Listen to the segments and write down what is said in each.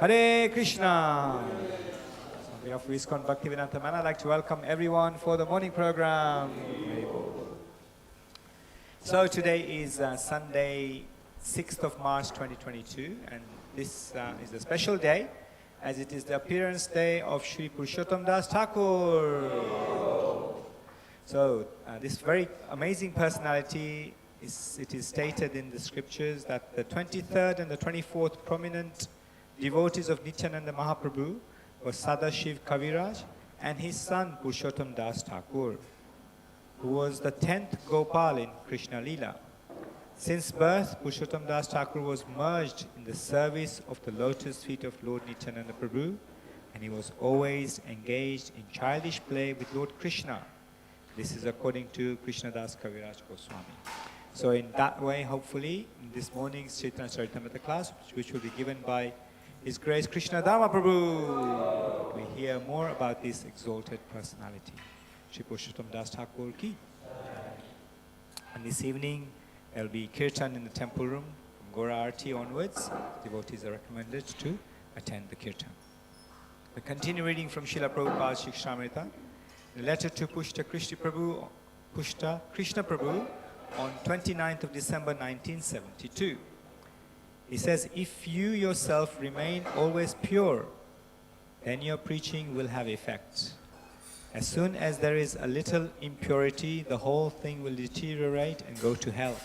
Hare Krishna. On behalf of ISKCON Bhaktivedanta Manor, I'd like to welcome everyone for the morning program. So today is Sunday, 6th of March 2022, and this is a special day as it is the appearance day of Shri Purushottam Das Thakur. So this very amazing personality, it is stated in the scriptures that the 23rd and the 24th prominent devotees of Nityananda Mahaprabhu were Sadashiv Kaviraj and his son Purushottam Das Thakur, who was the 10th Gopal in Krishna Leela. Since birth, Purushottam Das Thakur was merged in the service of the lotus feet of Lord Nityananda Prabhu, and he was always engaged in childish play with Lord Krishna. This is according to Krishna Das Kaviraj Goswami. So in that way, hopefully, in this morning's Chaitanya Charitamrita class, which will be given by His Grace Krishna Dama Prabhu, we hear more about this exalted personality. Shri Purushottam Das Thakur ki. And this evening, there will be kirtan in the temple room from Gora Arati onwards. Devotees are recommended to attend the kirtan. We continue reading from Srila Prabhupada's Shikshamrita, the letter to Pushta Krishna Prabhu on 29th of December 1972. He says, if you yourself remain always pure, then your preaching will have effect. As soon as there is a little impurity, the whole thing will deteriorate and go to hell.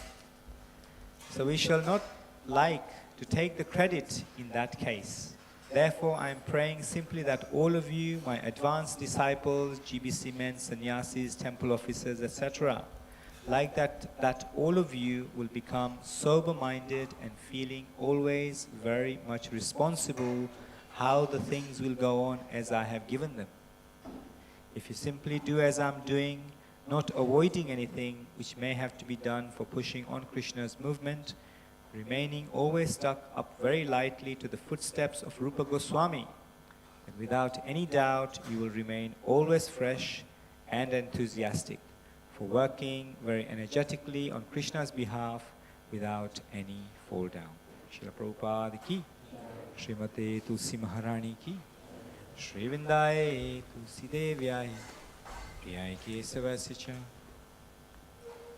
So we shall not like to take the credit in that case. Therefore, I am praying simply that all of you, my advanced disciples, GBC men, sannyasis, temple officers, etc., like that all of you will become sober-minded and feeling always very much responsible how the things will go on as I have given them. If you simply do as I'm doing, not avoiding anything which may have to be done for pushing on Krishna's movement, remaining always stuck up very lightly to the footsteps of Rupa Goswami, and without any doubt you will remain always fresh and enthusiastic for working very energetically on Krishna's behalf without any fall down. Srila Prabhupada ki, Srimate Tulsi Maharani ki, Shri Vindaye Tulsi Devyai, Priyai Kesavasya,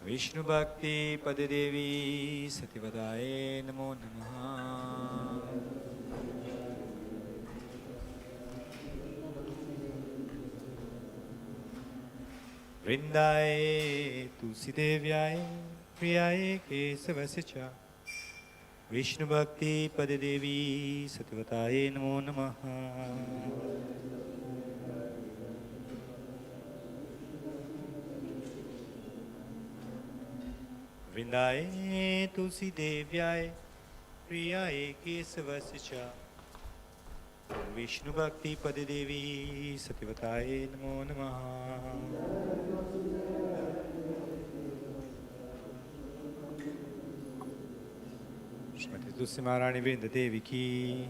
Vishnu Bhakti Padadevi Sativadaye Namo Namaha. Vrindaye Tulsi Devyaye Priyaye Kesavasya Vishnu Bhakti Padadevi Sativataye Namo Namaha. Vrindaye Tulsi Devyaye Priyaye Kesavasya Vishnu Bhakti Padadevi Sativataye Namo Namaha. Srimati Tulsi Maharani Vrinda Devi ki.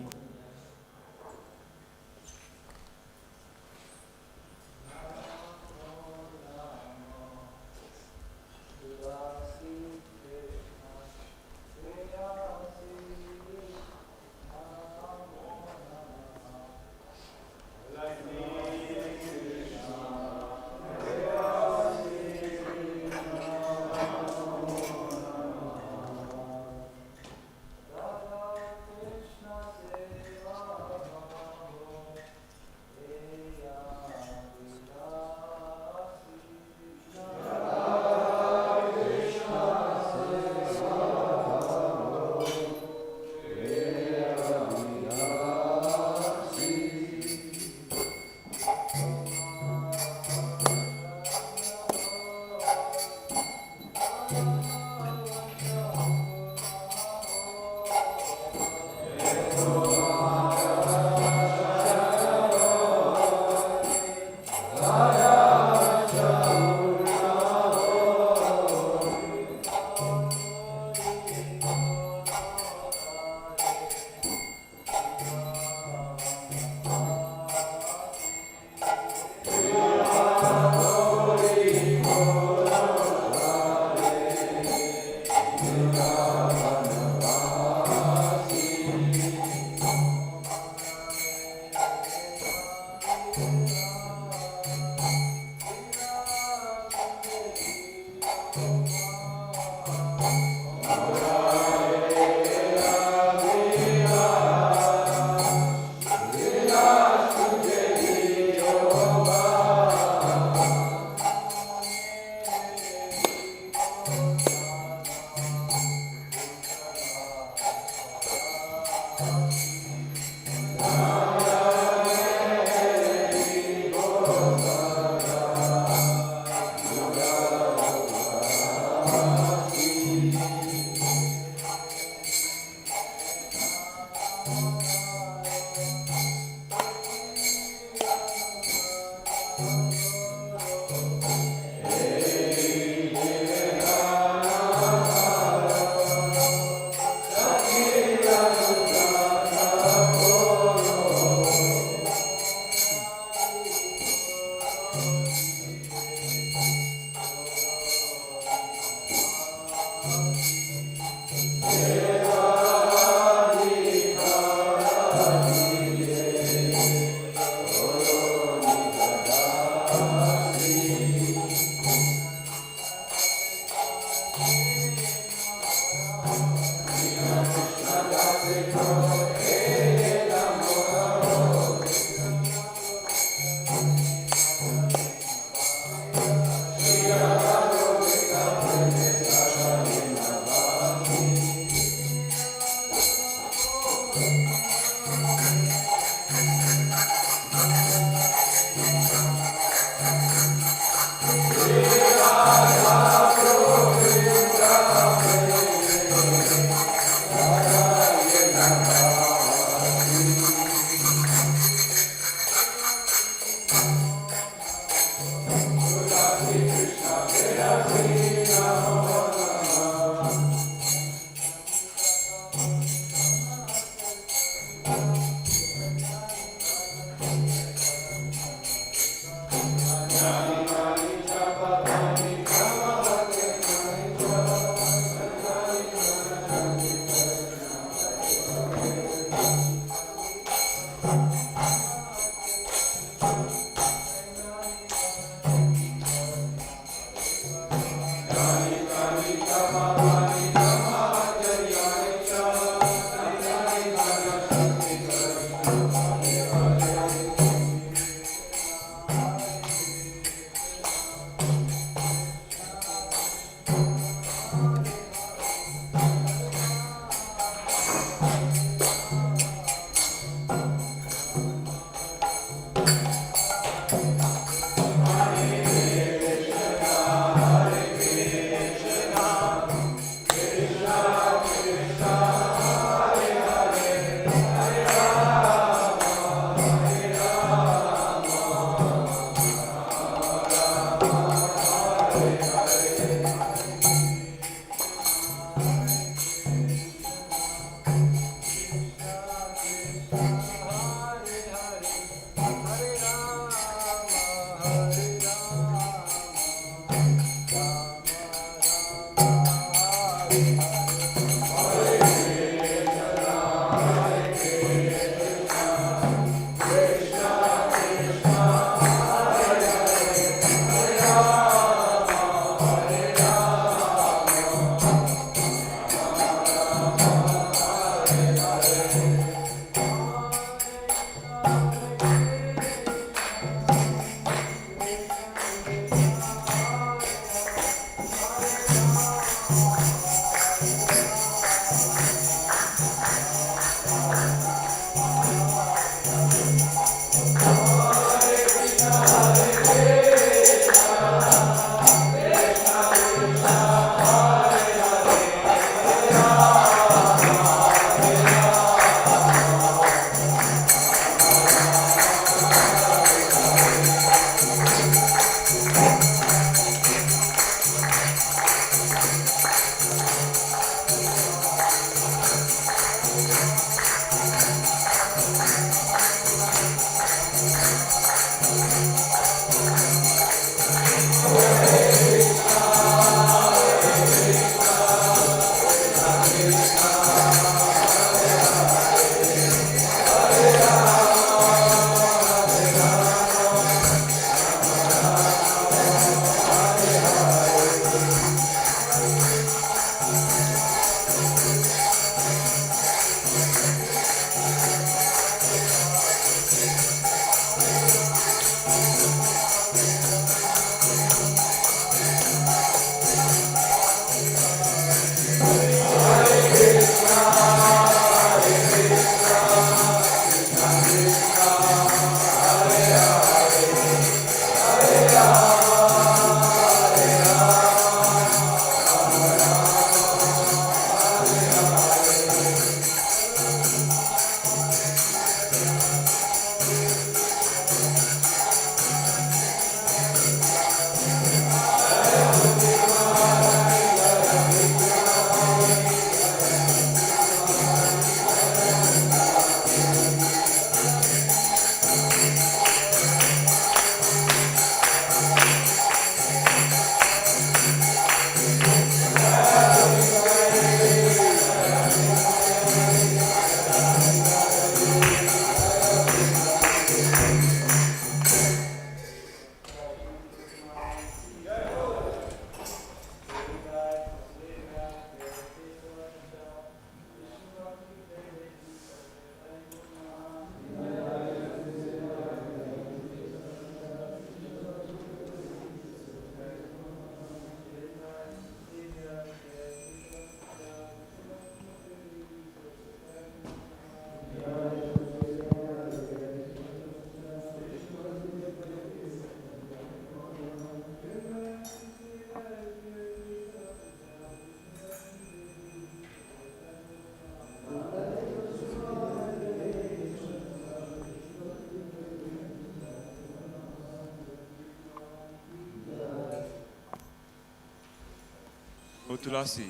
O Tulasi,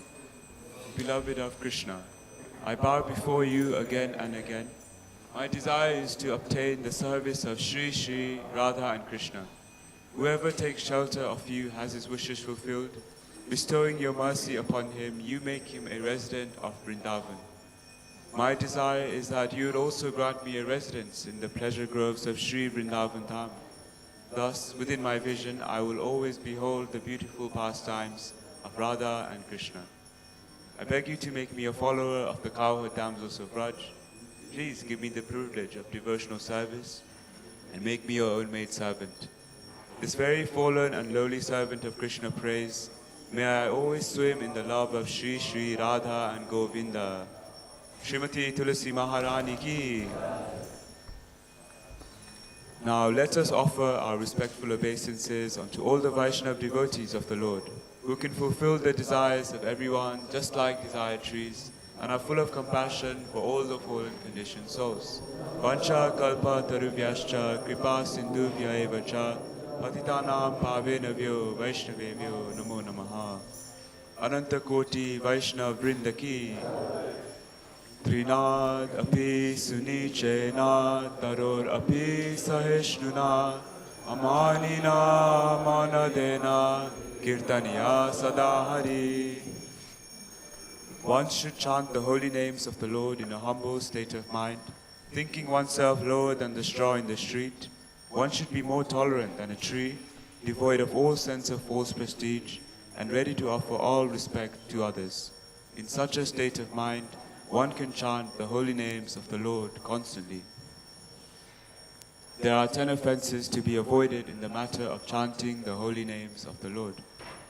beloved of Krishna, I bow before you again and again. My desire is to obtain the service of Sri Sri, Radha and Krishna. Whoever takes shelter of you has his wishes fulfilled. Bestowing your mercy upon him, you make him a resident of Vrindavan. My desire is that you would also grant me a residence in the pleasure groves of Sri Vrindavan Dham. Thus, within my vision, I will always behold the beautiful pastimes of Radha and Krishna. I beg you to make me a follower of the cowherd damsels of Braj. Please give me the privilege of devotional service and make me your own maid servant. This very fallen and lowly servant of Krishna prays, may I always swim in the love of Sri Sri Radha and Govinda. Srimati Tulasi Maharani ki. Now let us offer our respectful obeisances unto all the Vaishnava devotees of the Lord, who can fulfill the desires of everyone just like desired trees, and are full of compassion for all the fallen conditioned souls. Vancha kalpa tarubhyascha kripa sindhubhya eva cha patitanam pavenavyo vaishnavevyo namo namaha. Ananta koti Vaishnava vrinda ki. Trinad api sunichena taror api sahishnuna amanina manadena kirtaniya sadahari. One should chant the holy names of the Lord in a humble state of mind, thinking oneself lower than the straw in the street. One should be more tolerant than a tree, devoid of all sense of false prestige, and ready to offer all respect to others. In such a state of mind, one can chant the holy names of the Lord constantly. There are 10 offenses to be avoided in the matter of chanting the holy names of the Lord,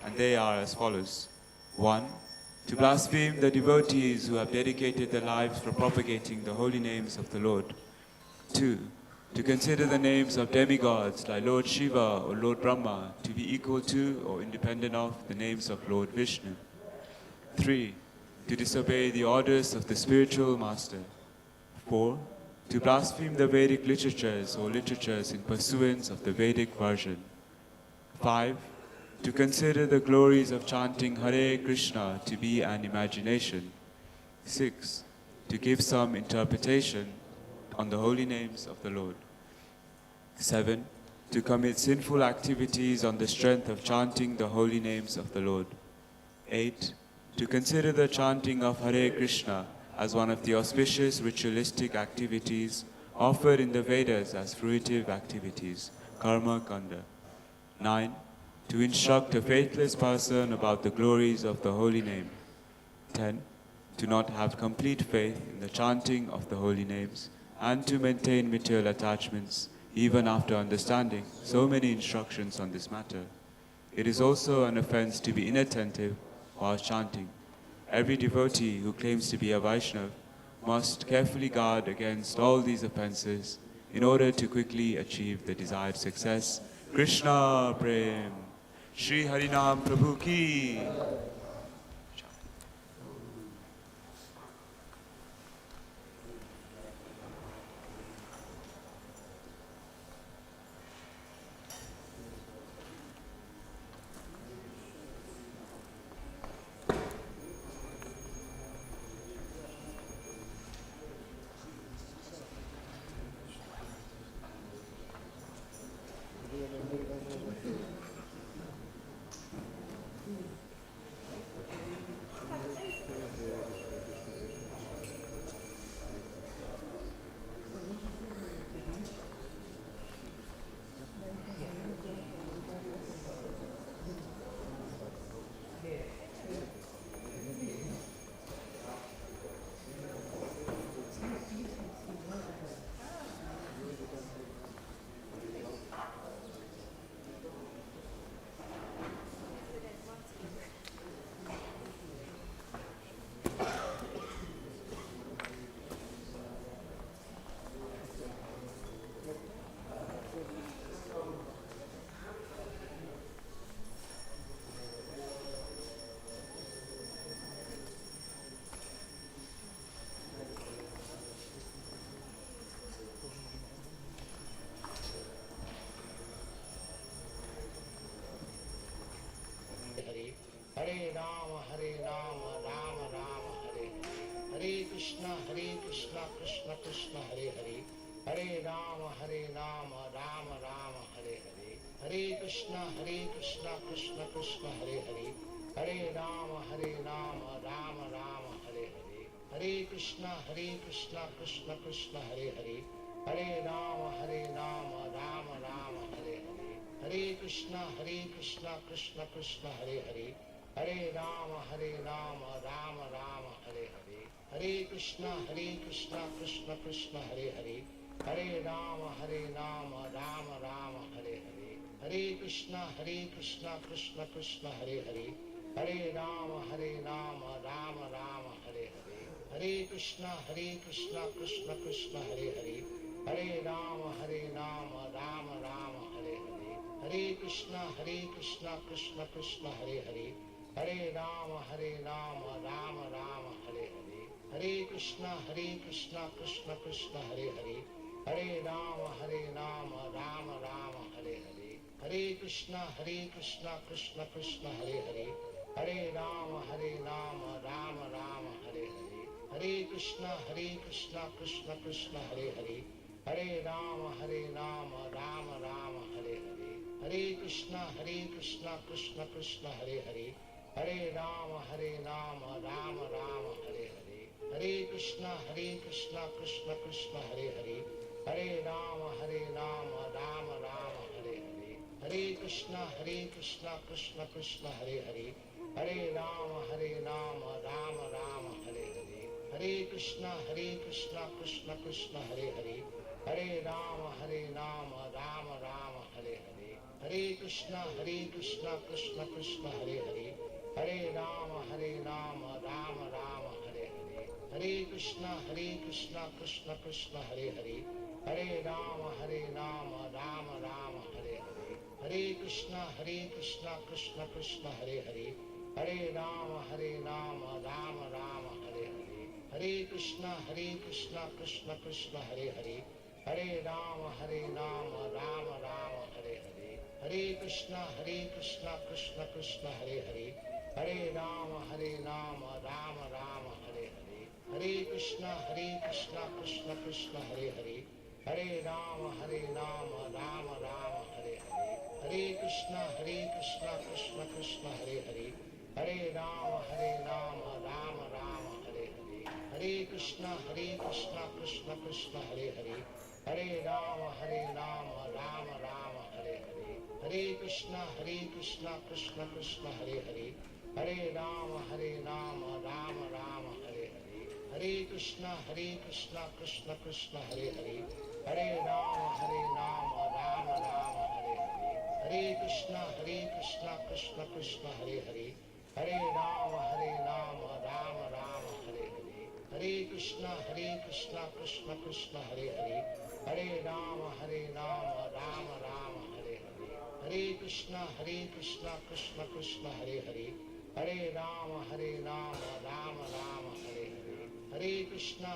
and they are as follows. 1. To blaspheme the devotees who have dedicated their lives for propagating the holy names of the Lord. 2. To consider the names of demigods like Lord Shiva or Lord Brahma to be equal to or independent of the names of Lord Vishnu. 3. To disobey the orders of the spiritual master. 4. To blaspheme the Vedic literatures or literatures in pursuance of the Vedic version. 5. To consider the glories of chanting Hare Krishna to be an imagination. 6. To give some interpretation on the holy names of the Lord. 7. To commit sinful activities on the strength of chanting the holy names of the Lord. 8. To consider the chanting of Hare Krishna as one of the auspicious ritualistic activities offered in the Vedas as fruitive activities, karma kanda. 9. To instruct a faithless person about the glories of the holy name. 10. To not have complete faith in the chanting of the holy names, and to maintain material attachments even after understanding so many instructions on this matter. It is also an offense to be inattentive while chanting. Every devotee who claims to be a Vaishnava must carefully guard against all these offenses in order to quickly achieve the desired success. Krishna Prem. Shri Harinam Prabhu Ki. Hare Rama, Rama Rama, Hare Hare Krishna, Krishna Krishna, Hare Hare Hare Rama, Rama Rama, Hare Hare Hare Krishna, Krishna Krishna, Hare Hare Hare Rama, Rama Rama, Hare Hare Hare Krishna Krishna Krishna Hare Hare, Hare Rama Rama Rama Hare Hare, Hare Krishna Krishna Krishna Hare Hare, Hare Rama Rama Rama Hare Hare, Hare Krishna Krishna Krishna Hare Hare, Hare Rama Rama Rama Hare Hare, Hare Krishna Krishna Krishna Hare Hare, Hare Rama Rama Rama Hare Hare, Hare Krishna Krishna Krishna Hare Hare, Hare Rama Rama Rama Hare Hare, Hare Krishna Krishna Krishna Hare Hare, Hare Rama Rama Rama Hare Hare, Hare Krishna Krishna Krishna Hare Hare, Hare Rama Rama Rama Hare Hare, Hare Krishna Krishna Krishna Hare Hare, Hare Rama Rama Hare Hare, Hare Krishna Krishna Krishna Hare Hare, Hare Rama Rama Hare Hare, Hare Krishna Krishna Krishna Hare Hare, Hare Rama Rama Hare Hare, Hare Krishna Krishna Krishna Hare Hare, Hare Rama Rama Hare Hare, Hare Krishna Krishna Krishna Hare Hare, Hare Rama Rama Hare Hare, Hare Krishna Krishna Krishna Hare Hare, Hare Rama Rama Hare Hare, Hare Krishna Krishna Krishna Hare Hare, Hare Rama Rama Hare Hare, Hare Krishna Krishna Krishna Hare Hare, Hare Rama Rama Hare Hare, Hare Krishna Krishna Krishna Hare Hare, Hare Rama Rama Hare Hare, Hare Krishna Krishna Krishna Hare Hare, Hare Rama Rama Hare Hare, Hare Krishna Krishna Krishna Hare Hare, Hare Rama Rama Hare Hare, Hare Krishna Krishna Krishna Hare Hare, Hare Rama Rama Hare Hare, Hare Krishna Krishna Krishna Hare Hare, Hare Rama Rama Hare Hare, Hare Krishna Krishna Krishna Hare Hare, Hare Rama Rama Hare Hare, Hare Krishna Krishna Krishna Hare Hare, Hare Rama Rama Hare Hare, Hare Krishna Krishna Krishna Hare Hare, Hare Rama Rama Hare Hare, Hare Krishna Krishna Krishna Hare Hare, Hare Rama Rama Hare Hare, Hare Krishna Krishna Krishna Hare Hare, Hare Rama Rama Hare Hare, Hare Krishna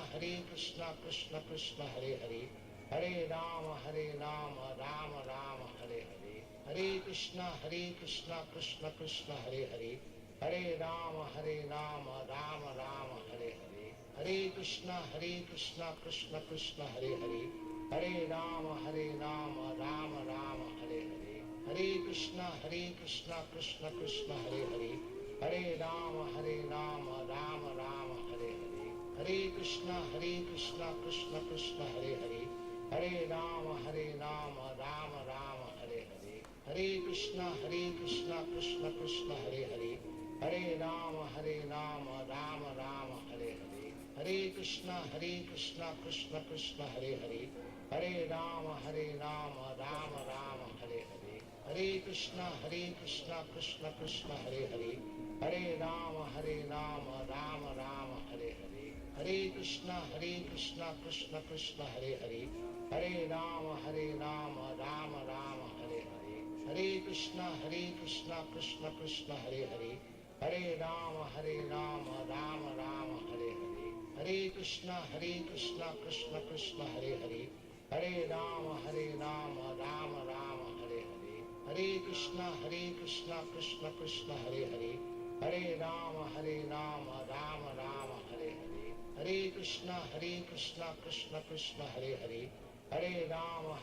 Krishna Krishna Hare Hare, Hare Rama Rama Hare Hare, Hare Krishna Krishna Krishna Hare Hare, Hare Rama Rama Hare Hare, Hare Krishna Krishna Krishna Hare Hare, Hare Rama Rama Hare Hare, Hare Krishna Krishna Krishna Hare Hare, Hare Rama Rama Hare Hare, Hare Krishna Krishna Krishna Hare Hare, Hare Rama Rama Hare Hare, Hare Krishna Krishna Krishna Hare Hare, Hare Rama Rama Hare Hare, Hare Krishna Krishna Krishna Hare Hare, Hare Rama Rama Hare Hare, Hare Krishna Krishna Krishna Hare Hare, Hare Rama Rama Hare Hare, Hare Krishna Krishna Krishna Hare Hare, Hare Rama Rama Hare Hare, Hare Krishna Krishna Krishna Hare Hare, Hare Rama Rama Hare Hare, Hare Krishna Krishna Krishna Hare Hare, Hare Rama Rama Hare Hare, Hare Krishna Krishna Krishna Hare Hare, Hare Rama Rama Hare Hare, Hare Krishna Krishna Krishna Hare Hare, Hare Rama Rama Hare Hare, Hare Krishna Krishna Krishna Hare Hare, Hare Rama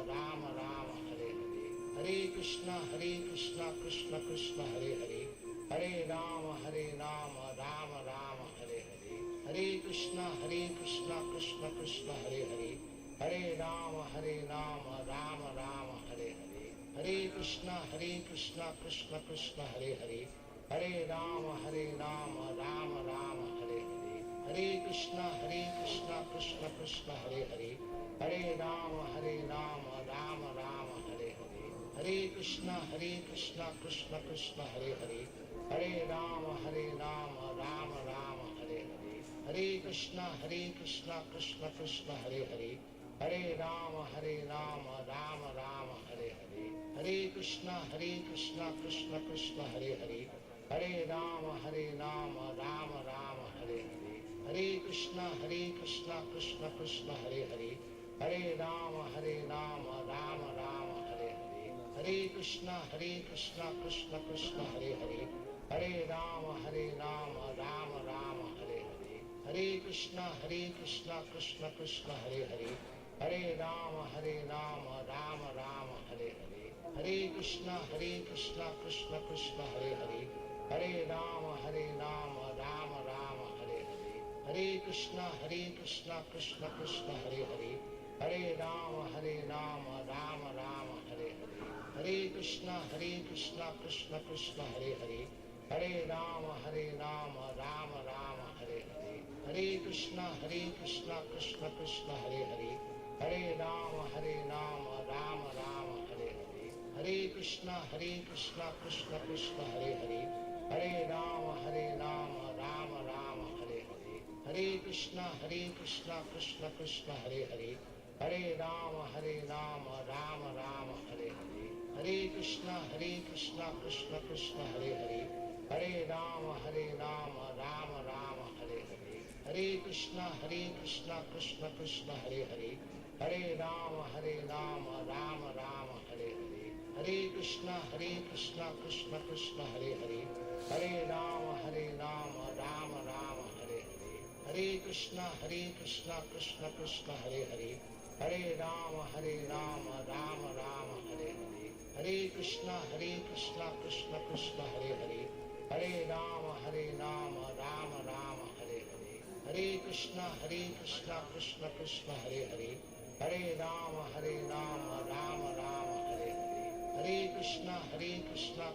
Rama Hare Hare, Hare Krishna Krishna Krishna Hare Hare, Hare Rama Rama Hare Hare, Hare Krishna Krishna Krishna Hare Hare, Hare Rama Rama Rama Hare Hare, Hare Krishna Krishna Krishna Hare Hare, Hare Rama Rama Rama Hare Hare, Hare Krishna Krishna Krishna Hare Hare, Hare Rama Rama Rama Hare Hare, Hare Krishna Krishna Krishna Hare Hare, Hare Rama Rama Rama Hare Hare, Hare Krishna Krishna Krishna Hare Hare, Hare Rama Rama Rama Hare Hare, Hare Krishna Krishna Krishna Hare Hare, Hare Rama Rama Rama Hare Hare, Hare Krishna Krishna Krishna Hare Hare, Hare Rama Rama Rama Hare Hare, Hare Krishna Krishna Krishna Hare Hare, Hare Rama Rama Rama Hare Hare, Hare Krishna Krishna Krishna Hare Hare, Hare Rama Rama Rama Hare Hare, Hare Krishna Krishna Krishna Hare Hare, Hare Rama Rama Rama Hare Hare, Hare Krishna Krishna Krishna Hare Hare, Hare Rama Rama Rama Hare Hare, Hare Krishna Krishna Krishna Hare Hare, Hare Rama Rama Rama Hare Hare, Hare Krishna Krishna Krishna Hare Hare, Hare Rama Rama Rama Hare Hare, Hare Krishna Krishna Krishna Hare Hare, Hare Rama Rama Rama Hare Hare, Hare Krishna Krishna Krishna Hare Hare, Hare Rama Rama Rama Hare Hare, Hare Krishna Krishna Krishna Hare Hare, Hare Rama Rama Rama Hare Hare, Hare Krishna Krishna Krishna Hare Hare, Hare Rama Rama Rama Hare Hare, Hare Krishna Krishna Krishna Hare Hare, Hare Rama Rama Rama Hare Hare, Hare Krishna Krishna Krishna Hare Hare, Hare Rama Rama Rama Hare Hare, Hare Krishna Krishna Krishna Hare Hare, Hare Rama Rama Rama Hare Hare, Hare Krishna Krishna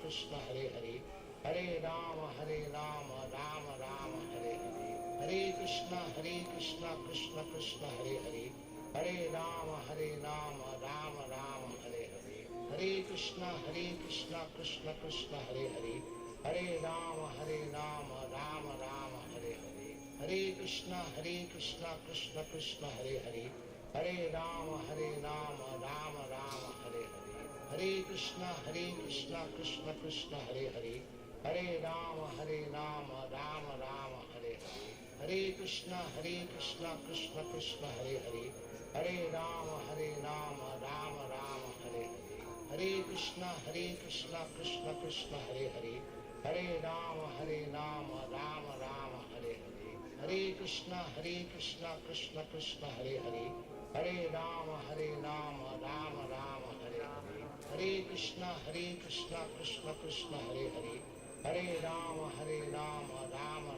Krishna Hare Hare, Hare Rama Rama Rama Hare Hare, Hare Krishna Krishna Krishna Hare Hare, Hare Rama Rama Rama Hare Hare, Hare Krishna Krishna Krishna Hare Hare, Hare Rama Rama Rama Hare Hare, Hare Krishna Krishna Krishna Hare Hare, Hare Rama Rama Rama Hare Hare, Hare Krishna Krishna Krishna Hare Hare, Hare Rama Rama Rama Hare Hare, Hare Krishna Krishna Krishna Hare Hare, Hare Rama Rama Rama Hare Hare, Hare Krishna Krishna Krishna Hare Hare, Hare Rama Rama Rama Hare Hare, Hare Krishna Krishna Krishna Hare Hare, Hare Rama Rama Rama Hare Hare, Hare Krishna Krishna Krishna Hare Hare, Hare Rama Rama Rama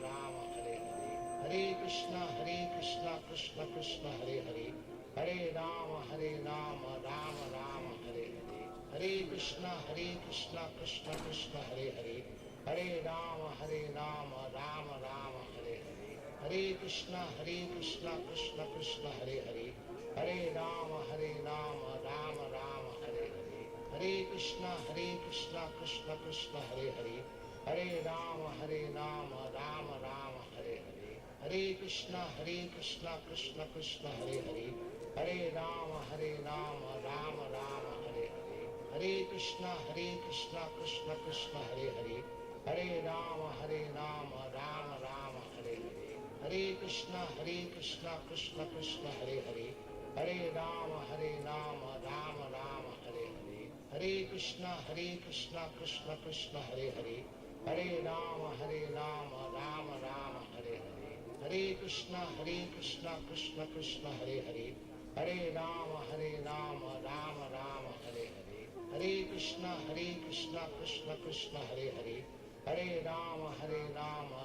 Hare Hare, Hare Krishna Krishna Krishna Hare Hare, Hare Rama Rama Rama Hare Hare, Hare Krishna Krishna Krishna Hare Hare, Hare Rama Rama Rama Hare Hare, Hare Krishna Krishna Krishna Hare Hare, Hare Rama Rama Rama Hare Hare, Hare Krishna Krishna Krishna Hare Hare, Hare Rama Rama Rama Hare Hare, Hare Krishna Krishna Krishna Hare Hare, Hare Rama Rama Rama Hare Hare, Hare Krishna Krishna Krishna Hare Hare, Hare Rama Rama Rama Hare Hare, Hare Krishna Krishna Krishna Hare Hare, Hare Rama Rama Rama Hare Hare, Hare Krishna Krishna Krishna Hare Hare, Hare Rama Rama Rama Hare Hare, Hare Krishna Krishna Krishna Hare Hare, Hare Rama Rama Rama Hare Hare, Hare Krishna Krishna Krishna Hare Hare, Hare Rama Rama Rama Hare Hare, Hare Krishna Krishna Krishna Hare Hare, Hare Rama Rama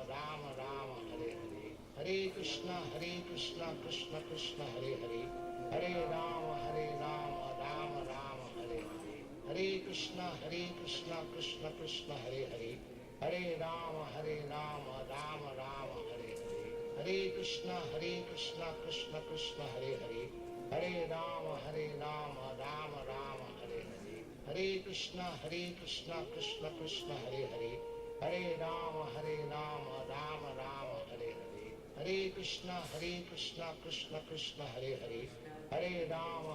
Rama Hare Hare, Hare Krishna Krishna Krishna Hare Hare, Hare Rama Rama Rama Hare Hare, Hare Krishna Krishna Krishna Hare Hare, Hare Rama Rama Rama Hare Hare, Hare Krishna Krishna Krishna Hare Hare, Hare Rama Rama Rama Hare Hare, Hare Krishna Krishna Krishna Hare Hare, Hare Rama Rama Rama Hare Hare, Hare Krishna Krishna Krishna Hare Hare, Hare Rama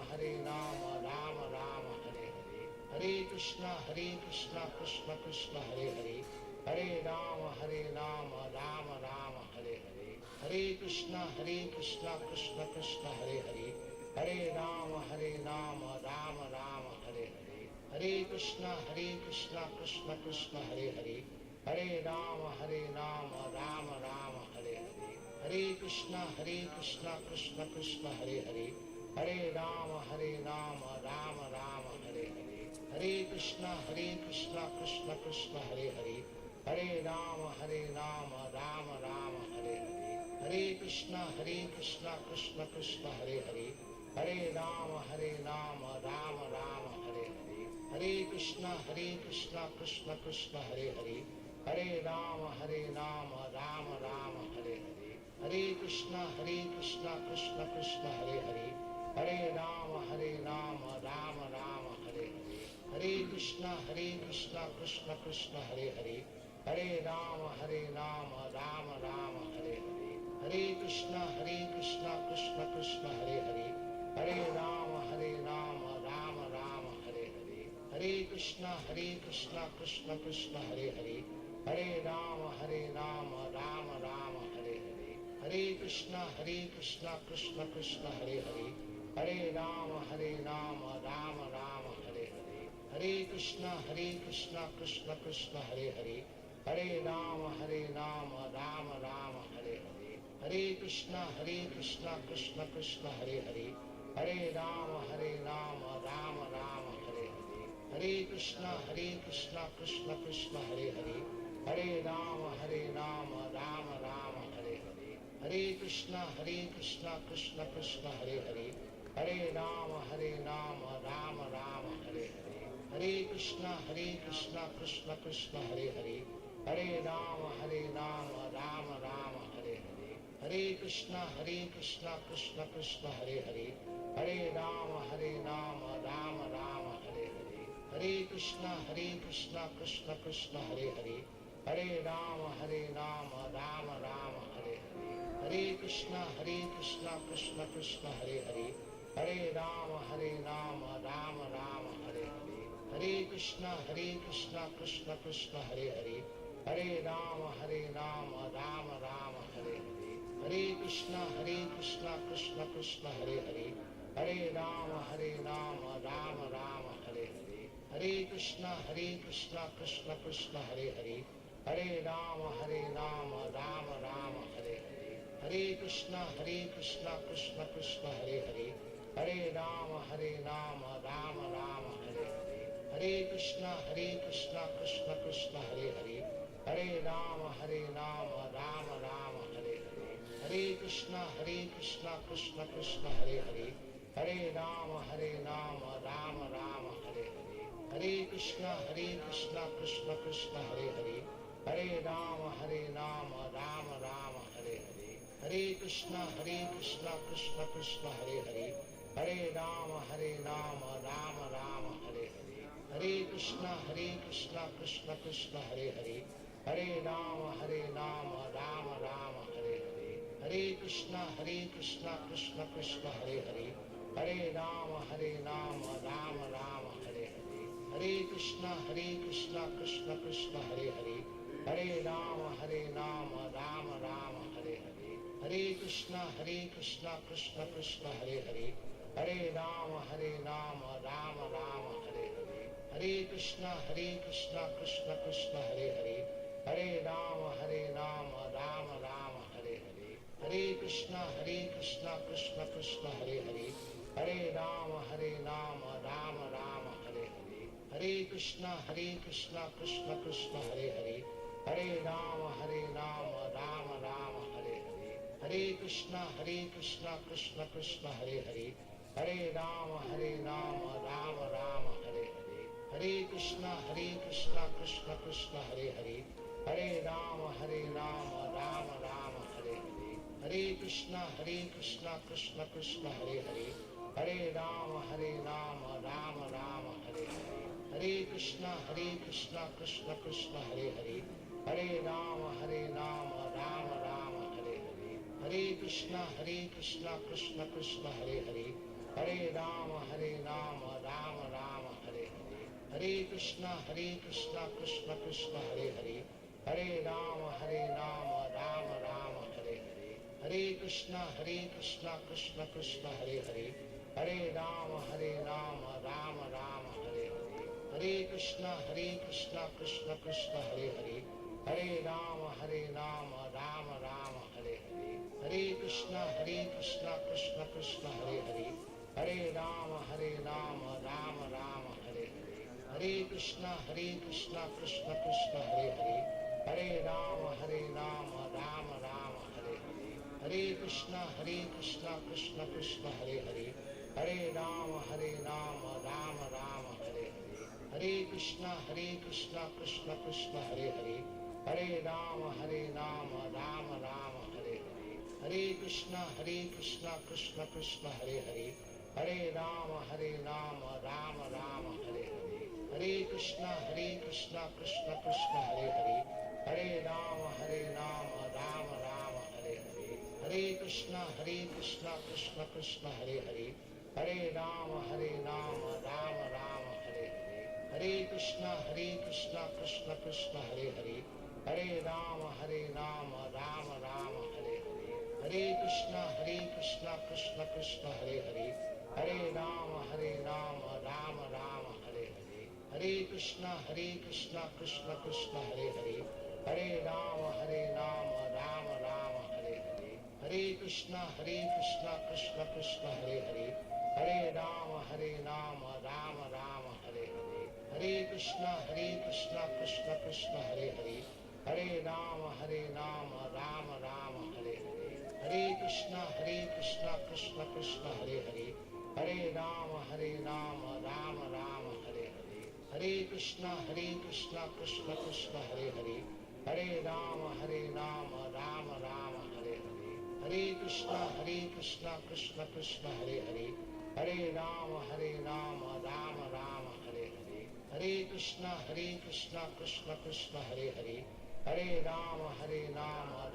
Rama Rama Hare Hare, Hare Krishna Krishna Krishna Hare Hare, Hare Rama Rama Rama Hare Hare, Hare Krishna Krishna Krishna Hare Hare, Hare Rama Rama Rama Hare Hare, Hare Krishna Krishna Krishna Hare Hare, Hare Rama Rama Rama Hare Hare, Hare Krishna Krishna Krishna Hare Hare, Hare Rama Rama Rama Hare Hare, Hare Krishna Krishna Krishna Hare Hare, Hare Rama Rama Rama Hare Hare, Hare Krishna Krishna Krishna Hare Hare, Hare Rama Rama Rama Hare Hare, Hare Krishna Krishna Krishna Hare Hare, Hare Rama Rama Rama Hare Hare, Hare Krishna Krishna Krishna Hare Hare, Hare Rama Rama Rama Hare Hare, Hare Krishna Krishna Krishna Hare Hare, Hare Rama Rama Rama Hare Hare, Hare Krishna Krishna Krishna Hare Hare, Hare Rama Rama Rama Hare Hare, Hare Krishna Krishna Krishna Hare Hare, Hare Rama Rama Rama Hare Hare, Hare Krishna Krishna Krishna Hare Hare, Hare Rama Rama Rama Hare Hare, Hare Krishna Krishna Krishna Hare Hare, Hare Rama Rama Rama Hare Hare, Hare Krishna Krishna Krishna Hare Hare, Hare Rama Rama Rama Hare Hare, Hare Krishna Krishna Krishna Hare Hare, Hare Rama Rama Rama Hare Hare, Hare Krishna Krishna Krishna Hare Hare, Hare Rama Rama Rama Hare Hare, Hare Krishna Krishna Krishna Hare Hare, Hare Rama Rama Rama Hare Hare, Hare Krishna Krishna Krishna Hare Hare, Hare Rama Rama Rama Hare Hare, Hare Krishna Krishna Krishna Hare Hare, Hare Rama Rama Rama Hare Hare, Hare Krishna Krishna Krishna Hare Hare, Hare Rama Rama Rama Hare Hare, Hare Krishna Krishna Krishna Hare Hare, Hare Rama Rama Rama Hare Hare, Hare Krishna Krishna Krishna Hare Hare, Hare Rama Rama Rama Hare Hare, Hare Krishna Krishna Krishna Hare Hare, Hare Rama Rama Rama Hare Hare, Hare Krishna Krishna Krishna Hare Hare, Hare Rama Rama Rama Hare Hare, Hare Krishna Krishna Krishna Hare Hare, Hare Rama Rama Rama Hare Hare, Hare Krishna Krishna Krishna Hare Hare, Hare Rama Rama Rama Hare Hare, Hare Krishna Krishna Krishna Hare Hare, Hare Rama Rama Rama Hare Hare, Hare Krishna Krishna Krishna Hare Hare, Hare Rama Rama Rama Hare Hare, Hare Krishna Krishna Krishna Hare Hare, Hare Rama Rama Rama Hare Hare, Hare Krishna Krishna Krishna Hare Hare, Hare Rama Rama Rama Hare Hare, Hare Krishna Krishna Krishna Hare Hare, Hare Rama Rama Rama Hare Hare, Hare Krishna Krishna Krishna Hare Hare, Hare Rama Rama Rama Hare Hare, Hare Krishna Krishna Krishna Hare Hare, Hare Rama Rama Rama Hare Hare, Hare Krishna Krishna Krishna Hare Hare, Hare Rama Rama Rama Hare Hare, Hare Krishna Krishna Krishna Hare Hare, Hare Rama Rama Rama Hare Hare, Hare Krishna Krishna Krishna Hare Hare, Hare Rama Rama Rama Hare Hare, Hare Krishna Krishna Krishna Hare Hare, Hare Rama Rama Rama Hare Hare, Hare Krishna Krishna Krishna Hare Hare, Hare Rama Rama Rama Hare Hare, Hare Krishna Krishna Krishna Hare Hare, Hare Rama Rama Rama Hare Hare, Hare Krishna Krishna Krishna Hare Hare, Hare Rama Rama Rama Hare Hare, Hare Krishna Krishna Krishna Hare Hare, Hare Rama Rama Rama Hare Hare, Hare Krishna Krishna Krishna Hare Hare, Hare Rama Rama Rama Hare Hare, Hare Krishna Krishna Krishna Hare Hare, Hare Rama Rama Rama Hare Hare, Hare Krishna Krishna Krishna Hare Hare, Hare Rama Rama Rama Hare Hare, Hare Krishna Krishna Krishna Hare Hare, Hare Rama Rama Rama Hare Hare, Hare Krishna Krishna Krishna Hare Hare, Hare Rama Rama Rama Hare Hare, Hare Krishna Krishna Krishna Hare Hare, Hare Rama Rama Rama Hare Hare, Hare Krishna Krishna Krishna Hare Hare, Hare Rama Rama Rama Hare Hare, Hare Krishna Krishna Krishna Hare Hare, Hare Rama Rama Rama Hare Hare, Hare Krishna Krishna Krishna Hare Hare, Hare Rama Rama Rama Hare Hare, Hare Krishna Krishna Krishna Hare Hare, Hare Rama Rama Rama Hare Hare, Hare Krishna Krishna Krishna Hare Hare, Hare Rama Rama Rama Hare Hare, Hare Krishna Krishna Krishna Hare Hare, Hare Rama Rama Rama Hare Hare, Hare Krishna Krishna Krishna Hare Hare, Hare Rama Rama Rama Hare Hare, Hare Krishna Krishna Krishna Hare Hare, Hare Rama Rama Rama Hare Hare, Hare Krishna Krishna Krishna Hare Hare, Hare Rama Rama Rama Hare Hare, Hare Krishna Krishna Krishna Hare Hare, Hare Rama Rama Rama Hare Hare, Hare Krishna Krishna Krishna Hare Hare, Hare Rama Rama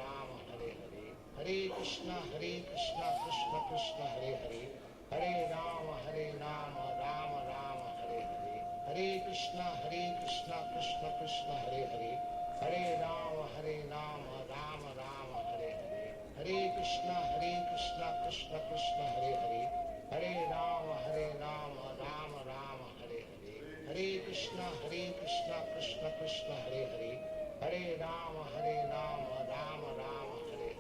Rama Hare Hare, Hare Krishna Krishna Krishna Hare Hare, Hare Rama Rama Rama Hare Hare, Hare Krishna Krishna Krishna Hare Hare, Hare Rama Rama Rama Hare Hare, Hare Krishna Krishna Krishna Hare Hare, Hare Rama Rama Rama Hare Hare, Hare Krishna Krishna Krishna Hare Hare, Hare Rama Rama Rama Hare Hare, Hare Krishna Krishna Krishna Hare Hare, Hare Rama Rama Rama Hare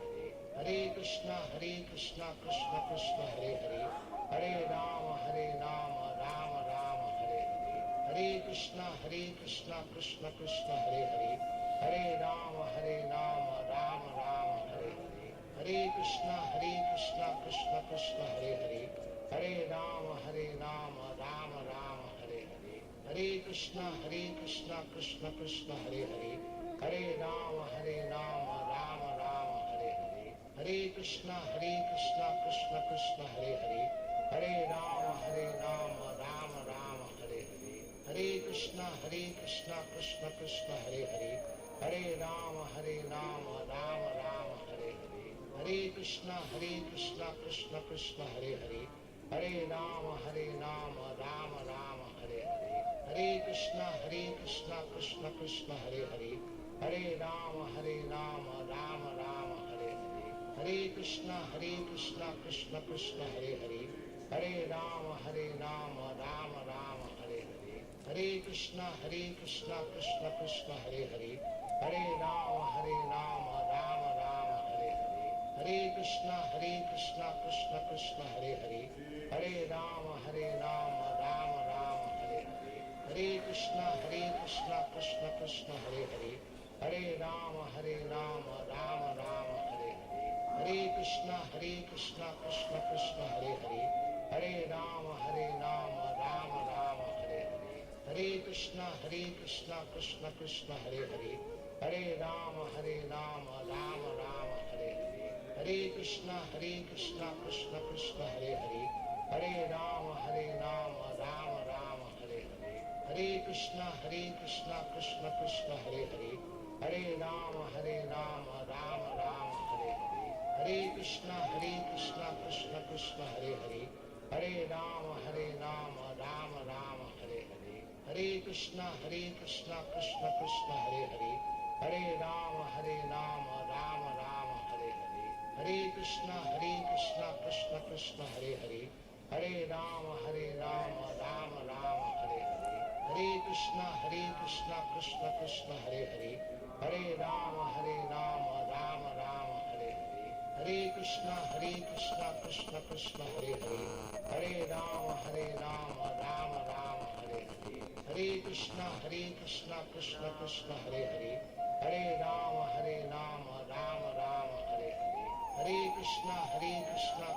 Hare, Hare Krishna Krishna Krishna Hare Hare, Hare Rama Rama Rama Hare Hare, Hare Krishna Krishna Krishna Hare Hare, Hare Rama Rama Rama Hare Hare, Hare Krishna Krishna Krishna Hare Hare, Hare Rama Rama Rama Hare Hare, Hare Krishna Krishna Krishna Hare Hare, Hare Rama Rama Rama Hare Hare, Hare Krishna Krishna Krishna Hare Hare, Hare Rama Rama Rama Hare Hare, Hare Krishna Krishna Krishna Hare Hare, Hare Rama Rama Rama Hare Hare, Hare Krishna Krishna Krishna Hare Hare, Hare Rama Rama Rama Hare Hare, Hare Krishna Krishna Krishna Hare Hare, Hare Rama Rama Rama Hare Hare, Hare Krishna Krishna Krishna Hare Hare, Hare Rama Rama Rama Hare Hare, Hare Krishna Krishna Krishna Hare Hare, Hare Rama Rama Rama Hare Hare, Hare Krishna Krishna Krishna Hare Hare, Hare Rama Rama Rama Hare Hare, Hare Krishna Krishna Krishna Hare Hare, Hare Rama Rama Rama Hare Hare, Krishna Krishna Krishna Hare Hare, Hare Rama Rama Rama Hare Hare, Hare Krishna Krishna Krishna Hare Hare, Hare Rama Rama Rama Hare Hare, Hare Krishna Krishna Krishna Hare Hare, Hare Rama Rama Rama Hare Hare, Hare Krishna Krishna Krishna Hare Hare, Hare Rama Rama Rama Hare Hare, Hare Krishna Krishna Krishna Hare Hare, Hare Rama Rama Rama Hare Hare, Hare Krishna Krishna Krishna Hare Hare, Hare Rama Rama Rama Hare Hare, Hare Krishna Krishna Krishna Hare Hare, Hare Rama Rama Rama Hare Hare, Hare Krishna Krishna Krishna Hare Hare, Hare Rama Rama Rama Hare Hare, Hare Krishna Krishna Krishna Hare Hare, Hare Rama Rama Rama Hare Hare, Hare Krishna Krishna Krishna Hare Hare, Hare Rama Rama Rama Hare Hare, Hare Krishna Krishna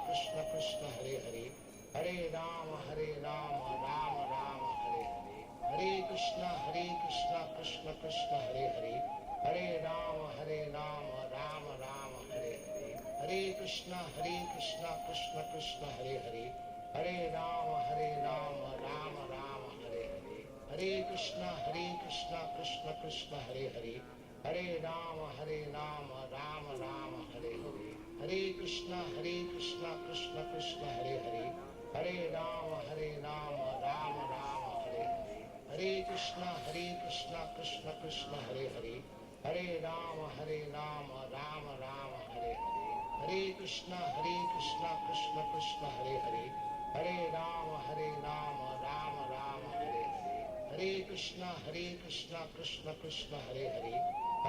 Krishna Hare Hare, Hare Rama Rama Rama Hare Hare, Hare Krishna Krishna Krishna Hare Hare, Hare Rama Rama Rama Hare Hare, Hare Krishna Krishna Krishna Hare Hare, Hare Rama Rama Rama Hare Hare, Hare Krishna Krishna Krishna Hare Hare, Hare Rama Rama Rama Hare Hare, Hare Krishna Krishna Krishna Hare Hare, Hare Rama Rama Rama Hare Hare, Hare Krishna Krishna Krishna Hare Hare,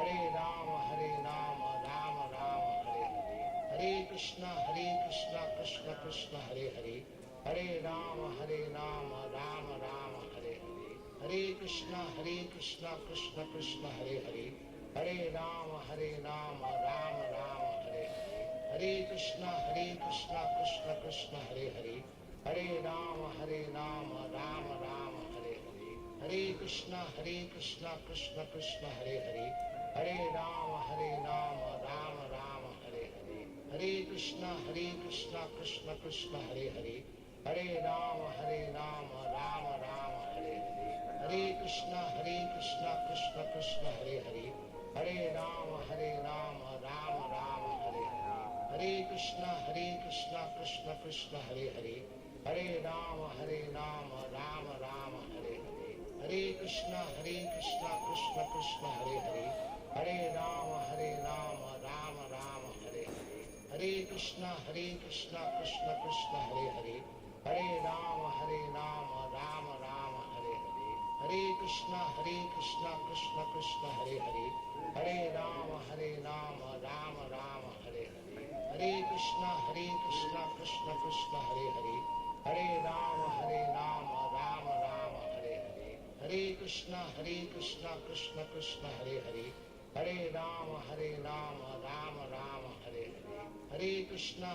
Hare Rama Rama Rama Hare Hare, Hare Krishna Krishna Krishna Hare Hare, Hare Rama Rama Rama Hare Hare, Hare Krishna Krishna Krishna Hare Hare, Hare Rama Rama Rama Hare Hare, Hare Krishna Krishna Krishna Hare Hare, Hare Rama Rama Rama Hare Hare, Hare Krishna Krishna Krishna Hare Hare, Hare Rama Rama Rama Hare Hare, Hare Krishna Krishna Krishna Hare Hare, Hare Rama Rama Rama Hare Hare, Hare Krishna Krishna Krishna Hare Hare, Hare Rama Rama Rama Hare Hare, Hare Krishna Krishna Krishna Hare Hare, Hare Rama Rama Rama Hare Hare, Hare Krishna Krishna Krishna Hare Hare, Hare Rama Rama Rama Hare Hare, Hare Krishna Krishna Krishna Hare Hare, Hare Rama Rama Rama Hare Hare, Hare Krishna Krishna Krishna Hare Hare, Hare Rama Rama Rama Hare Hare, Hare Krishna Krishna Krishna Hare Hare, Hare Rama Rama Rama Hare Hare, Hare Krishna Krishna Krishna Hare Hare, Hare Rama Rama Rama Hare Hare, Hare Krishna Krishna Krishna Hare Hare, Hare Rama Rama Rama Hare Hare, Hare Krishna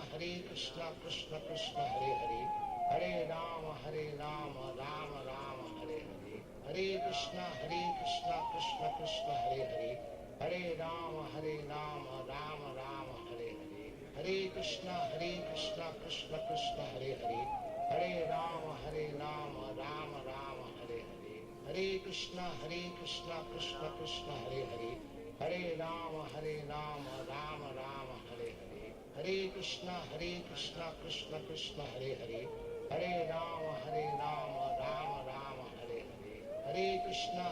Krishna Krishna Hare Hare, Hare Rama Rama Rama Hare Hare, Hare Krishna Krishna Krishna Hare Hare, Hare Rama Rama Rama Hare Hare, Hare Krishna Krishna Krishna Hare Hare, Hare Rama Rama Rama Hare Hare, Hare Krishna Krishna Krishna Hare Hare, Hare Rama Rama Rama Hare Hare, Hare Krishna Krishna Krishna Hare Hare, Hare Rama Rama Rama Hare Hare, Hare Krishna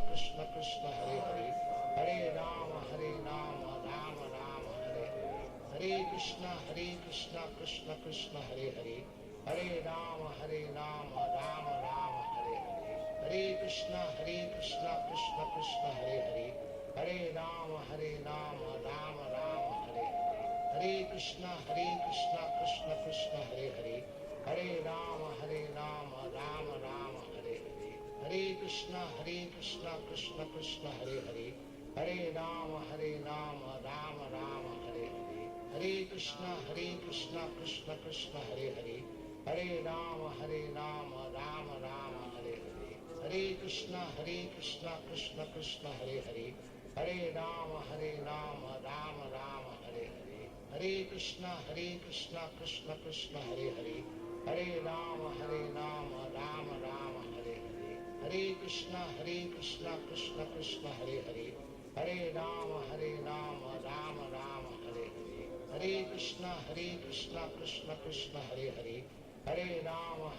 Krishna Krishna Hare Hare, Hare Rama Rama Rama Hare Hare, Hare Krishna Krishna Krishna Hare Hare, Hare Rama Rama Rama Hare Hare, Hare Krishna Krishna Krishna Hare Hare, Hare Rama Rama Rama Hare Hare, Hare Krishna Krishna Krishna Hare Hare, Hare Rama Rama Rama Hare Hare, Hare Krishna Krishna Krishna Hare Hare, Hare Rama Rama Rama Hare Hare, Hare Krishna Krishna Krishna Hare Hare, Hare Rama Rama Rama Hare Hare, Hare Krishna Krishna Krishna Hare Hare, Hare Rama Rama Rama Hare Hare, Hare Krishna Krishna Krishna Hare Hare, Hare Rama Rama Rama Hare Hare, Hare Krishna Krishna Krishna Hare Hare, Hare Rama Rama Rama Hare Hare, Hare Krishna Krishna Krishna Hare Hare, Hare Rama Rama Rama Hare Hare, Hare Krishna Krishna Krishna Hare Hare, Hare Rama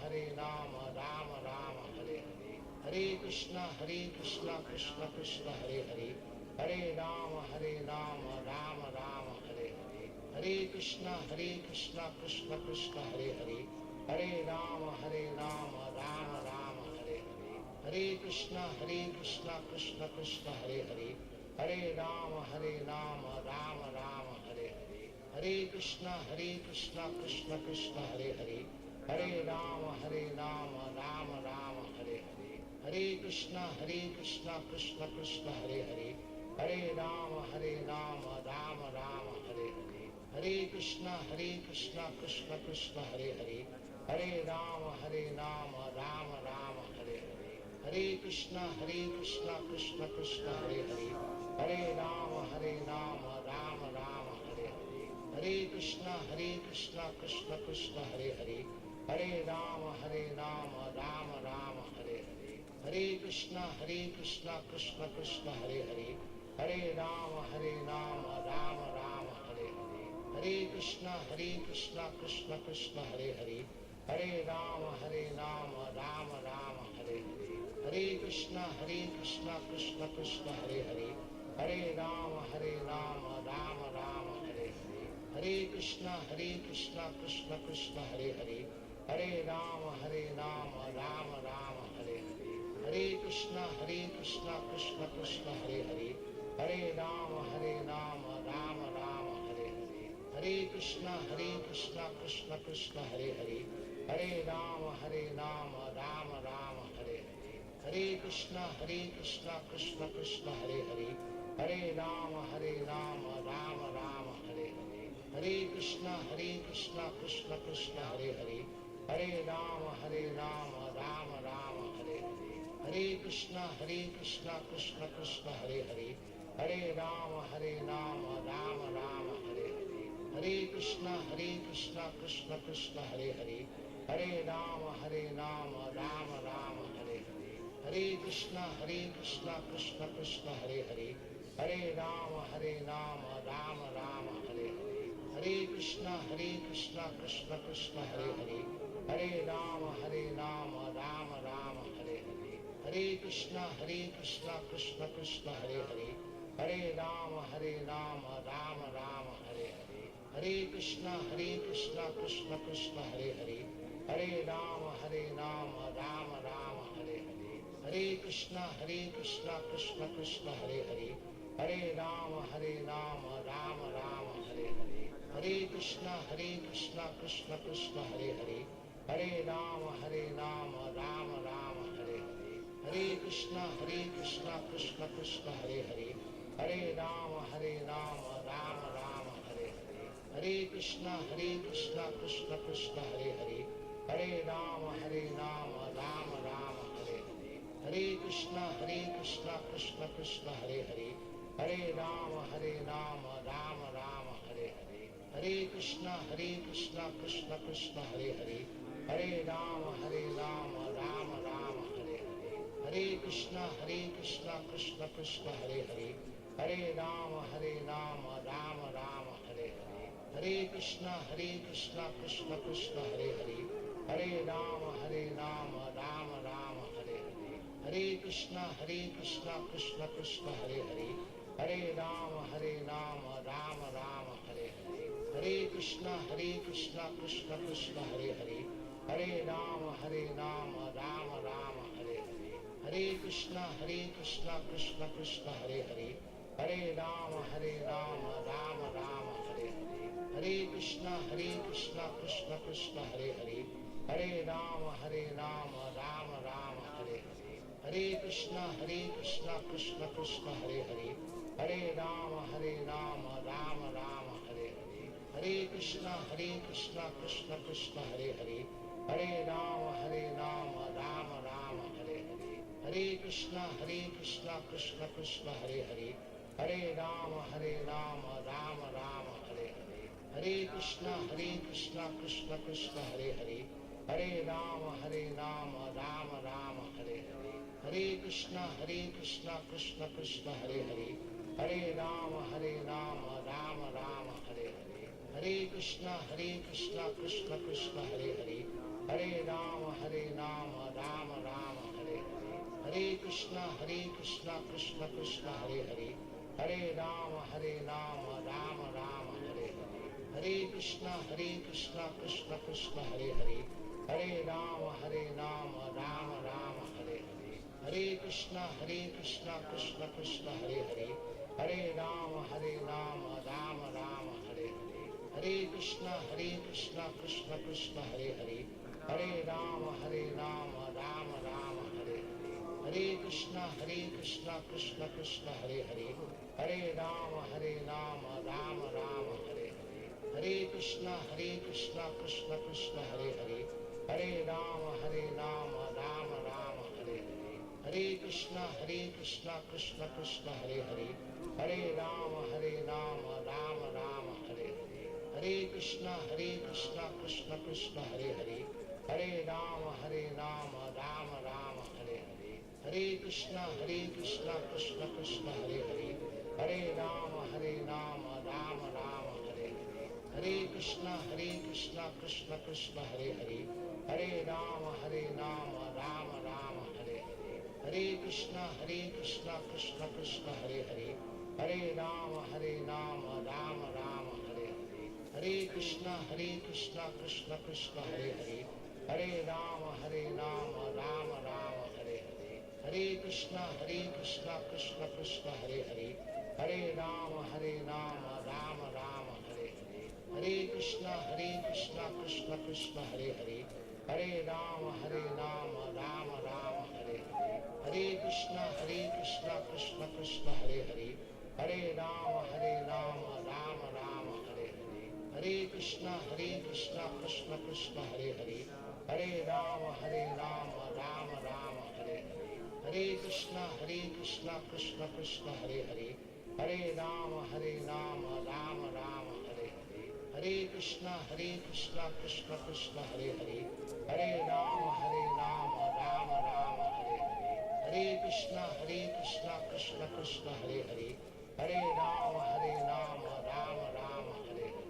Rama Rama Hare Hare, Hare Krishna Krishna Krishna Hare Hare, Hare Rama Rama Rama Hare Hare, Hare Krishna Krishna Krishna Hare Hare, Hare Rama Rama Rama Hare Hare, Hare Krishna Krishna Krishna Hare Hare, Hare Rama Rama Rama Hare Hare, Hare Krishna Krishna Krishna Hare Hare, Hare Rama Rama Rama Hare Hare, Hare Krishna Krishna Krishna Hare Hare, Hare Rama Rama Rama Hare Hare, Hare Krishna Krishna Krishna Hare Hare, Hare Rama Rama Rama Hare Hare, Hare Krishna Krishna Krishna Hare Hare, Hare Rama Rama Rama Hare Hare, Hare Krishna Krishna Krishna Hare Hare, Hare Rama Rama Rama Hare Hare, Hare Krishna Krishna Krishna Hare Hare, Hare Rama Rama Rama Hare Hare, Hare Krishna Krishna Krishna Hare Hare, Hare Rama Rama Rama Hare Hare, Hare Krishna Krishna Krishna Hare Hare, Hare Rama Rama Rama Hare Hare, Hare Krishna Krishna Krishna Hare Hare, Hare Rama Rama Rama Hare Hare, Hare Krishna Krishna Krishna Hare Hare, Hare Rama Rama Rama Hare Hare, Hare Krishna Krishna Krishna Hare Hare, Hare Rama Rama Rama Hare Hare, Hare Krishna Krishna Krishna Hare Hare, Hare Rama Rama Rama Hare Hare, Hare Krishna Krishna Krishna Hare Hare, Hare Rama Rama Rama Hare Hare, Hare Krishna Krishna Krishna Hare Hare, Hare Rama Rama Rama Hare Hare, Hare Krishna Krishna Krishna Hare Hare, Hare Rama Rama Rama Hare Hare, Hare Krishna Krishna Krishna Hare Hare, Hare Rama Rama Rama Hare Hare, Hare Krishna Krishna Krishna Hare Hare, Hare Rama Rama Rama Hare Hare, Hare Krishna Krishna Krishna Hare Hare, Hare Rama Rama Rama Hare Hare, Hare Krishna Krishna Krishna Hare Hare, Hare Rama Rama Rama Hare Hare, Hare Krishna Krishna Krishna Hare Hare, Hare Rama Rama Rama Hare Hare, Hare Krishna Krishna Krishna Hare Hare, Hare Rama Rama Rama Hare Hare, Hare Krishna Krishna Krishna Hare Hare, Hare Rama Rama Rama Hare Hare, Hare Krishna Krishna Krishna Hare Hare, Hare Rama Rama Rama Hare Hare, Hare Krishna Krishna Krishna Hare Hare, Hare Rama Rama Rama Hare Hare, Hare Krishna Krishna Krishna Hare Hare, Hare Rama Rama Rama Hare Hare, Hare Krishna Krishna Krishna Hare Hare, Hare Rama Rama Rama Hare Hare, Hare Krishna Krishna Krishna Hare Hare, Hare Rama Rama Rama Hare Hare, Hare Krishna Krishna Krishna Hare Hare, Hare Rama Rama Rama Hare Hare, Hare Krishna Krishna Krishna Hare Hare, Hare Rama Rama Rama Hare Hare, Hare Krishna Krishna Krishna Hare Hare, Hare Rama Rama Rama Hare Hare, Hare Krishna Krishna Krishna Hare Hare, Hare Rama Rama Rama Hare Hare, Hare Krishna Krishna Krishna Hare Hare, Hare Rama Rama Rama Hare Hare, Hare Krishna Krishna Krishna Hare Hare, Hare Rama Rama Rama Hare Hare, Hare Krishna Krishna Krishna Hare Hare, Hare Rama Rama Rama Hare Hare, Hare Krishna Krishna Krishna Hare Hare, Hare Rama Rama Rama Hare Hare, Hare Krishna Krishna Krishna Hare Hare, Hare Rama Rama Rama Hare Hare, Hare Krishna Krishna Krishna Hare Hare, Hare Rama Rama Rama Hare Hare, Hare Krishna Krishna Krishna Hare Hare, Hare Rama Rama Rama Hare Hare, Hare Krishna Krishna Krishna Hare Hare, Hare Rama Rama Rama Hare Hare, Hare Krishna Krishna Krishna Hare Hare, Hare Rama Rama Rama Hare Hare, Hare Krishna Krishna Krishna Hare Hare, Hare Rama Rama Rama Hare Hare, Hare Krishna Krishna Krishna Hare Hare, Hare Rama Rama Rama Hare Hare, Hare Krishna Krishna Krishna Hare Hare, Hare Rama Rama Rama Hare Hare, Hare Krishna Krishna Krishna Hare Hare, Hare Rama Rama Rama Hare Hare, Hare Krishna Krishna Krishna Hare Hare, Hare Rama Rama Rama Hare Hare, Hare Krishna Krishna Krishna Hare Hare, Hare Rama Rama Rama Hare Hare, Hare Krishna Krishna Krishna Hare Hare, Hare Rama Rama Rama Hare Hare, Hare Krishna Krishna Krishna Hare Hare, Hare Rama Rama Rama Hare Hare, Hare Krishna Krishna Krishna Hare Hare, Hare Rama Rama Rama Hare Hare, Hare Krishna Krishna Krishna Hare Hare, Hare Rama Rama Rama Hare Hare, Hare Krishna Krishna Krishna Hare Hare, Hare Rama Rama Rama Hare Hare, Hare Krishna Krishna Krishna Hare Hare, Hare Rama Rama Rama Hare Hare, Hare Krishna Krishna Krishna Hare Hare, Hare Rama Rama Rama Hare Hare, Hare Krishna Krishna Krishna Hare Hare, Hare Rama Rama Rama Hare Hare, Hare Krishna Krishna Krishna Hare Hare, Hare Rama Rama Rama Hare Hare,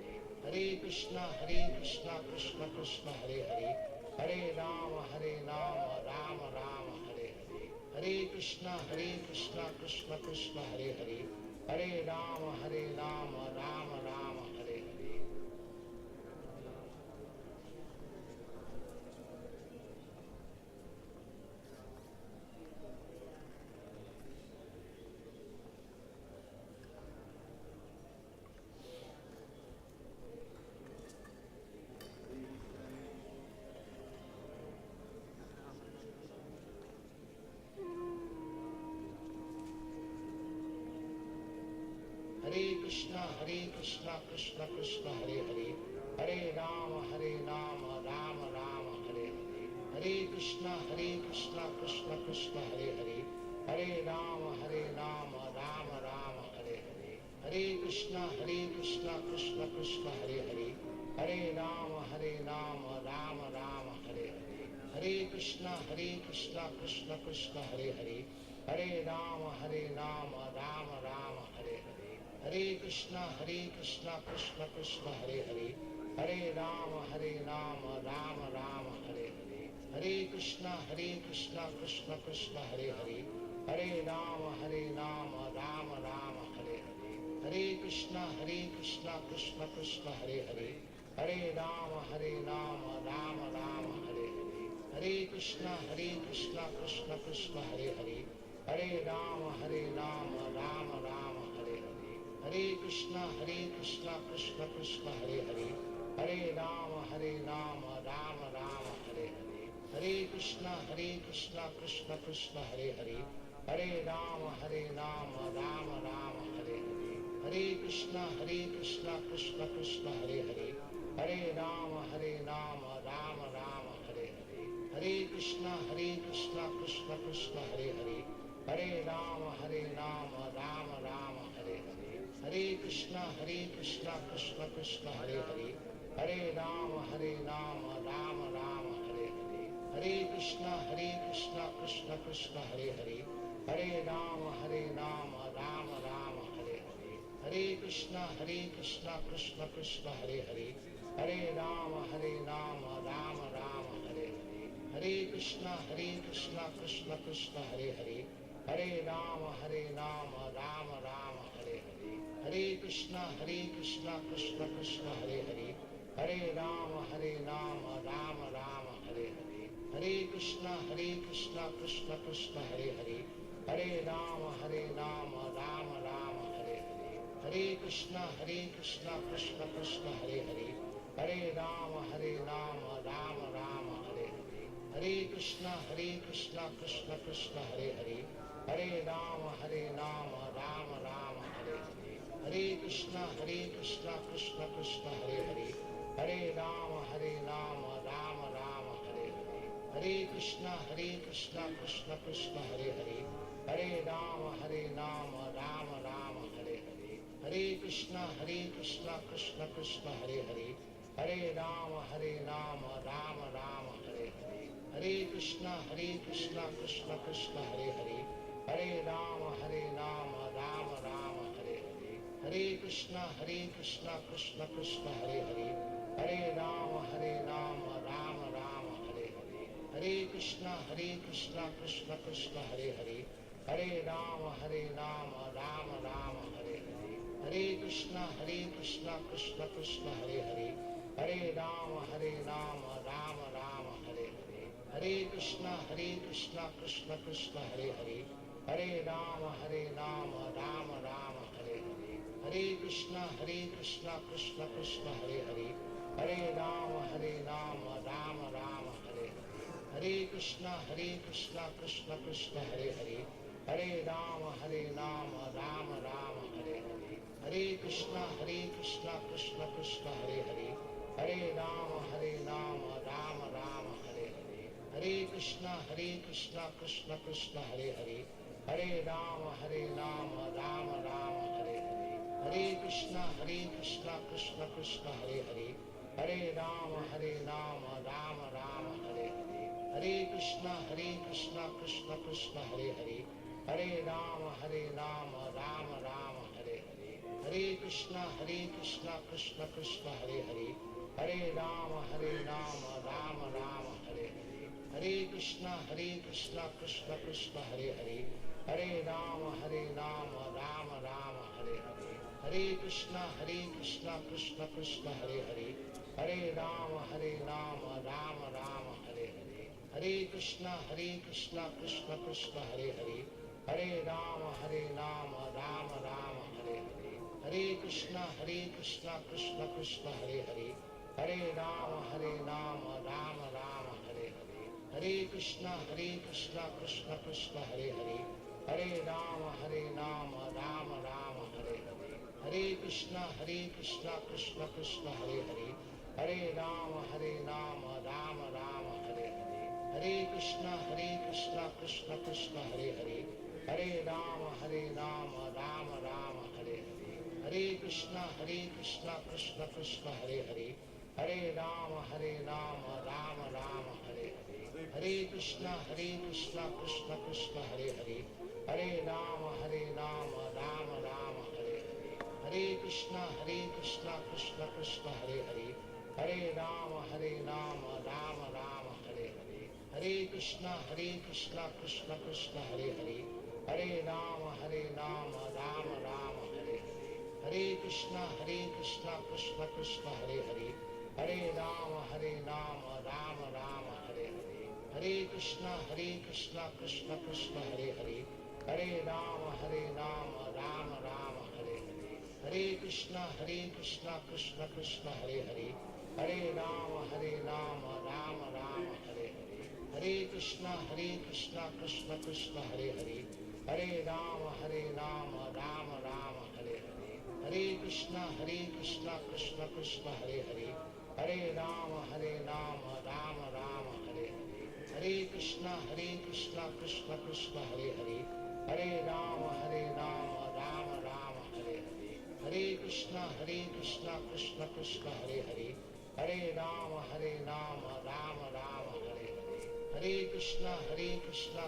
Hare Krishna Krishna Krishna Hare Hare, Hare Rama Rama Rama Hare Hare, Hare Krishna Krishna Krishna Hare Hare, Hare Rama Rama Rama Hare Hare, Hare Krishna Krishna Krishna Hare Hare, Hare Rama Rama Rama Hare Hare. Hare Krishna Krishna Krishna Hare Hare, Hare Rama Rama Rama Hare Hare, Hare Krishna Krishna Krishna Hare Hare, Hare Rama Rama Rama Hare Hare, Hare Krishna Krishna Krishna Hare Hare, Hare Rama Rama Hare Hare, Hare Krishna Krishna Krishna Hare Hare, Hare Rama Rama Hare Hare, Hare Krishna Krishna Krishna Hare Hare, Hare Rama Rama Hare Hare, Hare Krishna Krishna Krishna Hare Hare, Hare Rama Rama Hare Hare, Hare Krishna Krishna Krishna Hare Hare, Hare Rama Rama Hare Hare, Hare Krishna Krishna Krishna Hare Hare, Hare Rama Rama Hare Hare, Hare Krishna Krishna Krishna Hare Hare, Hare Rama Rama Hare Hare, Hare Krishna Krishna Krishna Hare Hare, Hare Rama Rama Hare Hare, Hare Krishna Krishna Krishna Hare Hare, Hare Rama Rama Rama Hare Hare, Hare Krishna Krishna Krishna Hare Hare, Hare Rama Rama Rama Hare Hare, Hare Krishna Krishna Krishna Hare Hare, Hare Rama Rama Rama Hare Hare, Hare Krishna Krishna Krishna Hare Hare, Hare Rama Rama Rama Hare Hare, Hare Krishna Krishna Krishna Hare Hare, Hare Rama Rama Rama Hare Hare, Hare Krishna Krishna Krishna Hare Hare, Hare Rama Rama Rama Hare Hare, Hare Krishna Krishna Krishna Hare Hare, Hare Rama Rama Rama Hare Hare, Hare Krishna Krishna Krishna Hare Hare, Hare Rama Rama Rama Hare Hare, Hare Krishna Krishna Krishna Hare Hare, Hare Rama Rama Rama Hare Hare, Hare Krishna Krishna Krishna Hare Hare, Hare Rama Rama Rama Hare Hare, Hare Krishna Krishna Krishna Hare Hare, Hare Rama Rama Rama Hare Hare, Hare Krishna Krishna Krishna Hare Hare, Hare Rama Rama Hare Hare, Hare Krishna Krishna Krishna Hare Hare, Hare Rama Rama Hare Hare, Hare Krishna Krishna Krishna Hare Hare, Hare Rama Rama Hare Hare, Hare Krishna Krishna Krishna Hare Hare, Hare Rama Rama Hare Hare, Hare Krishna Krishna Krishna Hare Hare, Hare Rama Rama Hare Hare, Hare Krishna Krishna Krishna Hare Hare, Hare Rama Rama Hare Hare, Hare Krishna Krishna Krishna Hare Hare, Hare Rama Rama Hare Hare, Hare Krishna Krishna Krishna Hare Hare, Hare Rama Rama Hare Hare, Hare Krishna Krishna Krishna Hare Hare, Hare Rama Rama Hare Hare, Hare Krishna Krishna Krishna Hare Hare, Hare Rama Rama Hare Hare, Hare Krishna Krishna Krishna Hare Hare, Hare Rama Rama Hare Hare, Hare Krishna Krishna Krishna Hare Hare, Hare Rama Rama Hare Hare, Hare Krishna Krishna Krishna Hare Hare, Hare Rama Rama Hare Hare, Hare Krishna Krishna Krishna Hare Hare, Hare Rama Rama Hare Hare, Hare Krishna Krishna Krishna Hare Hare, Hare Rama Rama Hare Hare, Hare Krishna Krishna Krishna Hare Hare, Hare Rama Rama Hare Hare, Hare Krishna Krishna Krishna Hare Hare, Hare Rama Rama Hare Hare, Hare Krishna Krishna Krishna Hare Hare, Hare Rama Rama Hare Hare, Hare Krishna Krishna Krishna Hare Hare, Hare Rama Rama Hare Hare, Hare Krishna Krishna Krishna Hare Hare, Hare Rama Rama Hare Hare, Hare Krishna Krishna Krishna Hare Hare, Hare Rama Rama Hare Hare, Hare Krishna Krishna Krishna Hare Hare, Hare Rama Rama Hare Hare, Hare Krishna Krishna Krishna Hare Hare, Hare Rama Rama Hare Hare, Hare Krishna Krishna Krishna Hare Hare, Hare Rama Rama Hare Hare, Hare Krishna Krishna Krishna Hare Hare, Hare Rama Rama Hare Hare, Hare Krishna Krishna Krishna Hare Hare, Hare Rama Rama Hare Hare, Hare Krishna Krishna Krishna Hare Hare, Hare Rama Rama Hare Hare, Hare Krishna Krishna Krishna Hare Hare, Hare Rama Rama Hare Hare, Hare Krishna Krishna Krishna Hare Hare, Hare Rama Rama Hare Hare, Hare Krishna Krishna Krishna Hare Hare, Hare Rama Rama Rama Hare Hare, Hare Krishna Krishna Krishna Hare Hare, Hare Rama Rama Rama Hare Hare, Hare Krishna Krishna Krishna Hare Hare, Hare Rama Rama Rama Hare Hare, Hare Krishna Krishna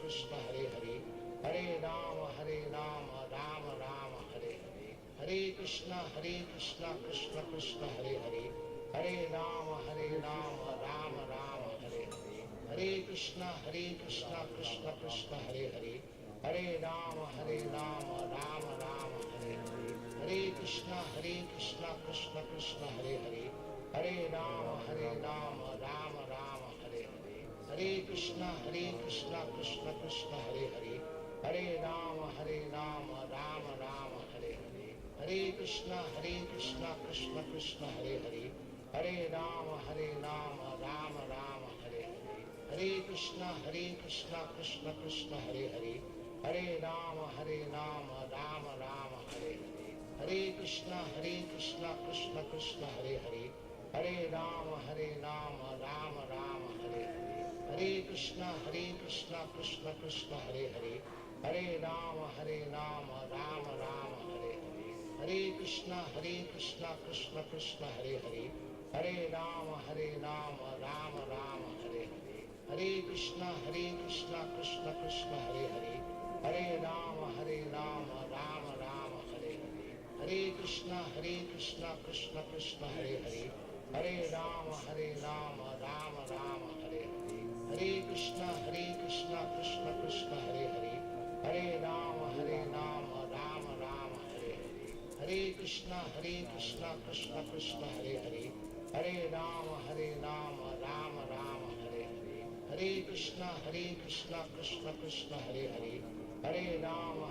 Krishna Hare Hare, Hare Rama Rama Rama Hare Hare, Hare Krishna Krishna Krishna Hare Hare, Hare Rama Rama Rama Hare Hare, Hare Krishna Krishna Krishna Hare Hare, Hare Rama Rama Rama Hare Hare, Hare Krishna Krishna Krishna Hare Hare, Hare Rama Rama Rama Hare Hare, Hare Krishna Krishna Krishna Hare Hare, Hare Rama Rama Rama Hare Hare, Hare Krishna Krishna Krishna Hare Hare, Hare Rama Rama Rama Hare Hare, Hare Krishna Krishna Krishna Hare Hare, Hare Rama Rama Rama Hare Hare, Hare Krishna Krishna Krishna Hare Hare, Hare Rama Rama Rama Hare Hare, Hare Krishna Krishna Krishna Hare Hare, Hare Rama Rama Rama Hare Hare, Hare Krishna Krishna Krishna Hare Hare, Hare Rama Rama Rama Hare Hare, Hare Krishna Krishna Krishna Hare Hare, Hare Rama Rama Rama Hare Hare, Hare Krishna Krishna Krishna Hare Hare, Hare Rama Rama Rama Hare Hare, Hare Krishna Krishna Krishna Hare Hare, Hare Rama Rama Rama Hare Hare, Hare Krishna Krishna Krishna Hare Hare, Hare Rama Rama Rama Hare Hare, Hare Krishna Krishna Krishna Hare Hare, Hare Rama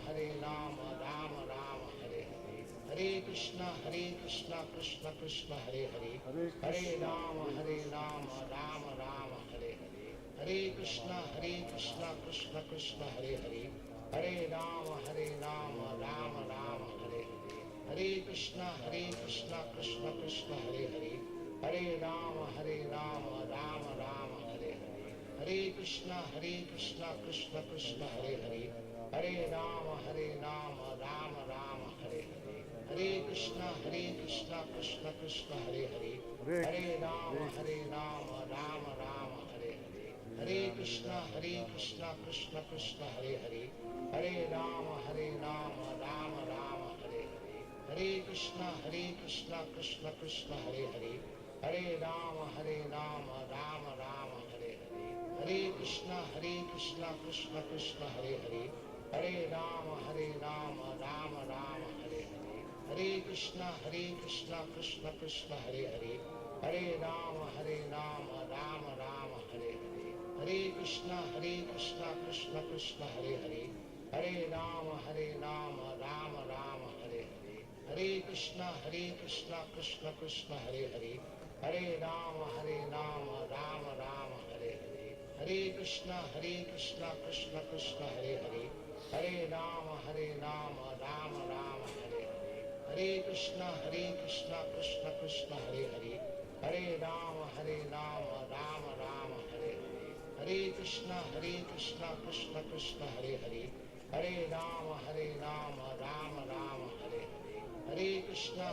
Rama Rama Hare Hare, Hare Krishna Krishna Krishna Hare Hare, Hare Rama Rama Rama Hare Hare, Hare Krishna Krishna Krishna Hare Hare, Hare Rama Rama Rama Hare Hare, Hare Krishna Krishna Krishna Hare Hare, Hare Rama Rama Rama Hare Hare, Hare Krishna Krishna Krishna Hare Hare, Hare Rama Rama Rama Hare Hare, Hare Krishna Krishna Krishna Hare Hare, Hare Rama Rama Rama Hare Hare, Hare Krishna Krishna Krishna Hare Hare, Hare Rama Rama Rama Hare Hare, Hare Krishna Krishna Krishna Hare Hare, Hare Rama Rama Rama Hare Hare, Hare Krishna Krishna Krishna Hare Hare, Hare Rama Rama Rama Hare Hare, Hare Krishna Krishna Krishna Hare Hare, Hare Rama Rama Rama Hare Hare, Hare Krishna Krishna Krishna Hare Hare, Hare Rama Rama Rama Hare Hare, Hare Krishna Krishna Krishna Hare Hare, Hare Rama Rama Rama Hare Hare, Hare Krishna Krishna Krishna Hare Hare, Hare Rama Rama Rama Hare Hare, Hare Krishna Krishna Krishna Hare Hare, Hare Rama Rama Rama Hare Hare, Hare Krishna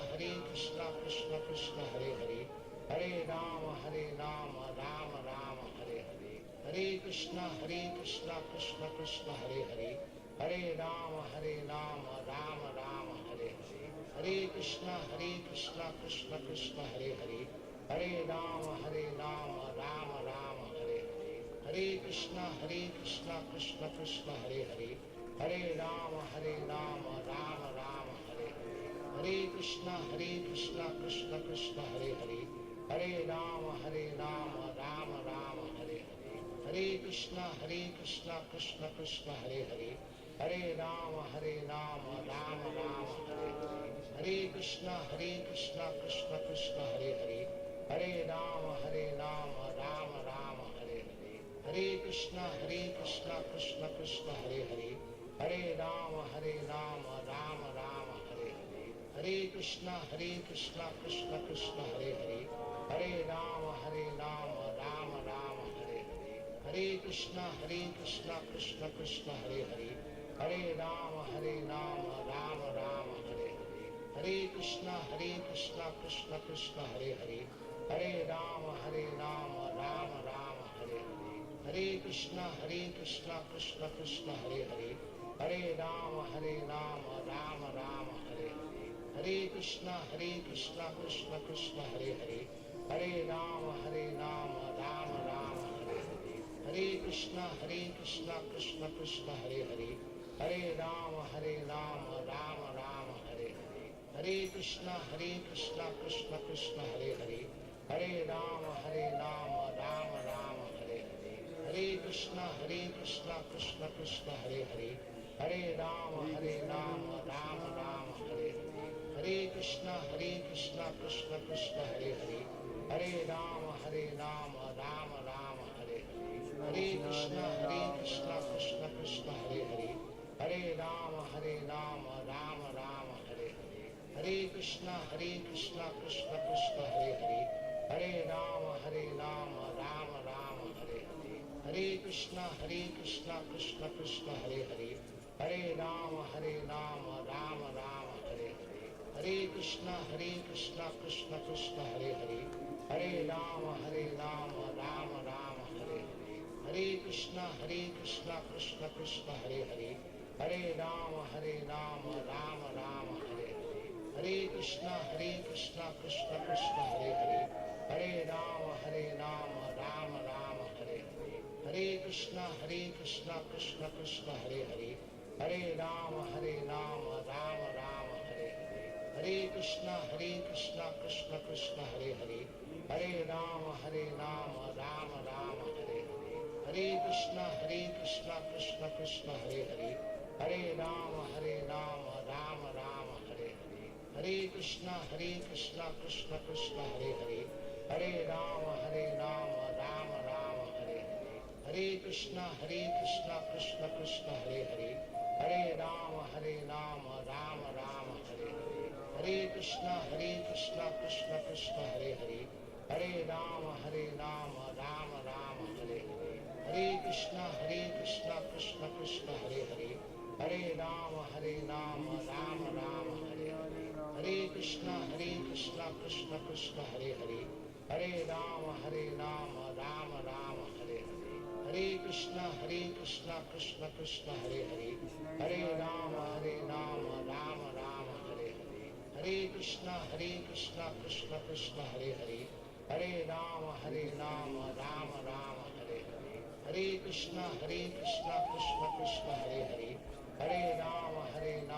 Krishna Krishna Hare Hare, Hare Rama Rama Rama Hare Hare, Hare Krishna Krishna Krishna Hare Hare, Hare Rama Rama Rama Hare Hare, Hare Krishna Krishna Krishna Hare Hare, Hare Rama Rama Rama Hare Hare, Hare Krishna Krishna Krishna Hare Hare, Hare Rama Rama Rama Hare Hare, Hare Krishna Krishna Krishna Hare Hare, Hare Rama Rama Rama Hare Hare, Hare Krishna Krishna Krishna Hare Hare, Hare Rama Rama Rama Hare Hare, Hare Krishna Krishna Krishna Hare Hare, Hare Rama Rama Rama Hare Hare, Hare Krishna Krishna Krishna Hare Hare, Hare Rama Rama Rama Hare Hare, Hare Krishna Krishna Krishna Hare Hare, Hare Rama Rama Rama Hare Hare, Hare Krishna Krishna Krishna Hare Hare, Hare Rama Rama Rama Hare Hare, Hare Krishna Krishna Krishna Hare Hare, Hare Rama Rama Rama Hare Hare, Hare Krishna Krishna Krishna Hare Hare, Hare Rama Rama Rama Hare Hare, Hare Krishna Krishna Krishna Hare Hare, Hare Rama Rama Rama Hare Hare, Hare Krishna Krishna Krishna Hare Hare, Hare Rama Rama Rama Hare Hare, Hare Krishna Krishna Krishna Hare Hare, Hare Rama Rama Rama Hare Hare, Hare Krishna Krishna Krishna Hare Hare, Hare Rama Rama Rama Hare Hare, Hare Krishna Krishna Krishna Hare Hare, Hare Rama Rama Rama Hare Hare, Hare Krishna Krishna Krishna Hare Hare, Hare Rama Rama Rama Hare Hare, Hare Krishna Krishna Krishna Hare Hare, Hare Rama Rama Rama Hare Hare, Hare Krishna Krishna Krishna Hare Hare, Hare Rama Rama Rama Hare Hare, Hare Krishna Krishna Krishna Hare Hare, Hare Rama Rama Rama Hare Hare, Hare Krishna Krishna Krishna Hare Hare, Hare Rama Rama Rama Hare Hare, Hare Krishna Krishna Krishna Hare Hare, Hare Rama Rama Rama Hare Hare, Hare Krishna Krishna Krishna Hare Hare, Hare Rama Rama Rama Hare Hare, Hare Krishna Krishna Krishna Hare Hare, Hare Rama Rama Rama Hare Hare, Hare Krishna Krishna Krishna Hare Hare, Hare Rama Rama Rama Hare Hare, Hare Krishna Krishna Krishna Hare Hare, Hare Rama Rama Rama Hare Hare, Hare Krishna Krishna Krishna Hare Hare, Hare Rama Rama Rama Hare Hare, Hare Krishna Krishna Krishna Hare Hare, Hare Rama Rama Rama Hare Hare, Hare Krishna Krishna Krishna Hare Hare, Hare Rama Rama Rama Hare Hare, Hare Krishna Krishna Krishna Hare Hare, Hare Rama Rama Rama Hare Hare, Hare Krishna Krishna Krishna Hare Hare, Hare Rama Rama Rama Hare Hare, Hare Krishna Krishna Krishna Hare Hare, Hare Rama Rama Rama Hare Hare, Hare Krishna Krishna Krishna Hare Hare, Hare Rama Rama Rama Hare Hare, Hare Krishna Krishna Krishna Hare Hare, Hare Rama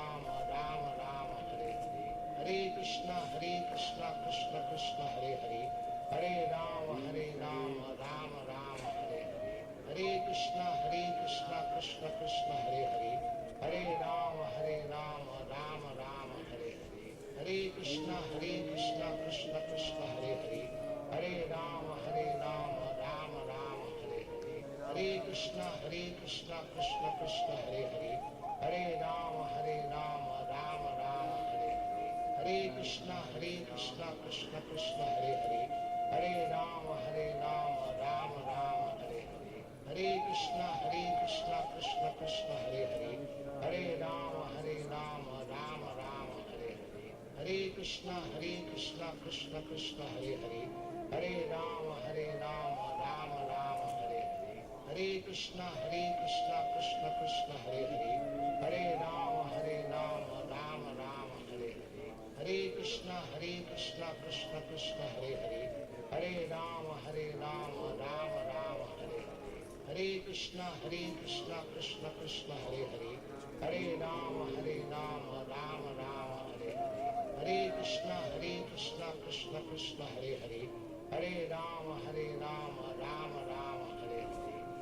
Rama Rama Hare Hare, Hare Krishna Krishna Krishna Hare Hare, Hare Rama Rama Rama Hare Hare, Hare Krishna Krishna Krishna Hare Hare, Hare Rama Rama Rama Hare Hare, Hare Krishna Krishna Krishna Hare Hare, Hare Rama Rama Rama Hare Hare, Hare Krishna Krishna Krishna Hare Hare, Hare Rama Rama Rama Hare Hare, Hare Krishna Krishna Krishna Hare Hare, Hare Rama Rama Rama Hare Hare, Hare Krishna Krishna Krishna Hare Hare, Hare Rama Rama Rama Hare Hare, Hare Krishna Krishna Krishna Hare Hare, Hare Rama Rama Rama Hare Hare, Hare Krishna Krishna Krishna Hare Hare, Hare Rama Rama Rama Hare Hare, Hare Krishna Krishna Krishna Hare Hare, Hare Rama Rama Rama Hare Hare, Hare Krishna Krishna Krishna Hare Hare, Hare Rama Rama Rama Hare Hare, Hare Krishna Krishna Krishna Hare Hare, Hare Rama Rama Rama Hare Hare,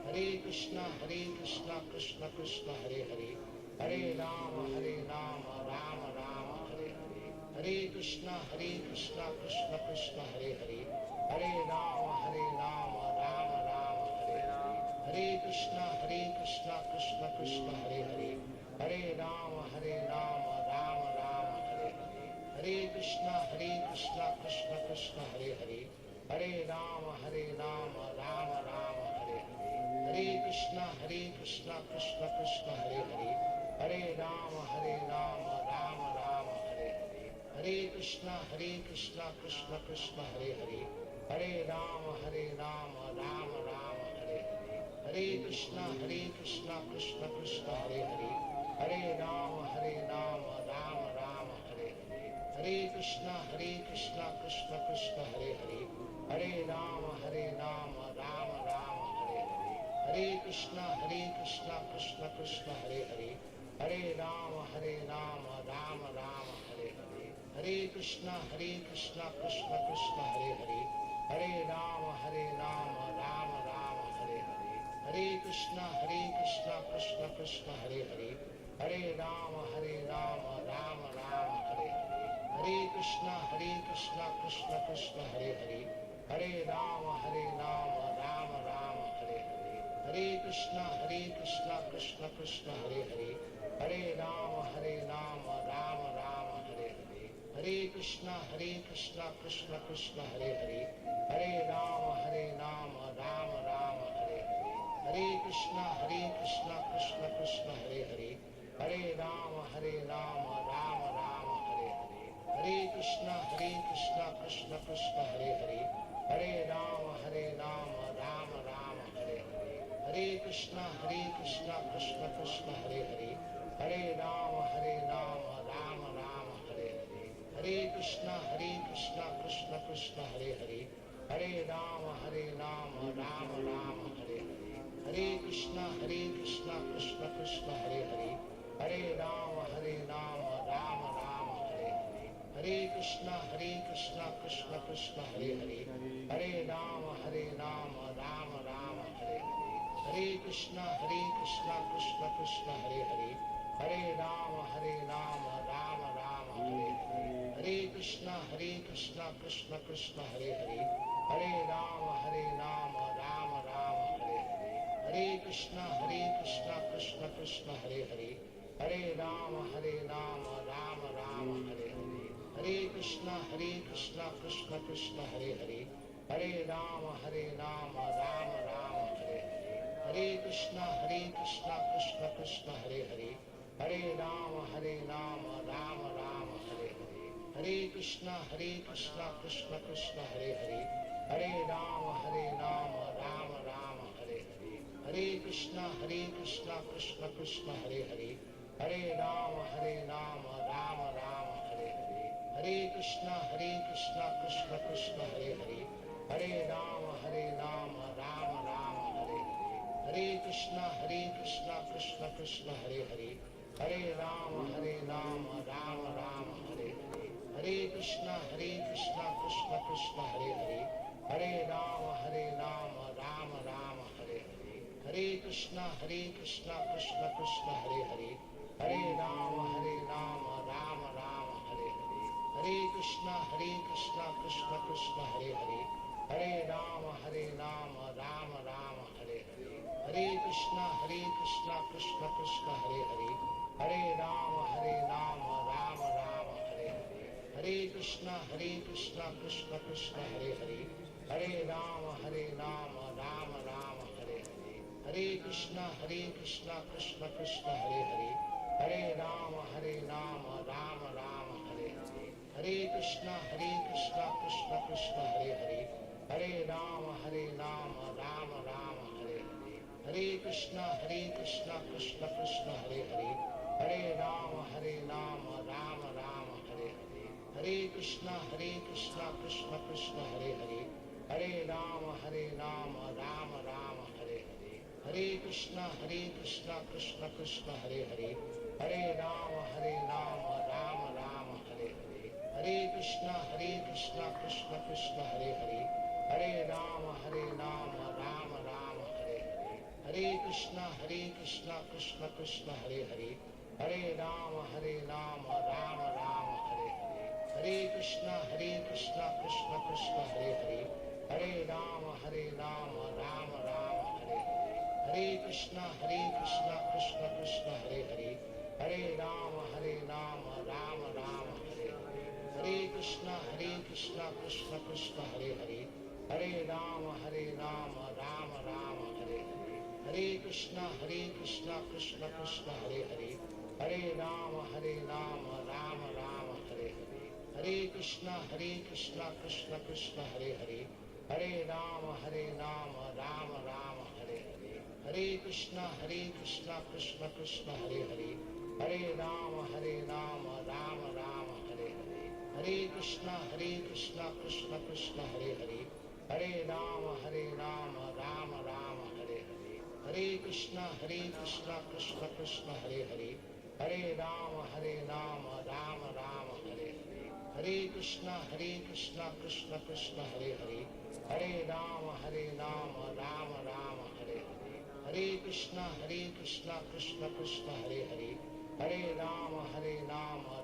Hare Krishna Krishna Krishna Hare Hare, Hare Rama Rama Rama Hare Hare, Hare Krishna Krishna Krishna Hare Hare, Hare Rama Rama Rama Hare Hare, Hare Krishna Krishna Krishna Hare Hare, Hare Rama Rama Rama Hare Hare, Hare Krishna Krishna Krishna Hare Hare, Hare Rama Rama Rama Hare Hare, Hare Krishna Krishna Krishna Hare Hare, Hare Rama Rama Rama Hare Hare, Hare Krishna Krishna Krishna Hare Hare, Hare Rama Rama Rama Hare Hare, Hare Krishna Krishna Krishna Hare Hare, Hare Rama Rama Rama Hare Hare, Hare Krishna Krishna Krishna Hare Hare, Hare Rama Rama Rama Hare Hare, Hare Krishna Krishna Krishna Hare Hare, Hare Rama Rama Rama Hare Hare, Hare Krishna Krishna Krishna Hare Hare, Hare Rama Rama Rama Hare Hare, Hare Krishna Krishna Krishna Hare Hare, Hare Rama Rama Rama Hare Hare, Hare Krishna Krishna Krishna Hare Hare, Hare Rama Rama Hare Hare, Hare Krishna Krishna Krishna Hare Hare, Hare Rama Rama Hare Hare, Hare Krishna Krishna Krishna Hare Hare, Hare Rama Rama Hare Hare, Hare Krishna Krishna Krishna Hare Hare, Hare Rama Rama Hare Hare, Hare Krishna Krishna Krishna Hare Hare, Hare Rama Rama Hare Hare, Hare Krishna Krishna Krishna Hare Hare, Hare Rama Rama Hare Hare, Hare Krishna Krishna Krishna Hare Hare, Hare Rama Rama Hare Hare, Hare Krishna Krishna Krishna Hare Hare, Hare Rama Rama Hare Hare, Hare Krishna Krishna Krishna Hare Hare, Hare Rama Rama Hare Hare, Hare Krishna Krishna Krishna Hare Hare, Hare Rama Rama Hare Hare, Hare Krishna Krishna Krishna Hare Hare, Hare Rama Rama Hare Hare, Hare Krishna Krishna Krishna Hare Hare, Hare Rama Rama Hare Hare, Hare Krishna Krishna Krishna Hare Hare, Hare Rama Rama Hare Hare, Hare Krishna Krishna Krishna Hare Hare, Hare Rama Rama Hare Hare, Hare Krishna Krishna Krishna Hare Hare, Hare Rama Rama Hare Hare, Hare Krishna Krishna Krishna Hare Hare, Hare Rama Rama Hare Hare, Hare Krishna Krishna Krishna Hare Hare, Hare Rama Rama Hare Hare, Hare Krishna Krishna Krishna Hare Hare, Hare Rama Rama Hare Hare, Hare Krishna Krishna Krishna Hare Hare, Hare Rama Rama Hare Hare, Hare Krishna Krishna Krishna Hare Hare, Hare Rama Rama Hare Hare, Hare Krishna Krishna Krishna Hare Hare, Hare Rama Rama Hare Hare, Hare Krishna Krishna Krishna Hare Hare, Hare Rama Rama Hare Hare, Hare Krishna Krishna Krishna Hare Hare, Hare Rama Rama Hare Hare, Hare Krishna Krishna Krishna Hare Hare, Hare Rama Rama Hare Hare, Hare Krishna Krishna Krishna Hare Hare, Hare Rama Rama Hare Hare, Hare Krishna Krishna Krishna Hare Hare, Hare Rama Rama Hare Hare, Hare Krishna Krishna Krishna Hare Hare, Hare Rama Rama Hare Hare, Hare Krishna Krishna Krishna Hare Hare, Hare Rama Rama Hare Hare, Hare Krishna Krishna Krishna Hare Hare, Hare Rama Rama Hare Hare, Hare Krishna Krishna Krishna Hare Hare, Hare Rama Rama Hare Hare, Hare Krishna Krishna Krishna Hare Hare, Hare Rama Rama Hare Hare, Hare Krishna Krishna Krishna Hare Hare, Hare Rama Rama Hare Hare, Hare Krishna Krishna Krishna Hare Hare, Hare Rama Rama Rama Hare Hare, Hare Krishna Krishna Krishna Hare Hare, Hare Rama Rama Rama Hare Hare, Hare Krishna Krishna Krishna Hare Hare, Hare Rama Rama Rama Hare Hare, Hare Krishna Krishna Krishna Hare Hare, Hare Rama Rama Rama Hare Hare, Hare Krishna Krishna Krishna Hare Hare, Hare Rama Rama Rama Hare Hare, Hare Krishna Krishna Krishna Hare Hare, Hare Rama Rama Rama Hare Hare, Hare Krishna Krishna Krishna Hare Hare, Hare Rama Rama Rama Hare Hare, Hare Krishna Krishna Krishna Hare Hare, Hare Rama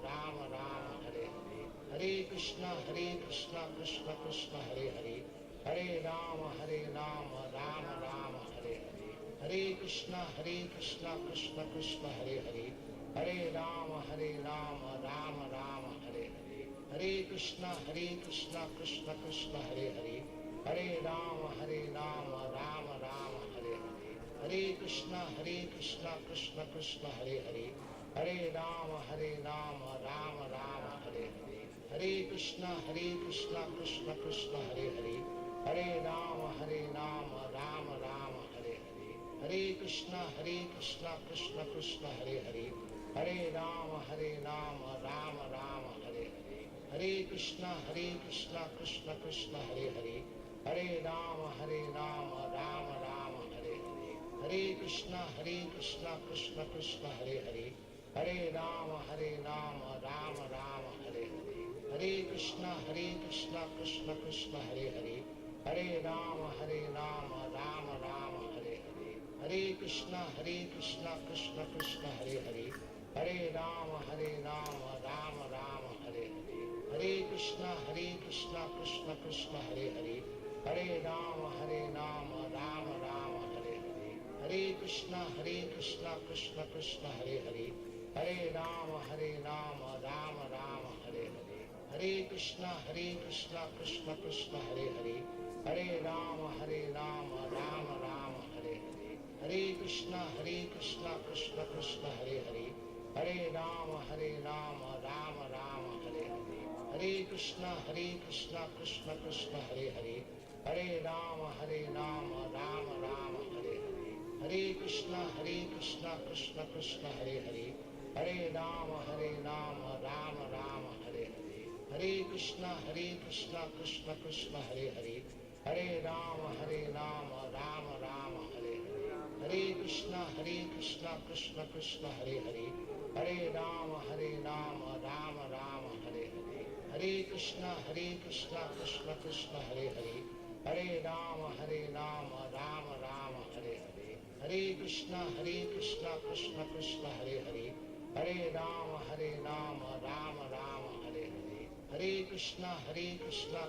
Rama Rama Hare Hare, Hare Krishna Krishna Krishna Hare Hare, Hare Rama Rama Rama Hare Hare, Hare Krishna Krishna Krishna Hare Hare, Hare Rama Rama Rama Hare Hare, Hare Krishna Krishna Krishna Hare Hare, Hare Rama Rama Rama Hare Hare, Hare Krishna Krishna Krishna Hare Hare, Hare Rama Rama Rama Hare Hare, Hare Krishna Krishna Krishna Hare Hare, Hare Rama Rama Rama Hare Hare, Hare Krishna Krishna Krishna Hare Hare, Hare Rama Rama Rama Hare Hare, Hare Krishna Krishna Krishna Hare Hare, Hare Rama Rama Rama Hare Hare, Hare Krishna Krishna Krishna Hare Hare, Hare Rama Rama Rama Hare Hare, Hare Krishna Krishna Krishna Hare Hare, Hare Rama Rama Rama Hare Hare, Hare Krishna Krishna Krishna Hare Hare, Hare Rama Rama Rama Hare Hare, Hare Krishna Krishna Krishna Hare Hare, Hare Rama Rama Rama Hare Hare, Hare Krishna Krishna Krishna Hare Hare, Hare Rama Rama Rama Hare Hare, Hare Krishna Krishna Krishna Hare Hare, Hare Rama Rama Rama Hare Hare, Hare Krishna Krishna Krishna Hare Hare, Hare Rama Rama Rama Hare Hare, Hare Krishna Krishna Krishna Hare Hare, Hare Rama Rama Rama Hare Hare, Hare Krishna Krishna Krishna Hare Hare, Hare Rama Rama Rama Hare Hare, Hare Krishna Krishna Krishna Hare Hare, Hare Rama Rama Rama Hare Hare, Hare Krishna Krishna Krishna Hare Hare, Hare Rama Rama Rama Hare Hare, Hare Krishna Krishna Krishna Hare Hare, Hare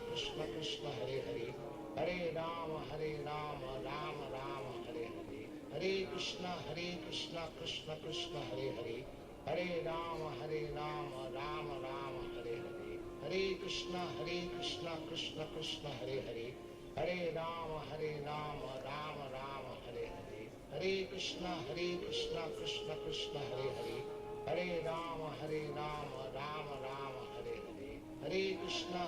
Rama Rama Rama Hare Hare, Hare Krishna Krishna Krishna Hare Hare, Hare Rama Rama Rama Hare Hare, Hare Krishna Krishna Krishna Hare Hare, Hare Rama Rama Rama Hare Hare, Hare Krishna Krishna Krishna Hare Hare, Hare Rama Rama Rama Hare Hare, Hare Krishna Krishna Krishna Hare Hare, Hare Rama Rama Rama Hare Hare, Hare Krishna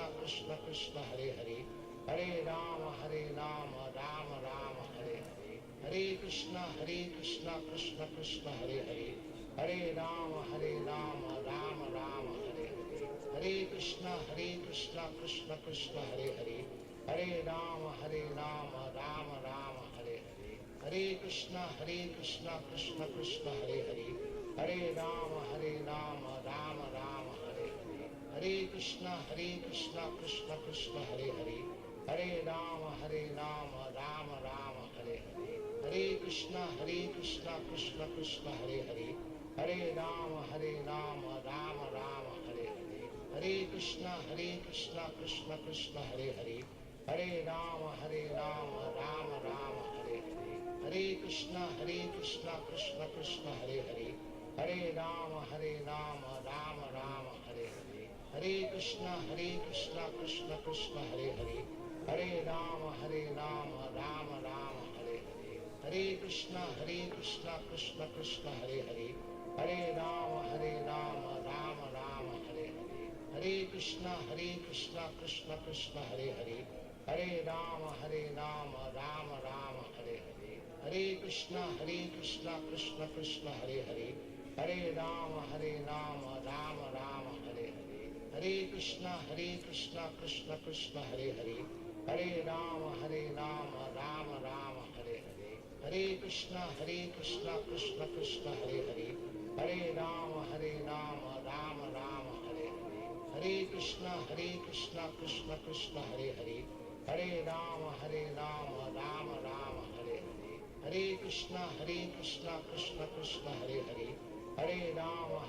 Krishna Krishna Hare Hare, Hare Rama Rama Rama Hare Hare, Hare Krishna Krishna Krishna Hare Hare, Hare Rama Rama Rama Hare Hare, Hare Krishna Krishna Krishna Hare Hare, Hare Rama Rama Rama Hare Hare, Hare Krishna Krishna Krishna Hare Hare, Hare Rama Rama Rama Hare Hare, Hare Krishna Krishna Krishna Hare Hare, Hare Rama Rama Rama Hare Hare, Hare Krishna Krishna Krishna Hare Hare, Hare Rama Rama Rama Hare Hare, Hare Krishna Krishna Krishna Hare Hare, Hare Rama Rama Rama Hare Hare, Hare Krishna Krishna Krishna Hare Hare, Hare Rama Rama Rama Hare Hare, Hare Krishna Krishna Krishna Hare Hare, Hare Rama Rama Rama Hare Hare, Hare Krishna Krishna Krishna Hare Hare, Hare Rama Rama Rama Hare Hare, Hare Krishna Krishna Krishna Hare Hare, Hare Rama Rama Rama Hare Hare, Hare Krishna Krishna Krishna Hare Hare, Hare Rama Rama Rama Hare Hare, Hare Krishna Krishna Krishna Hare Hare, Hare Rama Rama Rama Hare Hare, Hare Krishna Krishna Krishna Hare Hare, Hare Rama Rama Rama Hare Hare, Hare Krishna Krishna Krishna Hare Hare, Hare Rama Rama Rama Hare Hare, Hare Krishna Krishna Krishna Hare Hare, Hare Rama Rama Rama Hare Hare, Hare Krishna Krishna Krishna Hare Hare, Hare Rama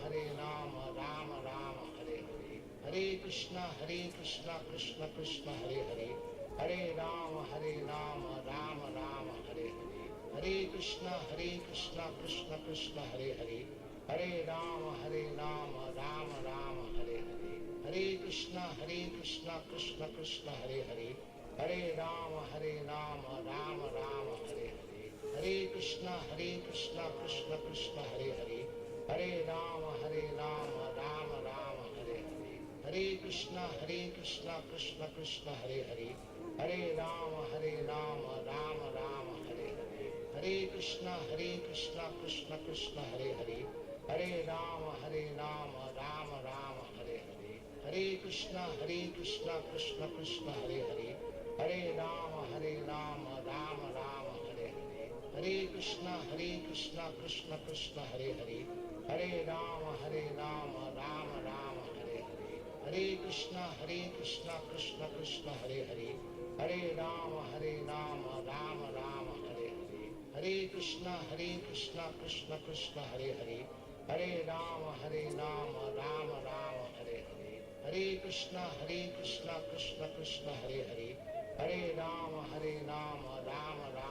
Rama Rama Hare Hare, Hare Krishna Krishna Krishna Hare Hare, Hare Rama Rama Rama Hare Hare, Hare Krishna Krishna Krishna Hare Hare, Hare Rama Rama Rama Hare Hare, Hare Krishna Krishna Krishna Hare Hare, Hare Rama Rama Rama Hare Hare, Hare Krishna Krishna Krishna Hare Hare, Hare Rama Rama Rama Hare Hare, Hare Krishna Krishna Krishna Hare Hare, Hare Rama Rama Rama Hare Hare, Hare Krishna Krishna Krishna Hare Hare, Hare Rama Rama Rama Hare Hare, Hare Krishna Krishna Krishna Hare Hare, Hare Rama Rama Rama Hare Hare, Hare Krishna Krishna Krishna Hare Hare, Hare Rama Rama Rama Hare Hare, Hare Krishna Krishna Krishna Hare Hare, Hare Rama Rama Rama Hare Hare, Hare Krishna Krishna Krishna Hare Hare, Hare Rama Rama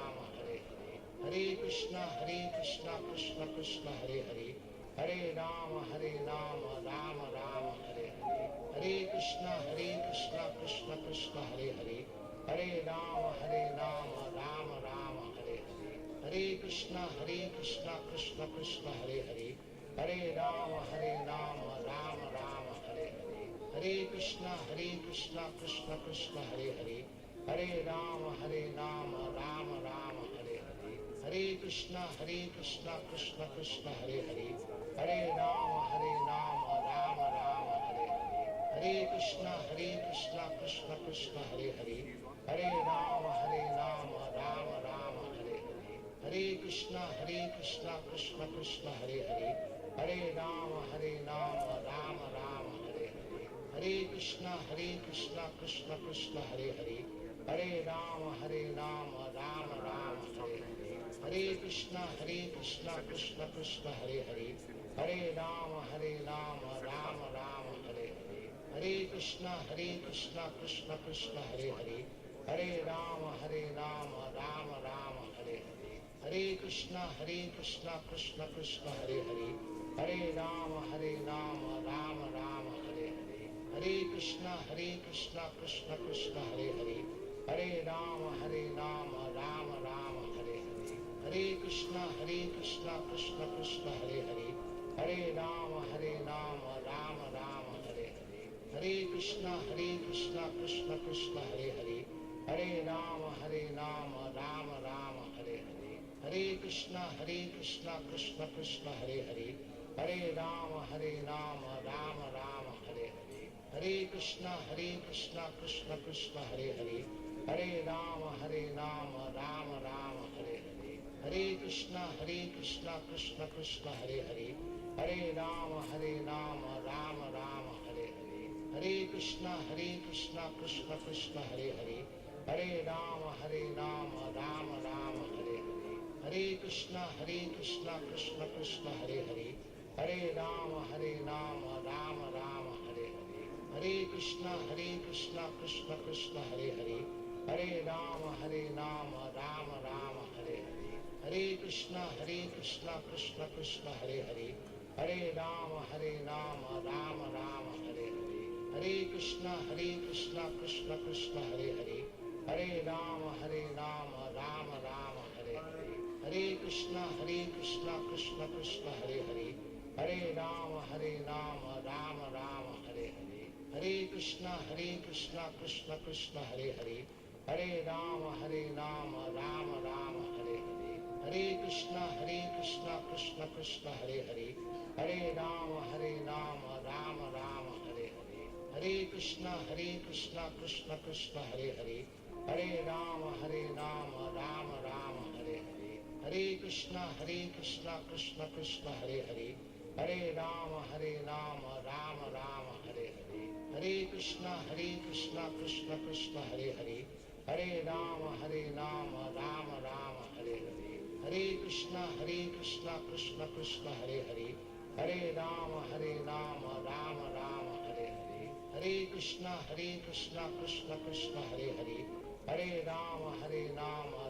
Rama Hare Hare, Hare Krishna Krishna Krishna Hare Hare, Hare Rama Rama Rama Hare Hare, Hare Krishna Krishna Krishna Hare Hare, Hare Rama Rama Rama Hare Hare, Hare Krishna Krishna Krishna Hare Hare, Hare Rama Rama Rama Hare Hare, Hare Krishna Krishna Krishna Hare Hare, Hare Rama Rama Rama Hare Hare, Hare Krishna Krishna Krishna Hare Hare, Hare Rama Rama Rama Hare Hare, Hare Krishna Krishna Krishna Hare Hare, Hare Rama Rama Rama Hare Hare, Hare Krishna Krishna Krishna Hare Hare, Hare Rama Rama Rama Hare Hare, Hare Krishna Krishna Krishna Hare Hare, Hare Rama Rama Rama Hare Hare, Hare Krishna Krishna Krishna Hare Hare, Hare Rama Rama Rama Hare Hare, Hare Krishna Krishna Krishna Hare Hare, Hare Rama Rama Rama Hare Hare, Hare Krishna Krishna Krishna Hare Hare, Hare Rama Rama Rama Hare Hare, Hare Krishna Krishna Krishna Hare Hare, Hare Rama Rama Rama Hare Hare, Hare Krishna Krishna Krishna Hare Hare, Hare Rama Rama Rama Hare Hare, Hare Krishna Krishna Krishna Hare Hare, Hare Rama Rama Rama Hare Hare, Hare Krishna Krishna Krishna Hare Hare, Hare Rama Rama Rama Hare Hare, Hare Krishna Krishna Krishna Hare Hare, Hare Rama Rama Rama Hare Hare, Hare Krishna Krishna Krishna Hare Hare, Hare Rama Rama Rama Hare Hare, Hare Krishna Krishna Krishna Hare Hare, Hare Rama Rama Rama Hare Hare, Hare Krishna Krishna Krishna Hare Hare, Hare Rama Rama Rama Hare Hare, Hare Krishna Krishna Krishna Hare Hare, Hare Rama Rama Rama Hare Hare, Hare Krishna Krishna Krishna Hare Hare, Hare Rama Rama Rama Hare Hare, Hare Krishna Krishna Krishna Hare Hare, Hare Rama Rama Rama Hare Hare, Hare Krishna Krishna Krishna Hare Hare, Hare Rama Rama Rama Hare Hare, Hare Krishna Krishna Krishna Hare Hare, Hare Rama Rama Rama Hare Hare, Hare Krishna Krishna Krishna Hare Hare, Hare Rama Rama Rama Hare Hare, Hare Krishna Krishna Krishna Hare Hare, Hare Rama Rama Rama Hare Hare, Hare Krishna Krishna Krishna Hare Hare, Hare Rama Rama Rama Hare Hare, Hare Krishna Krishna Krishna Hare Hare, Hare Rama Rama Rama Hare Hare, Hare Krishna Krishna Krishna Hare Hare, Hare Rama Rama Rama Hare Hare, Hare Krishna Krishna Krishna Hare Hare, Hare Rama Rama Rama Hare Hare, Hare Krishna Krishna Krishna Hare Hare, Hare Rama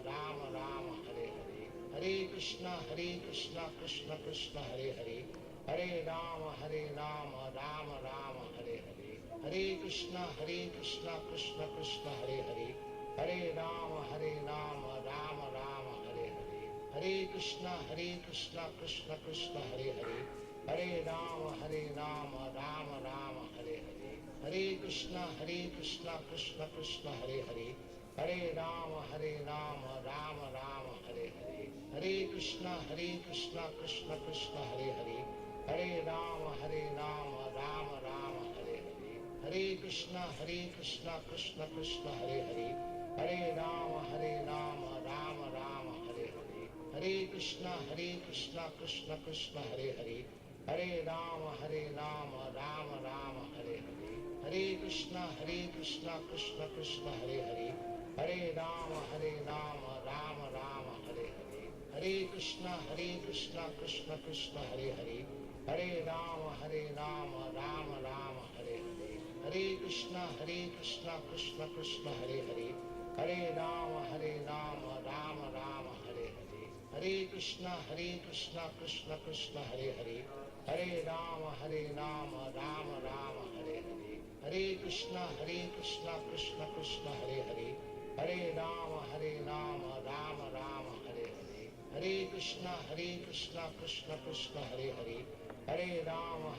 Rama Rama Hare Hare, Hare Krishna Krishna Krishna Hare Hare, Hare Rama Rama Rama Hare Hare, Hare Krishna Krishna Krishna Hare Hare, Hare Rama Rama Rama Hare Hare, Hare Krishna Krishna Krishna Hare Hare, Hare Rama Rama Rama Hare Hare, Hare Krishna Krishna Krishna Hare Hare, Hare Rama Rama Rama Hare Hare, Hare Krishna Krishna Krishna Hare Hare, Hare Rama Rama Rama Hare Hare, Hare Krishna Krishna Krishna Hare Hare, Hare Rama Rama Rama Hare Hare, Hare Krishna Krishna Krishna Hare Hare, Hare Rama Rama Rama Hare Hare, Hare Krishna Krishna Krishna Hare Hare, Hare Rama Rama Rama Hare Hare, Hare Krishna Krishna Krishna Hare Hare, Hare Rama Rama Rama Hare Hare, Hare Krishna Krishna Krishna Hare Hare, Hare Rama Rama Rama Hare Hare, Hare Krishna Krishna Krishna Hare Hare, Hare Rama Rama Rama Hare Hare, Hare Krishna Krishna Krishna Hare Hare, Hare Rama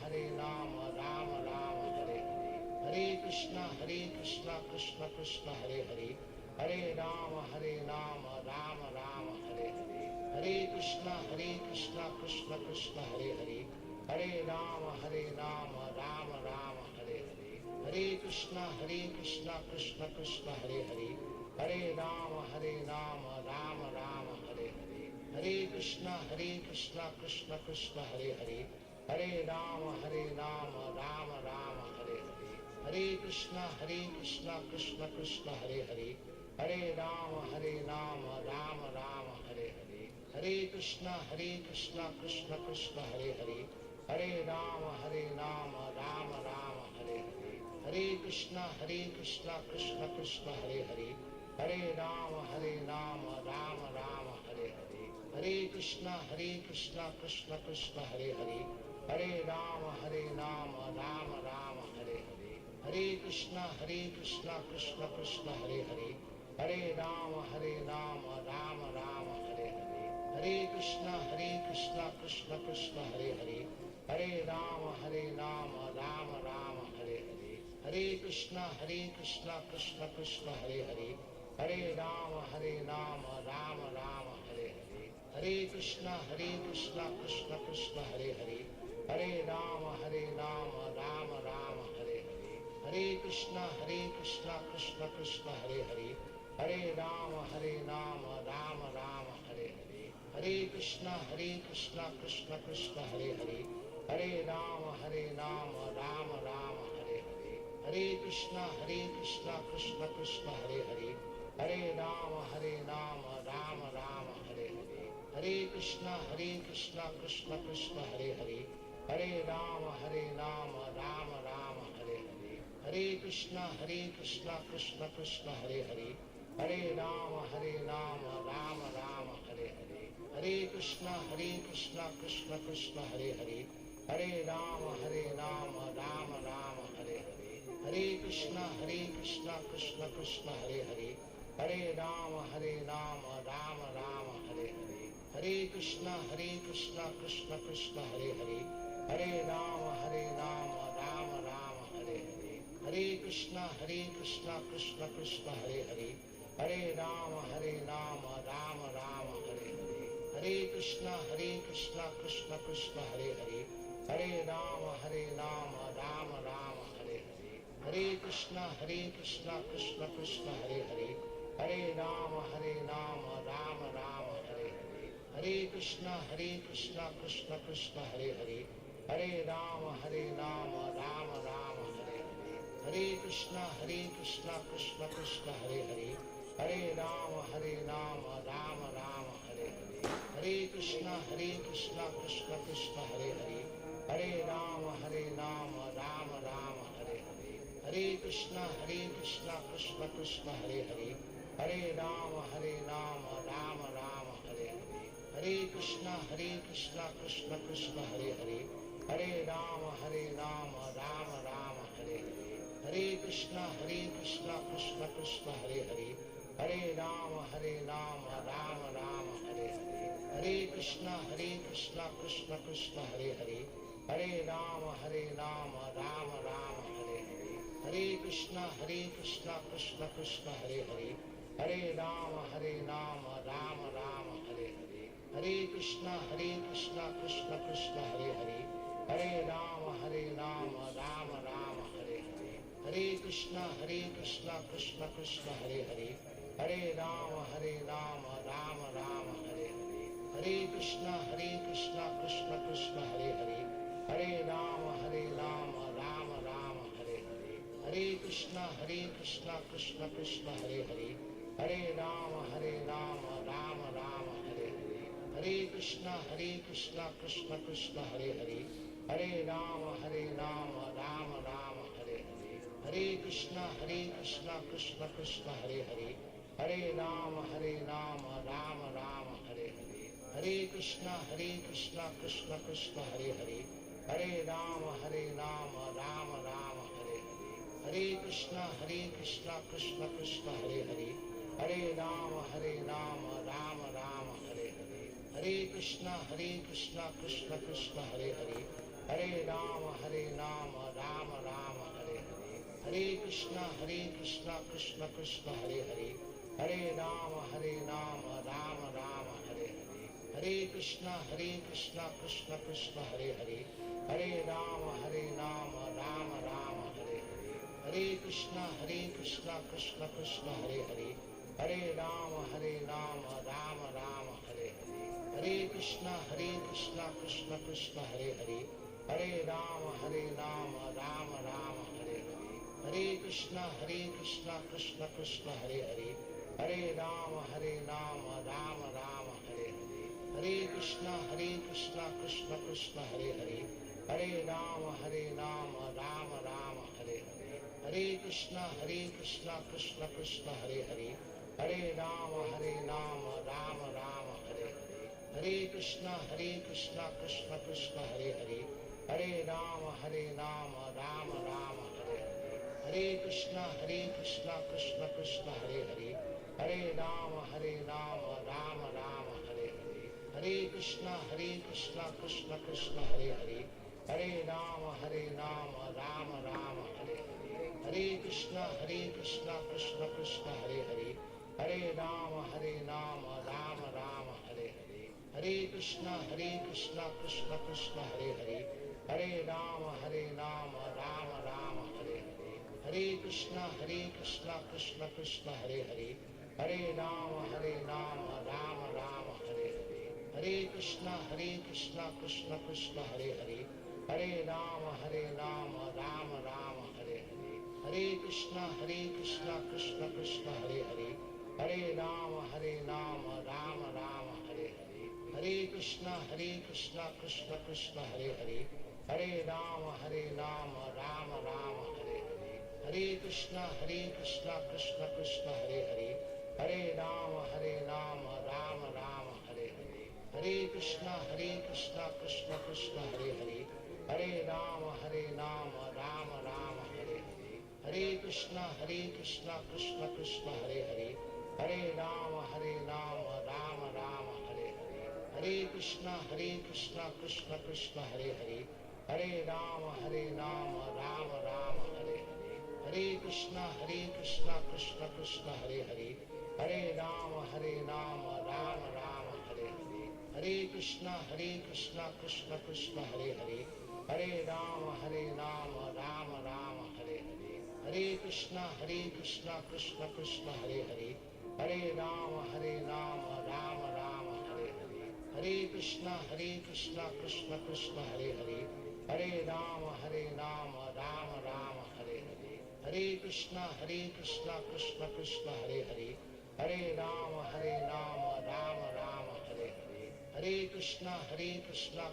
Rama Rama Hare Hare, Hare Krishna Krishna Krishna Hare Hare, Hare Rama Rama Rama Hare Hare, Hare Krishna Krishna Krishna Hare Hare, Hare Rama Rama Rama Hare Hare, Hare Krishna Krishna Krishna Hare Hare, Hare Rama Rama Rama Hare Hare, Hare Krishna Krishna Krishna Hare Hare, Hare Rama Rama Rama Hare Hare, Hare Krishna Krishna Krishna Hare Hare, Hare Rama Rama Rama Hare Hare, Hare Krishna Krishna Krishna Hare Hare, Hare Rama Rama Rama Hare Hare, Hare Krishna Krishna Krishna Hare Hare, Hare Rama Rama Rama Hare Hare, Hare Krishna Krishna Krishna Hare Hare, Hare Rama Rama Rama Hare Hare, Hare Krishna Krishna Krishna Hare Hare, Hare Rama Rama Rama Hare Hare, Hare Krishna Krishna Krishna Hare Hare, Hare Rama Rama Rama Hare Hare, Hare Krishna Krishna Krishna Hare Hare, Hare Rama Rama Rama Hare Hare, Hare Krishna Krishna Krishna Hare Hare, Hare Rama Rama Rama Hare Hare, Hare Krishna Krishna Krishna Hare Hare, Hare Rama Rama Rama Hare Hare, Hare Krishna Krishna Krishna Hare Hare, Hare Rama Rama Rama Hare Hare, Hare Krishna Krishna Krishna Hare Hare, Hare Rama Rama Rama Hare Hare, Hare Krishna Krishna Krishna Hare Hare, Hare Rama Rama Rama Hare Hare, Hare Krishna Krishna Krishna Hare Hare, Hare Rama Rama Rama Hare Hare, Hare Krishna Krishna Krishna Hare Hare, Hare Rama Rama Rama Hare Hare, Hare Krishna Krishna Krishna Hare Hare, Hare Rama Rama Rama Hare Hare, Hare Krishna Krishna Krishna Hare Hare, Hare Rama Rama Rama Hare Hare, Hare Krishna Krishna Krishna Hare Hare, Hare Rama Rama Rama Hare Hare, Hare Krishna Krishna Krishna Hare Hare, Hare Rama Rama Rama Hare Hare, Hare Krishna Krishna Krishna Hare Hare, Hare Rama Rama Rama Hare Hare, Hare Krishna Krishna Krishna Hare Hare, Hare Rama Rama Rama Hare Hare, Hare Krishna Krishna Krishna Hare Hare, Hare Rama Rama Rama Hare Hare, Hare Krishna Krishna Krishna Hare Hare, Hare Rama Rama Rama Hare Hare, Hare Krishna Krishna Krishna Hare Hare, Hare Rama Rama Rama Hare Hare, Hare Krishna Krishna Krishna Hare Hare, Hare Rama Rama Rama Hare Hare, Hare Krishna Krishna Krishna Hare Hare, Hare Rama Rama Rama Hare Hare, Hare Krishna Krishna Krishna Hare Hare, Hare Rama Rama Rama Hare Hare, Hare Krishna Krishna Krishna Hare Hare, Hare Rama Rama Rama Hare Hare, Hare Krishna Krishna Krishna Hare Hare, Hare Rama Rama Rama Hare Hare, Hare Krishna Krishna Krishna Hare Hare, Hare Rama Rama Rama Hare Hare, Hare Krishna Krishna Krishna Hare Hare, Hare Rama Rama Rama Hare Hare, Hare Krishna Krishna Krishna Hare Hare, Hare Rama Rama Rama Hare Hare, Hare Krishna Krishna Krishna Hare Hare, Hare Rama Rama Rama Hare Hare, Hare Krishna Krishna Krishna Hare Hare, Hare Rama Rama Rama Hare Hare, Hare Krishna Krishna Krishna Hare Hare, Hare Rama Rama Rama Hare Hare, Hare Krishna Krishna Krishna Hare Hare, Hare Rama Rama Rama Hare Hare, Hare Krishna Krishna Krishna Hare Hare, Hare Rama Rama Rama Hare Hare, Hare Krishna Krishna Krishna Hare Hare, Hare Rama Rama Rama Hare Hare, Hare Krishna Krishna Krishna Hare Hare, Hare Rama Rama Rama Hare Hare, Hare Krishna Krishna Krishna Hare Hare, Hare Rama Rama Rama Hare Hare, Hare Krishna Krishna Krishna Hare Hare, Hare Rama Rama Rama Hare Hare, Hare Krishna Krishna Krishna Hare Hare, Hare Rama Rama Rama Hare Hare, Hare Krishna Krishna Krishna Hare Hare, Hare Rama Rama Rama Hare Hare, Hare Krishna Krishna Krishna Hare Hare, Hare Rama Rama Rama Hare Hare, Hare Krishna Krishna Krishna Hare Hare, Hare Rama Rama Rama Hare Hare, Hare Krishna Krishna Krishna Hare Hare, Hare Rama Rama Rama Hare Hare, Hare Krishna Krishna Krishna Hare Hare, Hare Rama Rama Rama Hare Hare, Hare Krishna Krishna Krishna Hare Hare, Hare Rama Rama Rama Hare Hare, Hare Krishna Krishna Krishna Hare Hare, Hare Rama Rama Rama Hare Hare, Hare Krishna Krishna Krishna Hare Hare, Hare Rama Rama Rama Hare Hare, Hare Krishna Krishna Krishna Hare Hare, Hare Rama Rama Rama Hare Hare, Hare Krishna Krishna Krishna Hare Hare, Hare Rama Rama Rama Hare Hare, Hare Krishna Krishna Krishna Hare Hare, Hare Rama Rama Rama Hare Hare, Hare Krishna Krishna Krishna Hare Hare, Hare Rama Rama Rama Hare Hare, Hare Krishna Krishna Krishna Hare Hare, Hare Rama Rama Rama Hare Hare, Hare Krishna Krishna Krishna Hare Hare, Hare Rama Rama Rama Hare Hare, Hare Krishna Krishna Krishna Hare Hare, Hare Rama Rama Rama Hare Hare, Hare Krishna Krishna Krishna Hare Hare, Hare Rama Rama Rama Hare Hare, Hare Krishna Krishna Krishna Hare Hare, Hare Rama Rama Rama Hare Hare, Hare Krishna Krishna Krishna Hare Hare, Hare Rama Rama Rama Hare Hare, Hare Krishna Krishna Krishna Hare Hare, Hare Rama Rama Rama Hare Hare, Hare Krishna Krishna Krishna Hare Hare, Hare Rama Rama Rama Hare Hare, Hare Krishna Krishna Krishna Hare Hare, Hare Rama Rama Rama Hare Hare, Hare Krishna Krishna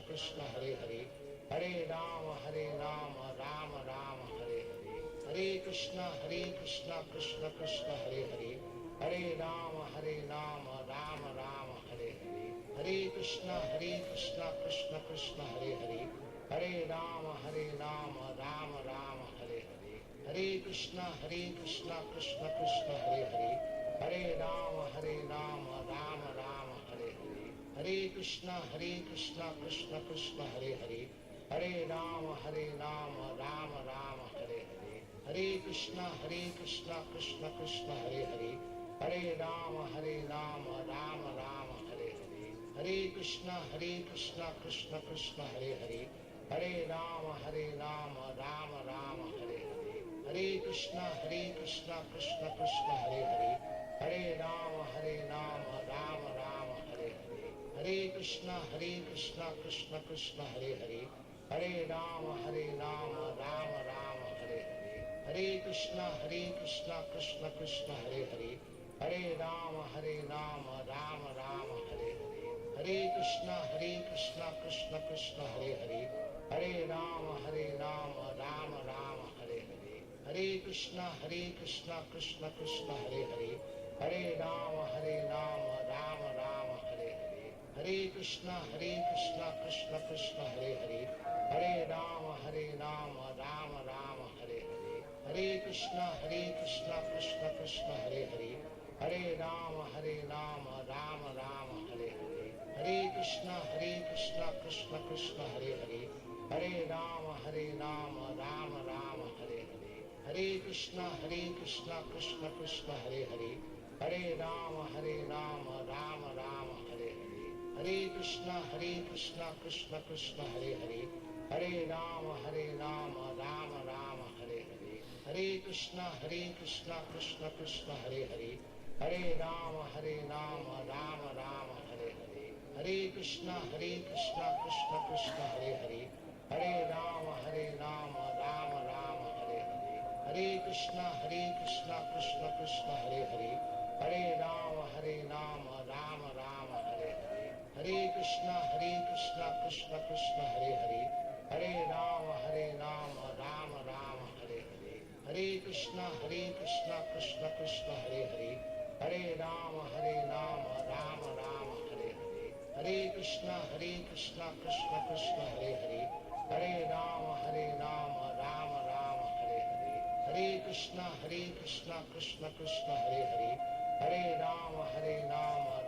Krishna Hare Hare, Hare Rama Rama Rama Hare Hare, Hare Krishna Krishna Krishna Hare Hare, Hare Rama Rama Rama Hare Hare, Hare Krishna Krishna Krishna Hare Hare, Hare Rama Rama Rama Hare Hare, Hare Krishna Krishna Krishna Hare Hare, Hare Rama Rama Rama Hare Hare, Hare Krishna Krishna Krishna Hare Hare, Hare Rama Rama Rama Hare Hare, Hare Krishna Krishna Krishna Hare Hare, Hare Rama Rama Rama Hare Hare, Hare Krishna Krishna Krishna Hare Hare, Hare Rama Rama Rama Hare Hare, Hare Krishna Krishna Krishna Hare Hare, Hare Rama Rama Rama Hare Hare, Hare Krishna Krishna Krishna Hare Hare, Hare Rama Rama Rama Hare Hare, Hare Krishna Krishna Krishna Hare Hare, Hare Rama Rama Rama Hare Hare, Hare Krishna Krishna Krishna Hare Hare, Hare Rama Rama Rama Hare Hare, Hare Krishna Krishna Krishna Hare Hare, Hare Rama Rama Rama Hare Hare, Hare Krishna Krishna Krishna Hare Hare, Hare Rama Rama Rama Hare Hare, Hare Krishna Krishna Krishna Hare Hare, Hare Rama Rama Rama Hare Hare, Hare Krishna Krishna Krishna Hare Hare, Hare Rama Rama Rama Hare Hare, Hare Krishna Krishna Krishna Hare Hare, Hare Rama Rama Rama Hare Hare, Hare Krishna Krishna Krishna Hare Hare, Hare Rama Rama Rama Hare Hare, Hare Krishna Krishna Krishna Hare Hare, Hare Rama Rama Rama Hare Hare, Hare Krishna Krishna Krishna Hare Hare, Hare Rama Rama Rama Hare Hare, Hare Krishna Krishna Krishna Hare Hare, Hare Rama Rama Rama Hare Hare, Hare Krishna Krishna Krishna Hare Hare, Hare Rama Rama Rama Hare Hare, Hare Krishna Krishna Krishna Hare Hare, Hare Rama Rama Rama Hare Hare, Hare Krishna Krishna Krishna Hare Hare, Hare Rama Rama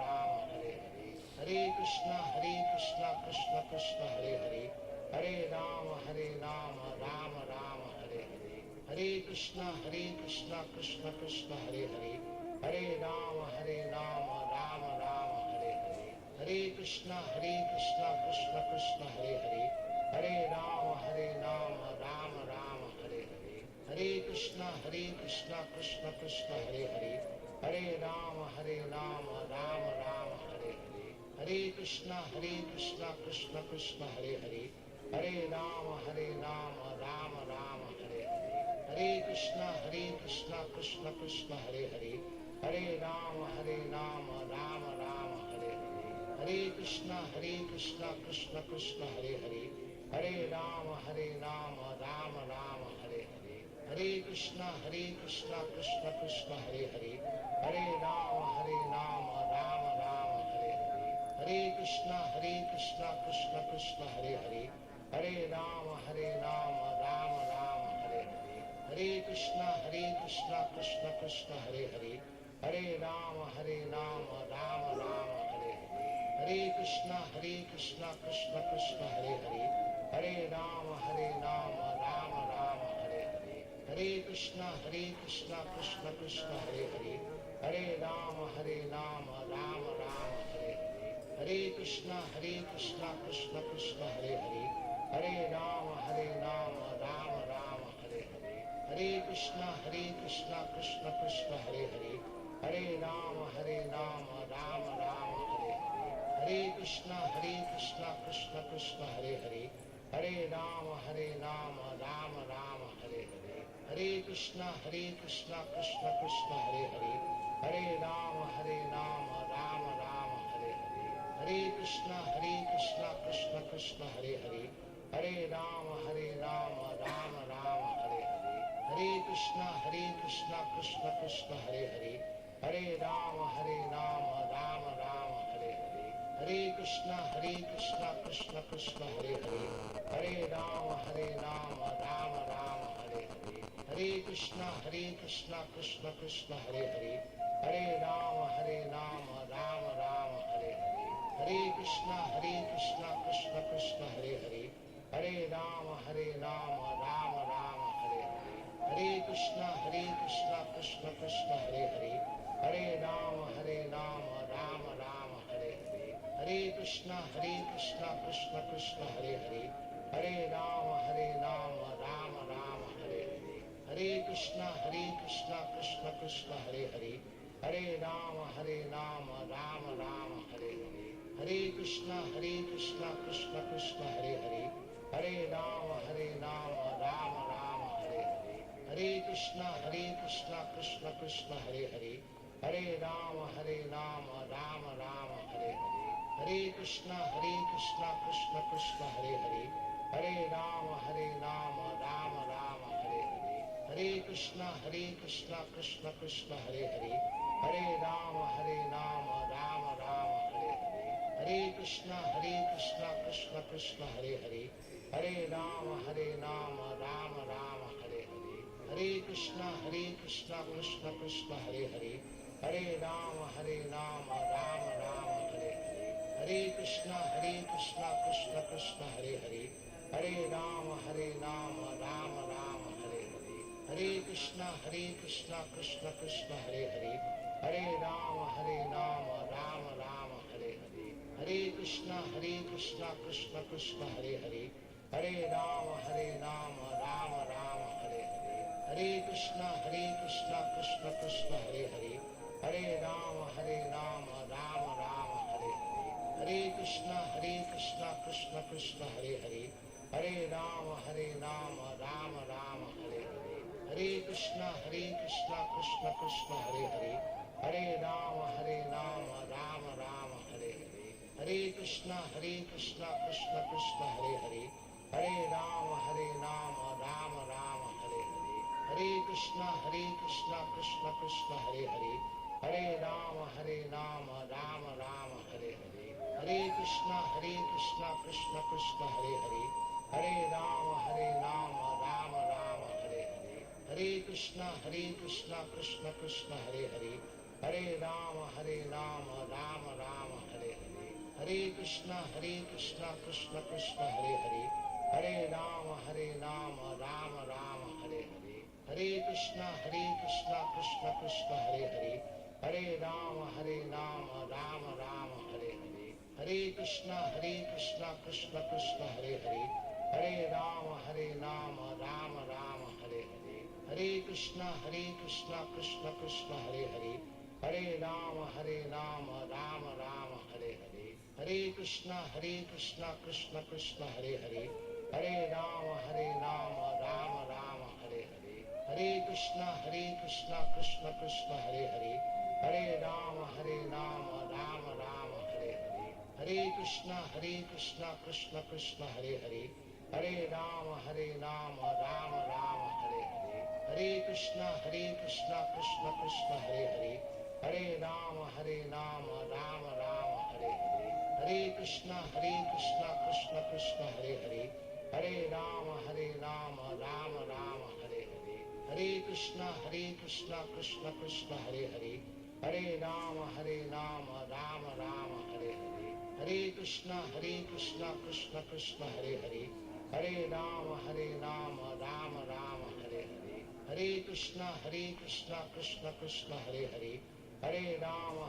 Rama Hare Hare, Hare Krishna Krishna Krishna Hare Hare, Hare Rama Rama Rama Hare Hare, Hare Krishna Krishna Krishna Hare Hare, Hare Rama Rama Rama Hare Hare, Hare Krishna Krishna Krishna Hare Hare, Hare Rama Rama Rama Hare Hare, Hare Krishna Krishna Krishna Hare Hare, Hare Rama Rama Rama Hare Hare, Hare Krishna Krishna Krishna Hare Hare, Hare Rama Rama Rama Hare Hare, Hare Krishna Krishna Krishna Hare Hare, Hare Rama Rama Rama Hare Hare, Hare Krishna Krishna Krishna Hare Hare, Hare Rama Rama Rama Hare Hare, Hare Krishna Krishna Krishna Hare Hare, Hare Rama Rama Rama Hare Hare, Hare Krishna Krishna Krishna Hare Hare, Hare Rama Rama Rama Hare Hare, Hare Krishna Krishna Krishna Hare Hare, Hare Rama Rama Rama Hare Hare, Hare Krishna Krishna Krishna Hare Hare, Hare Rama Rama Rama Hare Hare, Hare Krishna Krishna Krishna Hare Hare, Hare Rama Rama Rama Hare Hare, Hare Krishna Krishna Krishna Hare Hare, Hare Rama Rama Rama Hare Hare, Hare Krishna Krishna Krishna Hare Hare, Hare Rama Rama Rama Hare Hare, Hare Krishna Krishna Krishna Hare Hare, Hare Rama Rama Rama Hare Hare, Hare Krishna Krishna Krishna Hare Hare, Hare Rama Rama Rama Hare Hare, Hare Krishna Krishna Krishna Hare Hare, Hare Rama Rama Hare Hare, Hare Krishna Krishna Krishna Hare Hare, Hare Rama Rama Hare Hare, Hare Krishna Krishna Krishna Hare Hare, Hare Rama Rama Hare Hare, Hare Krishna Krishna Krishna Hare Hare, Hare Rama Rama Hare Hare, Hare Krishna Krishna Krishna Hare Hare, Hare Rama Rama Hare Hare, Hare Krishna Krishna Krishna Hare Hare, Hare Rama Rama Hare Hare, Hare Krishna Krishna Krishna Hare Hare, Hare Rama Rama Hare Hare, Hare Krishna Krishna Krishna Hare Hare, Hare Rama Rama Hare Hare, Hare Krishna Krishna Krishna Hare Hare, Hare Rama Rama Hare Hare, Hare Krishna Krishna Krishna Hare Hare, Hare Rama Rama Hare Hare, Hare Krishna Krishna Krishna Hare Hare, Hare Rama Rama Hare Hare, Hare Krishna Krishna Krishna Hare Hare, Hare Rama Rama Hare Hare, Hare Krishna Krishna Krishna Hare Hare, Hare Rama Rama Hare Hare, Hare Krishna Krishna Krishna Hare Hare, Hare Rama Rama Hare Hare, Hare Krishna Krishna Krishna Hare Hare, Hare Rama Rama Hare Hare, Hare Krishna Krishna Krishna Hare Hare, Hare Rama Rama Hare Hare, Hare Krishna Krishna Krishna Hare Hare, Hare Rama Rama Hare Hare, Hare Krishna Krishna Krishna Hare Hare, Hare Rama Rama Hare Hare, Hare Krishna Krishna Krishna Hare Hare, Hare Rama Rama Hare Hare, Hare Krishna Krishna Krishna Hare Hare, Hare Rama Rama Hare Hare, Hare Krishna Krishna Krishna Hare Hare, Hare Rama Rama Hare Hare, Hare Krishna Krishna Krishna Hare Hare, Hare Rama Rama Hare Hare, Hare Krishna Krishna Krishna Hare Hare, Hare Rama Rama Hare Hare, Hare Krishna Krishna Krishna Hare Hare, Hare Rama Rama Hare Hare, Hare Krishna Krishna Krishna Hare Hare, Hare Rama Rama Hare Hare, Hare Krishna Krishna Krishna Hare Hare, Hare Rama Rama Hare Hare, Hare Krishna Krishna Krishna Hare Hare, Hare Rama Rama Hare Hare, Hare Krishna Krishna Krishna Hare Hare, Hare Rama Rama Hare Hare, Hare Krishna Krishna Krishna Hare Hare, Hare Rama Rama Hare Hare, Hare Krishna Krishna Krishna Hare Hare, Hare Rama Rama Hare Hare, Hare Krishna Krishna Krishna Hare Hare, Hare Rama Rama Hare Hare, Hare Krishna Krishna Krishna Hare Hare, Hare Rama Rama Hare Hare, Hare Krishna Krishna Krishna Hare Hare, Hare Rama Rama Hare Hare, Hare Krishna Krishna Krishna Hare Hare, Hare Rama Rama Hare Hare, Hare Krishna Krishna Krishna Hare Hare, Hare Rama Rama Rama Hare Hare, Hare Krishna Krishna Krishna Hare Hare, Hare Rama Rama Rama Hare Hare, Hare Krishna Krishna Krishna Hare Hare, Hare Rama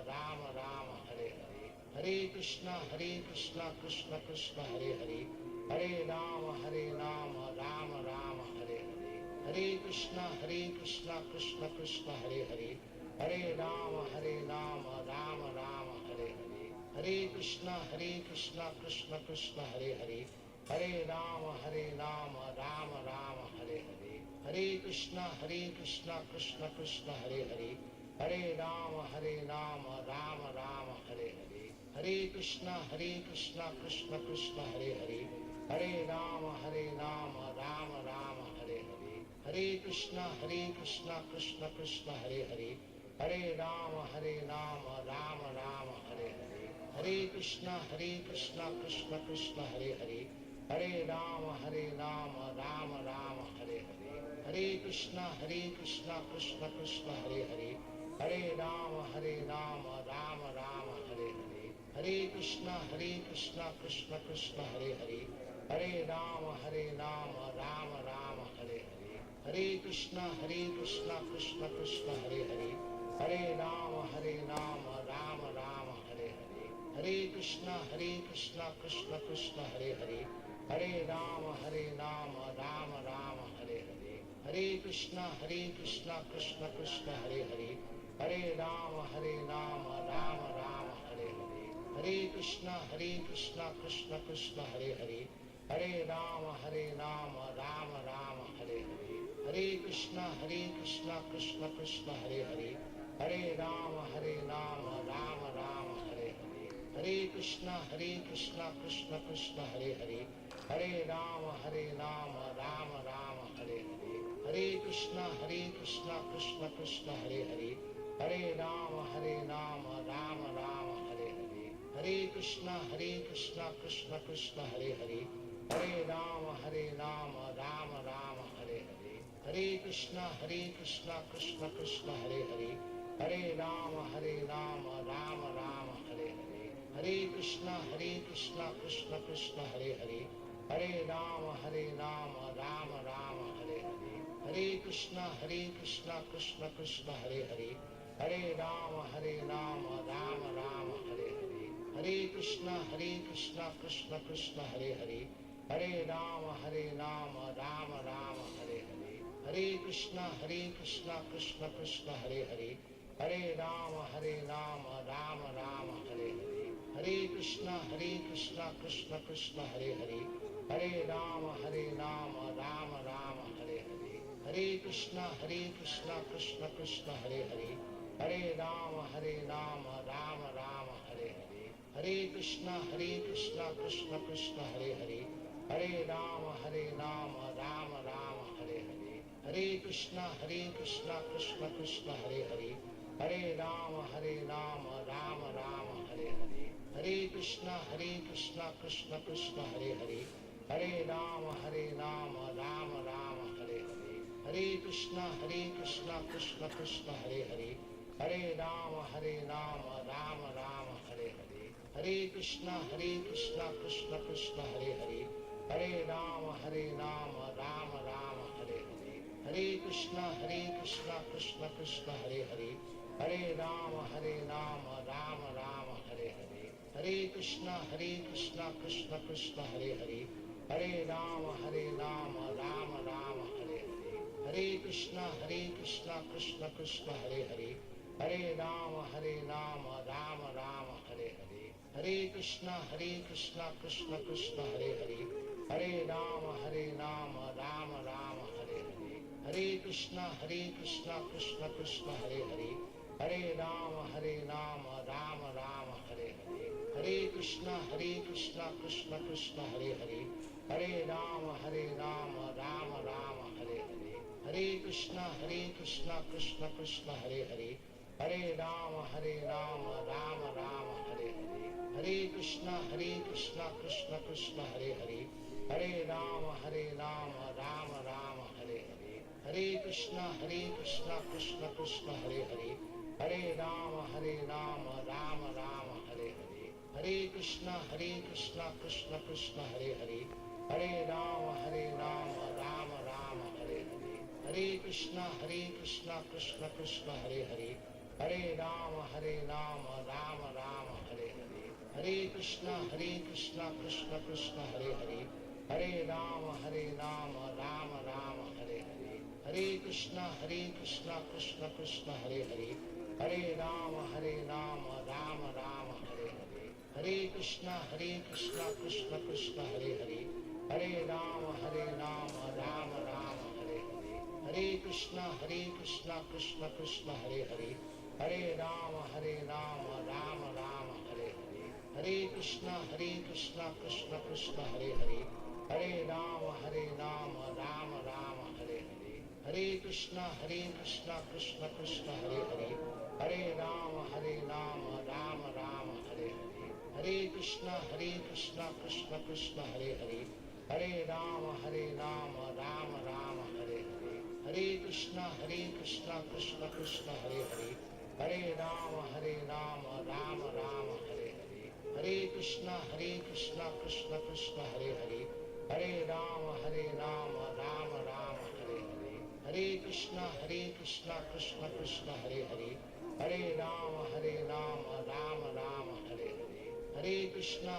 Rama Rama Hare Hare, Hare Krishna Krishna Krishna Hare Hare, Hare Rama Rama Rama Hare Hare, Hare Krishna Krishna Krishna Hare Hare, Hare Rama Rama Rama Hare Hare, Hare Krishna Krishna Krishna Hare Hare, Hare Rama Rama Rama Hare Hare, Hare Krishna Krishna Krishna Hare Hare, Hare Rama Rama Rama Hare Hare, Hare Krishna Krishna Krishna Hare Hare, Hare Rama Rama Rama Hare Hare, Hare Krishna Krishna Krishna Hare Hare, Hare Rama Rama Rama Hare Hare, Hare Krishna Krishna Krishna Hare Hare, Hare Rama Rama Rama Hare Hare, Hare Krishna Krishna Krishna Hare Hare, Hare Rama Rama Rama Hare Hare, Hare Krishna Krishna Krishna Hare Hare, Hare Rama Rama Rama Hare Hare, Hare Krishna Krishna Krishna Hare Hare, Hare Rama Rama Rama Hare Hare, Hare Krishna Krishna Krishna Hare Hare, Hare Rama Rama Rama Hare Hare, Hare Krishna Krishna Krishna Hare Hare, Hare Rama Rama Rama Hare Hare, Hare Krishna Krishna Krishna Hare Hare, Hare Rama Rama Rama Hare Hare, Hare Krishna Krishna Krishna Hare Hare, Hare Rama Rama Rama Hare Hare, Hare Krishna Krishna Krishna Hare Hare, Hare Rama Rama Rama Hare Hare, Hare Krishna Krishna Krishna Hare Hare, Hare Rama Rama Rama Hare Hare, Hare Krishna Krishna Krishna Hare Hare, Hare Rama Rama Rama Hare Hare, Hare Krishna Krishna Krishna Hare Hare, Hare Rama Rama Rama Hare Hare, Hare Krishna Krishna Krishna Hare Hare, Hare Rama Rama Rama Hare Hare, Hare Krishna Krishna Krishna Hare Hare, Hare Rama Rama Rama Hare Hare, Hare Krishna Krishna Krishna Hare Hare, Hare Rama Rama Rama Hare Hare, Hare Krishna Krishna Krishna Hare Hare, Hare Rama Rama Rama Hare Hare, Hare Krishna Krishna Krishna Hare Hare, Hare Rama Rama Rama Hare Hare, Hare Krishna Krishna Krishna Hare Hare, Hare Rama Rama Rama Hare Hare, Hare Krishna Krishna Krishna Hare Hare, Hare Rama Rama Rama Hare Hare, Hare Krishna Krishna Krishna Hare Hare, Hare Rama Rama Rama Hare Hare, Hare Krishna Krishna Krishna Hare Hare, Hare Rama Rama Rama Hare Hare, Hare Krishna Krishna Krishna Hare Hare, Hare Rama Rama Rama Hare Hare, Hare Krishna Krishna Krishna Hare Hare, Hare Rama Rama Rama Hare Hare, Hare Krishna Krishna Krishna Hare Hare, Hare Rama Rama Rama Hare Hare, Hare Krishna Krishna Krishna Hare Hare, Hare Rama Rama Rama Hare Hare, Hare Krishna Krishna Krishna Hare Hare, Hare Rama Rama Rama Hare Hare, Hare Krishna Krishna Krishna Hare Hare, Hare Rama Rama Rama Hare Hare, Hare Krishna Krishna Krishna Hare Hare, Hare Rama Rama Rama Hare Hare, Hare Krishna Krishna Krishna Hare Hare, Hare Rama Rama Rama Hare Hare, Hare Krishna Krishna Krishna Hare Hare, Hare Rama Rama Rama Hare Hare, Hare Krishna Krishna Krishna Hare Hare, Hare Rama Rama Rama Hare Hare, Hare Krishna Krishna Krishna Hare Hare, Hare Rama Rama Rama Hare Hare, Hare Krishna Krishna Krishna Hare Hare, Hare Rama Rama Rama Hare Hare, Hare Krishna Krishna Krishna Hare Hare, Hare Rama Rama Rama Hare Hare, Hare Krishna Krishna Krishna Hare Hare, Hare Rama Rama Rama Hare Hare, Hare Krishna Krishna Krishna Hare Hare, Hare Rama Rama Rama Hare Hare, Hare Krishna Krishna Krishna Hare Hare, Hare Rama Rama Rama Hare Hare, Hare Krishna Krishna Krishna Hare Hare, Hare Rama Rama Rama Hare Hare, Hare Krishna Krishna Krishna Hare Hare, Hare Rama Rama Rama Hare Hare, Hare Krishna Krishna Krishna Hare Hare, Hare Rama Rama Rama Hare Hare, Hare Krishna Krishna Krishna Hare Hare, Hare Rama Rama Rama Hare Hare, Hare Krishna Krishna Krishna Hare Hare, Hare Rama Rama Rama Hare Hare, Hare Krishna Krishna Krishna Hare Hare, Hare Rama Rama Rama Hare Hare, Hare Krishna Krishna Krishna Hare Hare, Hare Rama Rama Rama Hare Hare, Hare Krishna Krishna Krishna Hare Hare, Hare Rama Rama Rama Hare Hare, Hare Krishna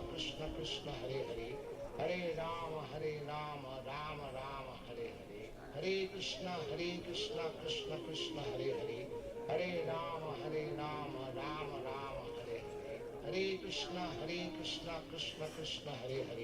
Krishna Krishna Hare Hare, Hare Rama Rama Rama Hare Hare, Hare Krishna Krishna Krishna Hare Hare, Hare Rama Rama Rama Hare Hare, Hare Krishna Krishna Krishna Hare Hare, Hare Rama Rama Rama Hare Hare, Hare Krishna Krishna Krishna Hare Hare,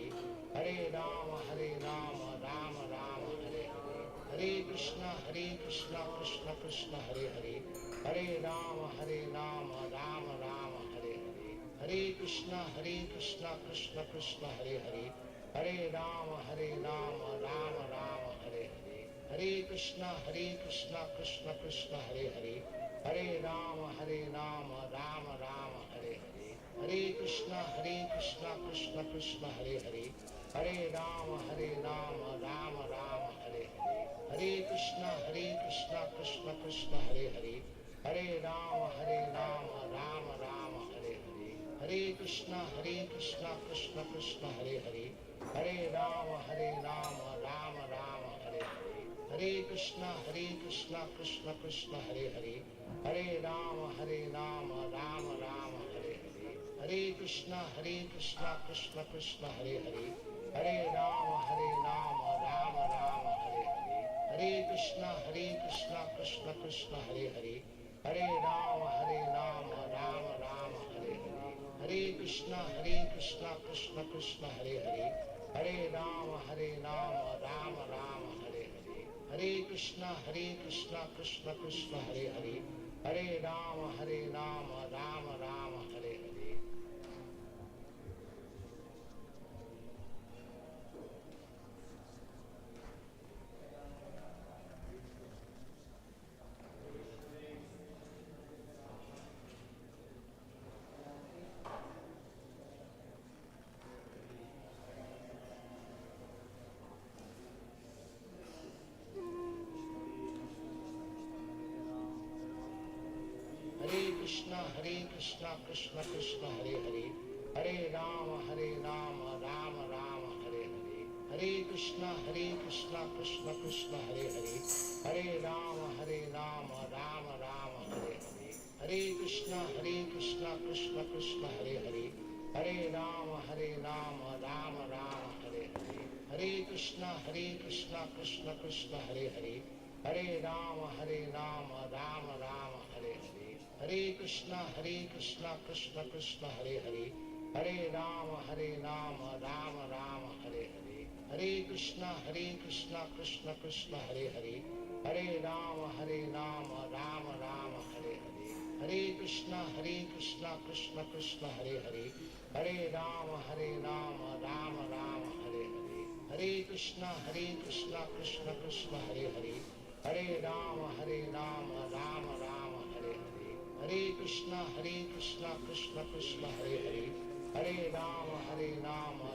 Hare Rama Rama Rama Hare Hare, Hare Krishna Krishna Krishna Hare Hare, Hare Rama Rama Rama Hare Hare, Hare Krishna Krishna Krishna Hare Hare, Hare Rama Rama Rama Hare Hare, Hare Krishna Krishna Krishna Hare Hare, Hare Rama Rama Rama Hare Hare, Hare Krishna Krishna Krishna Hare Hare, Hare Rama Rama Rama Hare Hare, Hare Krishna Krishna Krishna Hare Hare, Hare Rama Rama Rama Hare Hare, Hare Krishna Krishna Krishna Hare Hare, Hare Rama Rama Rama Hare Hare, Hare Krishna Krishna Krishna Hare Hare, Hare Rama Rama Rama Hare Hare, Hare Krishna Krishna Krishna Hare Hare, Hare Rama Rama Rama Hare Hare, Hare Krishna Krishna Krishna Hare Hare, Hare Rama Rama Rama Hare Hare. Krishna Krishna Krishna Hare Hare, Hare Rama Rama Rama Hare Hare, Hare Krishna Krishna Krishna Hare Hare, Hare Rama Rama Rama Hare Hare, Hare Krishna Krishna Krishna Hare Hare, Hare Rama Rama Rama Hare Hare, Hare Krishna Krishna Krishna Hare Hare, Hare Rama Rama Rama Hare Hare, Hare Krishna Krishna Krishna Hare Hare, Hare Rama Rama Rama Hare Hare, Hare Krishna Krishna Krishna Hare Hare, Hare Rama Rama Rama Hare Hare, Hare Krishna Krishna Krishna Hare Hare, Hare Rama Rama Rama Hare Hare, Hare Krishna Krishna Krishna Hare Hare, Hare Rama Rama Rama Hare Hare, Hare Krishna Krishna Krishna Hare Hare, Hare Rama Rama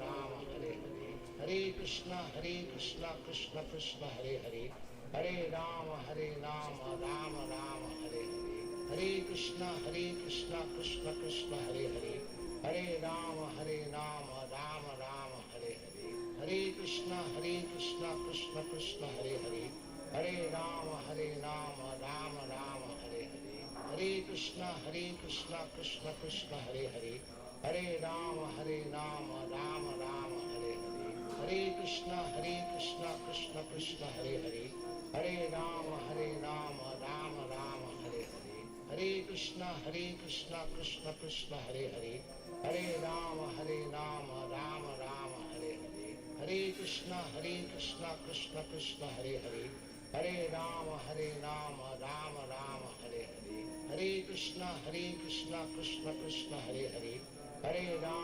Rama Hare Hare, Hare Krishna Krishna Krishna Hare Hare, Hare Rama Rama Rama Hare Hare, Hare Krishna Krishna Krishna Hare Hare, Hare Rama Rama Rama Hare Hare, Hare Krishna Krishna Krishna Hare Hare, Hare Rama Rama Rama Hare Hare, Hare Krishna Krishna Krishna Hare Hare, Hare Rama Rama Rama Hare Hare, Hare Krishna Krishna Krishna Hare Hare, Hare Rama Rama Rama Hare Hare, Hare Krishna Krishna Krishna Hare Hare, Hare Rama Rama Rama Hare Hare, Hare Krishna Krishna Krishna Hare Hare, Hare Rama Rama Rama Hare Hare, Hare Krishna Krishna Krishna Hare Hare, Hare Rama.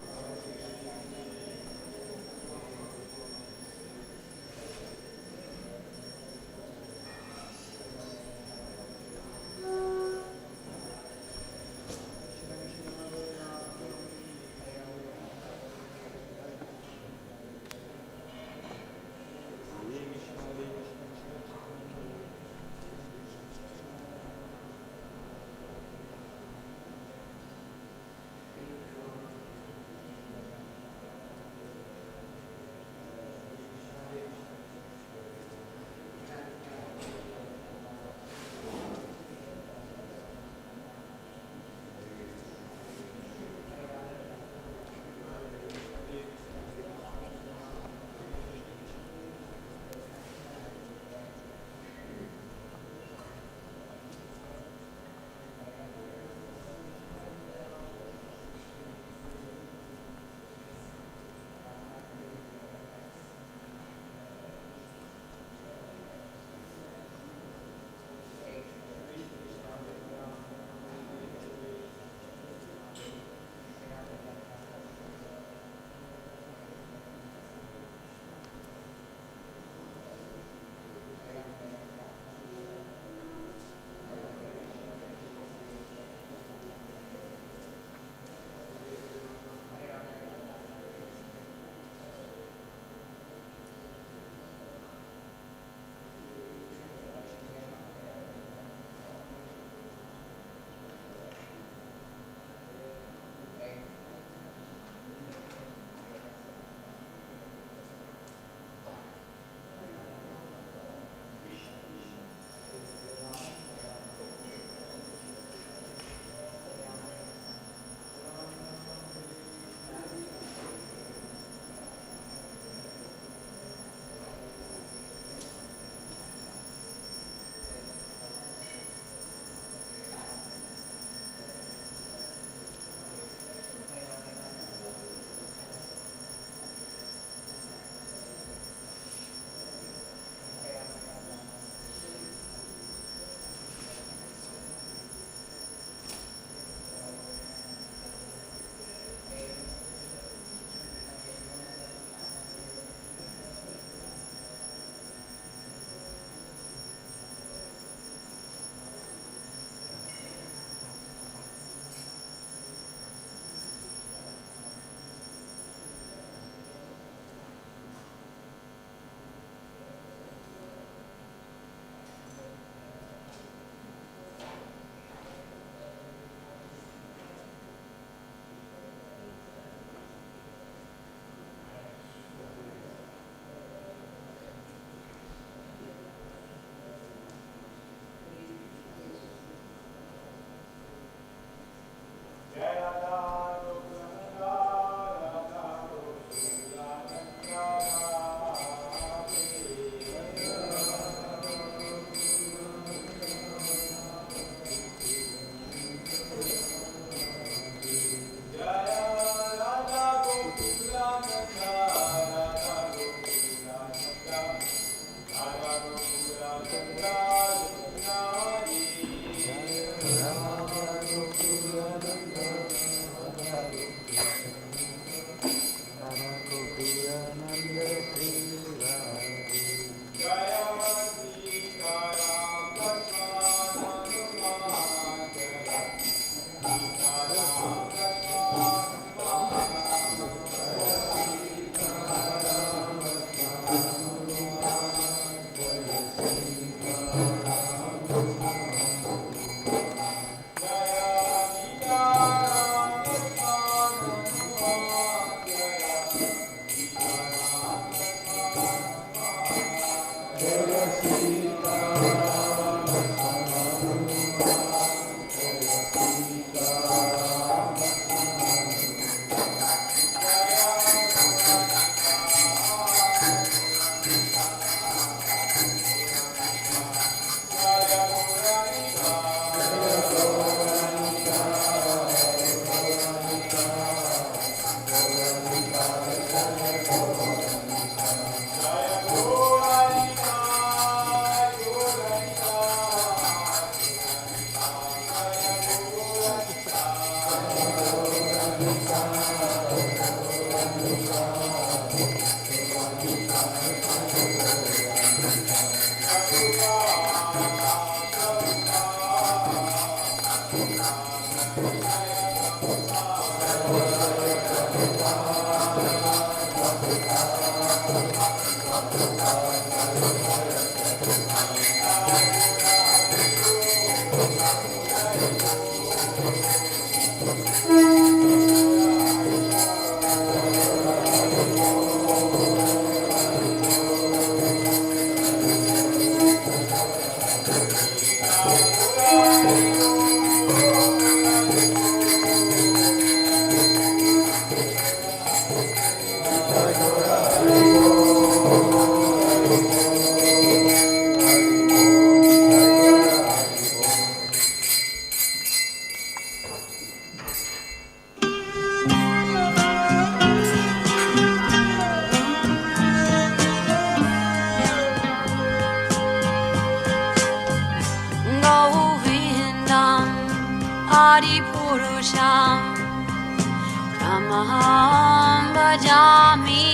Tamaham bhajami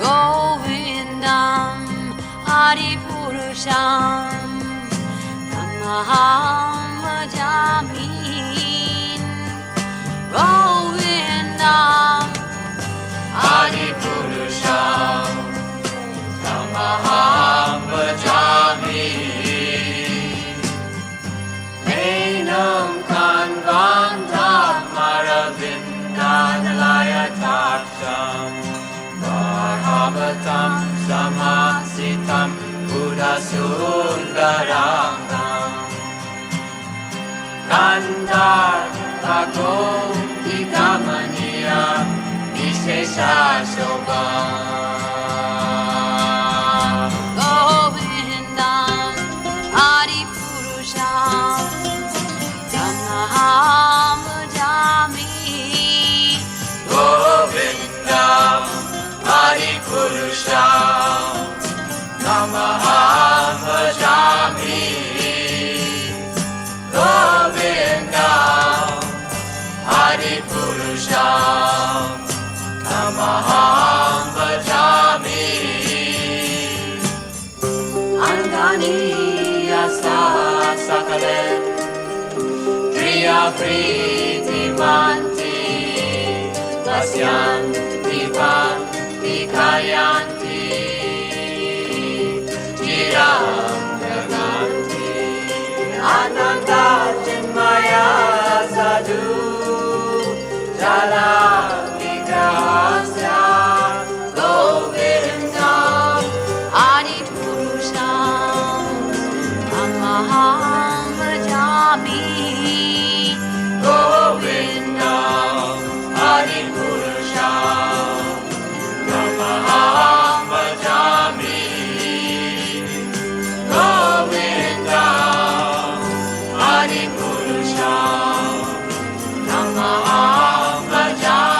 Govindam Adipurusham Tamaham bhajami Govindam Adipurusham Tamaham bhajami Menam Kanvantam Maravindalaya Taksham Bhagavatam Samasitam Buddha Sundaranam Kandar Bhagavata Kamaniya Vishesha Shobham Govindam Adipurusham Tamaham bhajami Govindam Adipurusham Tamaham bhajami Govindam Adipurusham Tamaham bhajami Angani Asa Sakale Kriya Priti Vanti Pasyanti Vanti Kayanti Chiram Naganti Ananda Chinmaya Sadhu Jala Vigrahasya Govindam Adipurusham Tamaham bhajami Govindam Adipurusham Tamaham bhajami Govindam Adipurusham Tamaham bhajami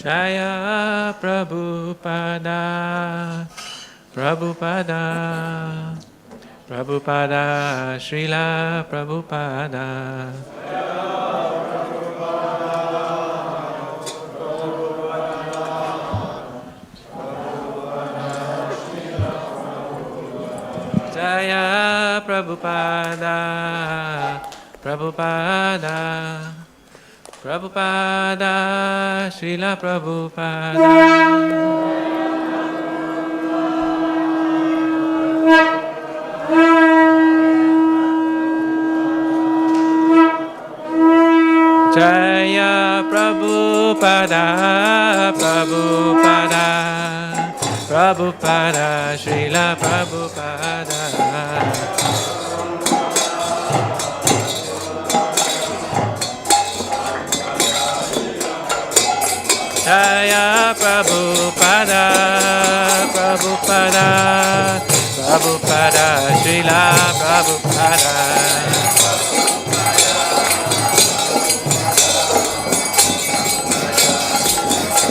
Jaya Prabhupada, Prabhupada, Prabhupada, Srila Prabhupada. Jaya Prabhupada, Prabhupada, Prabhupada, Srila Prabhupada. Jaya Prabhupada, Prabhupada, Prabhupada, Srila Prabhupada. Jaya Prabhupada, Prabhupada, Prabhupada, Srila Prabhupada.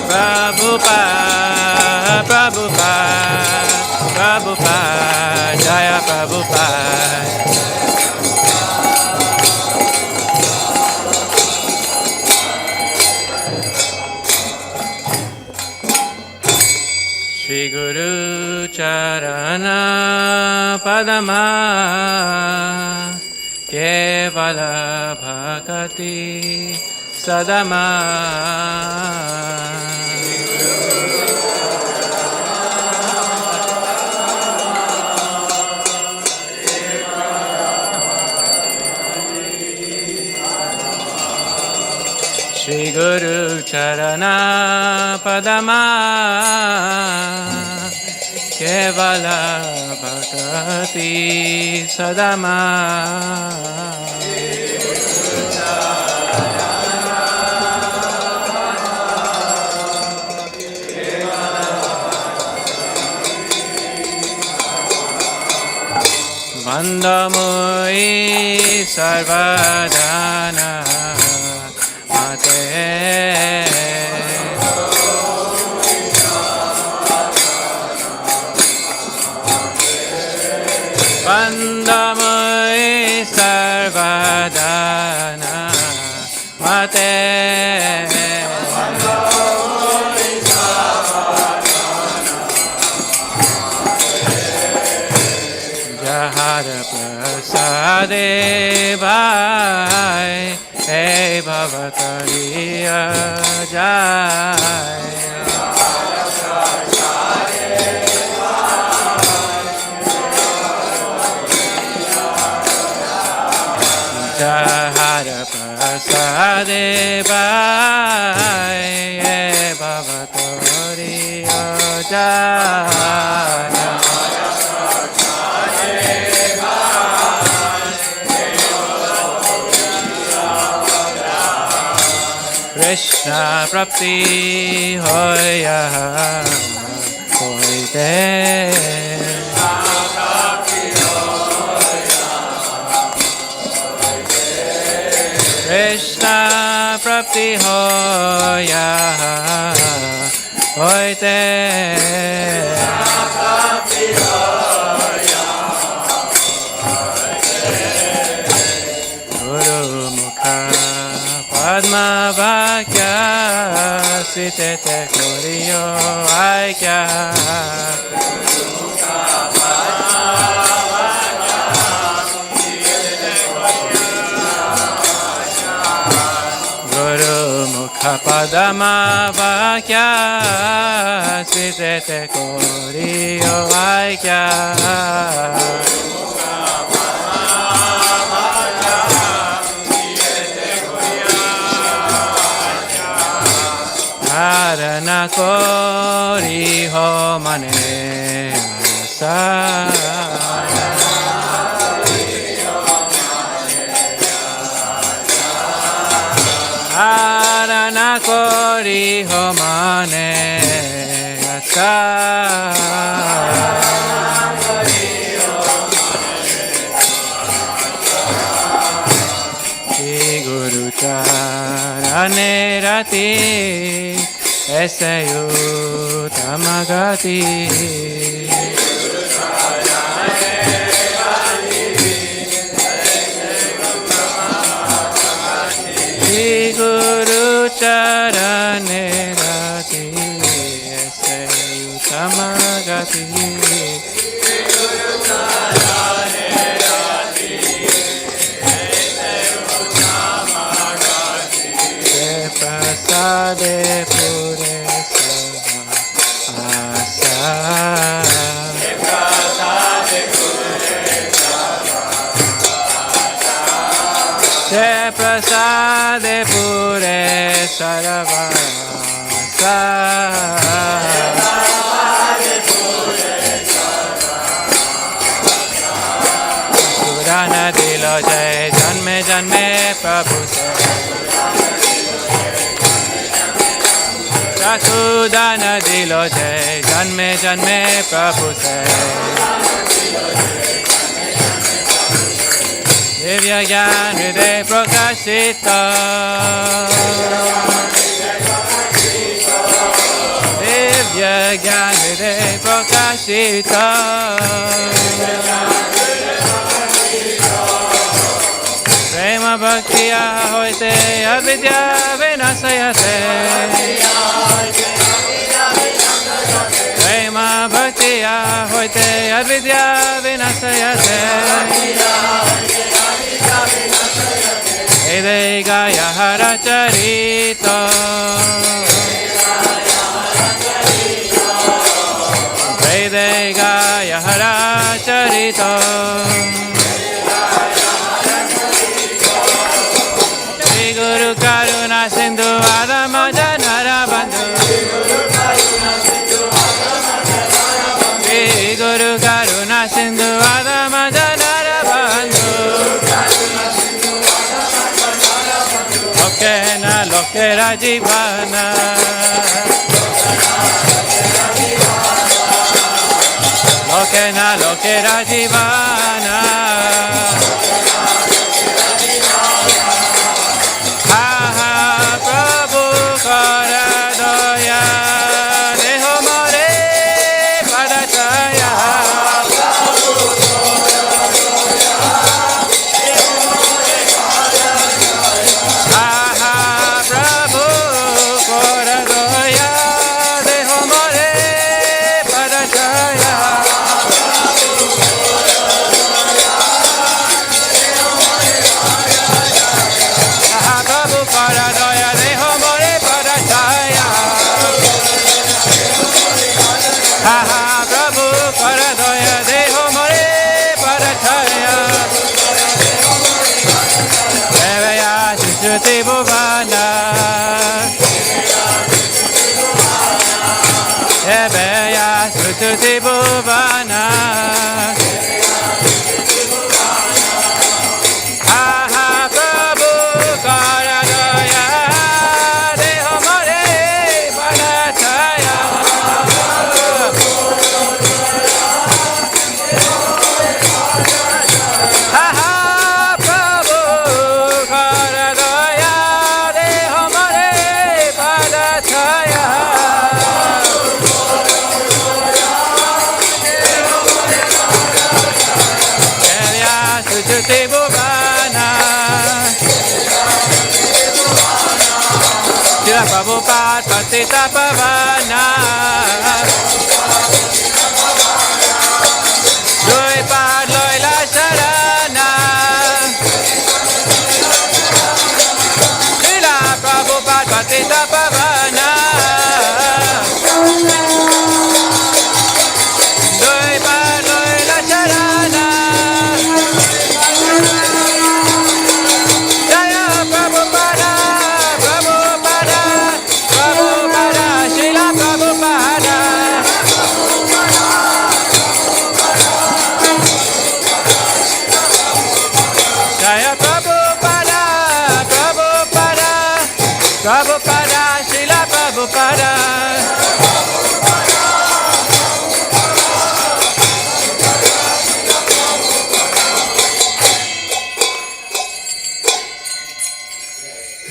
Prabhupada, Prabhupada, Prabhupada, Jaya Prabhupada. Shri Guru Charana Padama Kevala Bhakati Sadama. Shri Guru Charana Padama Kevala Bhakati Sadama. Vandamoi Sarvadana Mate. Vandamoi Sarvadana Mate. Jahara Prasade Bhai Hey Bhavatariya Jai. Jahara Prasade Bhai Hey Bhavatariya Jai. Krishna Prapti Hoya Hoite. Krishna Prapti Hoya Hoite. Guru Mukha Padma Vakya Sitete Kuriyo Aikya. Guru Mukha Padma Vakya Sitete Kuriyo Aikya. Dharana kori ho mane asa. Dharana kori ho mane asa. Shri Guru Charane Rati Ese Uttamagati. Shri Guru Charane Rati. Ese Uttamagati. Prasade pure asa. Se prasade pure saravasa. Purana dilo jai janme janme prabhu se. Sudana dilo jai janme janme prabhu se. Divya gyan hriday prakashita. Divya gyan hriday prakashita. Prema bhaktiya hoite avidya vinasayate. Prema bhaktiya hoite avidya vinasayate. Ede gaya hara charito. Ede gaya hara charito. Shri Guru Karuna Sindhu Adama Janara Bandhu. Shri Guru Karuna Sindhu Adama Janara Bandhu. Lokena lokera jivana. Lokena lokera jivana. Suti Bhuvana, Ebeya Suti Bhuvana, Aha Prabhu Karadaya, Deho More Panachaya. Aha Prabhu Karadaya. Suti Bhuvana, Srila Prabhupada Patita Pavana, Loi Pad Loila Sharana, Srila Prabhupada Patita Pavana, Loi Pad Loila Sharana. Prabhupada, Srila Prabhupada.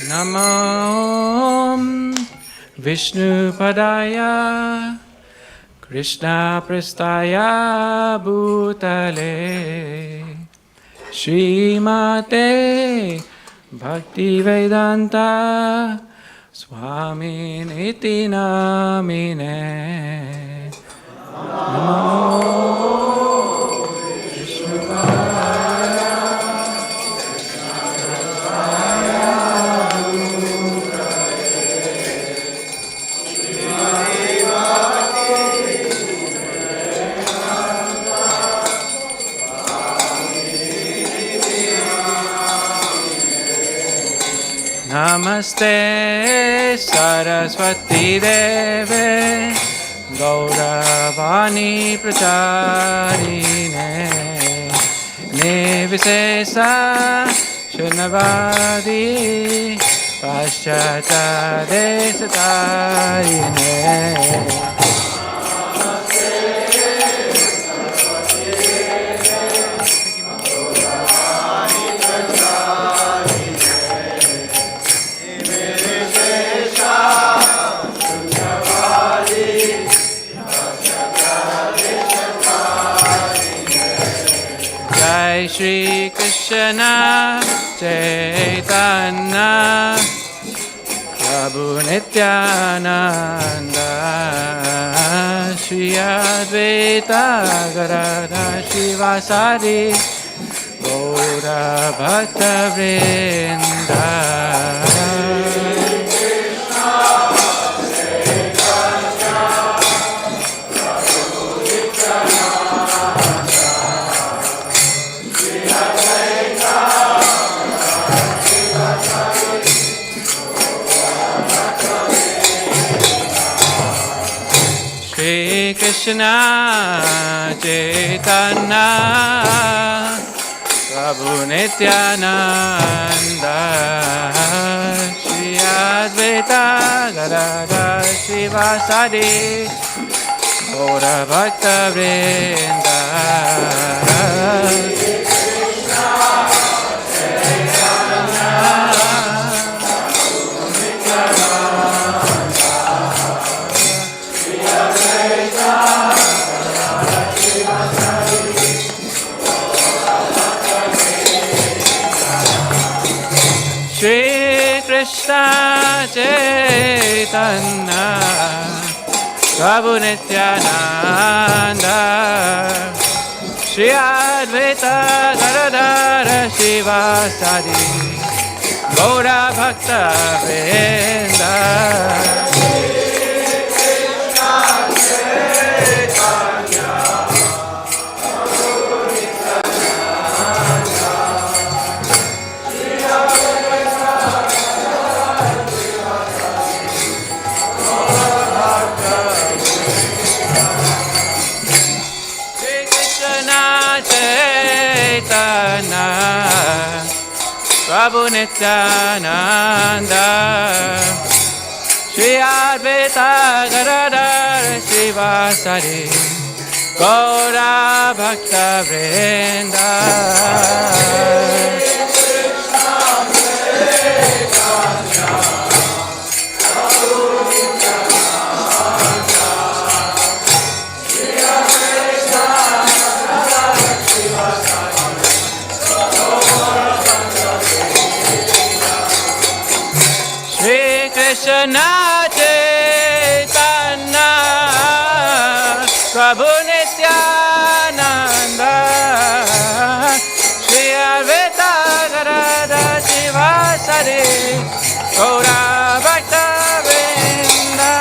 Namo Vishnu Padaya Krishna Prastaya Bhutale Srimate Bhaktivedanta Swami Niti Namine Namo Vishnu Namaste Saraswati Deve Gauravani Pracharine Nivishesa Shunnavadi Paschata Desatarine Jai Shri Krishna Chaitanya Prabhu Nityananda Shri Advaita Gadadhara Shivasari Gaura Bhakta Vrinda Shri Krishna Chaitanya Prabhu Nityananda Shri Advaita Gadadhara Shivasari Gaura Bhakta Vrinda Shri Krishna Chaitanya Prabhu Nityananda Shri Advaita Gadadhara Shivasari Gaura Bhakta Vrinda Prabhu Nityananda Shri Advaita Gadadhara Shivasari Gaura Bhakta Vrinda Krishna Chaitanya Prabhu Nityananda Shri Advaita Gadadhara Shivasari Gaura Bhakta Vrinda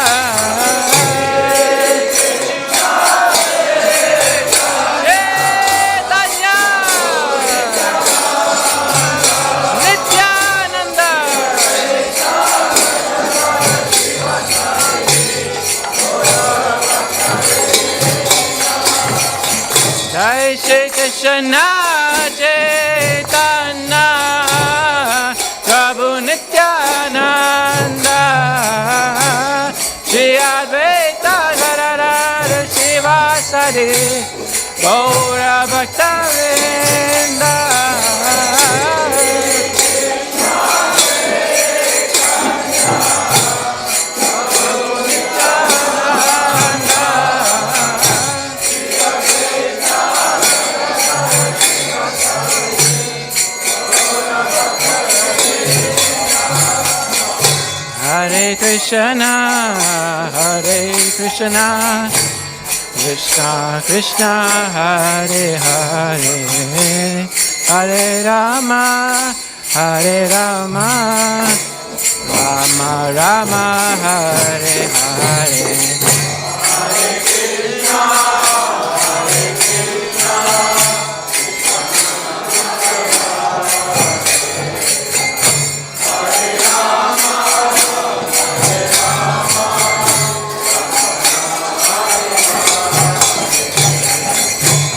Jai Shri Krishna Chaitanya Prabhu Nityananda Shri Advaita Gadadhara Shivasari Gaura Bhakta Vrinda Krishna, Krishna Krishna, Hare Hare, Hare Rama, Rama Rama, Hare Hare.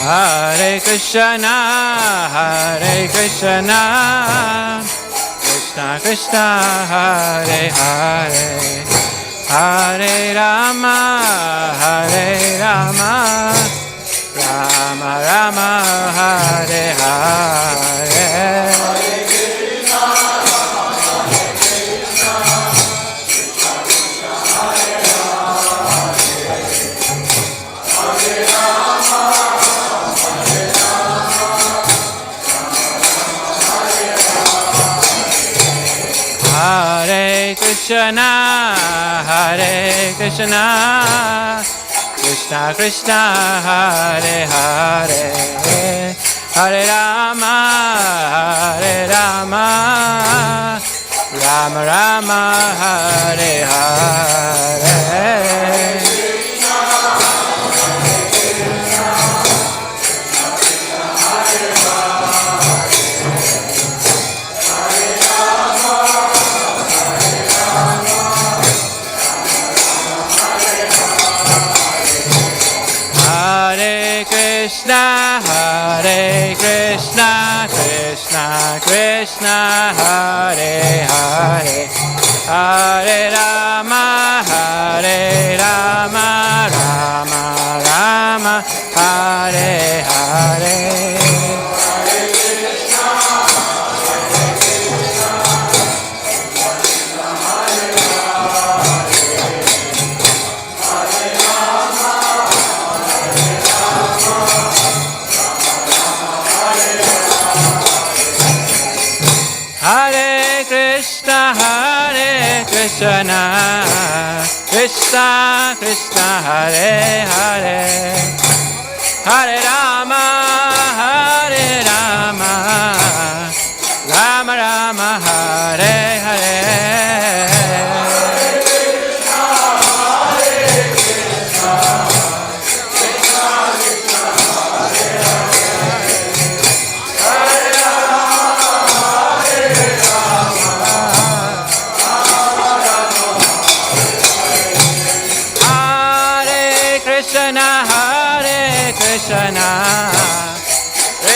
Hare Krishna, Krishna Krishna, Hare Hare, Hare Rama, Rama Rama, Hare Hare. Hare Krishna, Krishna Krishna, Hare Hare, Hare Rama, Rama Rama, Hare Hare. Hare Krishna, Krishna Krishna, Hare Hare, Hare Rama, Rama Rama, Hare Hare. Hare Krishna, Krishna Krishna, Hare Hare, Hare Rama, Rama Rama, Hare Hare.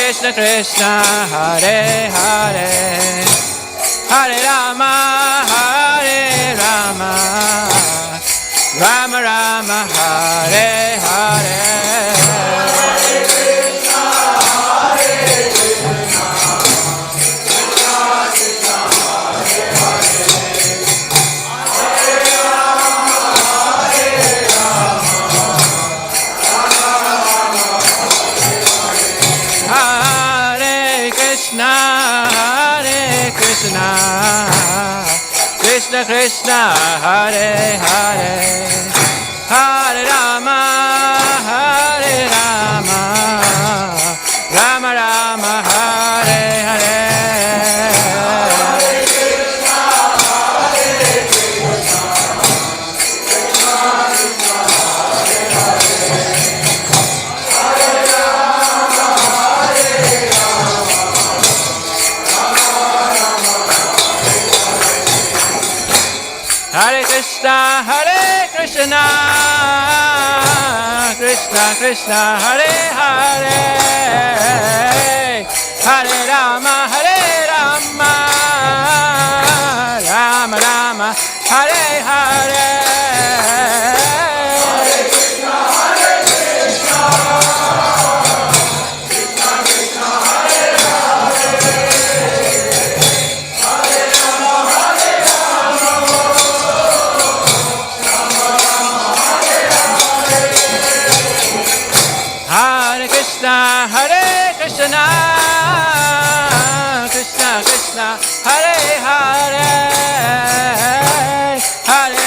Krishna Krishna, Hare Hare, Hare Rama, Rama Rama, Hare Hare. Krishna Krishna, Hare Hare, Hare Rama, Rama Rama, Hare Hare. Hare Krishna, Krishna Krishna, Hare Hare, Hare Rama, Rama Rama, Hare Hare. Hare Krishna, Krishna Krishna, Hare Hare, Hare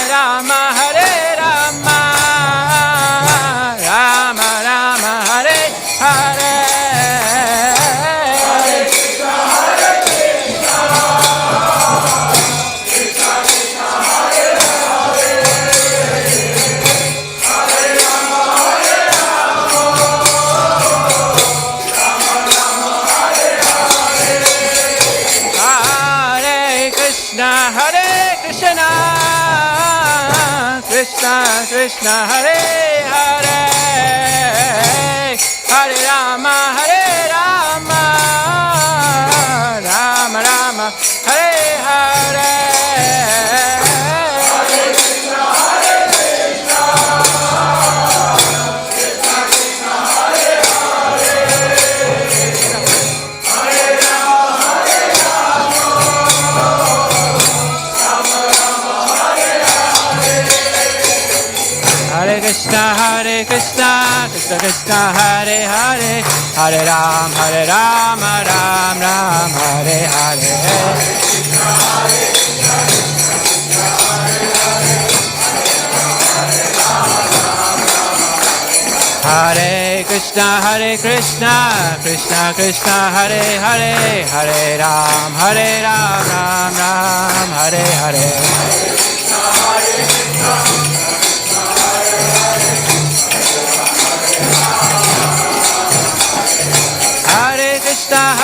Krishna Krishna Hare Hare Hare Rama Rama Rama Hare Hare Hare Krishna, Krishna Krishna, Hare Hare, Hare Ram, Ram Ram, Hare Hare. Hare Krishna, Krishna Krishna, Hare Hare, Hare Ram, Ram Ram, Hare Hare. Hare Krishna,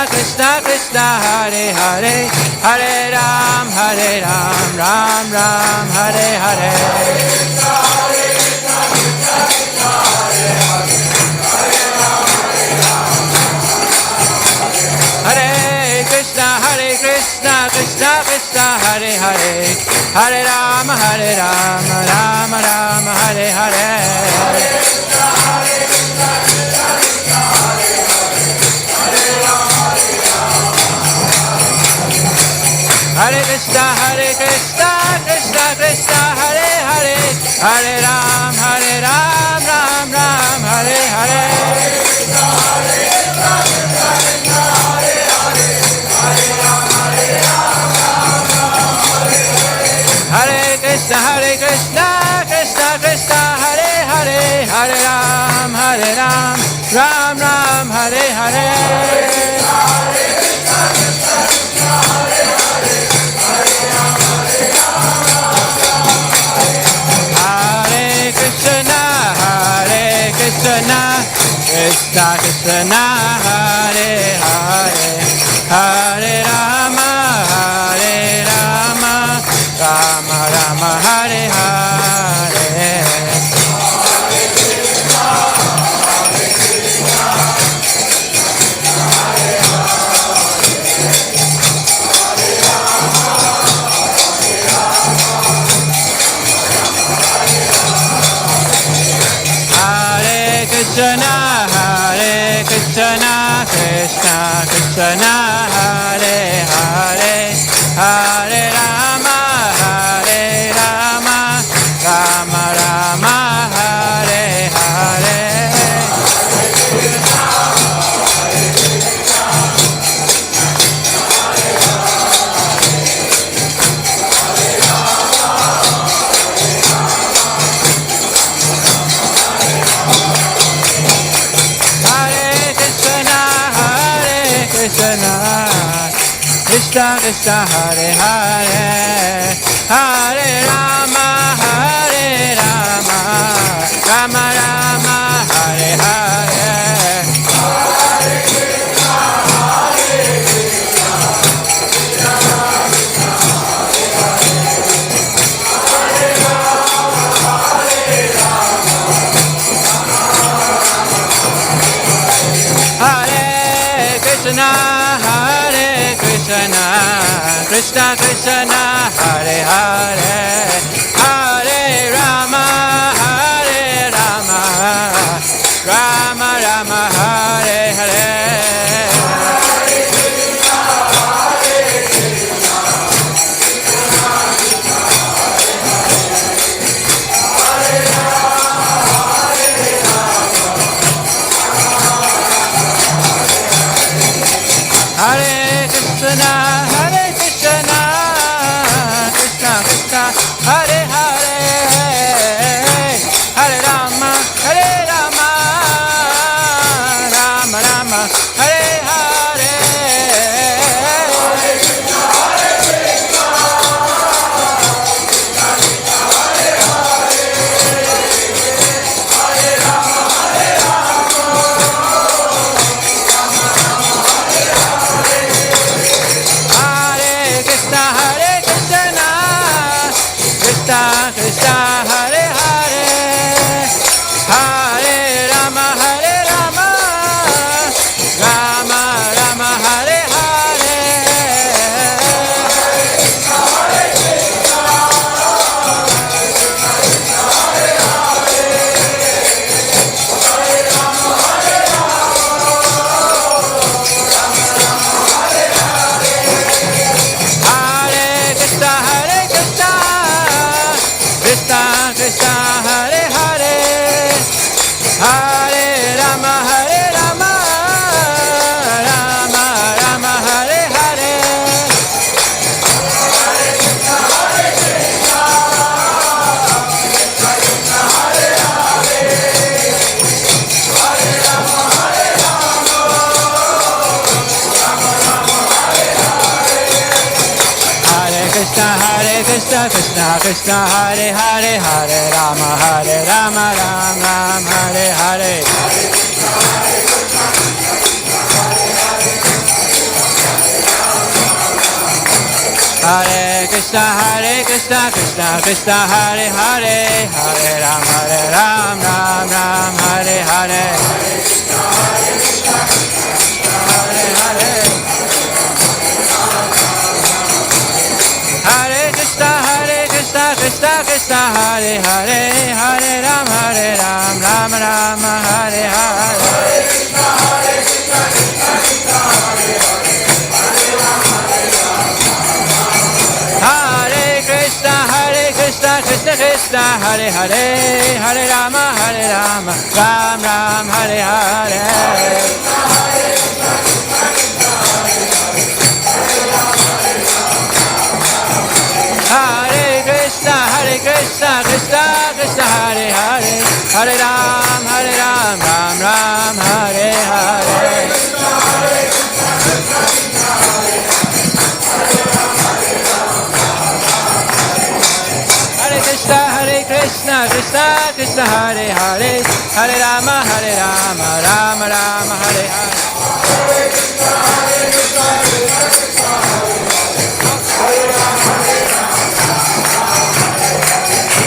Krishna Krishna, Hare Hare, Hare Ram, Ram Ram, Hare Hare. Hare Krishna, Krishna Krishna, Hare Hare, Hare Ram, Ram Ram, Hare Hare. Hare Krishna, Krishna Krishna, Hare Hare, Hare Ram, Ram Ram, Hare Hare. Hare Krishna, Krishna Krishna, Hare Hare, Hare Ram, Ram Ram, Hare Hare. Krishna Krishna, Hare Hare, Hare Rama, Rama Rama, Hare Hare. Krishna, Krishna Krishna, Hare Hare, Hare Rama, Rama Rama, Hare Hare. Krishna Krishna, Hare Hare, Hare Rama, Rama Rama, Hare Hare. Hare Krishna, Krishna Krishna, Hare Hare, Hare Rama, Rama Rama, Hare Hare. Hare Krishna, Krishna Krishna, Hare Krishna Krishna Krishna Hare Hare Hare Rama Rama Ram Hare Hare Hare Krishna Krishna Krishna Hare Hare Hare Ram Ram Hare Hare Hare Hare Hare Krishna Krishna Krishna Hare Hare Hare Ram Ram Hare Hare Krishna Krishna Hare Hare Hare Rama Ram Hare Hare Hare Krishna Krishna Krishna Hare Hare Hare Ram Ram Hare Hare Krishna Krishna Hare Hare Hare Rama Ram Hare Hare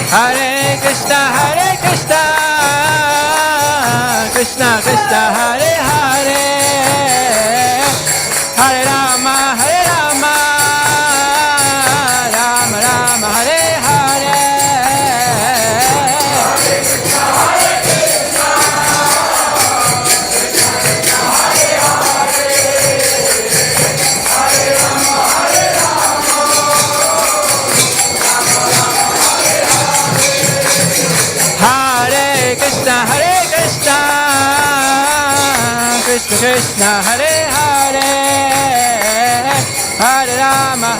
Hare Krishna Krishna Krishna Hare Hare Hare Rama Ram Hare Hare Krishna Hare Hare Hare Rama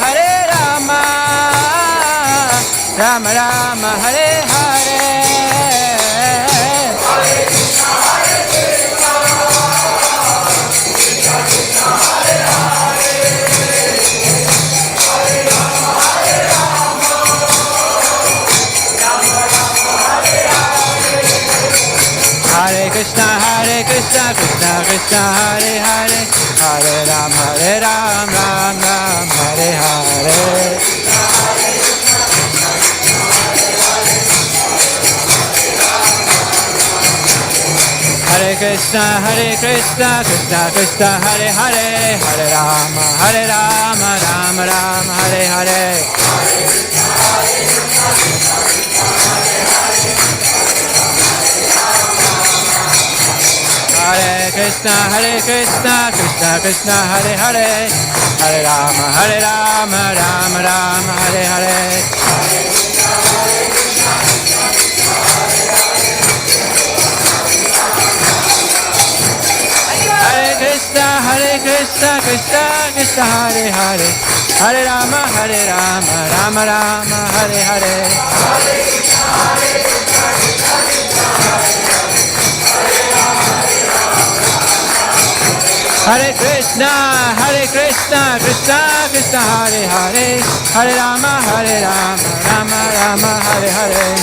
Rama Hare Hare Hare Krishna Krishna Krishna Hare Hare Hare Ram Ram Hare Hare Hare Krishna Krishna Krishna Hare Hare Hare Ram Ram Hare Hare Hare Krishna Krishna Krishna Hare Hare Hare Ram Ram Hare Hare Hare Krishna Krishna Krishna Hare Hare Hare Rama Ram Hare Hare Hare Krishna Krishna Krishna Hare Hare Hare Rama Hare Hare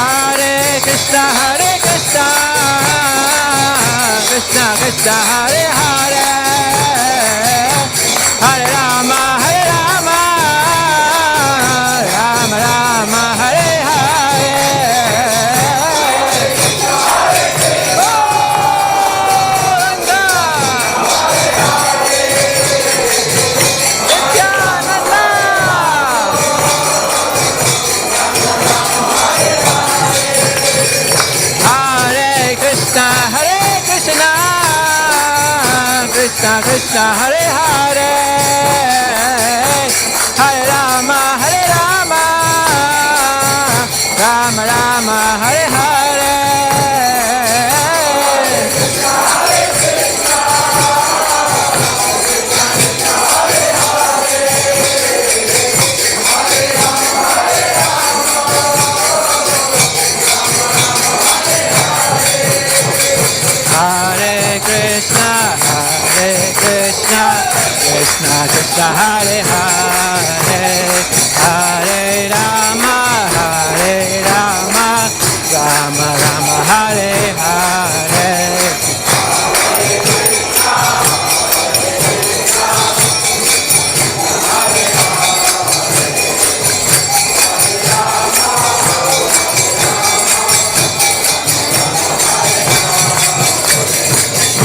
Hare Krishna Krishna Hare Hare Hare Rama Rama Hare Hare Krishna Hare Hare Hare Rama Rama Hare Hare Hare Krishna Krishna Hare Hare Hare Rama Rama Rama Hare Hare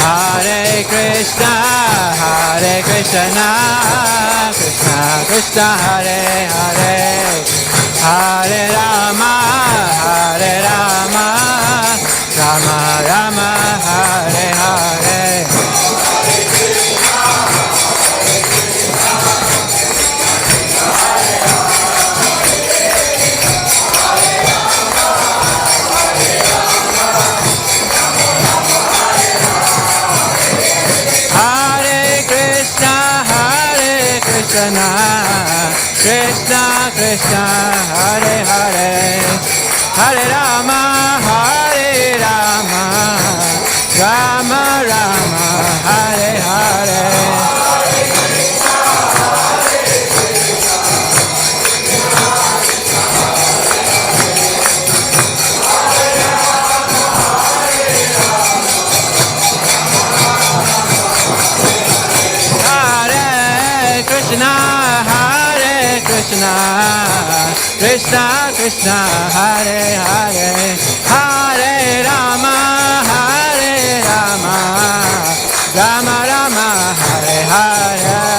Hare Krishna Krishna Krishna Hare Hare Hare Rama Rama Rama Hare Hare Krishna Krishna Hare Hare Hare Rama Rama Rama Hare Hare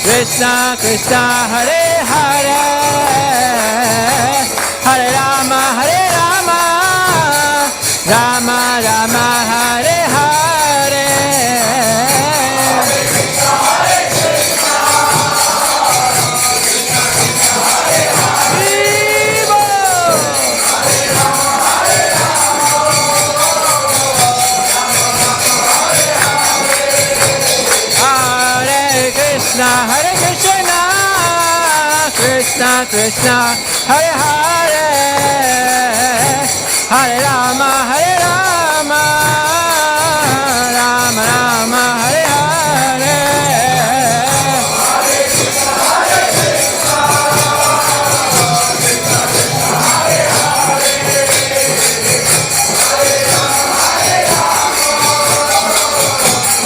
Krishna Krishna Hare Hare Hare Rama Rama Rama Hare Hare Krishna Krishna Hare Hare Hare Rama Rama Rama Hare Hare Hare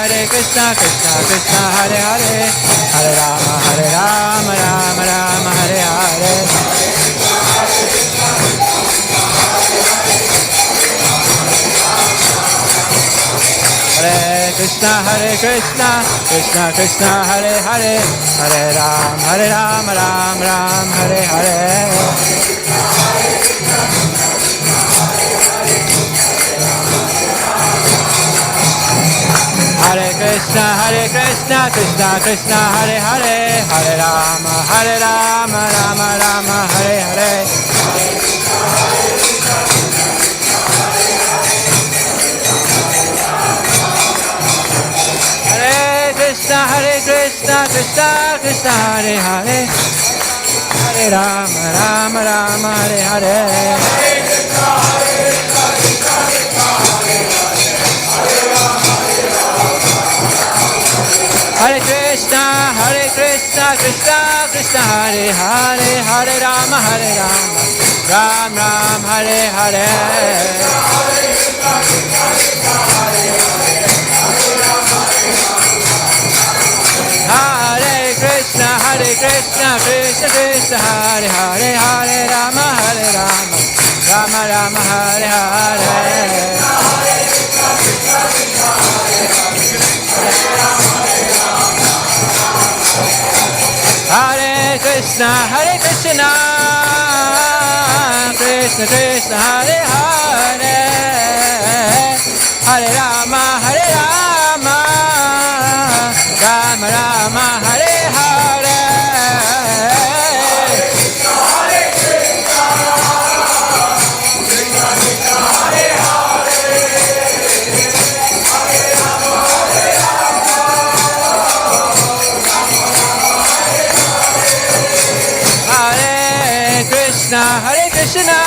Krishna Krishna Krishna Hare Hare Hare Rama Rama Rama Hare Hare Hare Krishna Krishna Krishna Hare Hare Hare Rama Rama Rama Hare Hare Krishna Krishna Krishna Hare Hare Hare Rama Rama Rama Hare Hare Hare Krishna Krishna Krishna Hare Hare Hare Rama Rama Hare Hare Hare Krishna Krishna Krishna Hare Hare Hare Rama Rama Rama Hare Hare Hare Krishna Krishna Krishna Hare Hare Hare Rama Rama Hare Hare Hare Krishna Krishna Krishna Hare Hare Hare Rama Rama Hare Hare Hare Krishna Krishna Krishna Krishna Hare Hare Hare Rama Rama Rama Hare Hare Hare Krishna Krishna Krishna Hare Hare Hare Rama Rama Rama Hare Hare Hare Krishna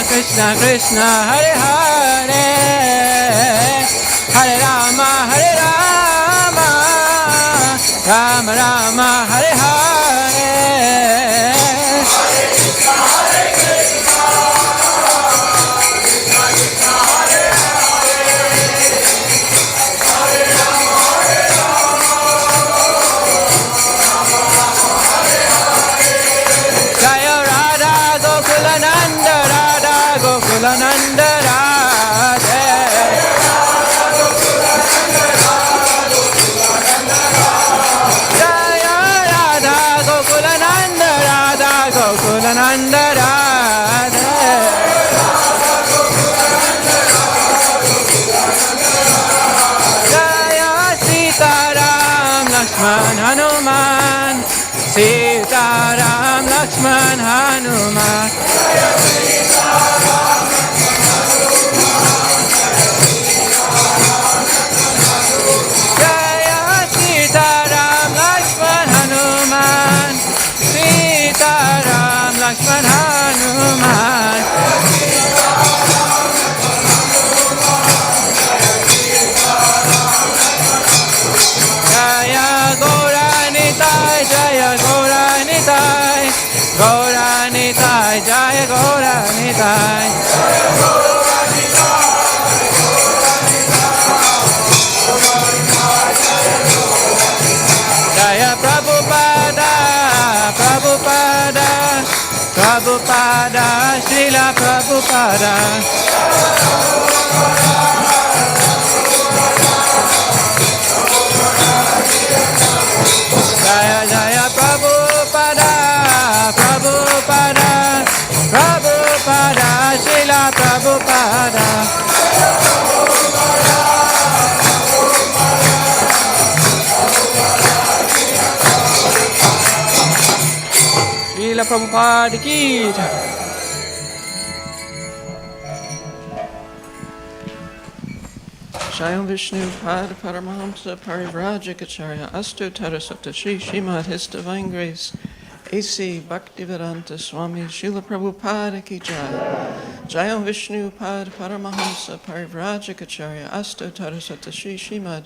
Krishna Krishna Hare Hare Hare Rama Rama Rama Hare Hare Jaya Radha Gokulananda Radha Gokulananda Radhe Jaya Radha Gokulananda Radha Gokulananda Radhe Jaya Sita Ram Lakshman Hanuman Sita Ram Lakshman Hanuman Jaya Sita Ram Lakshman Hanuman Sita Ram Lakshman Hanuman Jaya Gauranitai Jaya Gauranitai Gauranitai Jaya Gauranitai Jaya Prabhupada Prabhupada Prabhupada Srila Prabhupada Jaya Jaya Prabhupada Prabhupada Prabhupada Srila Prabhupada Srila Prabhupada ki jai. Jayam Vishnu Pad Paramahamsa Parivrajikacharya Astotara Shri Srimad His Divine Grace A.C. Bhaktivedanta Swami Srila Prabhupada ki jai. Jayam Vishnu Pad Paramahamsa Parivrajikacharya Astotara Shri Srimad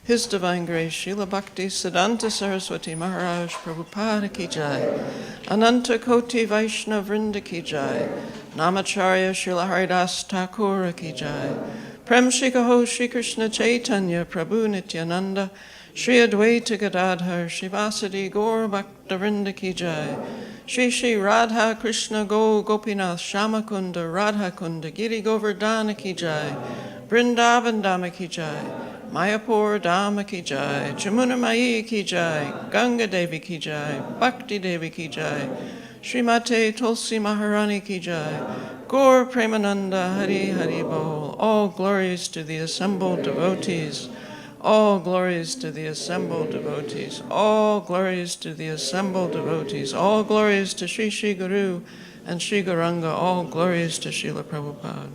His Divine Grace Srila Bhakti Siddhanta Saraswati Maharaj Prabhupada ki jai. Ananta Koti Vaishnav Vrinda ki jai. Namacharya Srila Haridas Thakur ki jai. Prem Shikaho Shri Krishna Chaitanya Prabhu Nityananda Shri Advaita Gadadhar Shivasadi Gaur Bhakta ki jai. Shri Shri Radha Krishna Go Gopinath Shamakunda Radha Kunda Giri Govardhana ki jai. Vrindavan Dhamma ki jai. Mayapur Dhamma ki jai. Chamuna Mai ki jai. Ganga Devi ki jai. Bhakti Devi ki jai. Srimate Tulsi Maharani ki jai. Gaur Premananda Hari Hari Bol. All glories to the assembled devotees. All glories to the assembled devotees. All glories to the assembled devotees. All glories to Sri Sri Guru and Sri Gauranga. All glories to Srila Prabhupada.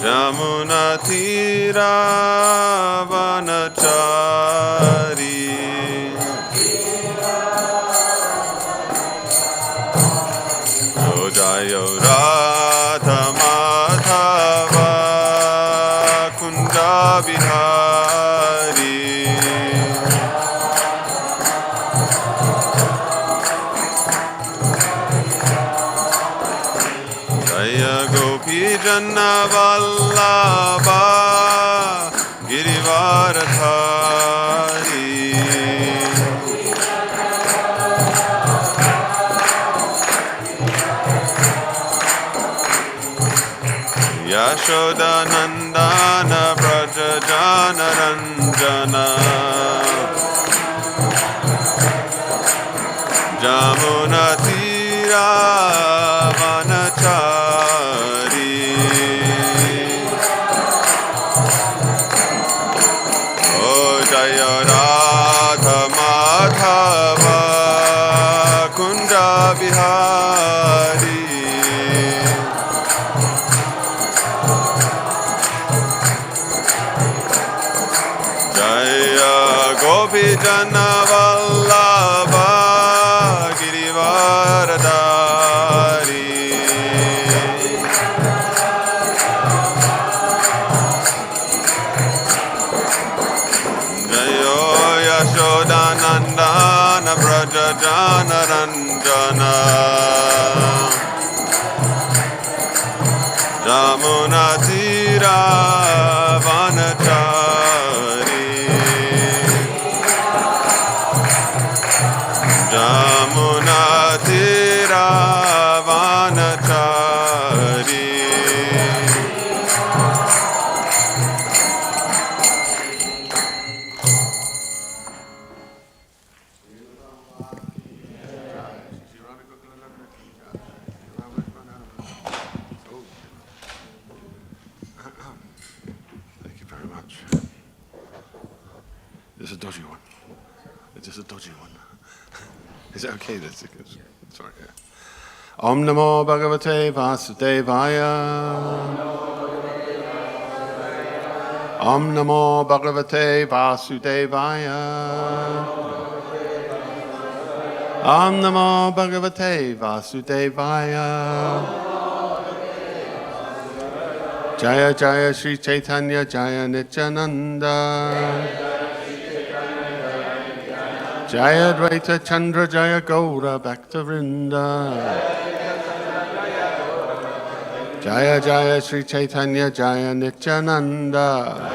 Jamuna Tira Vanachari Jojayo Radha Madhava Kunda Bihari Jaya Gopi Janna Vallabha Girivaradhari Yashoda Nandana Braja Jana Ranjana Jamuna Tira Vanachari Oh Jaya Radha Madhava Kunda Bihari Jaya Gopi Jana Vallabha Girivaradhari Jayo Yashoda Nandana Braja Jana Ranjana Jamuna Tira Vanachari Jamuna Tira Vanachari Thank you very much. This is a dodgy one. It's just a dodgy one. Is it okay? Sorry. Yeah. Om Namo Bhagavate Vasudevaya. Om Namo Bhagavate Vasudevaya. Om Namo Bhagavate Vasudevaya. Jaya Jaya Sri Chaitanya Jaya Nityananda. Jaya Dvaita Chandra Jaya Gaura Bhaktivedanta. Jaya Jaya Sri Chaitanya Jaya Nityananda.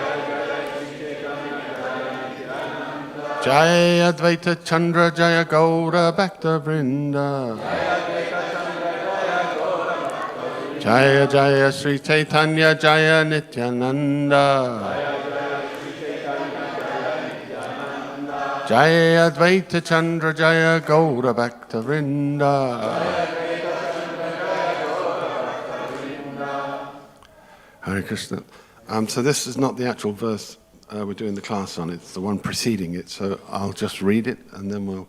Jaya Dvaita Chandra Jaya Gaura Bhaktivedanta. Jaya Jaya Sri Chaitanya Jaya Nityananda. Jaya Advaita Chandra Jaya Gaura Bhaktivedanta. Hare Krishna. So this is not the actual verse we're doing the class on. It's the one preceding it. So I'll just read it and then we'll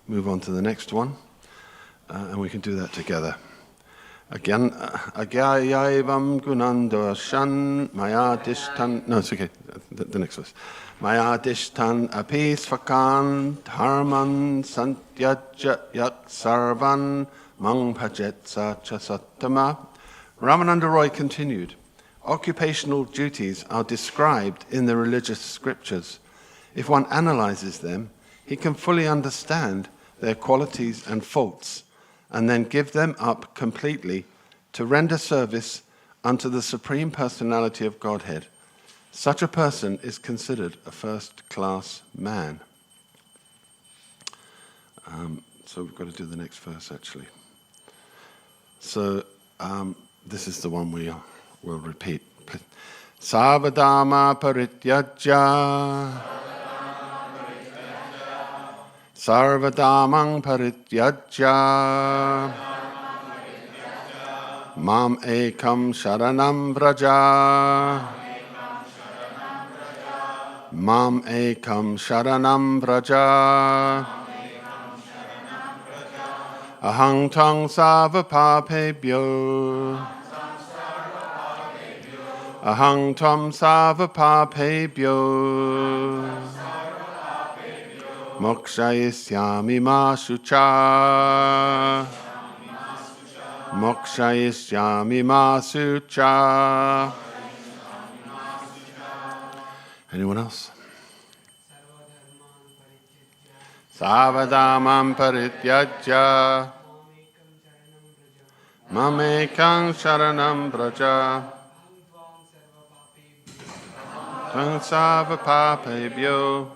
move on to the next one. And we can do that together. Again, Agyayavam Gunando Shan Mayadishtan. No, it's okay. The next verse. Mayadishtan apis fakan dharman santyajya yak sarvan mang bhajetsa chasattama. Ramananda Roy continued, occupational duties are described in the religious scriptures. If one analyzes them, he can fully understand their qualities and faults, and then give them up completely to render service unto the Supreme Personality of Godhead. Such a person is considered a first-class man. So we've got to do the next verse, actually. So this is the one we will repeat. Sarvadama parityajya. Sarvadamang parityajya. Mam ekam sharanam vraja. Mam ekam sharanam vraja. Ahang tang sava papebhyo. Ahang tvam sarva papebhyo mokshayisyami ma sucha. Mokshayisyami ma sucha. Anyone else? Savadamam parityajya mamekang sharanam braja tvam sarva papebhyo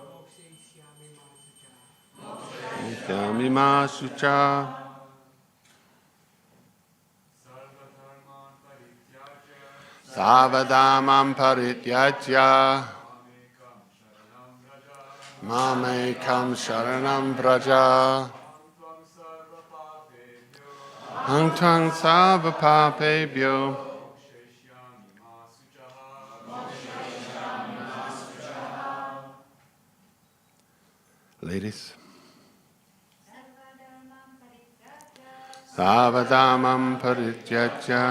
mokshayisyami ma sucha. Savadamam parityajya mamekam sharanam braja aham tvam sarva papebhyo. Ladies. Savadamam parityajya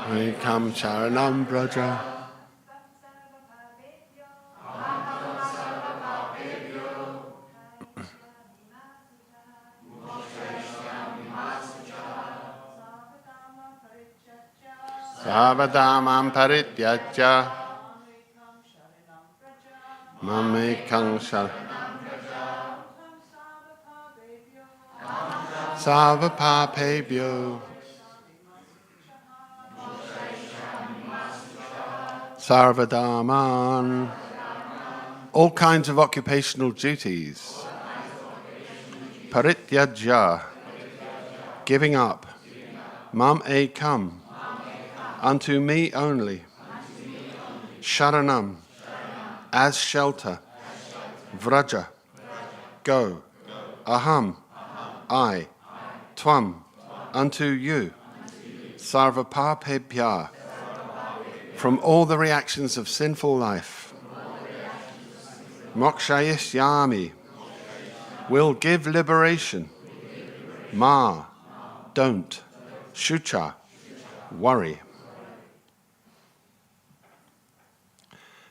mamekam sharanam braja Savadamam parityajya mamekam sharanam sarva papebhyo. Sarvadaman. All kinds of occupational duties. Parityajya. Giving up. Mam ekam. Unto me only. Sharanam. As shelter. Vraja. Go. Aham. I. Tvam. Unto you. Sarva papebhya. From all the reactions of sinful life. Mokshayisyami. Will give liberation. Ma. Don't. Shucha. Worry.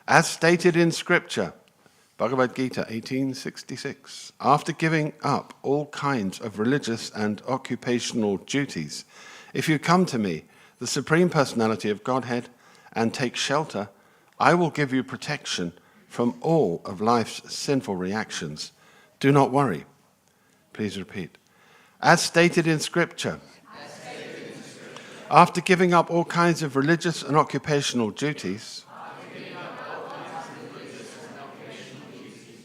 As stated in Scripture, Bhagavad Gita 1866, after giving up all kinds of religious and occupational duties, if you come to me, the Supreme Personality of Godhead, and take shelter, I will give you protection from all of life's sinful reactions. Do not worry. Please repeat. As stated in Scripture, after giving up all kinds of religious and occupational duties,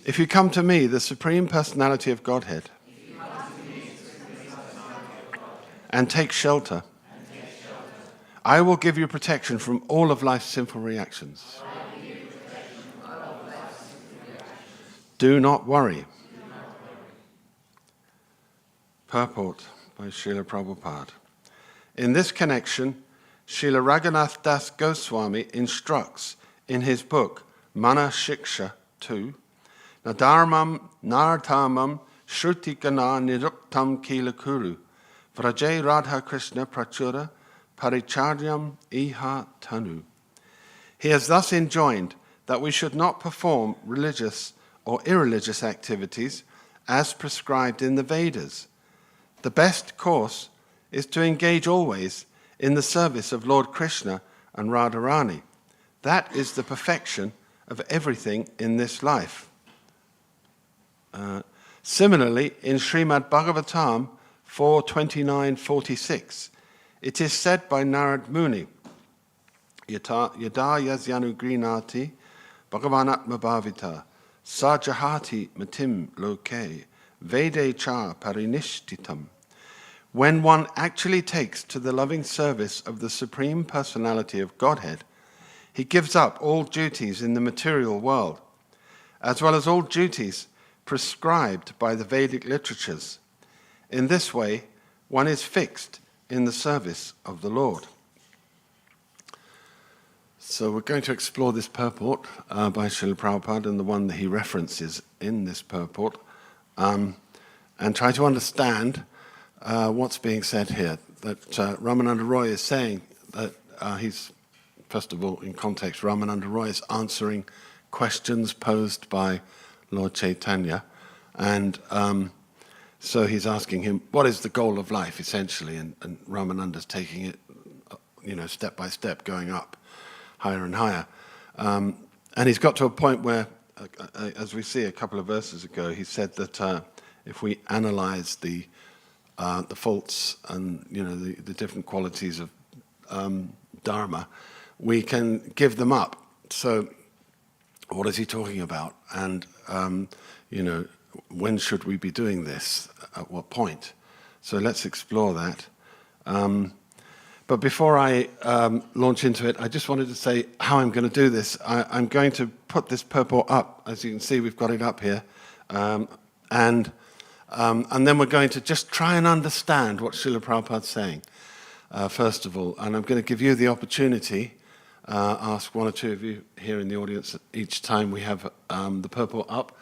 if you come to me, the Supreme Personality of Godhead, and take shelter, I will give you protection from all of life's sinful reactions. Do not worry. Purport by Srila Prabhupada. In this connection, Srila Raghunath Das Goswami instructs in his book, Mana Shiksha 2, Nadharmam Nartamam Shrutikana Niruktam Kila Kuru Vrajay Radha Krishna Prachura Paricharyam Iha Tanu. He has thus enjoined that we should not perform religious or irreligious activities as prescribed in the Vedas. The best course is to engage always in the service of Lord Krishna and Radharani. That is the perfection of everything in this life. Similarly, in Srimad Bhagavatam 4:29-46, it is said by Narad Muni, Yada yasyanu grinati bhagavanatma bhavita sajahati matim loke vede cha parinishtitam. When one actually takes to the loving service of the Supreme Personality of Godhead, he gives up all duties in the material world, as well as all duties prescribed by the Vedic literatures. In this way, one is fixed in the service of the Lord. So we're going to explore this purport by Srila Prabhupada, and the one that he references in this purport, and try to understand what's being said here. That Ramananda Roy is saying that he's, first of all, in context, Ramananda Roy is answering questions posed by Lord Chaitanya. And so he's asking him, what is the goal of life, essentially? And Ramananda's taking it, step by step, going up higher and higher. And he's got to a point where, as we see a couple of verses ago, he said that if we analyze the faults and the different qualities of Dharma, we can give them up. So what is he talking about? And, when should we be doing this? At what point? So let's explore that. But before I launch into it, I just wanted to say how I'm going to do this. I'm going to put this purport up. As you can see, we've got it up here. And then we're going to just try and understand what Srila Prabhupada's saying, first of all. And I'm going to give you the opportunity, ask one or two of you here in the audience each time we have the purport up,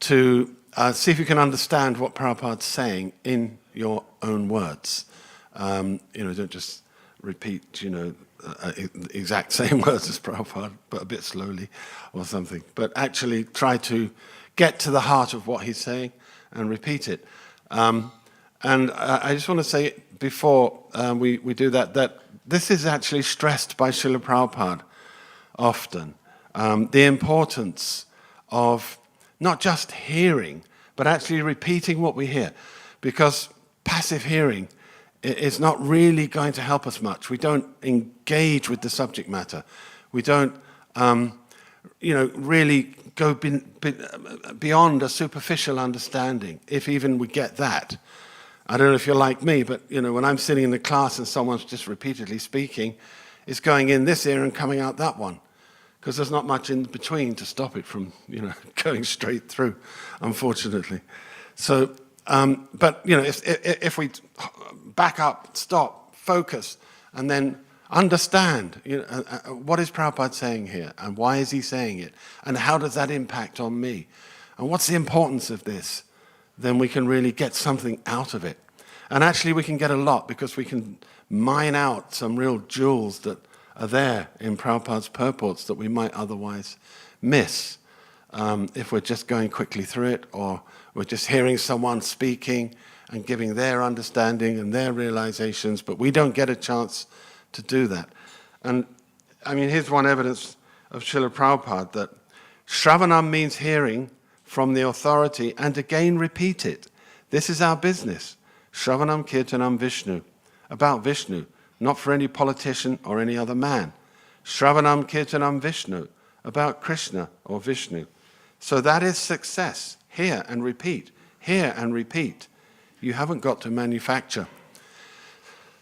to see if you can understand what Prabhupada's saying in your own words. Don't just repeat, the exact same words as Prabhupada, but a bit slowly or something. But actually try to get to the heart of what he's saying and repeat it. And I just want to say before we do that this is actually stressed by Srila Prabhupada often. The importance of not just hearing, but actually repeating what we hear. Because passive hearing is not really going to help us much. We don't engage with the subject matter. We don't, really go beyond a superficial understanding, if even we get that. I don't know if you're like me, but, when I'm sitting in the class and someone's just repeatedly speaking, it's going in this ear and coming out that one. Because there's not much in between to stop it from, going straight through, unfortunately. So, but, if we back up, stop, focus, and then understand, what is Prabhupada saying here, and why is he saying it, and how does that impact on me, and what's the importance of this, then we can really get something out of it. And actually we can get a lot, because we can mine out some real jewels that are there in Prabhupada's purports that we might otherwise miss if we're just going quickly through it, or we're just hearing someone speaking and giving their understanding and their realizations, but we don't get a chance to do that. And I mean, here's one evidence of Srila Prabhupada, that Shravanam means hearing from the authority and again repeat it. This is our business. Shravanam Kirtanam Vishnu, about Vishnu, not for any politician or any other man. Shravanam Kirtanam Vishnu, about Krishna or Vishnu. So that is success. Hear and repeat. Hear and repeat. You haven't got to manufacture.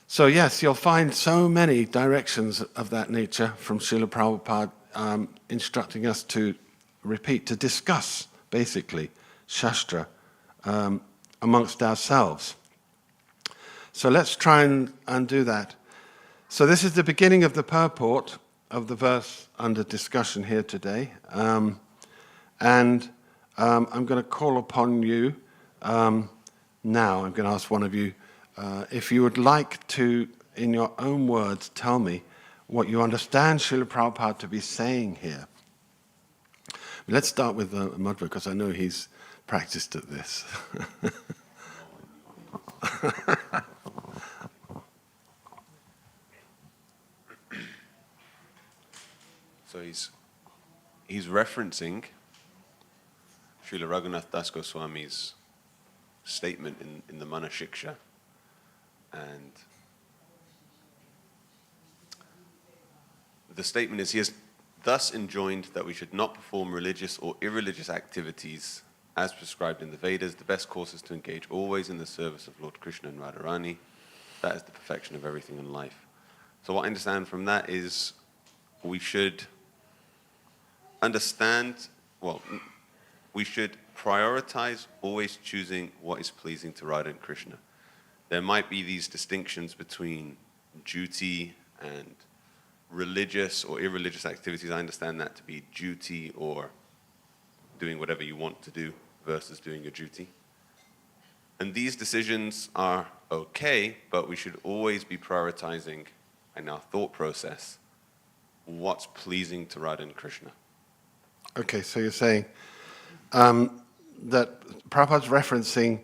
So yes, you'll find so many directions of that nature from Srila Prabhupada instructing us to repeat, to discuss, basically, Shastra amongst ourselves. So let's try and do that. So this is the beginning of the purport of the verse under discussion here today. And I'm going to call upon you now. I'm going to ask one of you if you would like to, in your own words, tell me what you understand Srila Prabhupada to be saying here. Let's start with Madhva, because I know he's practiced at this. So he's referencing Srila Raghunath Das Goswami's statement in the Mana Shiksha, and the statement is, he has thus enjoined that we should not perform religious or irreligious activities as prescribed in the Vedas. The best course is to engage always in the service of Lord Krishna and Radharani. That is the perfection of everything in life. So what I understand from that is we should understand, we should prioritize always choosing what is pleasing to Radha and Krishna. There might be these distinctions between duty and religious or irreligious activities. I understand that to be duty or doing whatever you want to do versus doing your duty. And these decisions are okay, but we should always be prioritizing in our thought process what's pleasing to Radha and Krishna. Okay, so you're saying that Prabhupada's referencing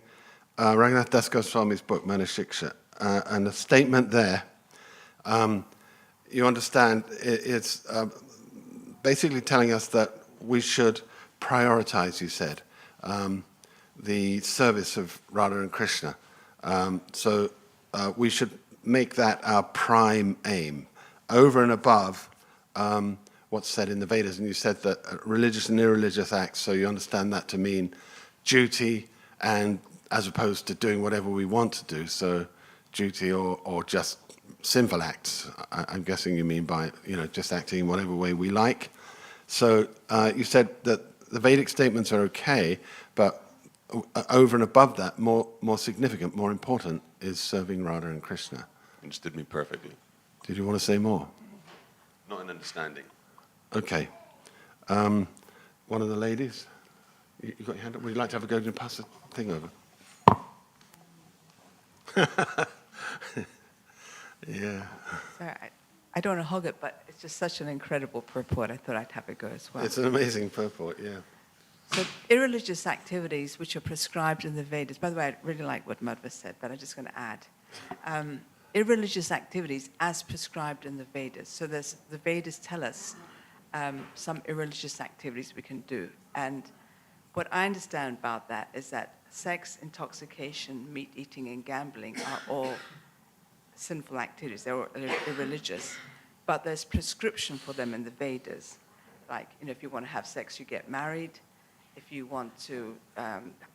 Raghunath Das Goswami's book, Manashiksha, and the statement there, you understand, it's basically telling us that we should prioritize, you said, the service of Radha and Krishna. So we should make that our prime aim, over and above what's said in the Vedas. And you said that religious and irreligious acts, so you understand that to mean duty, and as opposed to doing whatever we want to do, so duty or just sinful acts. I'm guessing you mean by, just acting in whatever way we like. So you said that the Vedic statements are okay, but over and above that, more significant, more important, is serving Radha and Krishna. Understood me perfectly. Did you want to say more? Not an understanding. Okay. One of the ladies? You got your hand up? Would you like to have a go and pass the thing over? Yeah. Sorry, I don't want to hog it, but it's just such an incredible purport. I thought I'd have a go as well. It's an amazing purport, yeah. So irreligious activities which are prescribed in the Vedas, by the way, I really like what Madhva said, but I'm just going to add. Irreligious activities as prescribed in the Vedas. So the Vedas tell us some irreligious activities we can do. And what I understand about that is that sex, intoxication, meat eating, and gambling are all sinful activities. They're all irreligious. But there's prescription for them in the Vedas. Like, if you want to have sex, you get married. If you want to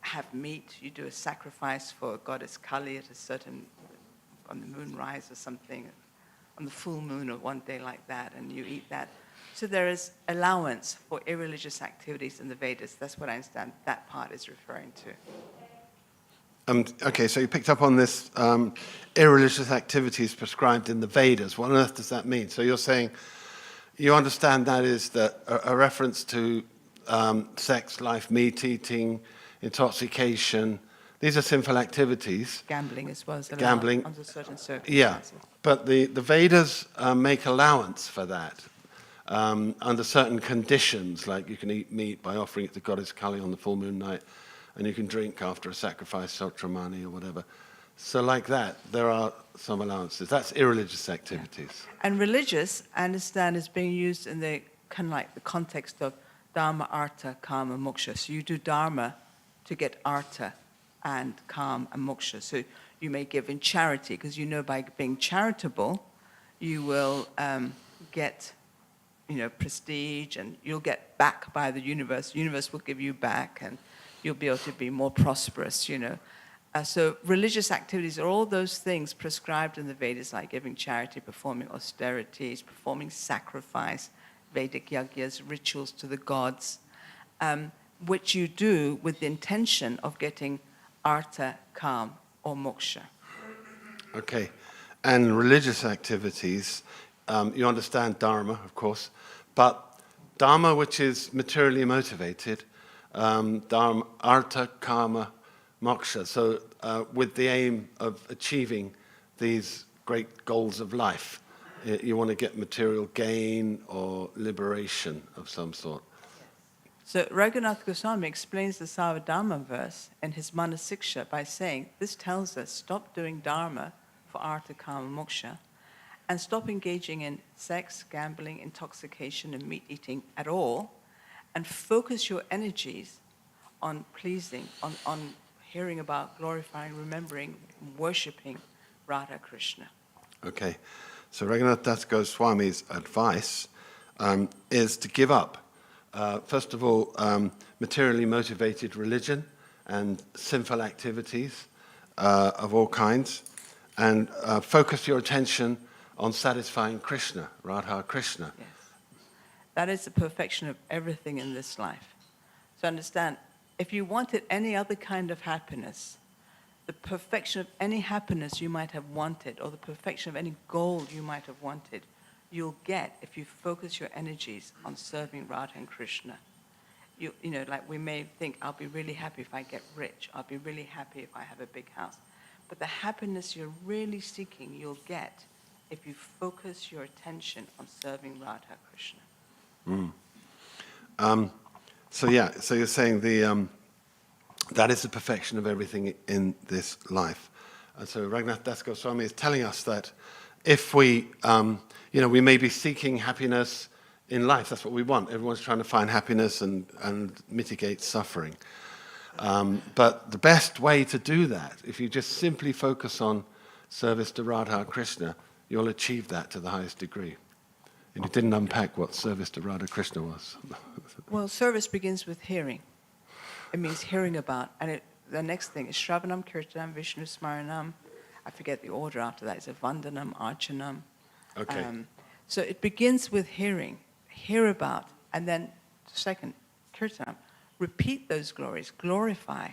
have meat, you do a sacrifice for goddess Kali at a certain, on the moonrise or something, on the full moon or one day like that, and you eat that. So there is allowance for irreligious activities in the Vedas. That's what I understand that part is referring to. Okay, so you picked up on this irreligious activities prescribed in the Vedas. What on earth does that mean? So you're saying you understand that is a reference to sex, life, meat eating, intoxication. These are sinful activities. Gambling as well as allowed Gambling. under certain circumstances. Yeah, but the Vedas make allowance for that under certain conditions, like you can eat meat by offering it to goddess Kali on the full moon night, and you can drink after a sacrifice, Sotramani or whatever. So like that, there are some allowances. That's irreligious activities. Yeah. And religious, I understand, is being used in the kind of like the context of dharma, artha, kama, moksha. So you do dharma to get artha and kama and moksha. So you may give in charity, because by being charitable, you will get, prestige, and you'll get back by the universe. The universe will give you back, and you'll be able to be more prosperous, So religious activities are all those things prescribed in the Vedas, like giving charity, performing austerities, performing sacrifice, Vedic yagyas, rituals to the gods, which you do with the intention of getting artha, kam, or moksha. Okay. And religious activities, you understand dharma, of course, but dharma which is materially motivated, dharma, artha, kama, moksha, so with the aim of achieving these great goals of life. You want to get material gain or liberation of some sort. So Raghunath Goswami explains the Savadharma verse in his Manasiksha by saying, this tells us stop doing dharma for artha, kama, moksha, and stop engaging in sex, gambling, intoxication, and meat eating at all, and focus your energies on pleasing, on hearing about, glorifying, remembering, worshipping Radha Krishna. Okay, so Raghunath Das Goswami's advice is to give up. First of all, materially motivated religion and sinful activities of all kinds, and focus your attention on satisfying Krishna, Radha Krishna. Yes. That is the perfection of everything in this life. So understand, if you wanted any other kind of happiness, the perfection of any happiness you might have wanted, or the perfection of any goal you might have wanted, you'll get if you focus your energies on serving Radha and Krishna. Like we may think, I'll be really happy if I get rich. I'll be really happy if I have a big house. But the happiness you're really seeking, you'll get if you focus your attention on serving Radha Krishna. So you're saying that is the perfection of everything in this life. And so Raghunath Das Goswami is telling us that if we, we may be seeking happiness in life, that's what we want. Everyone's trying to find happiness and mitigate suffering. But the best way to do that, if you just simply focus on service to Radha Krishna, you'll achieve that to the highest degree. And you didn't unpack what service to Radha Krishna was. Well, service begins with hearing. It means hearing about, and the next thing is Shravanam, Kirtanam, Vishnu Smaranam. I forget the order after that. It's a Vandanam, Archanam. Okay. So it begins with hearing, hear about, and then second, Kirtanam. Repeat those glories, glorify.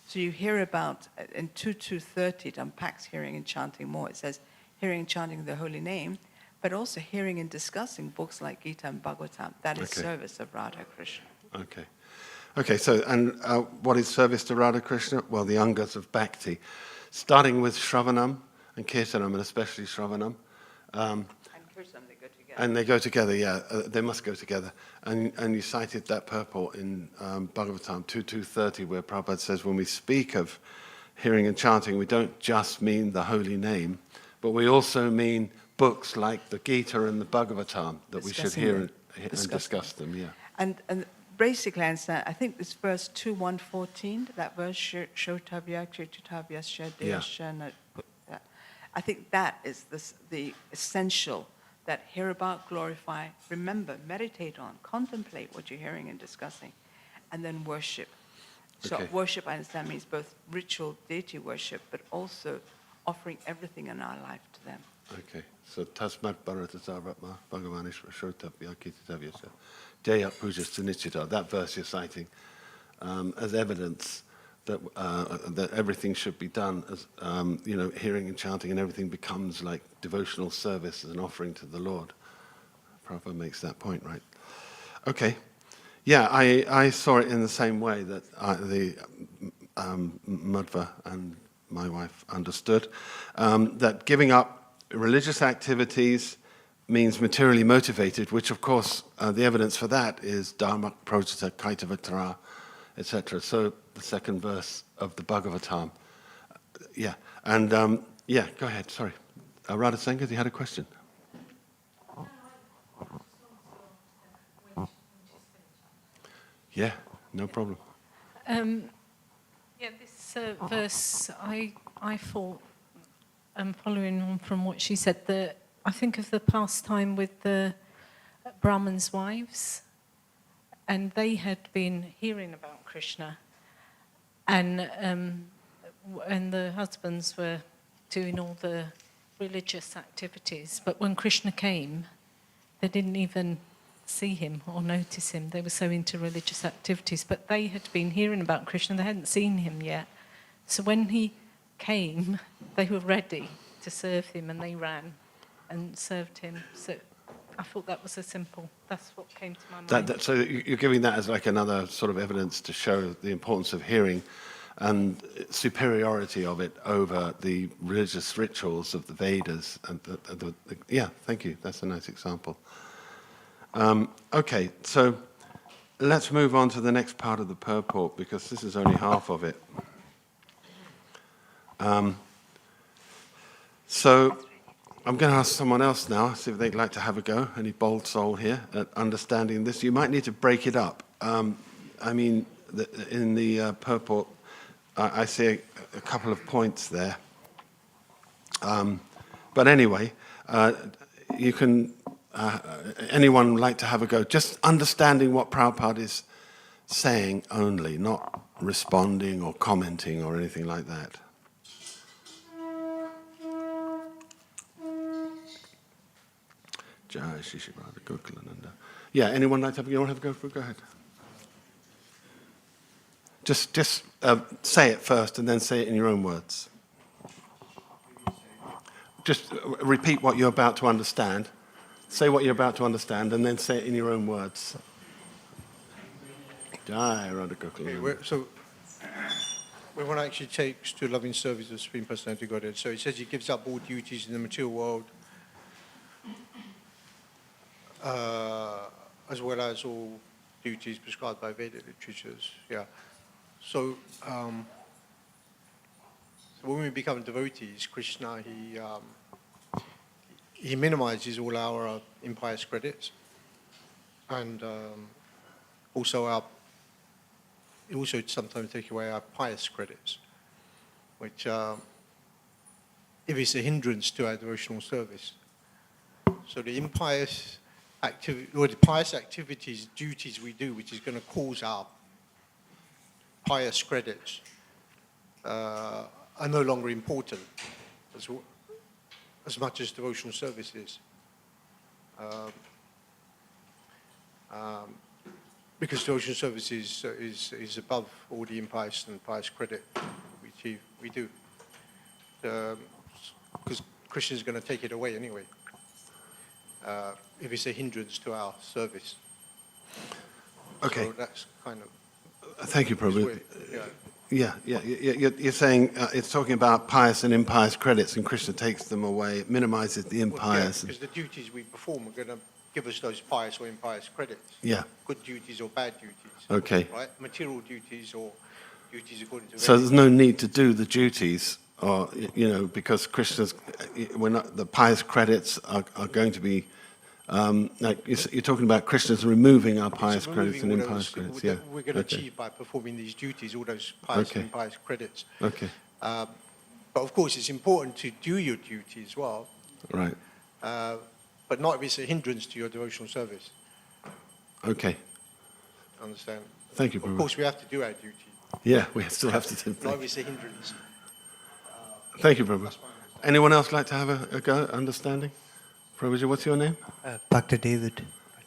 So you hear about, in 2.2.30, it unpacks hearing and chanting more. It says hearing and chanting the holy name, but also hearing and discussing books like Gita and Bhagavatam. That is service of Radha Krishna. Okay, so, and what is service to Radha Krishna? Well, the Angas of Bhakti, starting with Shravanam and Kirtanam, and especially Shravanam. And Kirtanam, they go together. And they go together, yeah, they must go together. And you cited that purport in Bhagavatam 2.2.30, where Prabhupada says, when we speak of hearing and chanting, we don't just mean the holy name, but we also mean books like the Gita and the Bhagavatam that we should hear and discuss them, yeah. And basically, I understand, I think it's verse 2.1.14, that verse, Shotavya, Kirtitavya, Shadesha, I think that is the essential, that hear about, glorify, remember, meditate on, contemplate what you're hearing and discussing, and then worship. So worship, I understand, means both ritual deity worship, but also offering everything in our life to them. Okay, so Tasmat Bharatasarvatma Bhagavanishva Shotavya Kirtitavya Jaya Puja Sunichita, that verse you're citing as evidence that that everything should be done as hearing and chanting, and everything becomes like devotional service as an offering to the Lord. Prabhupada makes that point, right? Okay, yeah, I saw it in the same way that the Madhva and my wife understood that giving up religious activities means materially motivated, which of course the evidence for that is dharma projata kaitavatara, etc. So the second verse of the Bhagavatam. Yeah, and go ahead, sorry. Radha Sangat, you had a question? Yeah, no problem. This verse, I thought, following on from what she said, that I think of the pastime with the Brahmins' wives, and they had been hearing about Krishna, and the husbands were doing all the religious activities, but when Krishna came, they didn't even see him or notice him. They were so into religious activities, but they had been hearing about Krishna, they hadn't seen him yet. So when he came, they were ready to serve him, and they ran and served him. So I thought that was that's what came to my mind. So you're giving that as like another sort of evidence to show the importance of hearing and superiority of it over the religious rituals of the Vedas. And yeah, thank you. That's a nice example. Okay, so let's move on to the next part of the purport, because this is only half of it. So I'm going to ask someone else now, see if they'd like to have a go, any bold soul here, at understanding this. You might need to break it up. In the purport, I see a couple of points there. But anyway, you can, anyone like to have a go, just understanding what Prabhupada is saying only, not responding or commenting or anything like that. Yeah, anyone like to have a go? You want to have a go for it? Go ahead. Just say it first and then say it in your own words. Just repeat what you're about to understand. Say what you're about to understand and then say it in your own words. So when one actually takes to loving service of Supreme Personality Godhead, so it says he gives up all duties in the material world as well as all duties prescribed by Vedic literatures. Yeah. So, when we become devotees, Krishna, he minimizes all our impious credits, and also it also sometimes takes away our pious credits, which if it's a hindrance to our devotional service. So the impious activity, or the pious activities, duties we do, which is going to cause our pious credits, are no longer important as much as devotional service is. Because devotional service is above all the impious and pious credit we do. Because Krishna is going to take it away anyway, if it's a hindrance to our service. Okay. So that's kind of... Thank you, Prabhu. Yeah. You're saying it's talking about pious and impious credits, and Krishna takes them away, it minimizes the impious. Because the duties we perform are going to give us those pious or impious credits. Yeah. Good duties or bad duties. Okay. Right? Material duties or duties according to... So there's no need to do the duties, or because Krishna's, the pious credits are going to be, like you're talking about Krishna's removing our pious credits and impious credits. Yeah. We're going to achieve by performing these duties, all those pious and impious credits. Okay. But of course, it's important to do your duty as well. Right. But not if it's a hindrance to your devotional service. Okay. Understand? Thank you, Prabhu. Of course, we have to do our duty. Yeah, we still have to do Not if it's a hindrance. Thank you, Prabhu. Anyone else like to have a go at understanding? Prabhuji, what's your name? Bhaktivedanta.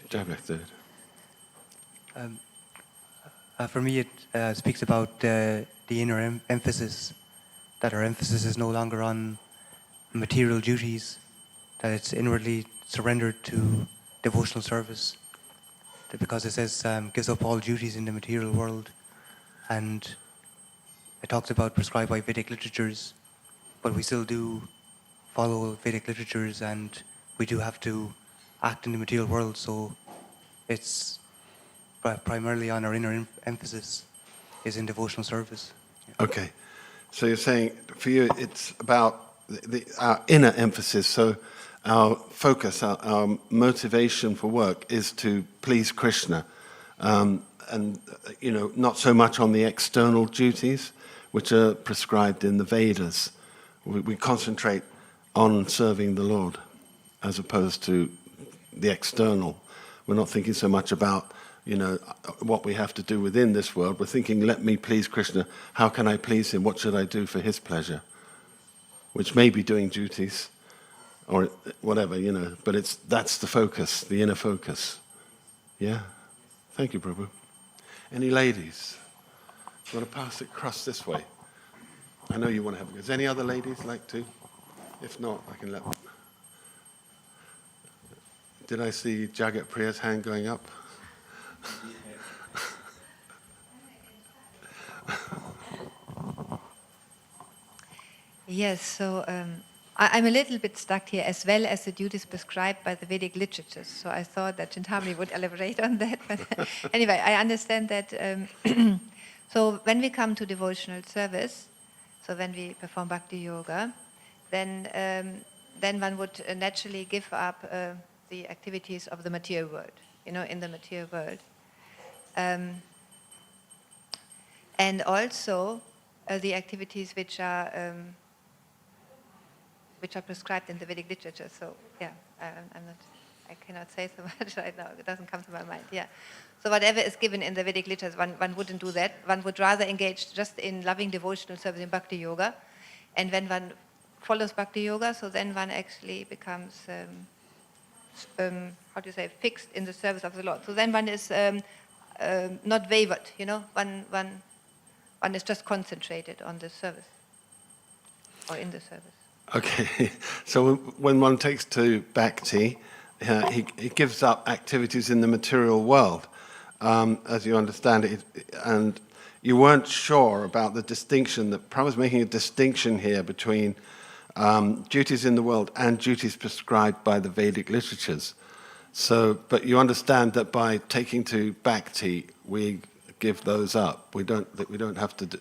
Jai Bhaktivedanta. For me, it speaks about the inner emphasis, that our emphasis is no longer on material duties, that it's inwardly surrendered to devotional service, because it says gives up all duties in the material world, and it talks about prescribed by Vedic literatures, but we still do follow Vedic literatures, and we do have to act in the material world, so it's primarily on our inner emphasis is in devotional service. Yeah. Okay. So you're saying for you it's about our inner emphasis, so our focus, our motivation for work is to please Krishna, and not so much on the external duties which are prescribed in the Vedas. We concentrate on serving the Lord as opposed to the external. We're not thinking so much about what we have to do within this world. We're thinking, let me please Krishna. How can I please him? What should I do for his pleasure? Which may be doing duties or whatever, but that's the focus, the inner focus. Yeah? Thank you, Prabhu. Any ladies? You want to pass it across this way? I know you want to have it. Does any other ladies like to? If not, I can let... Did I see Jagat Priya's hand going up? Yes, so I'm a little bit stuck here, as well as the duties prescribed by the Vedic literatures. So I thought that Chintamani would elaborate on that. But anyway, I understand that. So when we come to devotional service, so when we perform bhakti yoga, then one would naturally give up the activities of the material world, in the material world. And also the activities which are prescribed in the Vedic literature. So yeah, I cannot say so much right now. It doesn't come to my mind. Yeah. So whatever is given in the Vedic literature, one wouldn't do that. One would rather engage just in loving devotional service in bhakti yoga. And when one follows bhakti yoga, so then one actually becomes fixed in the service of the Lord. So then one is not wavered, one is just concentrated on the service or in the service. Okay, so when one takes to bhakti, he gives up activities in the material world, as you understand it, and you weren't sure about the distinction that Prabhupada's making a distinction here between duties in the world and duties prescribed by the Vedic literatures. So, but you understand that by taking to bhakti, we give those up. We don't have to do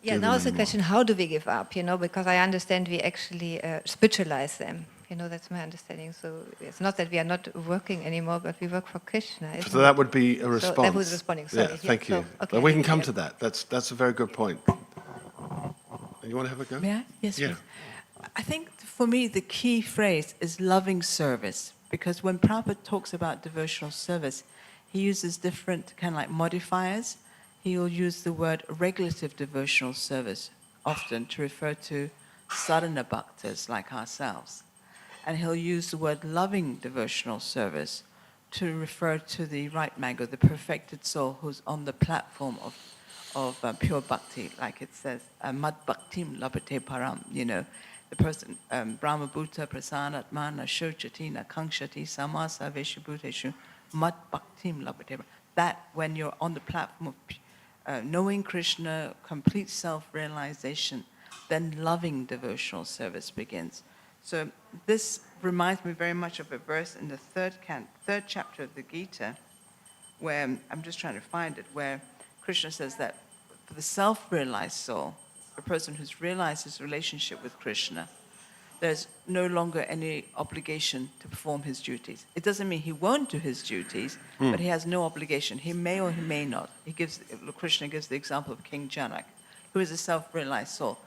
Yeah, them now it's the anymore. question, how do we give up, because I understand we actually spiritualize them. That's my understanding. So it's not that we are not working anymore, but we work for Krishna. So that would be a response. So that was responding, sorry. Yeah, thank you. So, okay, But we can I come hear. to that. That's a very good point. You want to have a go? May I? Yes, Yeah. please. I think for me the key phrase is loving service, because when Prabhupada talks about devotional service, he uses different kind of like modifiers. He will use the word regulative devotional service often to refer to sadhana bhaktas like ourselves. And he'll use the word loving devotional service to refer to the right Maggo, the perfected soul who's on the platform of pure bhakti, like it says, mad bhaktim labhate param, the person, Brahma Bhuta prasanatma na shochati na kankshati samasa veshabhuteshu, mad bhaktim labhate param. That when you're on the platform of knowing Krishna, complete self-realization, then loving devotional service begins. So this reminds me very much of a verse in the third chapter of the Gita, where, I'm just trying to find it, where Krishna says that for the self-realized soul, a person who's realized his relationship with Krishna, there's no longer any obligation to perform his duties. It doesn't mean he won't do his duties, but he has no obligation. He may or he may not. Krishna gives the example of King Janak, who is a self-realized soul.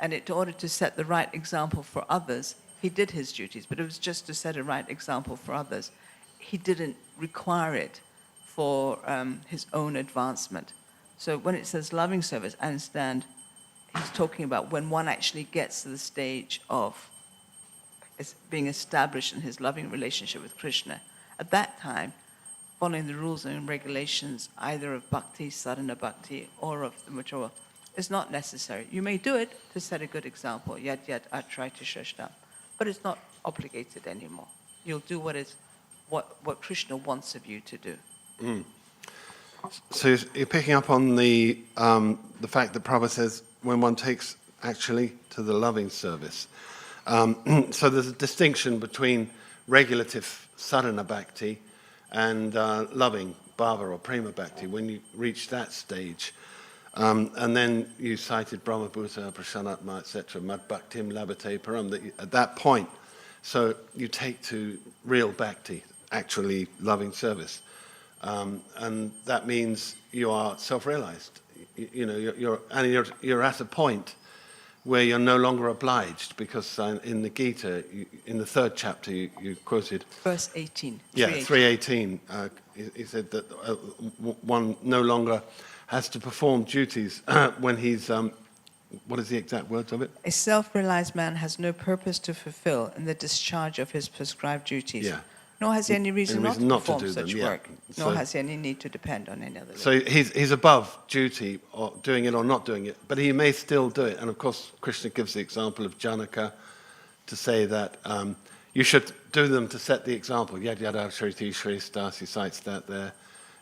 And in order to set the right example for others, he did his duties, but it was just to set a right example for others. He didn't require it for his own advancement. So when it says loving service, I understand he's talking about when one actually gets to the stage of being established in his loving relationship with Krishna. At that time, following the rules and regulations either of bhakti, sadhana bhakti, or of the mature world, is not necessary. You may do it to set a good example, yad yad atraita shreshtam, but it's not obligated anymore. You'll do what Krishna wants of you to do. So you're picking up on the fact that Prabhupada says when one takes actually to the loving service. So there's a distinction between regulative sadhana bhakti and loving bhava or prema bhakti. When you reach that stage, and then you cited Brahma Bhuta, Prasanatma, etc., Mad Bhaktim Labhate Param, that at that point, so you take to real bhakti, actually loving service. And that means you are self-realized. You're at a point where you're no longer obliged, because in the Gita, in the third chapter, you quoted Verse 18. Yeah, 318. He said that one no longer has to perform duties when he's, what is the exact words of it? A self-realized man has no purpose to fulfill in the discharge of his prescribed duties. Yeah. Nor has he any reason not to perform do such them, yeah. work. Nor has he any need to depend on any other. So he's above duty, or doing it or not doing it, but he may still do it. And of course, Krishna gives the example of Janaka to say that you should do them to set the example. Yad yada shriti shrestas, he cites that there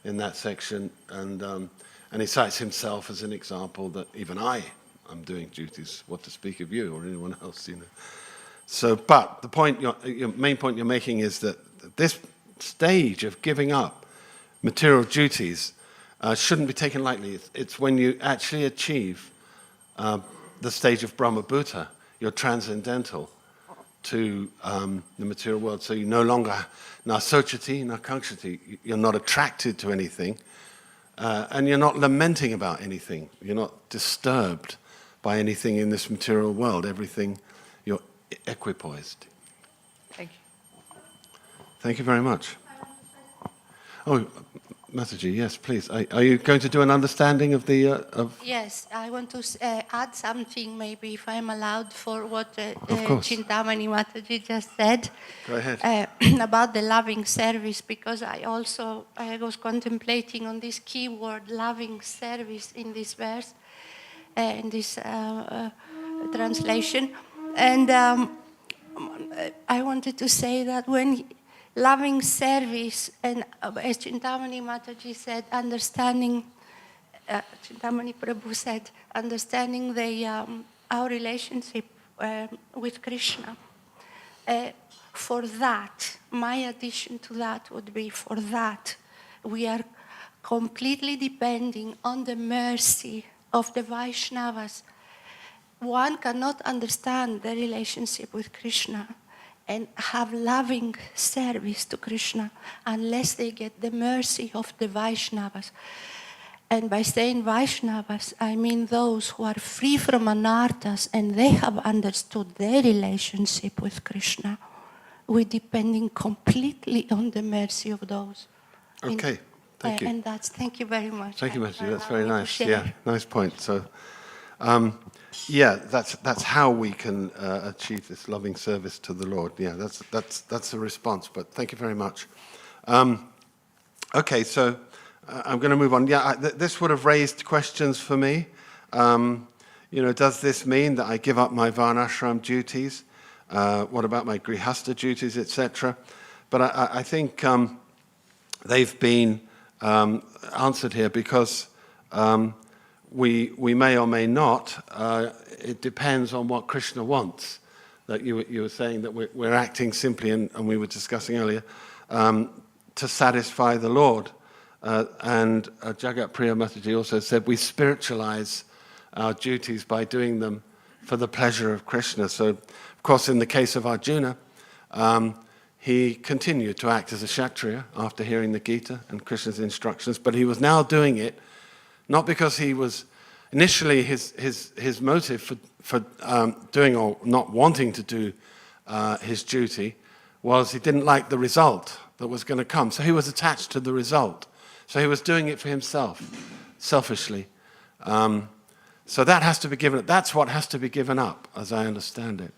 in that section. And he cites himself as an example that even I'm doing duties, what to speak of you or anyone else, So, but the point, your main point you're making is that this stage of giving up material duties shouldn't be taken lightly. It's when you actually achieve the stage of Brahma Bhuta, you're transcendental to the material world. So you no longer, na sochati, na kankshati, you're not attracted to anything, and you're not lamenting about anything. You're not disturbed by anything in this material world. Everything, you're equipoised. Thank you. Thank you very much. Oh, Mataji, yes, please. Are you going to do an understanding of the... Yes, I want to add something, maybe, if I'm allowed, for what Chintamani Mataji just said. Go ahead. About the loving service, because I was contemplating on this key word, loving service, in this verse, in this translation. And I wanted to say that when loving service, and as Chintamani Mataji said, understanding, Chintamani Prabhu said, understanding our relationship with Krishna. for that, my addition to that would be for that, we are completely depending on the mercy of the Vaishnavas. One cannot understand the relationship with Krishna and have loving service to Krishna unless they get the mercy of the Vaishnavas. And by saying Vaishnavas, I mean those who are free from anarthas and they have understood their relationship with Krishna. We're depending completely on the mercy of those. Okay, thank you. And thank you very much. Thank you, Matthew. That's very Allow me to nice. share. Yeah, nice point. So, yeah, that's how we can achieve this loving service to the Lord. Yeah, that's the response. But thank you very much. Okay, so I'm going to move on. Yeah, this would have raised questions for me. Does this mean that I give up my varnashram duties? What about my grihastha duties, etc.? But I think they've been answered here because we may or may not. It depends on what Krishna wants. That you were saying that we're acting simply, and we were discussing earlier, to satisfy the Lord. And Jagat Priya Mataji also said we spiritualize our duties by doing them for the pleasure of Krishna. So, of course, in the case of Arjuna, he continued to act as a Kshatriya after hearing the Gita and Krishna's instructions, but he was now doing it not because he was initially his motive for doing or not wanting to do his duty was he didn't like the result that was going to come. So he was attached to the result. So he was doing it for himself, selfishly. So that has to be given up. That's what has to be given up, as I understand it.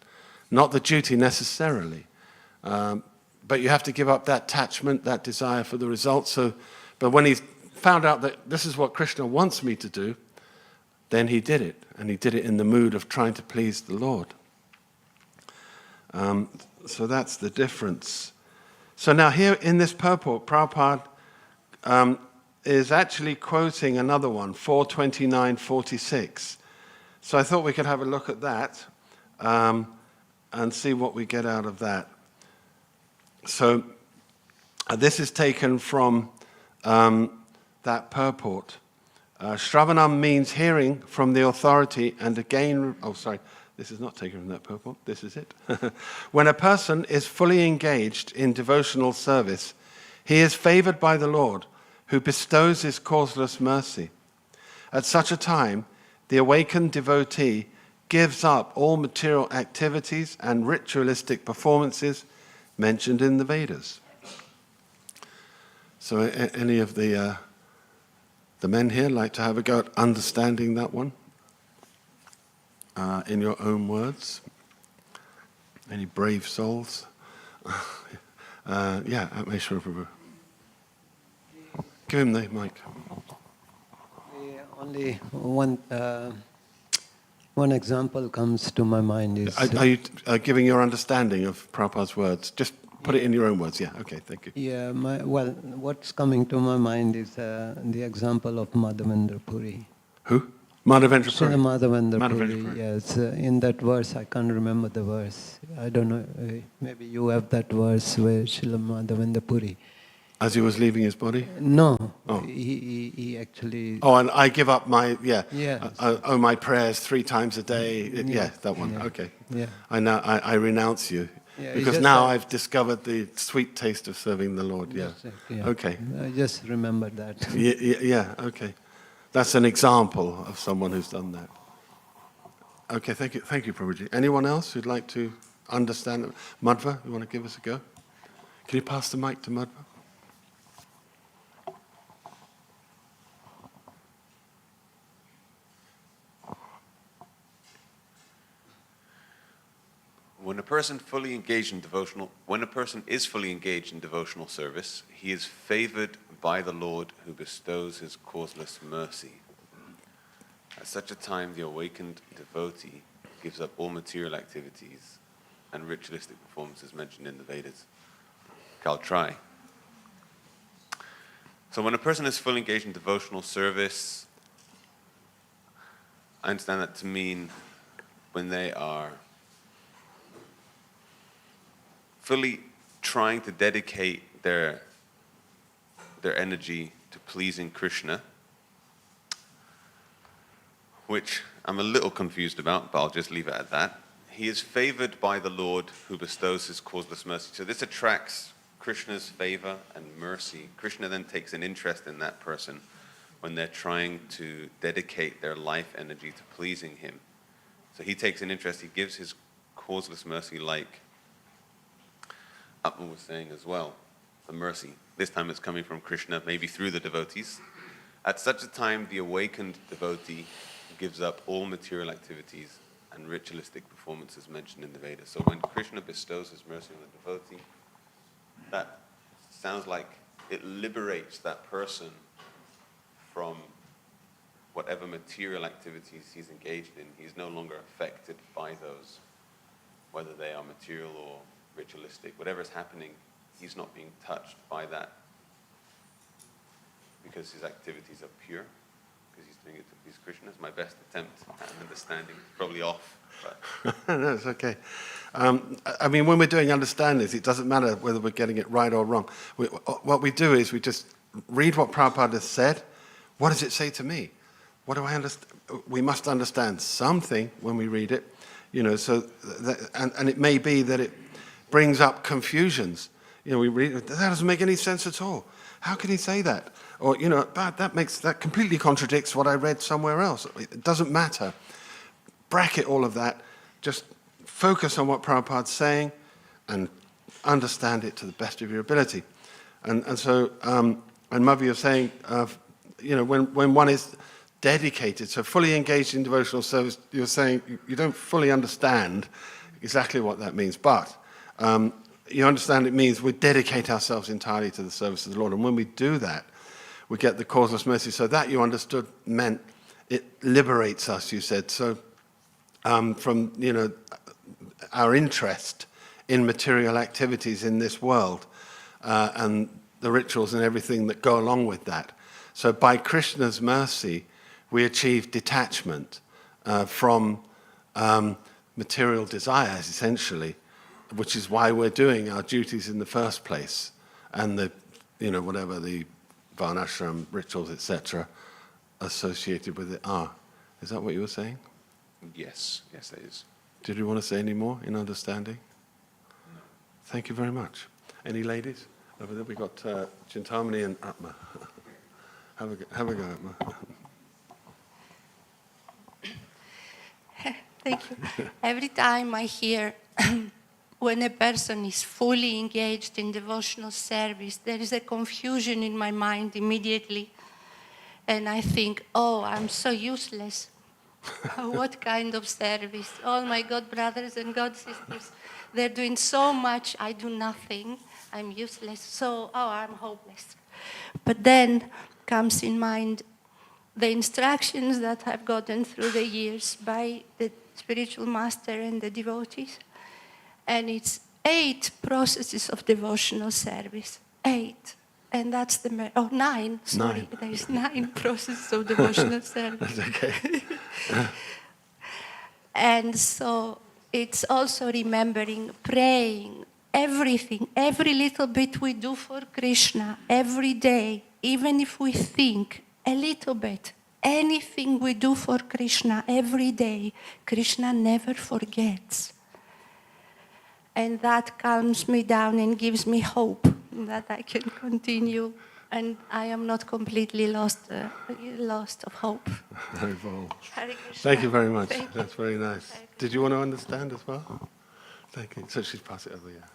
Not the duty necessarily. But you have to give up that attachment, that desire for the result. But when he found out that this is what Krishna wants me to do, then he did it. And he did it in the mood of trying to please the Lord. So that's the difference. So now here in this purport, Prabhupada is actually quoting another one, 429.46. So I thought we could have a look at that and see what we get out of that. So this is taken from that purport. Shravanam means hearing from the authority and again... Oh, sorry. This is not taken from that purport. This is it. When a person is fully engaged in devotional service, he is favored by the Lord, who bestows his causeless mercy. At such a time, the awakened devotee gives up all material activities and ritualistic performances mentioned in the Vedas. So any of the men here like to have a go at understanding that one? In your own words? Any brave souls? Yeah, Ameshwara Prabhu. Give him the mic. Only one example comes to my mind is... Are you giving your understanding of Prabhupada's words? Just put it in your own words, yeah, okay, thank you. Yeah, what's coming to my mind is the example of Madhavendra Puri. Who? Madhavendra Puri. Madhavendra Puri, yes. In that verse, I can't remember the verse. I don't know, maybe you have that verse where Srila Madhavendra Puri. As he was leaving his body? No, oh. he actually... Oh, and I give up my, yes. my prayers 3 times a day. Yeah, that one, okay. Yeah. I renounce you. Yeah, because now I've discovered the sweet taste of serving the Lord, yeah. Yeah. Okay. I just remembered that. Yeah, okay. That's an example of someone who's done that. Okay, thank you, Prabhuji. Anyone else who'd like to understand it? Madhva, you want to give us a go? Can you pass the mic to Madhva? When a person is fully engaged in devotional service, he is favored by the Lord who bestows his causeless mercy. At such a time, the awakened devotee gives up all material activities and ritualistic performances mentioned in the Vedas. I'll try. So when a person is fully engaged in devotional service, I understand that to mean when they are fully trying to dedicate their energy to pleasing Krishna, which I'm a little confused about, but I'll just leave it at that. He is favored by the Lord who bestows his causeless mercy. So this attracts Krishna's favor and mercy. Krishna then takes an interest in that person when they're trying to dedicate their life energy to pleasing him. So he takes an interest, he gives his causeless mercy, like Atma was saying as well, the mercy. This time it's coming from Krishna, maybe through the devotees. At such a time, the awakened devotee gives up all material activities and ritualistic performances mentioned in the Vedas. So when Krishna bestows his mercy on the devotee, that sounds like it liberates that person from whatever material activities he's engaged in. He's no longer affected by those, whether they are material or ritualistic. Whatever's happening, he's not being touched by that because his activities are pure, because he's doing it to please Krishna. It's my best attempt at an understanding. It's probably off, but... No, it's okay. I mean, when we're doing understandings, it doesn't matter whether we're getting it right or wrong. What we do is we just read what Prabhupada has said. What does it say to me? What do I understand? We must understand something when we read it, you know. So, and it may be that it brings up confusions. You know, we read it, that doesn't make any sense at all. How can he say that? Or, you know, that completely contradicts what I read somewhere else. It doesn't matter. Bracket all of that. Just focus on what Prabhupada's saying and understand it to the best of your ability. And so, and Mavi, you're saying, you know, when one is dedicated, so fully engaged in devotional service, you're saying you don't fully understand exactly what that means, but you understand it means we dedicate ourselves entirely to the service of the Lord. And when we do that, we get the causeless mercy. So that you understood meant it liberates us, you said. So from, you know, our interest in material activities in this world and the rituals and everything that go along with that. So by Krishna's mercy, we achieve detachment from material desires, essentially, which is why we're doing our duties in the first place, and the, you know, whatever the varnashram rituals, etc., associated with it are. Is that what you were saying? Yes, it is. Did you want to say any more in understanding? No. Thank you very much. Any ladies? Over there we got Chintamani and Atma. Have a go, Atma. Thank you. Every time I hear when a person is fully engaged in devotional service, there is a confusion in my mind immediately. And I think, oh, I'm so useless. What kind of service? Oh my God, brothers and God sisters, they're doing so much, I do nothing. I'm useless, so, I'm hopeless. But then comes in mind the instructions that I've gotten through the years by the spiritual master and the devotees. And it's 8 processes of devotional service. 8. And that's the 9. Sorry, 9. There's 9 processes of devotional service. That's okay. And so it's also remembering, praying, everything, every little bit we do for Krishna every day, even if we think a little bit, anything we do for Krishna every day, Krishna never forgets. And that calms me down and gives me hope that I can continue, and I am not completely lost of hope. Very bold. Thank you very much. That's very nice. Did you want to understand as well? Thank you. So she's passed it over, yeah.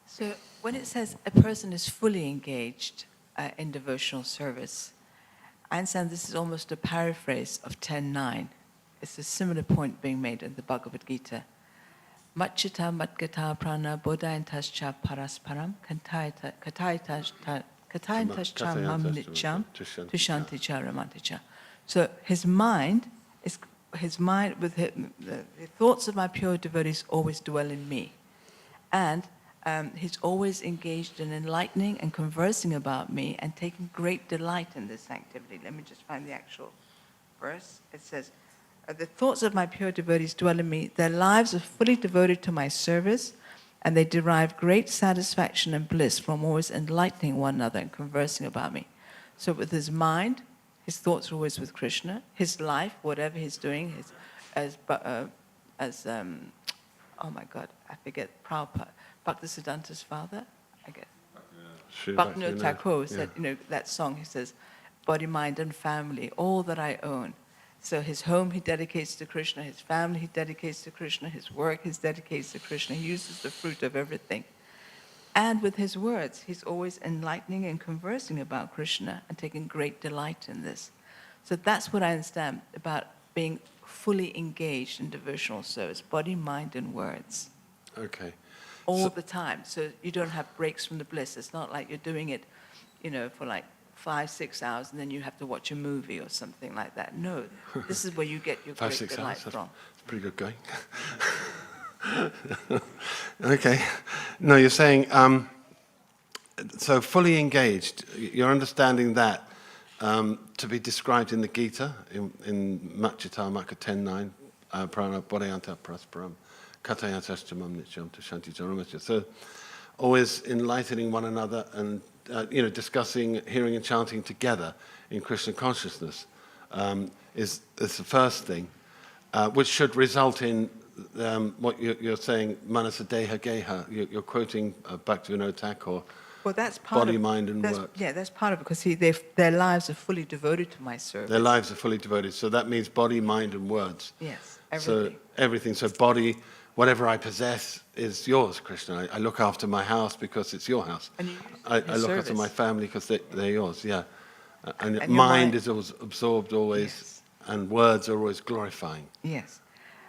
So when it says a person is fully engaged in devotional service, I understand this is almost a paraphrase of 10.9. It's a similar point being made in the Bhagavad Gita. Matchita matgata prana bodhayantascha parasparam katayantascha mamnicham tushanticha ramanticha. So his mind with the thoughts of my pure devotees always dwell in me. And he's always engaged in enlightening and conversing about me and taking great delight in this activity. Let me just find the actual verse. It says, The thoughts of my pure devotees dwell in me. Their lives are fully devoted to my service, and they derive great satisfaction and bliss from always enlightening one another and conversing about me. So with his mind, his thoughts are always with Krishna. His life, whatever he's doing, oh my God, I forget, Prabhupada, Bhaktisiddhanta's father, I guess. Bhaktivinoda Thakur said, that song, he says, body, mind, and family, all that I own. So his home he dedicates to Krishna, his family he dedicates to Krishna, his work he dedicates to Krishna. He uses the fruit of everything. And with his words, he's always enlightening and conversing about Krishna and taking great delight in this. So that's what I understand about being fully engaged in devotional service, body, mind, and words. Okay. All the time. So you don't have breaks from the bliss. It's not like you're doing it, for like 5-6 hours and then you have to watch a movie or something like that. No, this is where you get your great delight from. That's pretty good going. Okay. No, you're saying, so fully engaged, you're understanding that to be described in the Gita, in Machita Maka 10.9, Prana Bodhayanta Prasparam, Katayantastamam Nityam Tashanti Janamacha. So always enlightening one another and discussing, hearing and chanting together in Krishna consciousness is the first thing, which should result in what you're saying, Manasa Deha Geha. You're quoting Bhaktivinoda Thakur. Well, that's part body, mind, and work. Yeah, that's part of it, because their lives are fully devoted to my service. Their lives are fully devoted. So that means body, mind, and words. Yes, everything. So everything. So body, whatever I possess is yours, Krishna. I look after my house because it's your house. And I look after my family because they're yours, yeah. And your mind is always absorbed always, Yes. and words are always glorifying. Yes.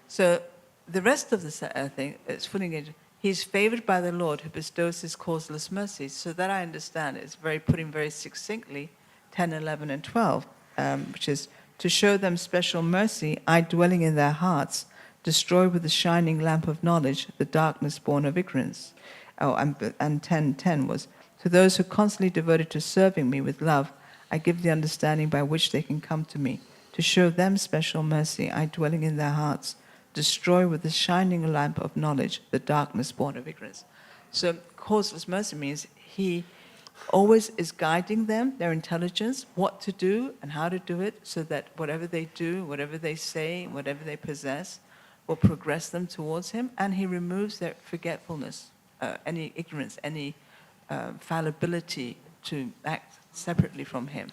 So the rest of the thing is fully engaged. He's favored by the Lord who bestows his causeless mercies. So that I understand it's putting very succinctly 10, 11, and 12, which is to show them special mercy, I dwelling in their hearts, destroy with the shining lamp of knowledge the darkness born of ignorance. And 10:10 was, to those who constantly devoted to serving me with love, I give the understanding by which they can come to me. To show them special mercy, I dwelling in their hearts, destroy with the shining lamp of knowledge the darkness born of ignorance. So causeless mercy means he always is guiding them, their intelligence, what to do and how to do it, so that whatever they do, whatever they say, whatever they possess, will progress them towards him, and he removes their forgetfulness, any ignorance, any fallibility to act separately from him.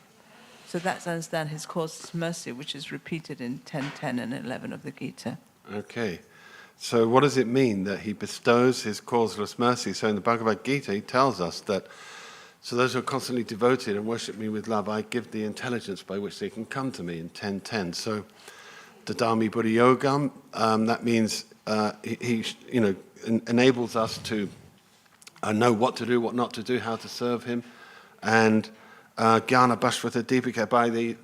So that's, I understand, his causeless mercy, which is repeated in 10:10 and 11 of the Gita. Okay. So what does it mean that he bestows his causeless mercy? So in the Bhagavad Gita, he tells us that, so those who are constantly devoted and worship me with love, I give the intelligence by which they can come to me in 10:10. So Dadami Buddhi Yogam, that means he enables us to know what to do, what not to do, how to serve him. And Jnana Bhasvata Deepika, by the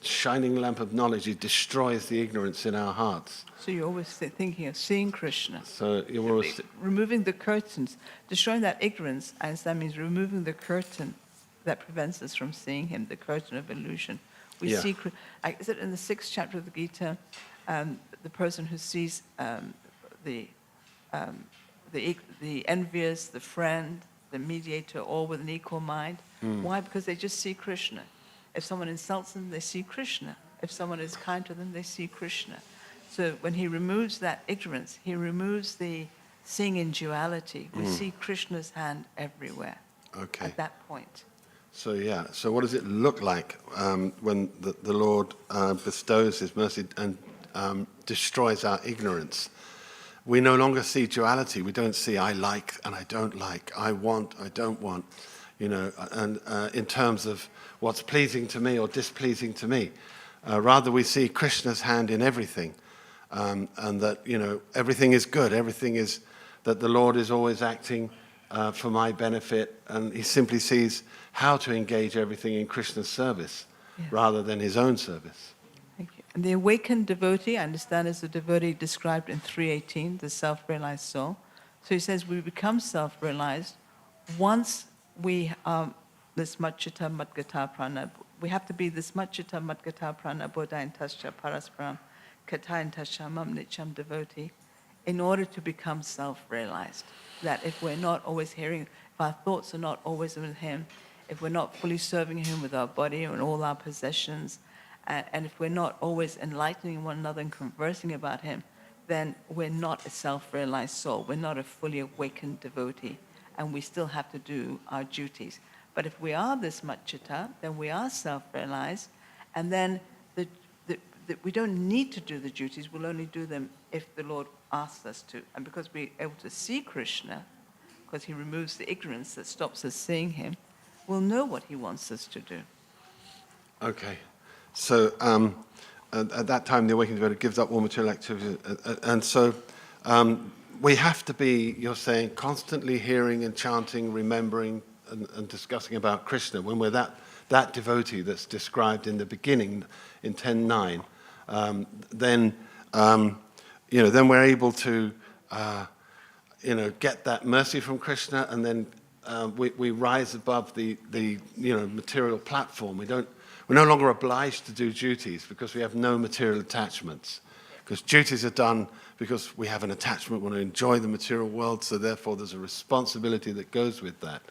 shining lamp of knowledge, he destroys the ignorance in our hearts. So you're always thinking of seeing Krishna. So you're always removing the curtains, destroying that ignorance, I understand, means removing the curtain that prevents us from seeing him, the curtain of illusion. We see, is it in the 6th chapter of the Gita, the person who sees the envious, the friend, the mediator, all with an equal mind? Why? Because they just see Krishna. If someone insults them, they see Krishna. If someone is kind to them, they see Krishna. So when he removes that ignorance, he removes the seeing in duality. We see Krishna's hand everywhere at that point. So so what does it look like when the Lord bestows his mercy and destroys our ignorance? We no longer see duality. We don't see I like and I don't like, I want, I don't want, and in terms of what's pleasing to me or displeasing to me. Rather, we see Krishna's hand in everything, and that, everything is good, everything is, that the Lord is always acting for my benefit, and he simply sees how to engage everything in Krishna's service rather than his own service. Thank you. And the awakened devotee, I understand, is the devotee described in 3:18, the self-realized soul. So he says we become self-realized once we are this Machita Madgata Prana. We have to be this Machita Madgata Prana Bodhayantascha Parasparam Katayanta Shamam Nicham devotee, in order to become self-realized. That if we're not always hearing, if our thoughts are not always with Him, if we're not fully serving Him with our body and all our possessions, and if we're not always enlightening one another and conversing about Him, then we're not a self-realized soul. We're not a fully awakened devotee, and we still have to do our duties. But if we are this much chitta, then we are self-realized, and then we don't need to do the duties. We'll only do them if the Lord asks us to. And because we're able to see Krishna, because He removes the ignorance that stops us seeing Him, we'll know what He wants us to do. Okay. So at that time, the awakened devotee gives up all material activity. And so we have to be, you're saying, constantly hearing and chanting, remembering and discussing about Krishna. When we're that devotee that's described in the beginning in 10.9, then we're able to get that mercy from Krishna, and then we rise above the material platform. We're no longer obliged to do duties because we have no material attachments. Because duties are done because we have an attachment, we want to enjoy the material world, so therefore there's a responsibility that goes with that.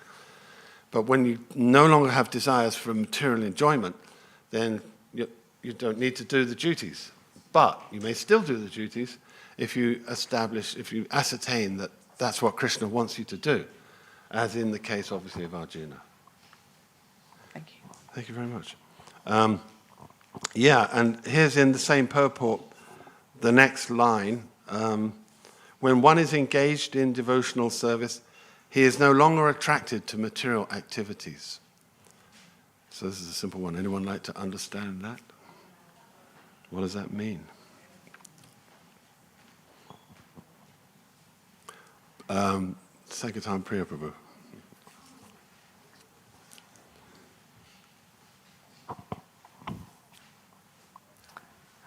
But when you no longer have desires for material enjoyment, then you don't need to do the duties. But you may still do the duties if you ascertain that that's what Krishna wants you to do, as in the case, obviously, of Arjuna. Thank you. Thank you very much. And here's in the same purport, the next line. When one is engaged in devotional service, he is no longer attracted to material activities. So this is a simple one. Anyone like to understand that? What does that mean? Sankirtan Priya Prabhu.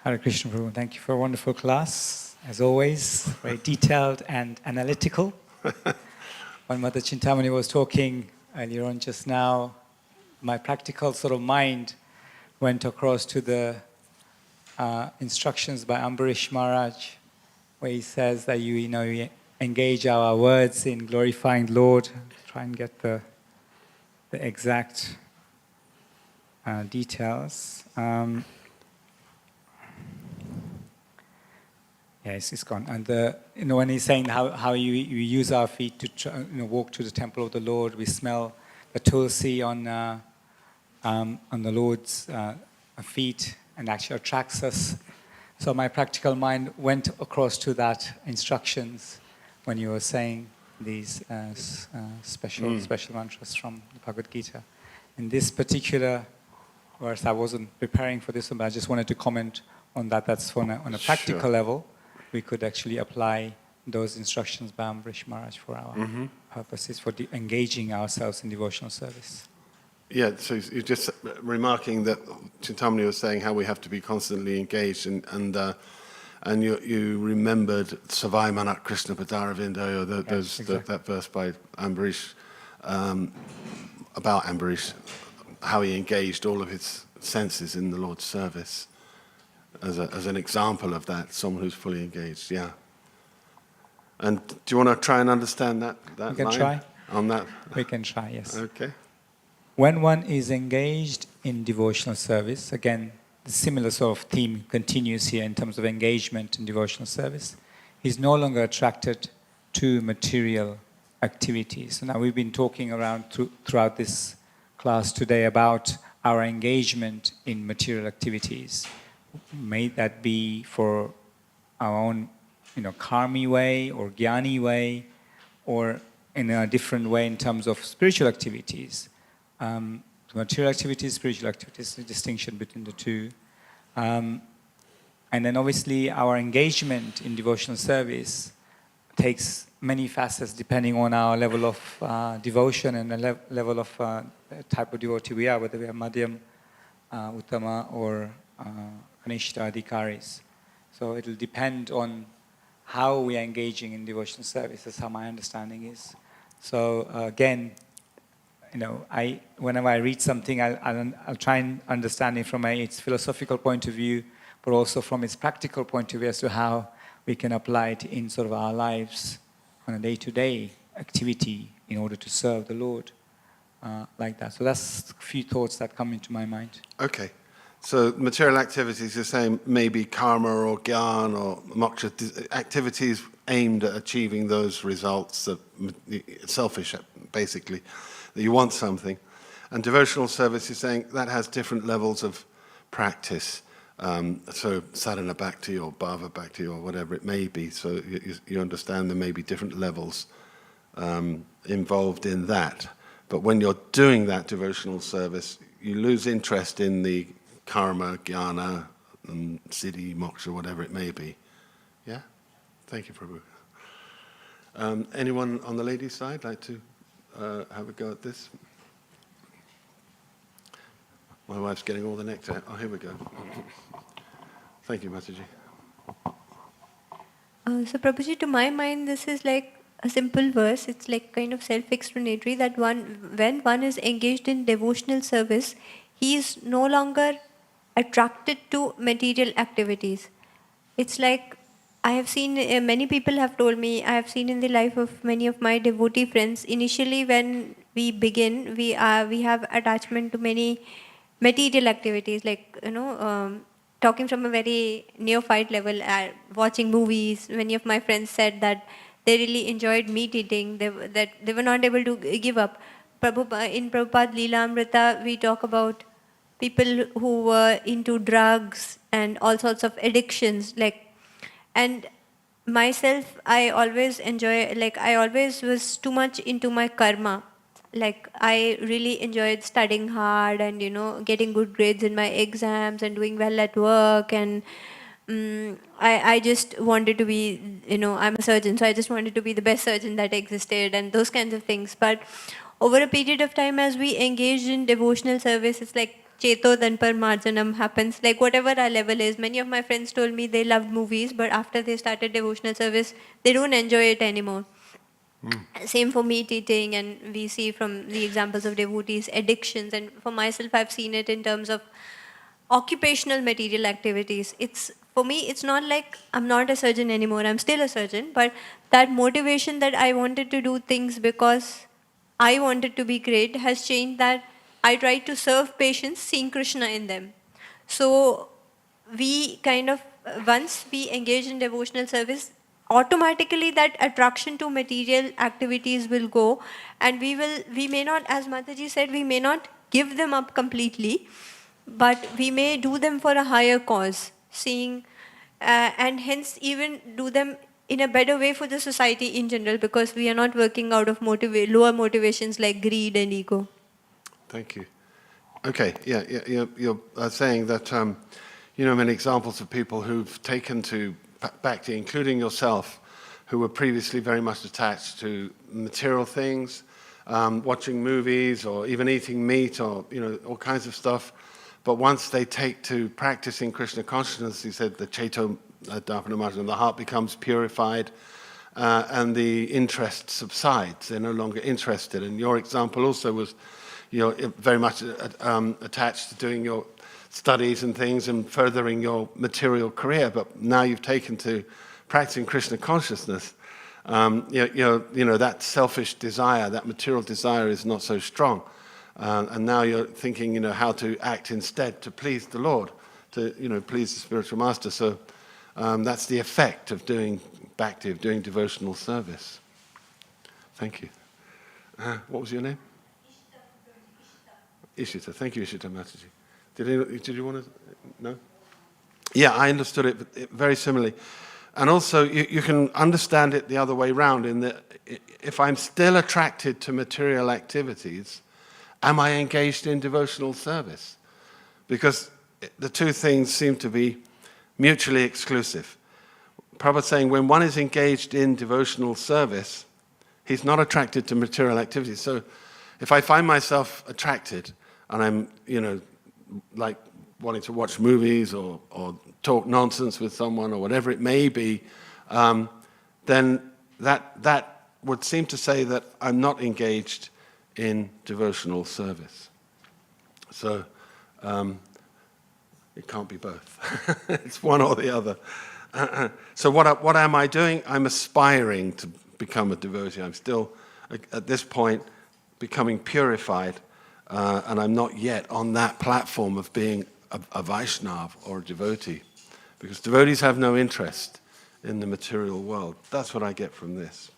Hare Krishna Prabhu, thank you for a wonderful class, as always, very detailed and analytical. When Mother Chintamani was talking earlier on just now, my practical sort of mind went across to the instructions by Ambarish Maharaj, where he says that you engage our words in glorifying the Lord, try and get the exact details. Yes, it's gone. And when he's saying how you use our feet to walk to the temple of the Lord, we smell the tulsi on the Lord's feet, and actually attracts us. So my practical mind went across to that instructions when you were saying these special mantras from the Bhagavad Gita. In this particular verse, I wasn't preparing for this one, but I just wanted to comment on that. That's on a practical level. We could actually apply those instructions by Ambarish Maharaj for our purposes, for engaging ourselves in devotional service. Yeah, so you're just remarking that Chintamani was saying how we have to be constantly engaged, and you remembered Savai Manat Krishna Padaravindo, or that verse by Ambarish, about Ambarish, how he engaged all of his senses in the Lord's service. As an example of that, someone who's fully engaged, yeah. And do you want to try and understand that We can line try. on that? We can try, yes. Okay. When one is engaged in devotional service, again, the similar sort of theme continues here in terms of engagement in devotional service, he's no longer attracted to material activities. So now we've been talking around throughout this class today about our engagement in material activities. May that be for our own, karmi way or jnani way, or in a different way in terms of spiritual activities. Material activities, spiritual activities, the distinction between the two. And then obviously our engagement in devotional service takes many facets depending on our level of devotion and the level of type of devotee we are, whether we are Madhyam, Uttama, or Kanishta Adhikaris. So it will depend on how we are engaging in devotional service. That's how my understanding is. So again, whenever I read something, I'll try and understand it from its philosophical point of view, but also from its practical point of view as to how we can apply it in sort of our lives on a day-to-day activity in order to serve the Lord, like that. So that's a few thoughts that come into my mind. Okay. So material activities, you're saying maybe karma or gyan or moksha, activities aimed at achieving those results, selfish basically, that you want something. And devotional service is saying that has different levels of practice. So sadhana bhakti or bhava bhakti or whatever it may be. So you understand there may be different levels involved in that. But when you're doing that devotional service, you lose interest in the karma, jnana, siddhi, moksha, whatever it may be. Yeah? Thank you, Prabhu. Anyone on the ladies' side like to have a go at this? My wife's getting all the nectar. Oh, here we go. Thank you, Mataji. So, Prabhuji, to my mind, this is like a simple verse. It's like kind of self-explanatory that when one is engaged in devotional service, he is no longer attracted to material activities. It's like I have seen, many people have told me, I have seen in the life of many of my devotee friends, initially when we begin, we have attachment to many material activities, like, talking from a very neophyte level, watching movies. Many of my friends said that they really enjoyed meat eating, that they were not able to give up. In Prabhupada Leela Amrita, we talk about people who were into drugs and all sorts of addictions, and myself, I always I always was too much into my karma. Like, I really enjoyed studying hard and, getting good grades in my exams and doing well at work. And I just wanted to be, I'm a surgeon, so I just wanted to be the best surgeon that existed and those kinds of things. But over a period of time, as we engaged in devotional service, it's like Cheto Danpar Marjanam happens. Like, whatever our level is, many of my friends told me they loved movies, but after they started devotional service, they don't enjoy it anymore. Same for meat eating, and we see from the examples of devotees, addictions, and for myself, I've seen it in terms of occupational material activities. For me, it's not like I'm not a surgeon anymore, I'm still a surgeon, but that motivation that I wanted to do things because I wanted to be great has changed, that I try to serve patients seeing Krishna in them. So we kind of, once we engage in devotional service, automatically that attraction to material activities will go, and we may not, as Mataji said, we may not give them up completely, but we may do them for a higher cause, and hence even do them in a better way for the society in general, because we are not working out of lower motivations like greed and ego. Thank you. Okay, you're saying that, many examples of people who've taken to Bhakti, including yourself, who were previously very much attached to material things, watching movies or even eating meat or, all kinds of stuff. But once they take to practicing Krishna consciousness, he said the Cheto Dharpana Marjanam, the heart becomes purified and the interest subsides. They're no longer interested. And your example also was, very much attached to doing your studies and things and furthering your material career. But now you've taken to practicing Krishna consciousness. That selfish desire, that material desire is not so strong. And now you're thinking, how to act instead to please the Lord, to, please the spiritual master. So that's the effect of doing bhakti, of doing devotional service. Thank you. What was your name? Ishita. Thank you, Ishita Mataji. Did you want to? No? Yeah, I understood it very similarly. And also, you can understand it the other way around, in that if I'm still attracted to material activities, am I engaged in devotional service? Because the two things seem to be mutually exclusive. Prabhupada's saying when one is engaged in devotional service, he's not attracted to material activities. So if I find myself attracted and I'm, like wanting to watch movies or talk nonsense with someone or whatever it may be, then that would seem to say that I'm not engaged in devotional service. So it can't be both. It's one or the other. So what am I doing? I'm aspiring to become a devotee. I'm still, at this point, becoming purified, and I'm not yet on that platform of being a Vaishnava or a devotee, because devotees have no interest in the material world. That's what I get from this.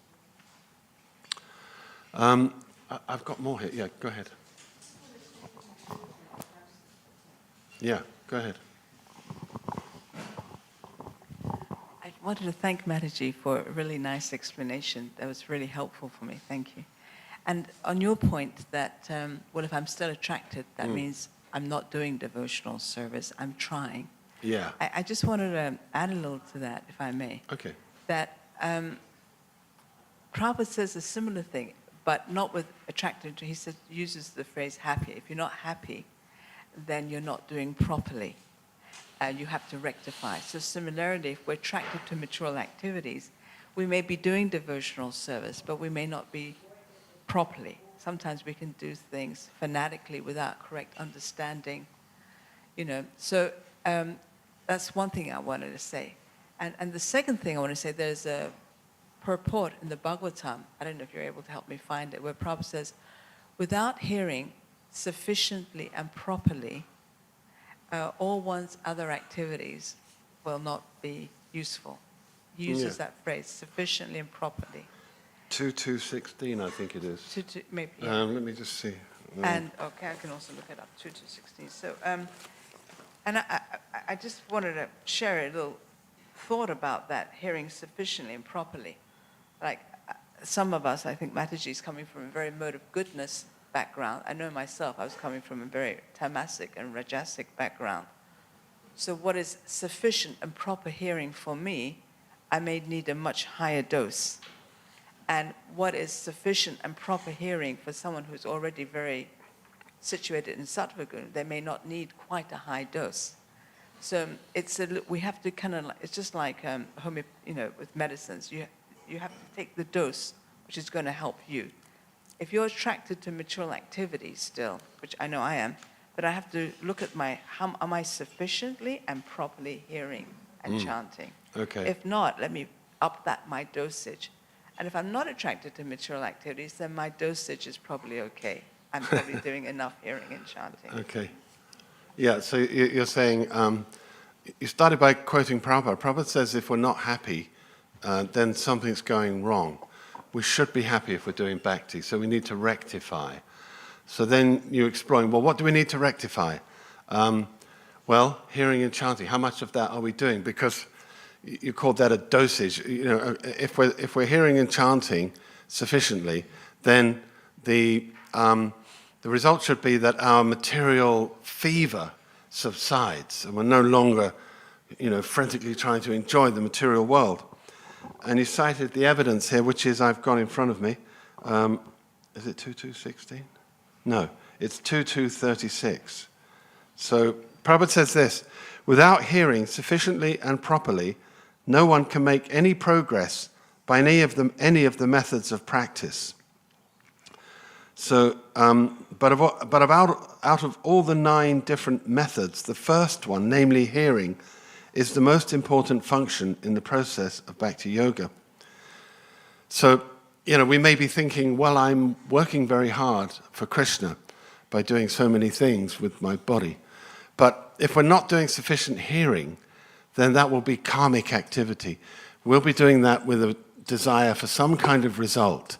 I've got more here. Yeah, go ahead. Yeah, go ahead. I wanted to thank Mataji for a really nice explanation. That was really helpful for me. Thank you. And on your point that, well, if I'm still attracted, that means I'm not doing devotional service. I'm trying. Yeah. I just wanted to add a little to that, if I may. Okay. That Prabhupada says a similar thing, but not with attracted. He says, uses the phrase happy. If you're not happy, then you're not doing properly. You have to rectify. So similarly, if we're attracted to material activities, we may be doing devotional service, but we may not be properly. Sometimes we can do things fanatically without correct understanding, So that's one thing I wanted to say. And the second thing I want to say, there's a purport in the Bhagavatam, I don't know if you're able to help me find it, where Prabhupada says, without hearing sufficiently and properly, all one's other activities will not be useful. He uses that phrase, sufficiently and properly. 2:16, I think it is. Maybe. Yeah. Let me just see. And okay, I can also look it up. 2:16. So, and I just wanted to share a little thought about that, hearing sufficiently and properly. Like some of us, I think Mataji is coming from a very mode of goodness background. I know myself, I was coming from a very tamasic and rajasic background. So what is sufficient and proper hearing for me, I may need a much higher dose. And what is sufficient and proper hearing for someone who's already very situated in sattva guna, they may not need quite a high dose. So we have to kind of, it's just like with medicines. You have to take the dose which is going to help you. If you're attracted to material activities still, which I know I am, but I have to look at how am I sufficiently and properly hearing and chanting? Okay. If not, let me up my dosage. And if I'm not attracted to material activities, then my dosage is probably okay. I'm probably doing enough hearing and chanting. Okay. Yeah, so you're saying, you started by quoting Prabhupada. Prabhupada says if we're not happy, then something's going wrong. We should be happy if we're doing bhakti, so we need to rectify. So then you're exploring, well, what do we need to rectify? Well, hearing and chanting, how much of that are we doing? Because you called that a dosage. If we're hearing and chanting sufficiently, then the result should be that our material fever subsides, and we're no longer, frantically trying to enjoy the material world. And you cited the evidence here, which is I've got in front of me. Is it 2:16? No, it's 2:36. So Prabhupada says this: without hearing sufficiently and properly, no one can make any progress by any of the methods of practice. So, out of all the 9 different methods, the first one, namely hearing, is the most important function in the process of bhakti yoga. So, we may be thinking, well, I'm working very hard for Krishna by doing so many things with my body. But if we're not doing sufficient hearing, then that will be karmic activity. We'll be doing that with a desire for some kind of result.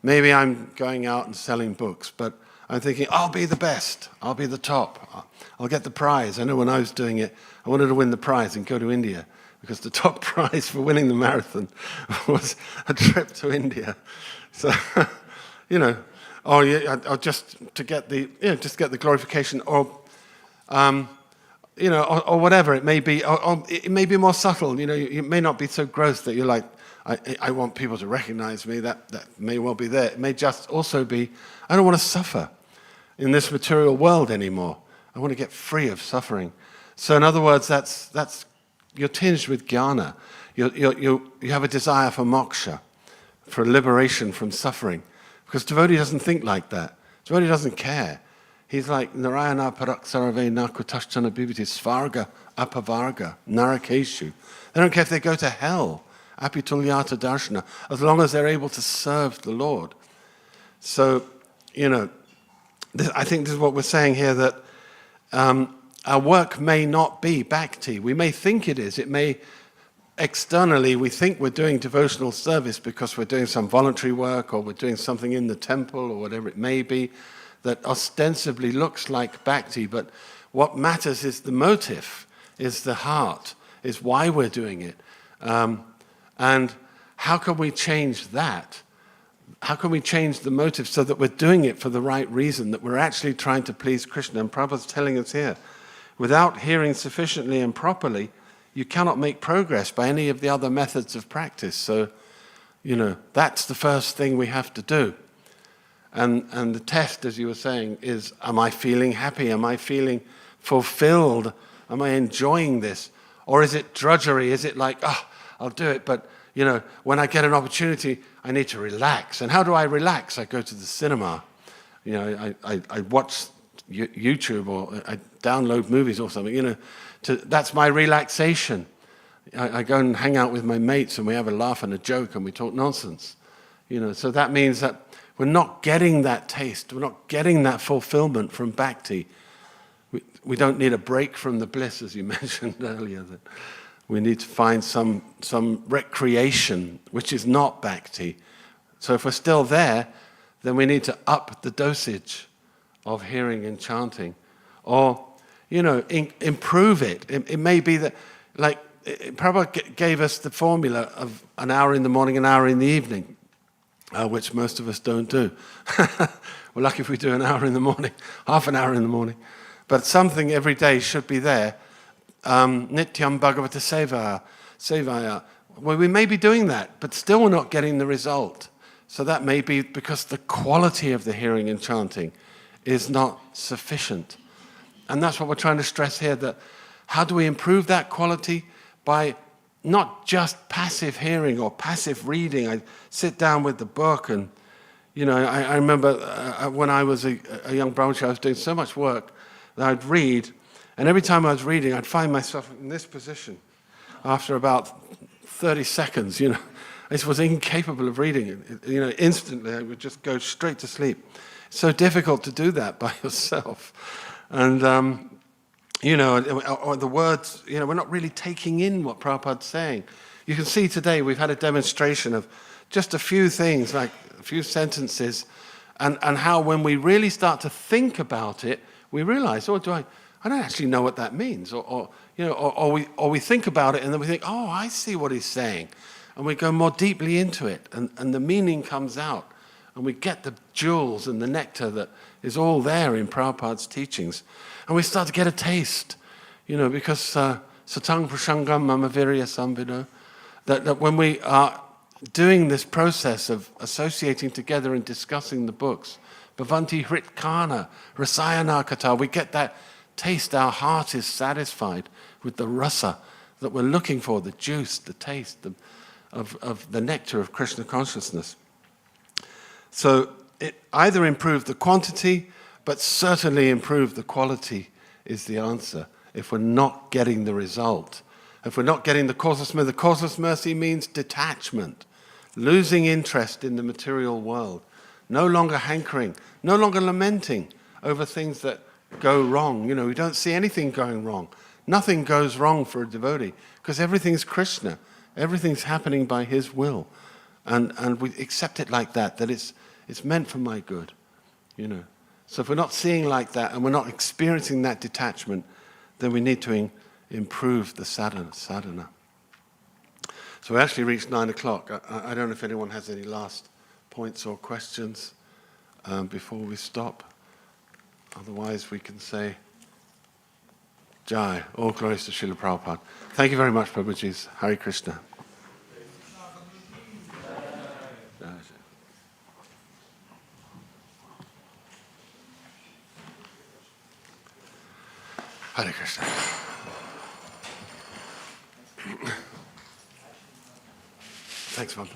Maybe I'm going out and selling books, but I'm thinking, I'll be the best, I'll be the top, I'll get the prize. I know when I was doing it, I wanted to win the prize and go to India, because the top prize for winning the marathon was a trip to India. So, or just to get the glorification, or whatever it may be, or it may be more subtle. It may not be so gross that you're like, I want people to recognize me. That may well be there. It may just also be, I don't want to suffer in this material world anymore. I want to get free of suffering. So in other words, that's you're tinged with jnana. You have a desire for moksha, for liberation from suffering. Because devotee doesn't think like that. Devotee doesn't care. He's like Narayana Paraksarave Nakutashchana Bibhiti Svarga Apavarga Narakeshu. They don't care if they go to hell, Apitulyata Darshana, as long as they're able to serve the Lord. So, I think this is what we're saying here, that our work may not be bhakti. We may think it is. It may, externally, we think we're doing devotional service because we're doing some voluntary work or we're doing something in the temple or whatever it may be that ostensibly looks like bhakti, but what matters is the motive, is the heart, is why we're doing it. And how can we change that? How can we change the motive so that we're doing it for the right reason, that we're actually trying to please Krishna? And Prabhupada's telling us here, without hearing sufficiently and properly, you cannot make progress by any of the other methods of practice. So, that's the first thing we have to do. And the test, as you were saying, is, am I feeling happy? Am I feeling fulfilled? Am I enjoying this? Or is it drudgery? Is it like, I'll do it, but when I get an opportunity, I need to relax. And how do I relax? I go to the cinema. I watch YouTube, or I download movies or something. That's my relaxation. I go and hang out with my mates and we have a laugh and a joke and we talk nonsense. So that means that we're not getting that taste. We're not getting that fulfillment from bhakti. We don't need a break from the bliss, as you mentioned earlier. That we need to find some recreation, which is not bhakti. So if we're still there, then we need to up the dosage of hearing and chanting. Or, improve it. It may be that, like, Prabhupada gave us the formula of an hour in the morning, an hour in the evening, which most of us don't do. We're lucky if we do an hour in the morning, half an hour in the morning. But something every day should be there. Nityam Bhagavata Sevaya. Well, we may be doing that, but still we're not getting the result. So that may be because the quality of the hearing and chanting is not sufficient. And that's what we're trying to stress here, that how do we improve that quality? By not just passive hearing or passive reading. I sit down with the book and, I remember when I was a young brahmachari, I was doing so much work that I'd read, and every time I was reading, I'd find myself in this position after about 30 seconds, I just was incapable of reading it. Instantly I would just go straight to sleep. It's so difficult to do that by yourself. And, or the words, we're not really taking in what Prabhupada's saying. You can see today we've had a demonstration of just a few things, like a few sentences, and how when we really start to think about it, we realize, I don't actually know what that means. Or we think about it and then we think, I see what he's saying. And we go more deeply into it and the meaning comes out. And we get the jewels and the nectar that is all there in Prabhupada's teachings. And we start to get a taste, because satang prasangam mama virya samvido, that when we are doing this process of associating together and discussing the books, bhavanti hritkana, rasayana kata, we get that taste, our heart is satisfied with the rasa that we're looking for, the juice, the taste of the nectar of Krishna consciousness. So it either improved the quantity, but certainly improved the quality is the answer if we're not getting the result. If we're not getting the causeless mercy means detachment, losing interest in the material world, no longer hankering, no longer lamenting over things that go wrong. We don't see anything going wrong. Nothing goes wrong for a devotee because everything's Krishna. Everything's happening by his will. And we accept it like that it's meant for my good, So if we're not seeing like that and we're not experiencing that detachment, then we need to improve the sadhana. So we actually reached 9 o'clock. I don't know if anyone has any last points or questions before we stop. Otherwise we can say, Jai, all glories to Srila Prabhupada. Thank you very much, Prabhuji. Hare Krishna. Hare Krishna. Thanks, Mother.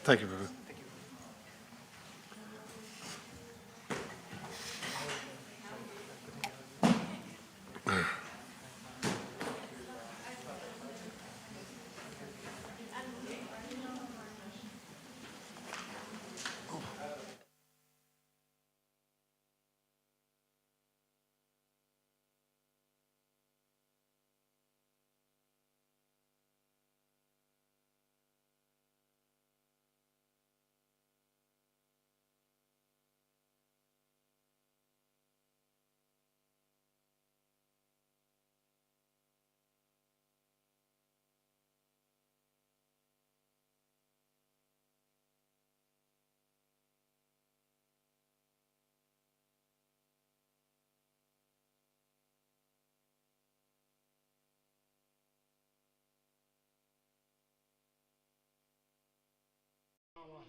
Thank you, Prabhu.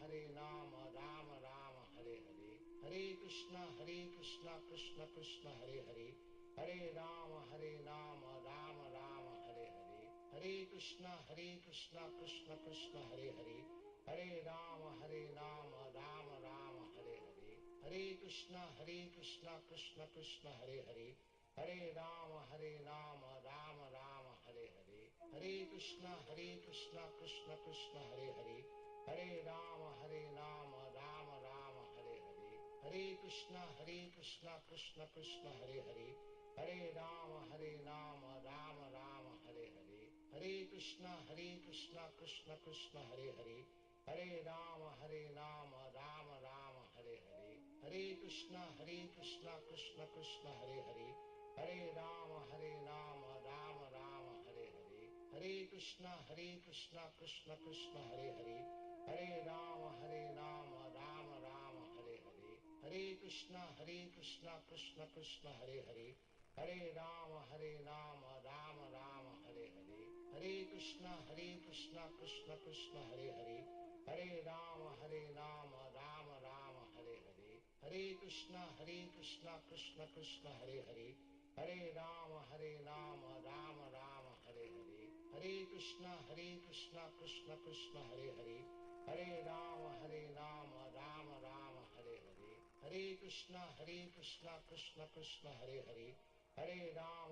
Hare Rama, Rama Rama, Hare Hare. Hare Krishna, Krishna Krishna, Hare Hare. Hare Rama, Rama Rama, Hare Hare. Hare Krishna, Krishna Krishna, Hare Hare. Hare Rama, Rama Rama, Hare Hare. Hare Krishna, Krishna Krishna, Hare Hare. Hare Rama, Rama Rama, Hare Hare. Hare Krishna, Krishna Krishna, Hare Hare. Hare Rama, Rama Rama, Hare Hare. Hare Krishna, Krishna Krishna, Hare Hare. Hare Rama, Rama Rama, Hare Hare. Hare Krishna, Krishna Krishna, Hare Hare. Hare Rama, Rama Rama, Hare Hare. Hare Krishna, Krishna Krishna, Hare Hare. Hare Rama, Rama Rama, Hare Hare. Hare Krishna, Krishna Krishna, Hare Hare. Hare Rama, Rama Rama, Hare Hare. Hare Krishna, Krishna Krishna, Hare Hare. Hare Rama, Rama Rama, Hare Hare. Hare Krishna, Krishna Krishna, Hare Hare. Hare Rama, Rama Rama, Hare Hare. Hare Krishna, Krishna Krishna, Hare Hare. Hare Rama, Rama Rama, Hare Hare. Hare Krishna, Krishna Krishna, Hare Hare. Hare Rama,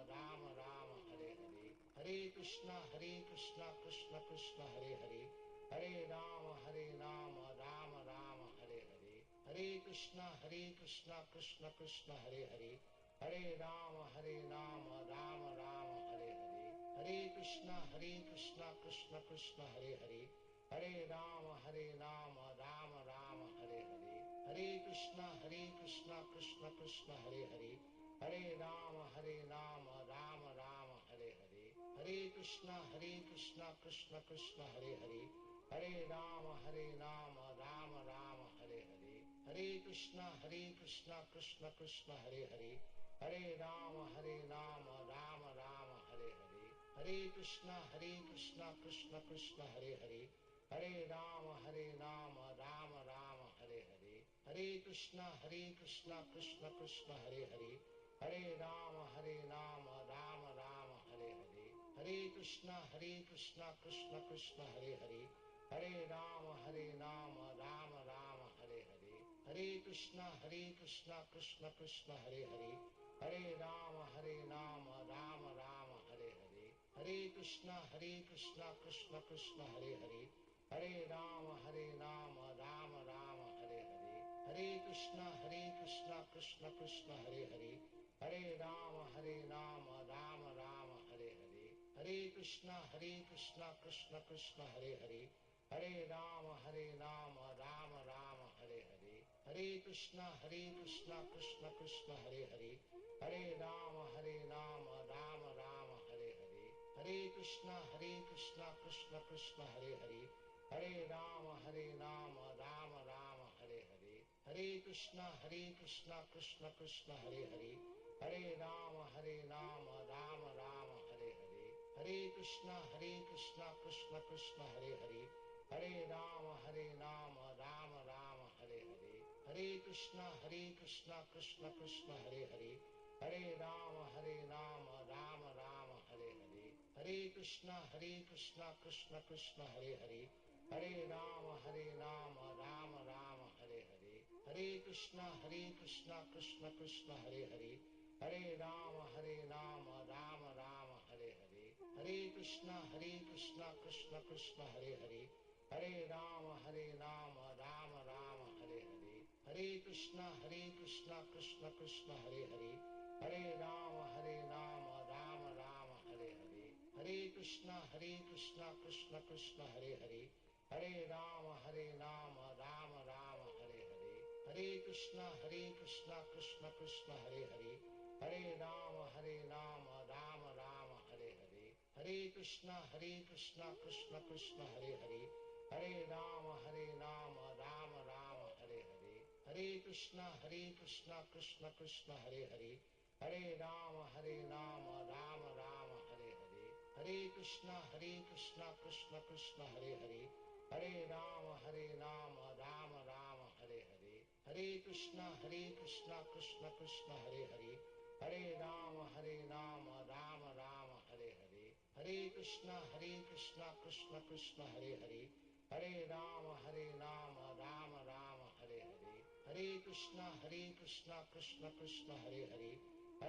Rama Rama, Hare Hare. Hare Krishna, Krishna Krishna, Hare Hare. Hare Rama, Rama Rama, Hare Hare. Hare Krishna, Krishna Krishna, Hare Hare. Hare Rama, Rama Rama, Hare Hare. Hare Krishna, Krishna Krishna, Hare Hare. Hare Rama, Rama Rama, Hare Hare. Hare Krishna, Krishna Krishna, Hare Hare. Hare Rama, Rama Rama, Hare Hare. Hare Krishna, Krishna Krishna, Hare Hare. Hare Rama, Rama Rama, Hare Hare. Hare Krishna, Krishna Krishna, Hare Hare. Hare Rama, Rama Rama, Hare Hare. Hare Krishna, Krishna Krishna, Hare Hare. Hare Rama, Rama Rama, Hare Hare. Hare Krishna, Krishna Krishna, Hare Hare. Hare Rama, Rama Rama, Hare Hare. Hare Krishna, Krishna Krishna, Hare Hare. Hare Rama, Rama Rama, Hare Hare. Hare Krishna, Krishna Krishna, Hare Hare. Hare Rama, Rama Rama, Hare Hare. Hare Krishna, Krishna Krishna, Hare Hare. Hare Rama, Rama Rama, Hare Hare. Hare Krishna, Krishna Krishna, Hare Hare. Hare Rama, Rama Rama, Hare Hare. Hare Krishna, Krishna Krishna, Hare Hare. Hare Rama, Rama Rama, Hare Hare. Hare Krishna, Krishna Krishna, Hare Hare. Hare Rama, Rama Rama, Hare Hare. Hare Krishna, Krishna Krishna, Hare Hare. Hare Rama, Rama Rama, Hare Hare. Hare Krishna, Krishna Krishna, Hare Hare. Hare Rama, Rama Rama, Hare Hare. Hare Krishna, Krishna Krishna, Hare Hare. Hare Rama, Rama Rama, Hare Hare. Hare Krishna, Krishna Krishna, Hare Hare. Hare Rama, Rama Rama, Hare Hare. Hare Krishna, Krishna Krishna, Hare Hare. Hare Rama, Rama Rama, Hare Hare. Hare Krishna, Krishna Krishna, Hare Hare. Hare Rama, Rama Rama, Hare Hare. Hare Krishna, Krishna Krishna, Hare Hare. Hare Rama, Rama Rama, Hare Hare. Hare Krishna, Krishna Krishna, Hare Hare. Hare Rama, Rama Rama, Hare Hare. Hare Krishna, Krishna Krishna, Hare Hare. Hare Rama, Rama Rama, Hare Hare. Hare Krishna, Krishna Krishna, Hare Hare. Hare Rama, Rama Rama, Hare Hare. Hare Krishna, Krishna Krishna, Hare Hare. Hare Rama, Rama Rama, Hare Hare. Hare Krishna, Krishna Krishna, Hare Hare. Hare Rama, Rama Rama, Hare Hare. Hare Krishna, Krishna Krishna, Hare Hare. Hare Rama, Rama Rama, Hare Hare. Hare Krishna, Krishna Krishna, Hare Hare. Hare Rama, Rama Rama, Hare Hare. Hare Krishna, Krishna Krishna, Hare Hare. Hare Rama, Rama Rama, Hare Hare. Hare Krishna, Krishna Krishna, Hare Hare. Hare Rama, Rama Rama, Hare Hare. Hare Krishna, Krishna Krishna, Hare Hare.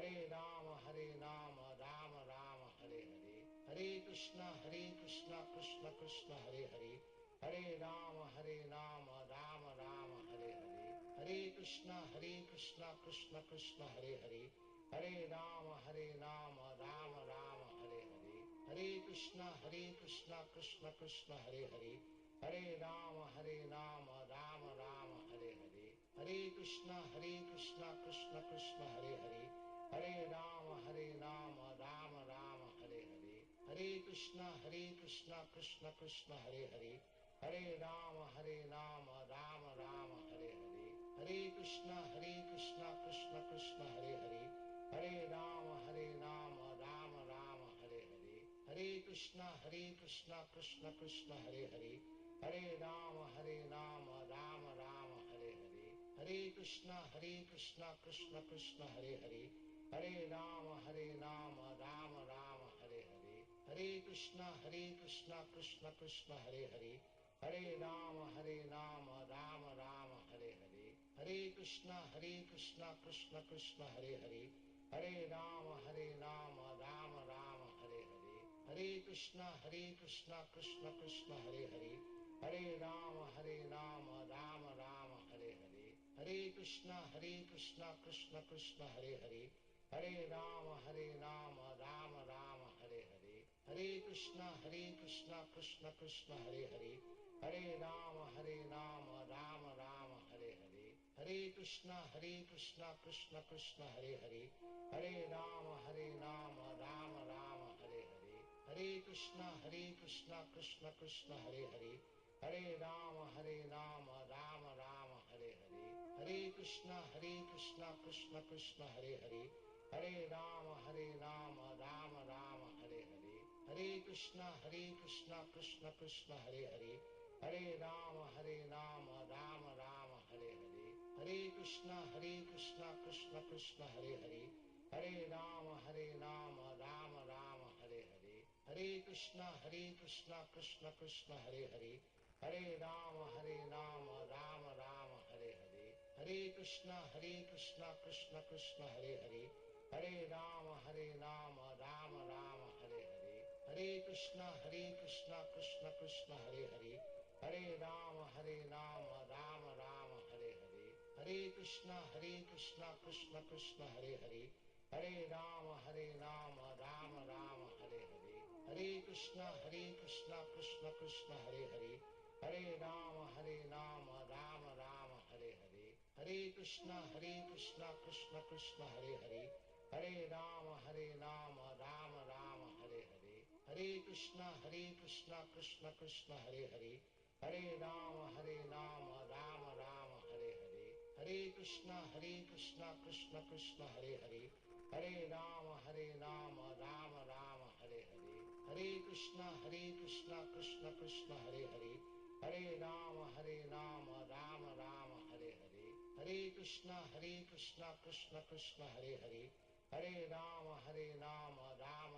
Hare Rama, Rama Rama, Hare Hare. Hare Krishna, Krishna Krishna, Hare Hare. Hare Rama, Rama Rama, Hare Hare. Hare Krishna, Krishna Krishna, Hare Hare. Hare Rama, Rama Rama, Hare Hare. Hare Krishna, Krishna Krishna, Hare Hare. Hare Rama, Rama Rama, Hare Hare. Hare Krishna, Krishna Krishna, Hare Hare. Hare Rama, Rama Rama, Hare Hare. Hare Krishna, Krishna Krishna, Hare Hare. Hare Rama, Rama Rama, Hare Hare. Hare Krishna, Krishna Krishna, Hare Hare. Hare Rama, Rama Rama, Hare Hare. Hare Krishna, Krishna Krishna, Hare Hare. Hare Rama, Rama Rama, Hare Hare. Hare Krishna, Krishna Krishna, Hare Hare. Hare Rama, Rama Rama, Hare Hare. Hare Krishna, Krishna Krishna, Hare Hare. Hare Rama, Rama Rama, Hare Hare. Hare Krishna, Krishna Krishna, Hare Hare. Hare Rama, Rama Rama, Hare Hare. Hare Krishna, Krishna Krishna, Hare Hare. Hare Rama, Rama Rama, Hare Hare. Hare Krishna, Krishna Krishna, Hare Hare. Hare Rama, Rama Rama, Hare Hare. Hare Krishna, Krishna Krishna, Hare Hare. Hare Rama, Rama Rama, Hare Hare. Hare Krishna, Krishna Krishna, Hare Hare. Hare Rama, Rama Rama, Hare Hare. Hare Krishna, Krishna Krishna, Hare Hare. Hare Rama, Rama Rama, Hare Hare. Hare Krishna, Krishna Krishna, Hare Hare. Hare Rama, Rama Rama, Hare Hare. Hare Krishna, Krishna Krishna, Hare Hare. Hare Rama, Rama Rama, Hare Hare. Hare Krishna, Krishna Krishna, Hare Hare. Hare Rama, Rama Rama, Hare Hare. Hare Krishna, Krishna Krishna, Hare Hare. Hare Rama, Rama Rama, Hare Hare. Hare Krishna, Krishna Krishna, Hare Hare. Hare Rama, Rama Rama, Hare Hare. Hare Krishna, Krishna Krishna, Hare Hare. Hare Rama, Rama Rama, Hare Hare. Hare Krishna, Krishna Krishna, Hare Hare. Hare Rama, Rama Rama, Hare Hare. Hare Krishna, Krishna Krishna, Hare Hare. Hare Rama, Rama Rama, Hare Hare. Hare Krishna, Krishna Krishna, Hare Hare. Hare Rama, Rama Rama, Hare Hare. Hare Krishna, Krishna Krishna, Hare Hare. Hare Rama, Rama Rama, Hare Hare. Hare Krishna, Krishna Krishna, Hare Hare. Hare Rama, Rama Rama, Hare Hare. Hare Krishna, Krishna Krishna, Hare Hare. Hare Rama, Rama Rama, Hare Hare. Hare Krishna, Krishna Krishna, Hare Hare. Hare Rama, Rama Rama,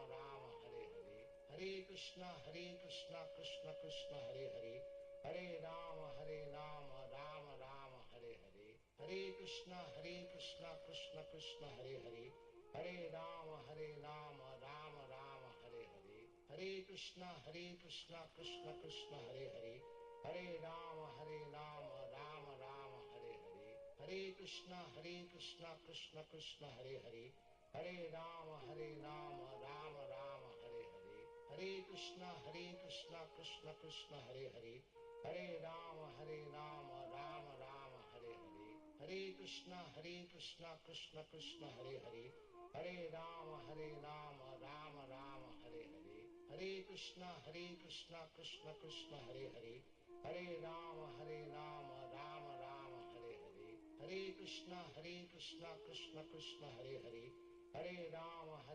Hare Hare. Hare Krishna, Krishna Krishna, Hare Hare. Hare Rama, Rama Rama, Hare Hare. Hare Krishna, Krishna Krishna, Hare Hare. Hare Rama, Rama Rama, Hare Hare. Hare Krishna, Krishna Krishna, Hare Hare. Hare Rama, Rama Rama, Hare Hare. Hare Krishna, Krishna Krishna, Hare Hare. Hare Rama, Rama Rama, Hare Hare. Hare Krishna, Krishna Krishna, Hare Hare. Hare Rama, Rama Rama, Hare Hare. Hare Krishna, Krishna Krishna, Hare Hare. Hare Rama, Rama Rama, Hare Hare. Hare Krishna, Krishna Krishna, Hare Hare. Hare Rama, Rama Rama, Hare Hare. Hare Krishna, Krishna Krishna, Hare Hare. Hare Rama, Rama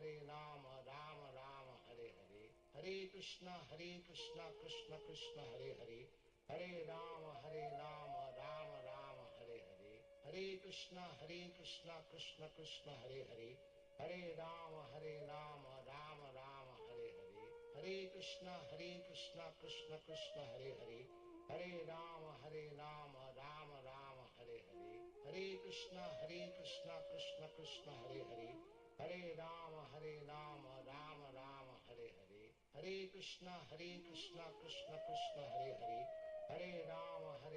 Rama, Hare Hare. Hare Krishna, Krishna Krishna, Hare Hare. Hare Rama, Rama Rama, Hare Hare. Hare Krishna, Krishna Krishna, Hare Hare. Hare Rama, Rama Rama, Hare Hare. Hare Krishna, Krishna Krishna, Hare Hare. Hare Rama, Rama Rama, Hare Hare. Hare Krishna, Krishna Krishna, Hare Hare. Hare Rama, Rama Rama, Hare Hare. Hare Krishna, Krishna Krishna, Hare Hare. Hare Rama, Rama Rama, Hare Hare. Hare Krishna, Krishna Krishna, Hare Hare. Hare Rama,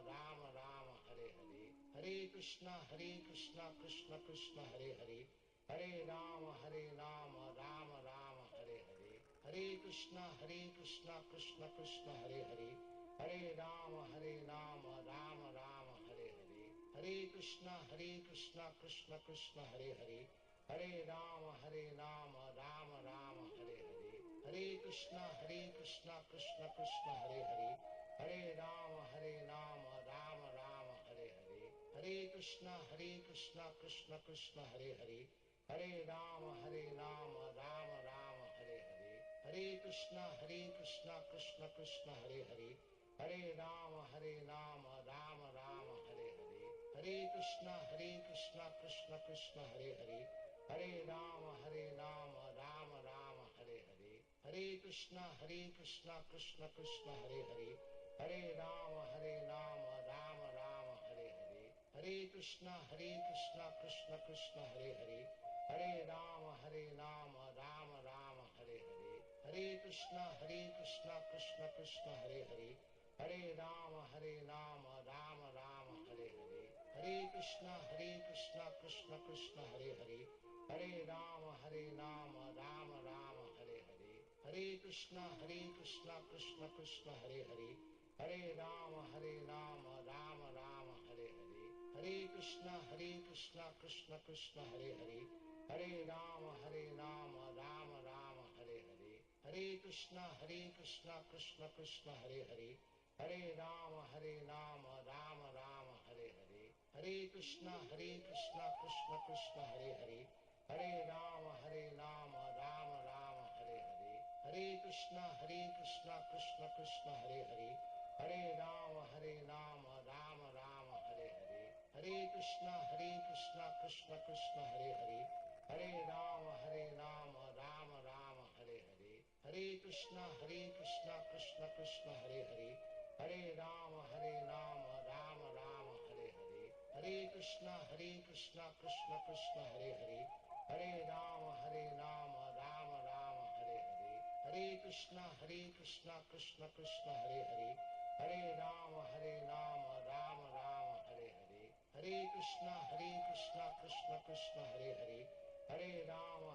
Rama Rama, Hare Hare. Hare Krishna, Krishna Krishna, Hare Hare. Hare Rama, Rama Rama, Hare Hare. Hare Krishna, Krishna Krishna, Hare Hare. Hare Rama, Rama Rama, Hare Hare. Hare Krishna, Krishna Krishna, Hare Hare. Hare Rama, Rama Rama, Hare Hare. Hare Krishna, Krishna Krishna, Hare Hare. Hare Rama, Rama Rama, Hare Hare. Hare Krishna, Krishna Krishna, Hare Hare. Hare Rama, Rama Rama, Hare Hare. Hare Krishna, Krishna Krishna, Hare Hare. Hare Rama, Rama Rama, Hare Hare. Hare Krishna, Krishna Krishna, Hare Hare. Hare Rama, Rama Rama, Hare Hare. Hare Krishna, Krishna Krishna, Hare Hare. Hare Rama, Rama Rama, Hare Hare. Hare Krishna, Krishna Krishna, Hare Hare. Hare Rama, Rama Rama, Hare Hare. Hare Krishna, Krishna Krishna, Hare Hare. Hare Rama, Rama Rama, Hare Hare. Hare Krishna, Krishna Krishna, Hare Hare. Hare Rama, Rama Rama, Hare Hare. Hare Krishna, Krishna Krishna, Hare Hare. Hare Rama, Rama Rama, Hare Hare. Hare Krishna, Krishna Krishna, Hare Hare. Hare Rama, Rama Rama, Hare Hare. Hare Krishna, Krishna Krishna, Hare Hare. Hare Rama, Rama Rama, Hare Hare. Hare Krishna, Krishna Krishna, Hare Hare. Hare Rama, Rama Rama, Hare Hare. Hare Krishna, Krishna Krishna, Hare Hare. Hare Rama, Rama Rama, Hare Hare. Hare Krishna, Krishna Krishna, Hare Hare. Hare Rama, Rama Rama, Hare Hare. Hare Krishna, Krishna Krishna, Hare Hare. Hare Rama, Rama Rama, Hare Hare. Hare Krishna, Krishna Krishna, Hare Hare. Hare Rama,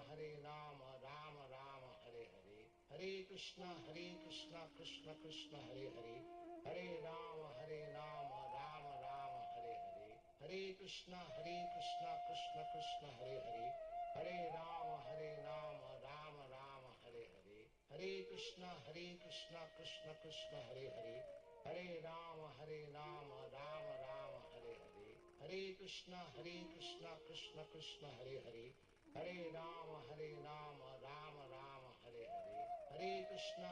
Rama Rama, Hare Hare. Hare Krishna, Krishna Krishna, Hare Hare. Hare Rama, Rama Rama, Hare Hare. Hare Krishna, Krishna Krishna, Hare Hare. Hare Rama, Rama Rama, Hare Hare. Hare Krishna, Krishna Krishna, Hare Hare. Hare Rama, Rama Rama, Hare Hare. Hare Krishna, Krishna Krishna, Hare Hare. Hare Rama, Rama Rama, Hare Hare. Hare Krishna, Krishna Krishna, Hare Hare. Hare Rama, Rama Rama, Hare Hare. Hare Krishna,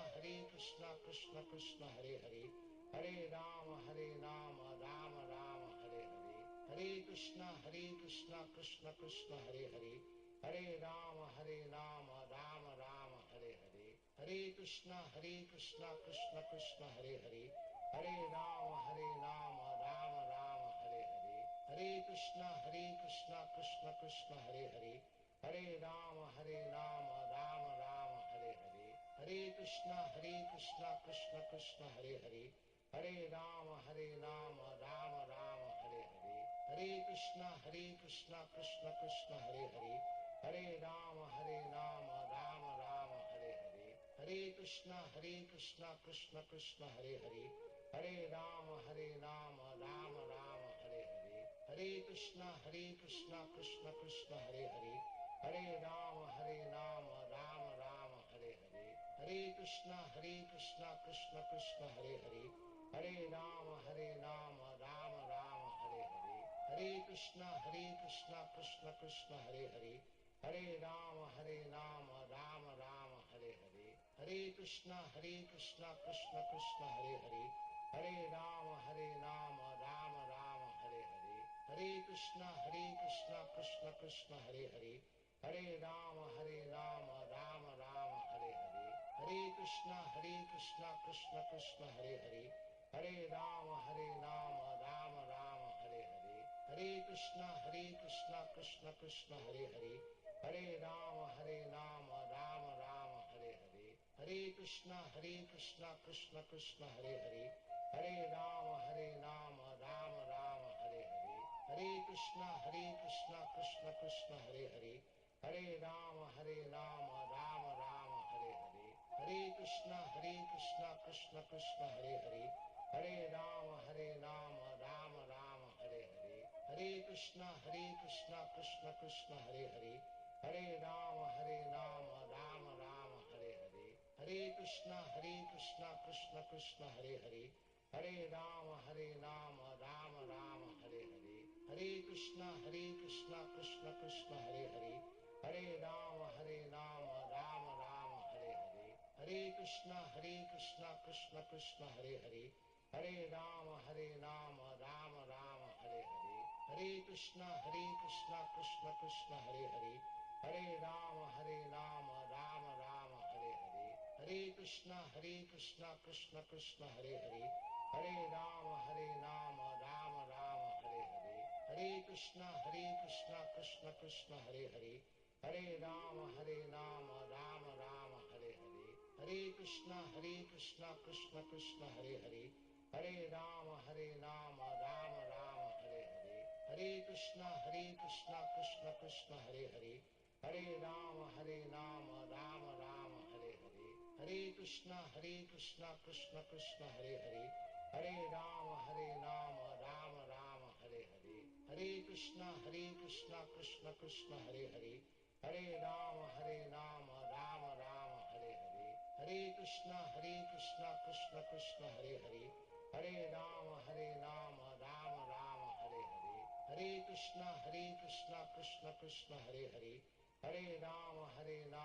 Krishna Krishna, Hare Hare. Hare Rama, Rama Rama, Hare Hare. Hare Krishna, Krishna Krishna, Hare Hare. Hare Rama, Rama Rama, Hare Hare. Hare Krishna, Krishna Krishna, Hare Hare. Hare Rama, Rama Rama, Hare Hare. Hare Krishna, Krishna Krishna, Hare Hare. Hare Rama, Rama Rama, Hare Hare. Hare Krishna, Krishna Krishna, Hare Hare. Hare Rama, Rama Rama, Hare Hare. Hare Krishna, Krishna Krishna, Hare Hare. Hare Rama, Rama Rama, Hare Hare. Hare Krishna, Krishna Krishna, Hare Hare. Hare Rama, Rama Rama, Hare Hare. Hare Krishna, Krishna Krishna, Hare Hare. Hare Rama, Rama Rama, Hare Hare. Hare Krishna, Krishna Krishna, Hare Hare. Hare Rama, Rama Rama, Hare Hare. Hare Krishna, Krishna Krishna, Hare Hare. Hare Rama, Rama Rama, Hare Hare. Hare Krishna, Krishna Krishna, Hare Hare. Hare Rama, Rama Rama, Hare Hare. Hare Krishna, Krishna Hare Hare. Hare Rama, Rama Rama, Hare Hare. Hare Krishna, Krishna Hare Hare. Hare Rama, Rama Rama, Hare Hare. Hare Krishna, Krishna Hare Hare. Hare Rama, Rama Rama, Hare Hare. Hare Krishna, Krishna Hare Hare. Hare Rama, Rama Rama, Hare Hare. Hare Krishna, Krishna Hare Hare. Hare Rama, Rama Rama, Hare Hare. Hare Krishna, Krishna Hare Hare. Hare Rama, Rama Rama, Hare Hare. Hare Krishna, Krishna Hare Hare. Hare Rama, Rama Rama, Hare Hare. Hare Krishna, Krishna Hare Hare. Hare Rama, Rama Rama, Hare Hare. Hare Krishna, Krishna Hare Hare. Hare Rama, Rama Rama, Hare Hare. Hare Krishna, Krishna Hare Hare. Hare Rama, Rama Rama, Hare Hare. Hare Krishna, Krishna Hare Hare. Hare Rama, Rama Rama, Hare Hare. Hare Krishna, Krishna Hare Hare. Hare Rama, Rama Rama, Hare Hare. Hare Krishna, Krishna Hare Hare. Hare Rama, Rama Rama, Hare Hare. Hare Krishna, Krishna Hare Hare. Hare Rama, Rama Rama, Hare Hare. Hare Krishna, Krishna Hare Hare. Hare Rama, Rama Rama, Hare Hare. Hare Krishna, Krishna Hare Hare. Hare Rama, Rama Rama, Hare Hare. Hare Krishna, Krishna Hare Hare. Hare Rama,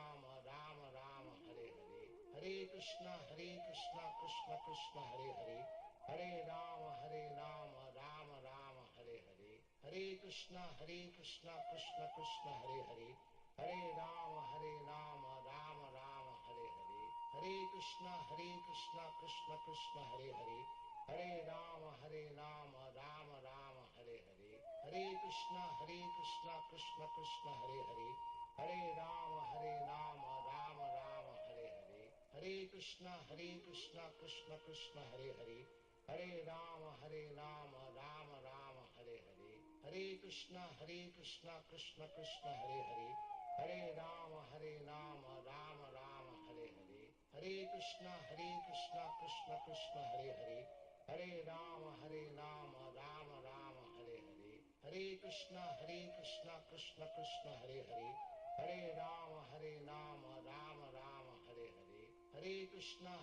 Rama Rama, Hare Hare. Hare Krishna, Krishna Hare Hare. Hare Rama, Rama Rama, Hare Hare. Hare Krishna, Krishna Hare Hare. Hare Rama, Rama Rama, Hare Hare. Hare Krishna, Krishna Hare Hare. Hare Rama, Rama Rama, Hare Hare. Hare Krishna, Krishna Hare Hare. Hare Rama, Rama Rama, Hare Hare. Hare Krishna, Krishna Hare Hare. Hare Rama, Rama Rama, Hare Hare. Hare Krishna, Krishna Hare Hare. Hare Rama, Rama Rama, Hare Hare. Hare Krishna, Krishna Hare Hare. Hare Rama, Rama Rama, Hare Hare. Hare Krishna, Krishna Hare Hare. Hare Rama, Rama Rama, Hare Hare. Hare Krishna, Krishna Hare Hare. Hare Rama, Rama Rama, Hare Hare. Hare Krishna,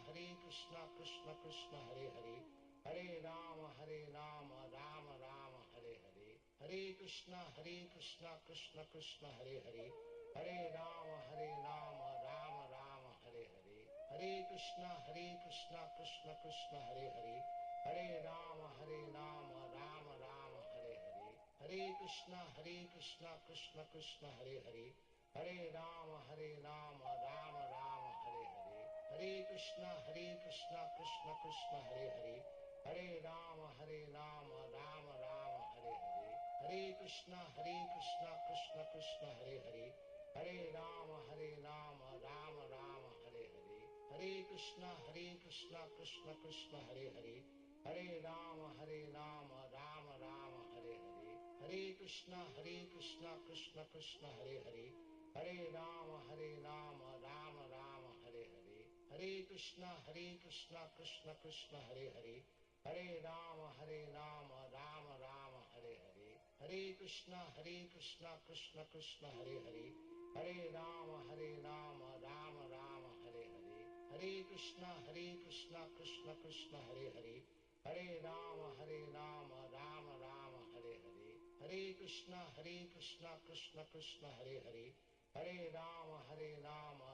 Krishna Hare Hare. Hare Rama, Rama Rama, Hare Hare. Hare Krishna, Krishna Hare Hare. Hare Rama, Rama Rama, Hare Hare. Hare Krishna, Krishna Hare Hare. Hare Rama, Rama Rama, Hare Hare. Hare Krishna, Krishna Hare Hare. Hare Rama, Rama Rama, Hare Hare. Hare Krishna, Krishna Hare Hare. Hare Rama, Rama Rama, Hare Hare. Hare Krishna, Krishna Hare Hare. Hare Rama, Rama Rama, Hare Hare. Hare Krishna, Krishna Krishna, Hare Hare. Hare Rama, Rama Rama, Hare Hare. Hare Krishna, Krishna Krishna, Hare Hare. Hare Rama, Rama Rama, Hare Hare. Hare Krishna, Krishna Krishna, Hare Hare. Hare Rama, Rama Rama, Hare Hare. Hare Krishna, Krishna Krishna, Hare Hare. Hare Rama, Rama Rama, Hare Hare. Hare Krishna, Krishna Krishna, Hare Hare. Hare Rama, Rama Rama, Hare Hare. Hare Krishna, Krishna Krishna, Hare Hare. Hare Rama, Rama Rama, Hare Hare. Hare Krishna, Krishna Krishna, Hare Hare. Hare Rama,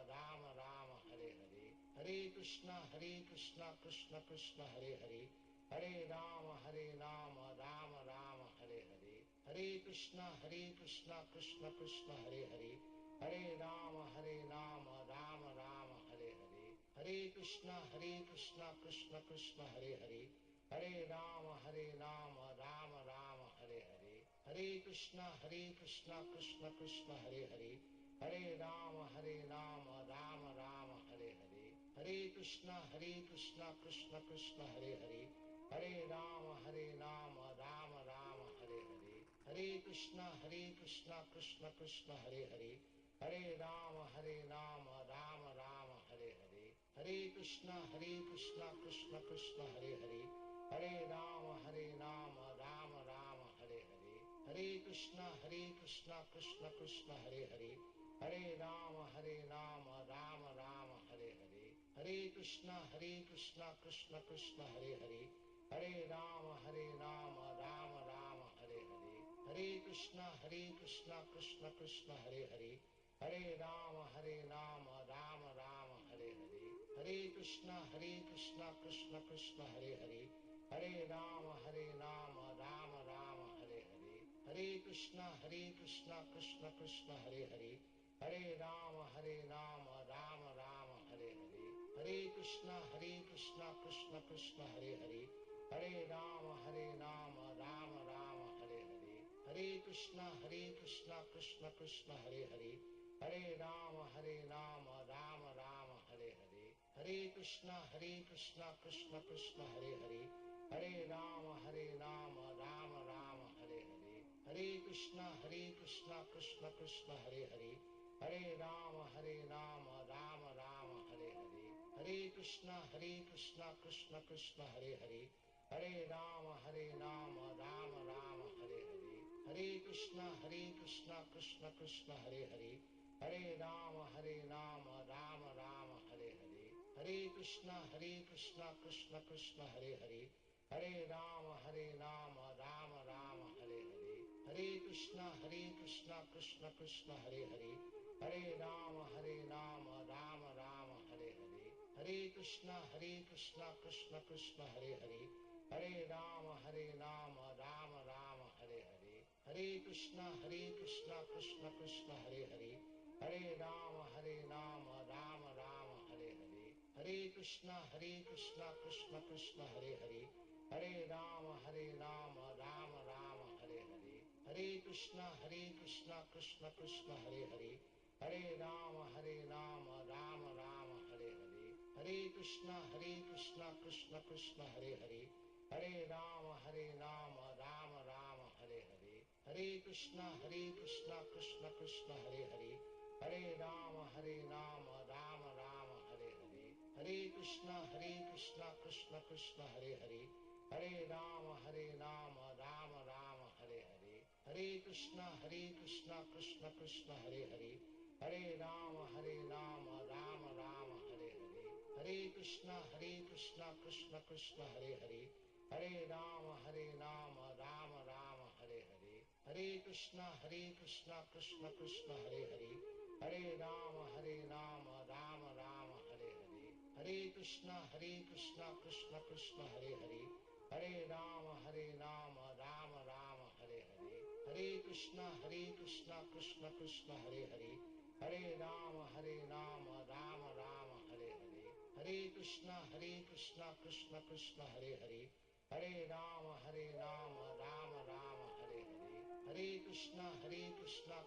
Rama Rama, Hare Hare. Hare Krishna, Krishna Krishna, Hare Hare. Hare Rama, Rama Rama, Hare Hare. Hare Krishna, Krishna Krishna, Hare Hare. Hare Rama, Rama Rama, Hare Hare. Hare Krishna, Krishna Krishna, Hare Hare. Hare Rama, Rama Rama, Hare Hare. Hare Krishna, Krishna Krishna, Hare Hare. Hare Rama, Rama Rama, Hare Hare. Hare Krishna, Krishna Krishna, Hare Hare. Hare Rama, Rama Rama, Hare Hare. Hare Krishna, Krishna Krishna, Hare Hare. Hare Rama, Rama Rama, Hare Hare. Hare Krishna, Krishna Krishna, Hare Hare. Hare Rama, Rama Rama, Hare Hare. Hare Krishna, Krishna Krishna, Hare Hare. Hare Rama, Rama Rama, Hare Hare. Hare Krishna, Krishna Krishna, Hare Hare. Hare Rama, Rama Rama, Hare Hare. Hare Krishna, Krishna Krishna, Hare Hare. Hare Rama, Rama Rama, Hare Hare. Hare Krishna, Krishna Krishna, Hare Hare. Hare Rama, Rama Rama, Hare Hare. Hare Krishna, Krishna Krishna, Hare Hare. Hare Rama, Rama Rama, Hare Hare. Hare Krishna, Krishna Krishna, Hare Hare. Hare Rama, Rama Rama, Hare Hare. Hare Krishna, Krishna Krishna, Hare Hare. Hare Rama, Rama Rama, Hare Hare. Hare Krishna, Krishna Krishna, Hare Hare. Hare Rama, Rama Rama, Hare Hare. Hare Krishna, Krishna Krishna, Hare Hare. Hare Rama, Rama Rama, Hare Hare. Hare Krishna, Krishna Krishna, Hare Hare. Hare Rama, Rama Rama, Hare Hare. Hare Krishna, Krishna Krishna, Hare Hare. Hare Rama, Rama Rama, Hare Hare. Hare Krishna, Krishna Krishna, Hare Hare. Hare Rama, Rama Rama, Hare Hare. Hare Krishna, Krishna Krishna, Hare Hare. Hare Rama, Rama Rama, Hare Hare. Hare Krishna, Krishna Krishna, Hare Hare. Hare Rama, Rama Rama, Hare Hare. Hare Krishna, Krishna Krishna, Hare Hare. Hare Rama, Rama Rama, Hare Hare. Hare Krishna, Krishna Krishna, Hare Hare. Hare Rama, Rama Rama, Hare Hare. Hare Krishna, Krishna Krishna, Hare Hare. Hare Rama, Rama Rama, Hare Hare. Hare Krishna, Krishna Krishna, Hare Hare. Hare Rama, Rama Rama, Hare Hare. Hare Krishna, Krishna Krishna, Hare Hare. Hare Rama, Rama Rama, Hare Hare. Hare Krishna, Krishna Krishna, Hare Hare. Hare Rama, Rama Rama, Hare Hare. Hare Krishna, Krishna Krishna, Hare Hare. Hare Rama, Rama Rama, Hare Hare. Hare Krishna, Krishna Krishna, Hare Hare. Hare Rama, Rama Rama, Hare Hare. Hare Krishna, Krishna Krishna, Hare Hare. Hare Rama, Rama Rama, Hare Hare. Hare Krishna, Krishna Krishna, Hare Hare. Hare Rama, Rama Rama, Hare Hare. Hare Krishna, Krishna Krishna, Hare Hare. Hare Rama, Rama Rama, Hare Hare. Hare Krishna, Krishna Krishna, Hare Hare. Hare Rama, Rama Rama, Hare Hare. Hare Krishna,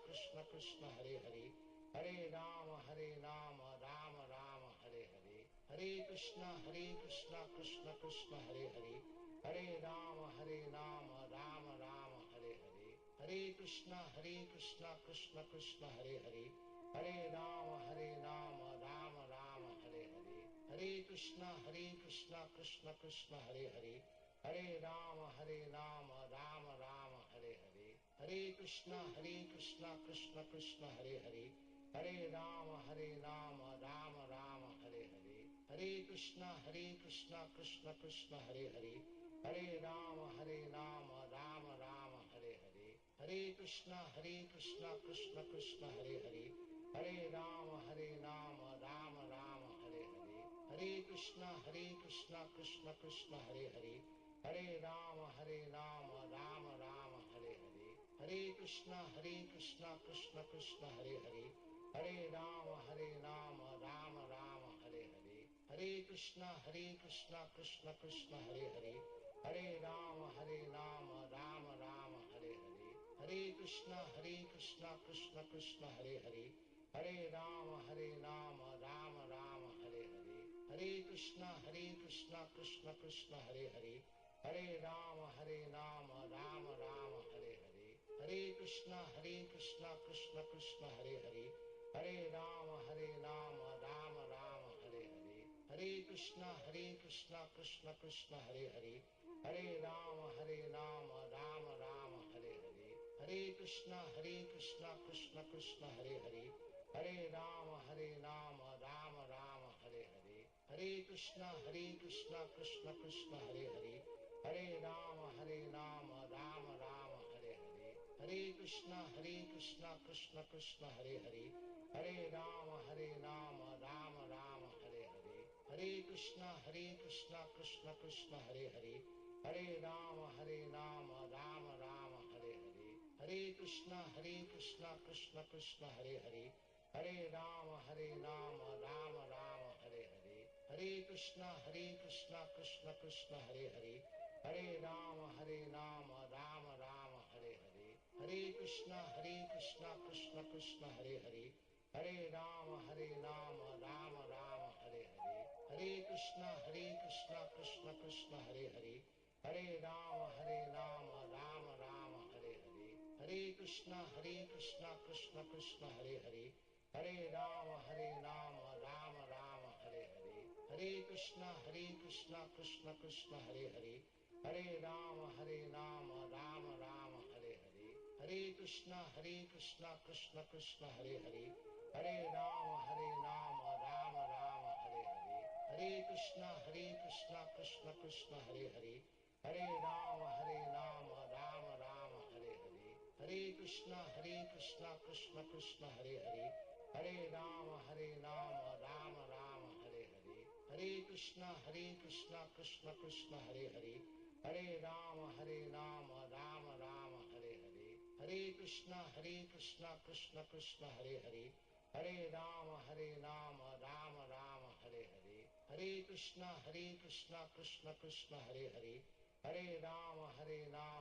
Krishna Krishna, Hare Hare. Hare Rama, Rama Rama, Hare Hare. Hare Krishna, Krishna Krishna, Hare Hare. Hare Rama, Rama Rama, Hare Hare. Hare Krishna, Krishna Krishna, Hare Hare. Hare Rama, Rama Rama, Hare Hare. Hare Krishna, Krishna Krishna, Hare Hare. Hare Rama, Rama Rama, Hare Hare. Hare Krishna, Krishna Krishna, Hare Hare. Hare Rama, Rama Rama, Hare Hare. Hare Krishna, Krishna Krishna, Hare Hare. Hare Rama, Rama Rama, Hare Hare. Hare Krishna, Krishna Krishna, Hare Hare. Hare Rama, Rama Rama, Hare Hare. Hare Krishna, Krishna Krishna, Hare Hare. Hare Rama, Rama Rama, Hare Hare. Hare Krishna, Krishna Krishna, Hare Hare. Hare Rama, Rama Rama, Hare Hare. Hare Krishna, Krishna Krishna, Hare Hare. Hare Rama, Rama Rama, Hare Hare. Hare Krishna, Krishna Krishna, Hare Hare. Hare Rama, Rama Rama, Hare Hare. Hare Krishna, Krishna Krishna, Hare Hare. Hare Rama, Rama Rama, Hare Hare. Hare Krishna, Krishna Krishna, Hare Hare. Hare Rama, Rama Rama, Hare Hare. Hare Krishna, Krishna Krishna, Hare Hare. Hare Rama, Rama Rama, Hare Hare. Hare Krishna, Krishna Krishna, Hare Hare. Hare Rama, Rama Rama, Hare Hare. Hare Krishna, Krishna Krishna, Hare Hare. Hare Rama, Rama Rama, Hare Hare. Hare Krishna, Krishna Krishna, Hare Hare. Hare Rama, Rama Rama, Hare Hare. Hare Krishna, Krishna Krishna, Hare Hare. Hare Rama, Rama Rama, Hare Hare. Hare Krishna, Krishna Krishna, Hare Hare. Hare Rama, Rama Rama, Hare Hare. Hare Krishna, Krishna Krishna, Hare Hare. Hare Rama, Rama Rama, Hare Hare. Hare Krishna, Krishna Krishna, Hare Hare. Hare Rama, Rama Rama, Hare Hare. Hare Krishna, Krishna Krishna, Hare Hare. Hare Rama, Rama Rama, Hare Hare. Hare Krishna, Krishna Krishna, Hare Hare. Hare Rama, Rama Rama, Hare Hare. Hare Krishna, Krishna Krishna, Hare Hare. Hare Rama, Rama Rama, Hare Hare. Hare Krishna, Krishna Krishna, Hare Hare. Hare Rama, Rama Rama, Hare Hare. Hare Krishna, Krishna Krishna, Hare Hare. Hare Rama, Rama Rama, Hare Hare. Hare Krishna, Krishna Krishna, Hare Hare. Hare Rama, Rama Rama, Hare Hare. Hare Krishna, Krishna Krishna, Hare Hare. Hare Rama, Rama Rama, Hare Hare. Hare Krishna, Krishna Krishna, Hare Hare. Hare Rama,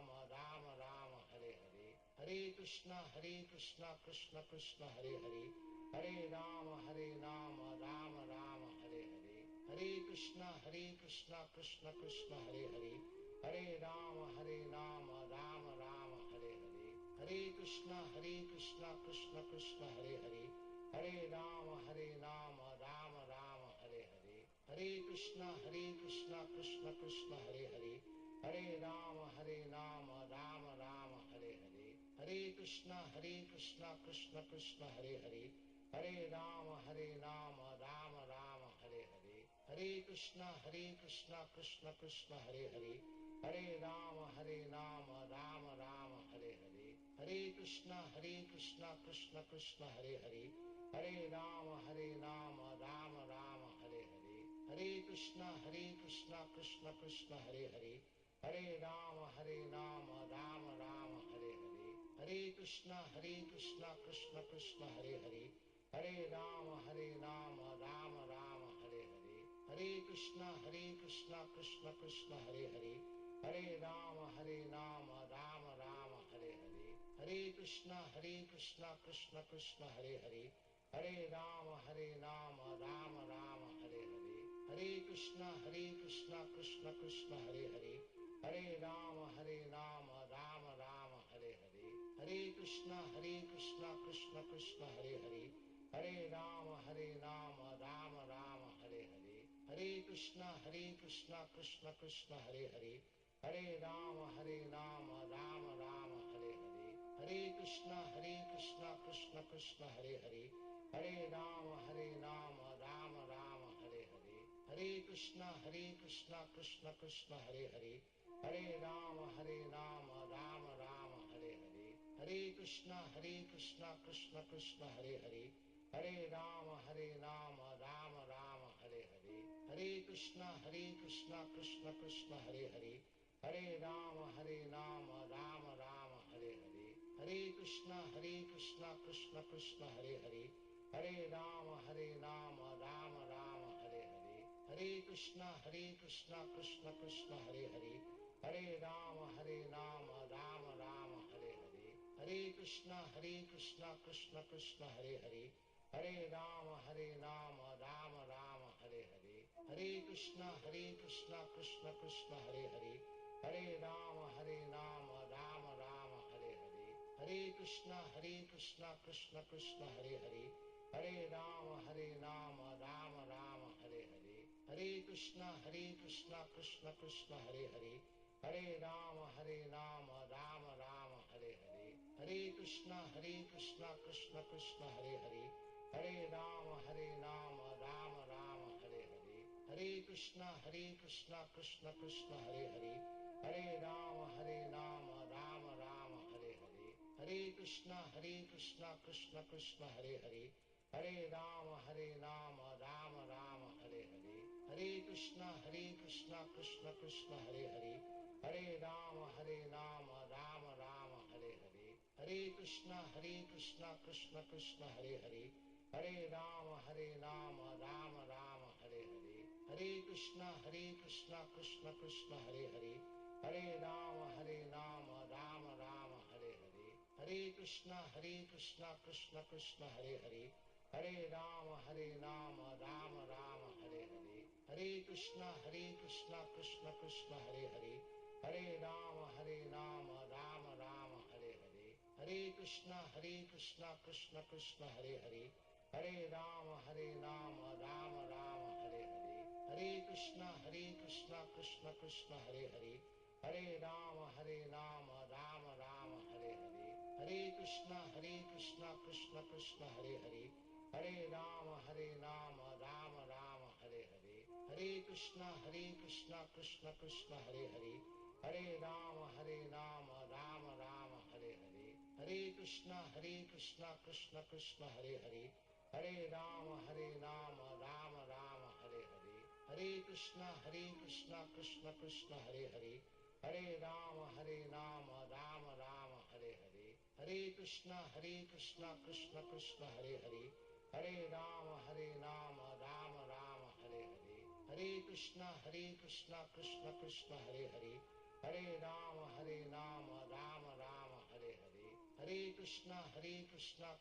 Rama Rama, Hare Hare. Hare Krishna, Krishna Krishna, Hare Hare. Hare Rama, Rama Rama, Hare Hare. Hare Krishna, Krishna Krishna, Hare Hare. Hare Rama, Rama Rama, Hare Hare. Hare Krishna, Krishna Krishna, Hare Hare. Hare Rama, Rama Rama, Hare Hare. Hare Krishna, Krishna Krishna, Hare Hare. Hare Rama, Rama Rama, Hare Hare. Hare Krishna, Krishna Krishna, Hare Hare. Hare Rama, Rama Rama, Hare Hare. Hare Krishna, Krishna Krishna, Hare Hare. Hare Rama, Rama Rama, Hare Hare. Hare Krishna, Krishna Krishna, Hare Hare. Hare Rama, Rama Rama, Hare Hare. Hare Krishna, Krishna Krishna, Hare Hare. Hare Rama, Rama Rama, Hare Hare. Hare Krishna, Krishna Krishna, Hare Hare. Hare Rama, Rama Rama, Hare Hare. Hare Krishna, Krishna Krishna, Hare Hare. Hare Rama, Rama Rama, Hare Hare. Hare Krishna, Krishna Krishna, Hare Hare. Hare Rama, Rama Rama, Hare Hare. Hare Krishna, Krishna Krishna, Hare Hare. Hare Rama, Rama Rama, Hare Hare. Hare Krishna, Krishna Krishna, Hare Hare. Hare Rama, Rama Rama, Hare Hare. Hare Krishna, Krishna Krishna, Hare Hare. Hare Rama, Rama Rama, Hare Hare. Hare Krishna, Krishna Krishna, Hare Hare. Hare Rama, Rama Rama, Hare Hare. Hare Krishna, Krishna Krishna, Hare Hare. Hare Rama, Rama Rama, Hare Hare. Hare Krishna, Krishna Krishna, Hare Hare. Hare Rama, Rama Rama, Hare Hare. Hare Krishna, Krishna Krishna, Hare Hare. Hare Rama, Rama Rama, Hare Hare. Hare Krishna, Krishna Krishna, Hare Hare. Hare Rama, Rama Rama, Hare Hare. Hare Krishna, Krishna Krishna, Hare Hare. Hare Rama, Rama Rama, Hare Hare. Hare Krishna, Krishna Krishna, Hare Hare. Hare Rama, Rama Rama, Hare Hare. Hare Krishna, Krishna Krishna, Hare Hare. Hare Rama, Rama Rama, Hare Hare. Hare Krishna, Krishna Krishna, Hare Hare. Hare Rama, Rama Rama, Hare Hare. Hare Krishna, Krishna Krishna, Hare Hare. Hare Rama, Rama Rama, Hare Hare. Hare Krishna, Krishna Krishna, Hare Hare. Hare Rama, Rama Rama, Hare Hare. Hare Krishna, Krishna Krishna, Hare Hare. Hare Rama, Rama Rama, Hare Hare. Hare Krishna, Krishna Krishna, Hare Hare. Hare Rama, Rama Rama, Hare Hare. Hare Krishna, Krishna Krishna, Hare Hare. Hare Rama, Rama Rama, Hare Hare. Hare Krishna, Krishna Krishna, Hare Hare. Hare Rama, Rama Rama, Hare Hare. Hare Krishna, Krishna Krishna, Hare Hare. Hare Rama, Rama Rama, Hare Hare. Hare Krishna, Krishna Krishna, Hare Hare. Hare Rama, Rama Rama, Hare Hare. Hare Krishna, Krishna Krishna, Hare Hare. Hare Rama, Rama Rama, Hare Hare. Hare Krishna, Krishna Krishna, Hare Hare. Hare Rama, Rama Rama, Hare Hare. Hare Krishna, Krishna Krishna, Hare Hare. Hare Rama, Rama Rama, Hare Hare. Hare Krishna, Krishna Krishna, Hare Hare. Hare Rama, Rama Rama, Hare Hare. Hare Krishna, Krishna Krishna, Hare Hare. Hare Rama, Rama Rama, Hare Hare. Hare Krishna, Krishna Krishna, Hare Hare. Hare Rama, Rama Rama, Hare Hare. Hare Krishna, Krishna Krishna, Hare Hare. Hare Rama, Rama Rama, Hare Hare. Hare Krishna, Krishna Krishna, Hare Hare. Hare Rama, Rama Rama, Hare Hare. Hare Krishna, Krishna Krishna, Hare Hare. Hare Rama, Rama Rama, Hare Hare. Hare Krishna,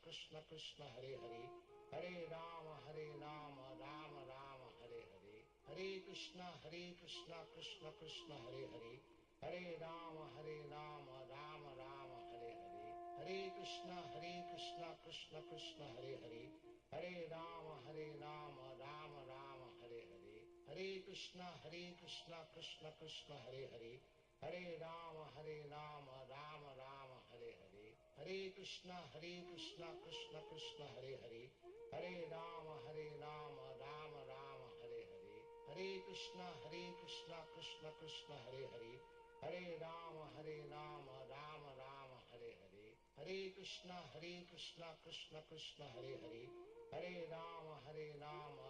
Krishna Krishna, Hare Hare. Hare Rama, Rama Rama, Hare Hare. Hare Krishna, Krishna Krishna, Hare Hare. Hare Rama, Rama Rama, Hare Hare. Hare Krishna, Krishna Krishna, Hare Hare. Hare Rama, Rama Rama, Hare Hare. Hare Krishna, Krishna Krishna, Hare Hare. Hare Rama, Rama Rama, Hare Hare. Hare Krishna, Krishna Krishna, Hare Hare. Hare Rama, Rama Rama, Hare Hare. Hare Krishna, Krishna Krishna, Hare Hare. Hare Rama, Rama Rama, Hare Hare. Hare Krishna, Krishna Krishna, Hare Hare. Hare Rama, Rama Rama, Hare Hare. Hare Krishna, Krishna Krishna, Hare Hare. Hare Rama, Rama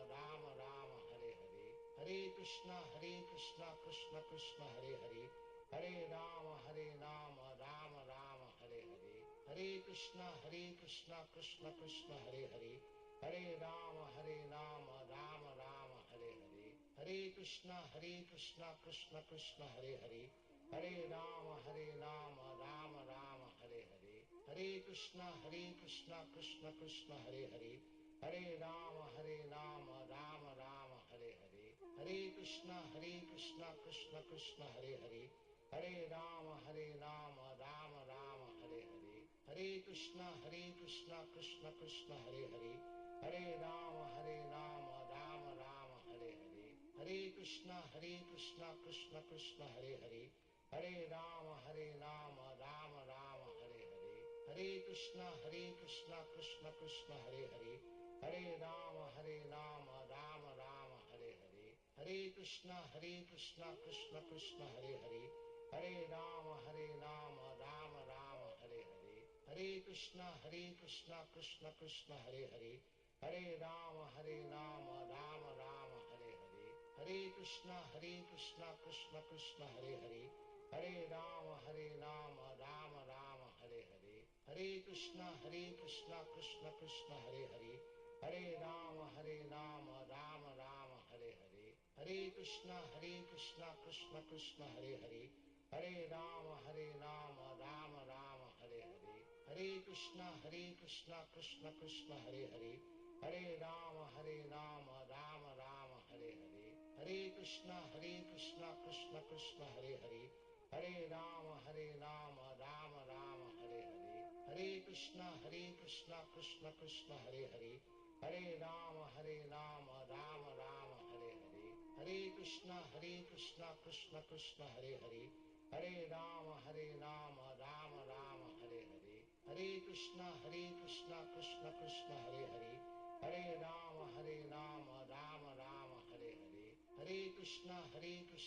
Rama, Hare Hare. Hare Krishna, Krishna Krishna, Hare Hare. Hare Rama, Rama Rama, Hare Hare. Hare Krishna, Krishna Krishna, Hare Hare. Hare Rama, Rama Rama, Hare Hare. Hare Krishna, Krishna Krishna, Hare Hare. Hare Rama, Rama Rama, Hare Hare. Hare Krishna, Krishna Krishna, Hare Hare. Hare Rama, Rama Rama, Hare Hare. Hare Krishna, Krishna Krishna, Hare Hare. Hare Rama, Rama Rama, Hare Hare. Hare Krishna, Krishna Krishna, Hare Hare. Hare Rama, Rama Rama, Hare Hare. Hare Krishna, Krishna Krishna, Hare Hare. Hare Rama, Rama Rama, Hare Hare. Hare Krishna, Krishna Krishna, Hare Hare. Hare Rama, Rama Rama, Hare Hare. Hare Krishna, Krishna Krishna, Hare Hare. Hare Rama, Rama Rama, Hare Hare. Hare Krishna, Krishna Krishna, Hare Hare. Hare Rama, Rama Rama, Hare Hare. Hare Krishna, Krishna Krishna, Hare Hare. Hare Rama, Rama Rama, Hare Hare. Hare Krishna, Krishna Krishna, Hare Hare. Hare Rama, Rama Rama, Hare Hare. Hare Krishna, Krishna Krishna, Hare Hare. Hare Rama, Rama Rama, Hare Hare. Hare Krishna, Krishna Krishna, Hare Hare. Hare Rama, Rama Rama, Hare Hare. Hare Krishna, Krishna Krishna, Hare Hare. Hare Rama, Rama Rama, Hare Hare. Hare Krishna, Krishna Krishna, Hare Hare. Hare Rama, Rama Rama, Hare Hare. Hare Krishna, Krishna Krishna, Hare Hare. Hare Rama, Rama Rama, Hare Hare. Hare Krishna, Krishna Krishna, Hare Hare. Hare Rama, Rama Rama, Hare Hare. Hare Krishna,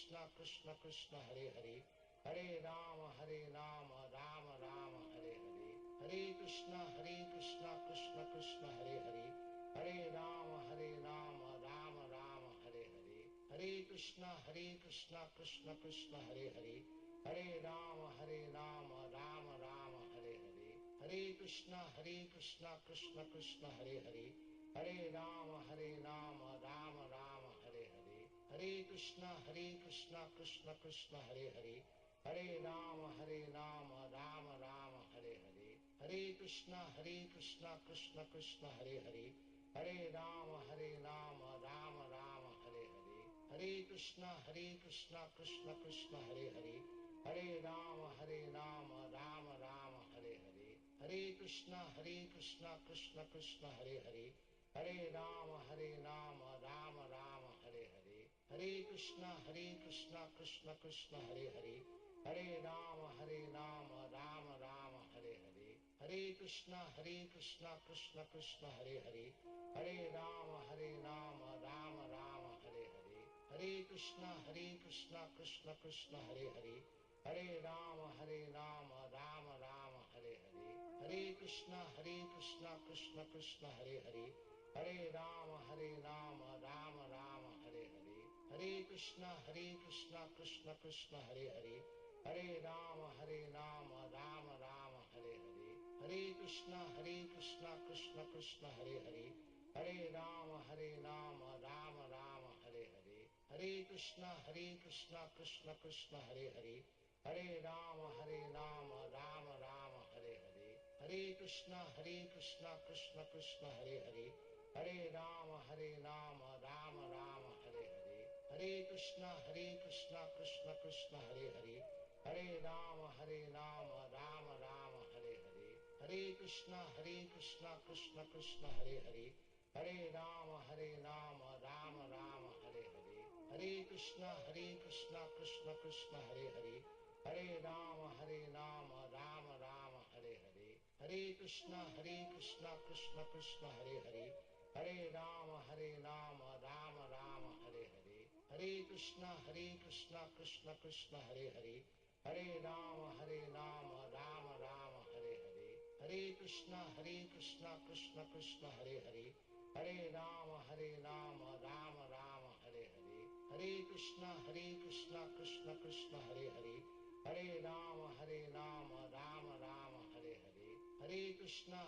Krishna Krishna, Hare Hare. Hare Rama, Rama Rama, Hare Hare. Hare Krishna, Krishna Krishna, Hare Hare. Hare Rama, Rama Rama, Hare Hare. Hare Krishna, Krishna Krishna, Hare Hare. Hare Rama, Rama Rama, Hare Hare. Hare Krishna, Krishna Krishna, Hare Hare. Hare Rama, Rama Rama, Hare Hare. Hare Krishna, Krishna Krishna, Hare Hare. Hare Rama, Rama Rama, Hare Hare. Hare Krishna, Krishna Krishna, Hare Hare. Hare Rama, Rama Rama, Hare Hare. Hare Krishna, Krishna Krishna, Hare Hare. Hare Rama, Rama Rama, Hare Hare. Hare Krishna, Krishna Krishna, Hare Hare. Hare Rama, Rama Rama, Hare Hare. Hare Krishna, Krishna Krishna, Hare Hare. Hare Rama, Rama Rama, Hare Hare. Hare Krishna, Krishna Krishna, Hare Hare. Hare Rama, Rama Rama, Hare Hare. Hare Krishna, Krishna Krishna, Hare Hare. Hare Rama, Rama Rama, Hare Hare. Hare Krishna, Krishna Krishna, Hare Hare. Hare Rama, Rama Rama, Hare Hare. Hare Krishna, Krishna Krishna, Hare Hare. Hare Rama, Rama Rama, Hare Hare. Hare Krishna, Krishna Krishna, Hare Hare. Hare Rama, Rama Rama, Hare Hare. Hare Krishna, Krishna Krishna, Hare Hare. Hare Rama, Rama Rama, Hare Hare. Hare Krishna, Krishna Krishna, Hare Hare. Hare Rama, Rama Rama, Hare Hare. Hare Krishna, Krishna Krishna, Hare Hare. Hare Rama, Rama Rama, Hare Hare. Hare Krishna, Krishna Krishna, Hare Hare. Hare Rama, Rama Rama, Hare Hare. Hare Krishna, Krishna Krishna, Hare Hare. Hare Rama, Rama Rama, Hare Hare. Hare Krishna, Krishna Krishna, Hare Hare. Hare Rama, Rama Rama, Hare Hare. Hare Krishna, Krishna Krishna, Hare Hare. Hare Rama, Rama Rama, Hare Hare. Hare Krishna, Krishna Krishna, Hare Hare. Hare Rama, Rama Rama, Hare Hare. Hare Krishna, Krishna Krishna, Hare Hare. Hare Rama, Rama Rama, Hare Hare. Hare Krishna,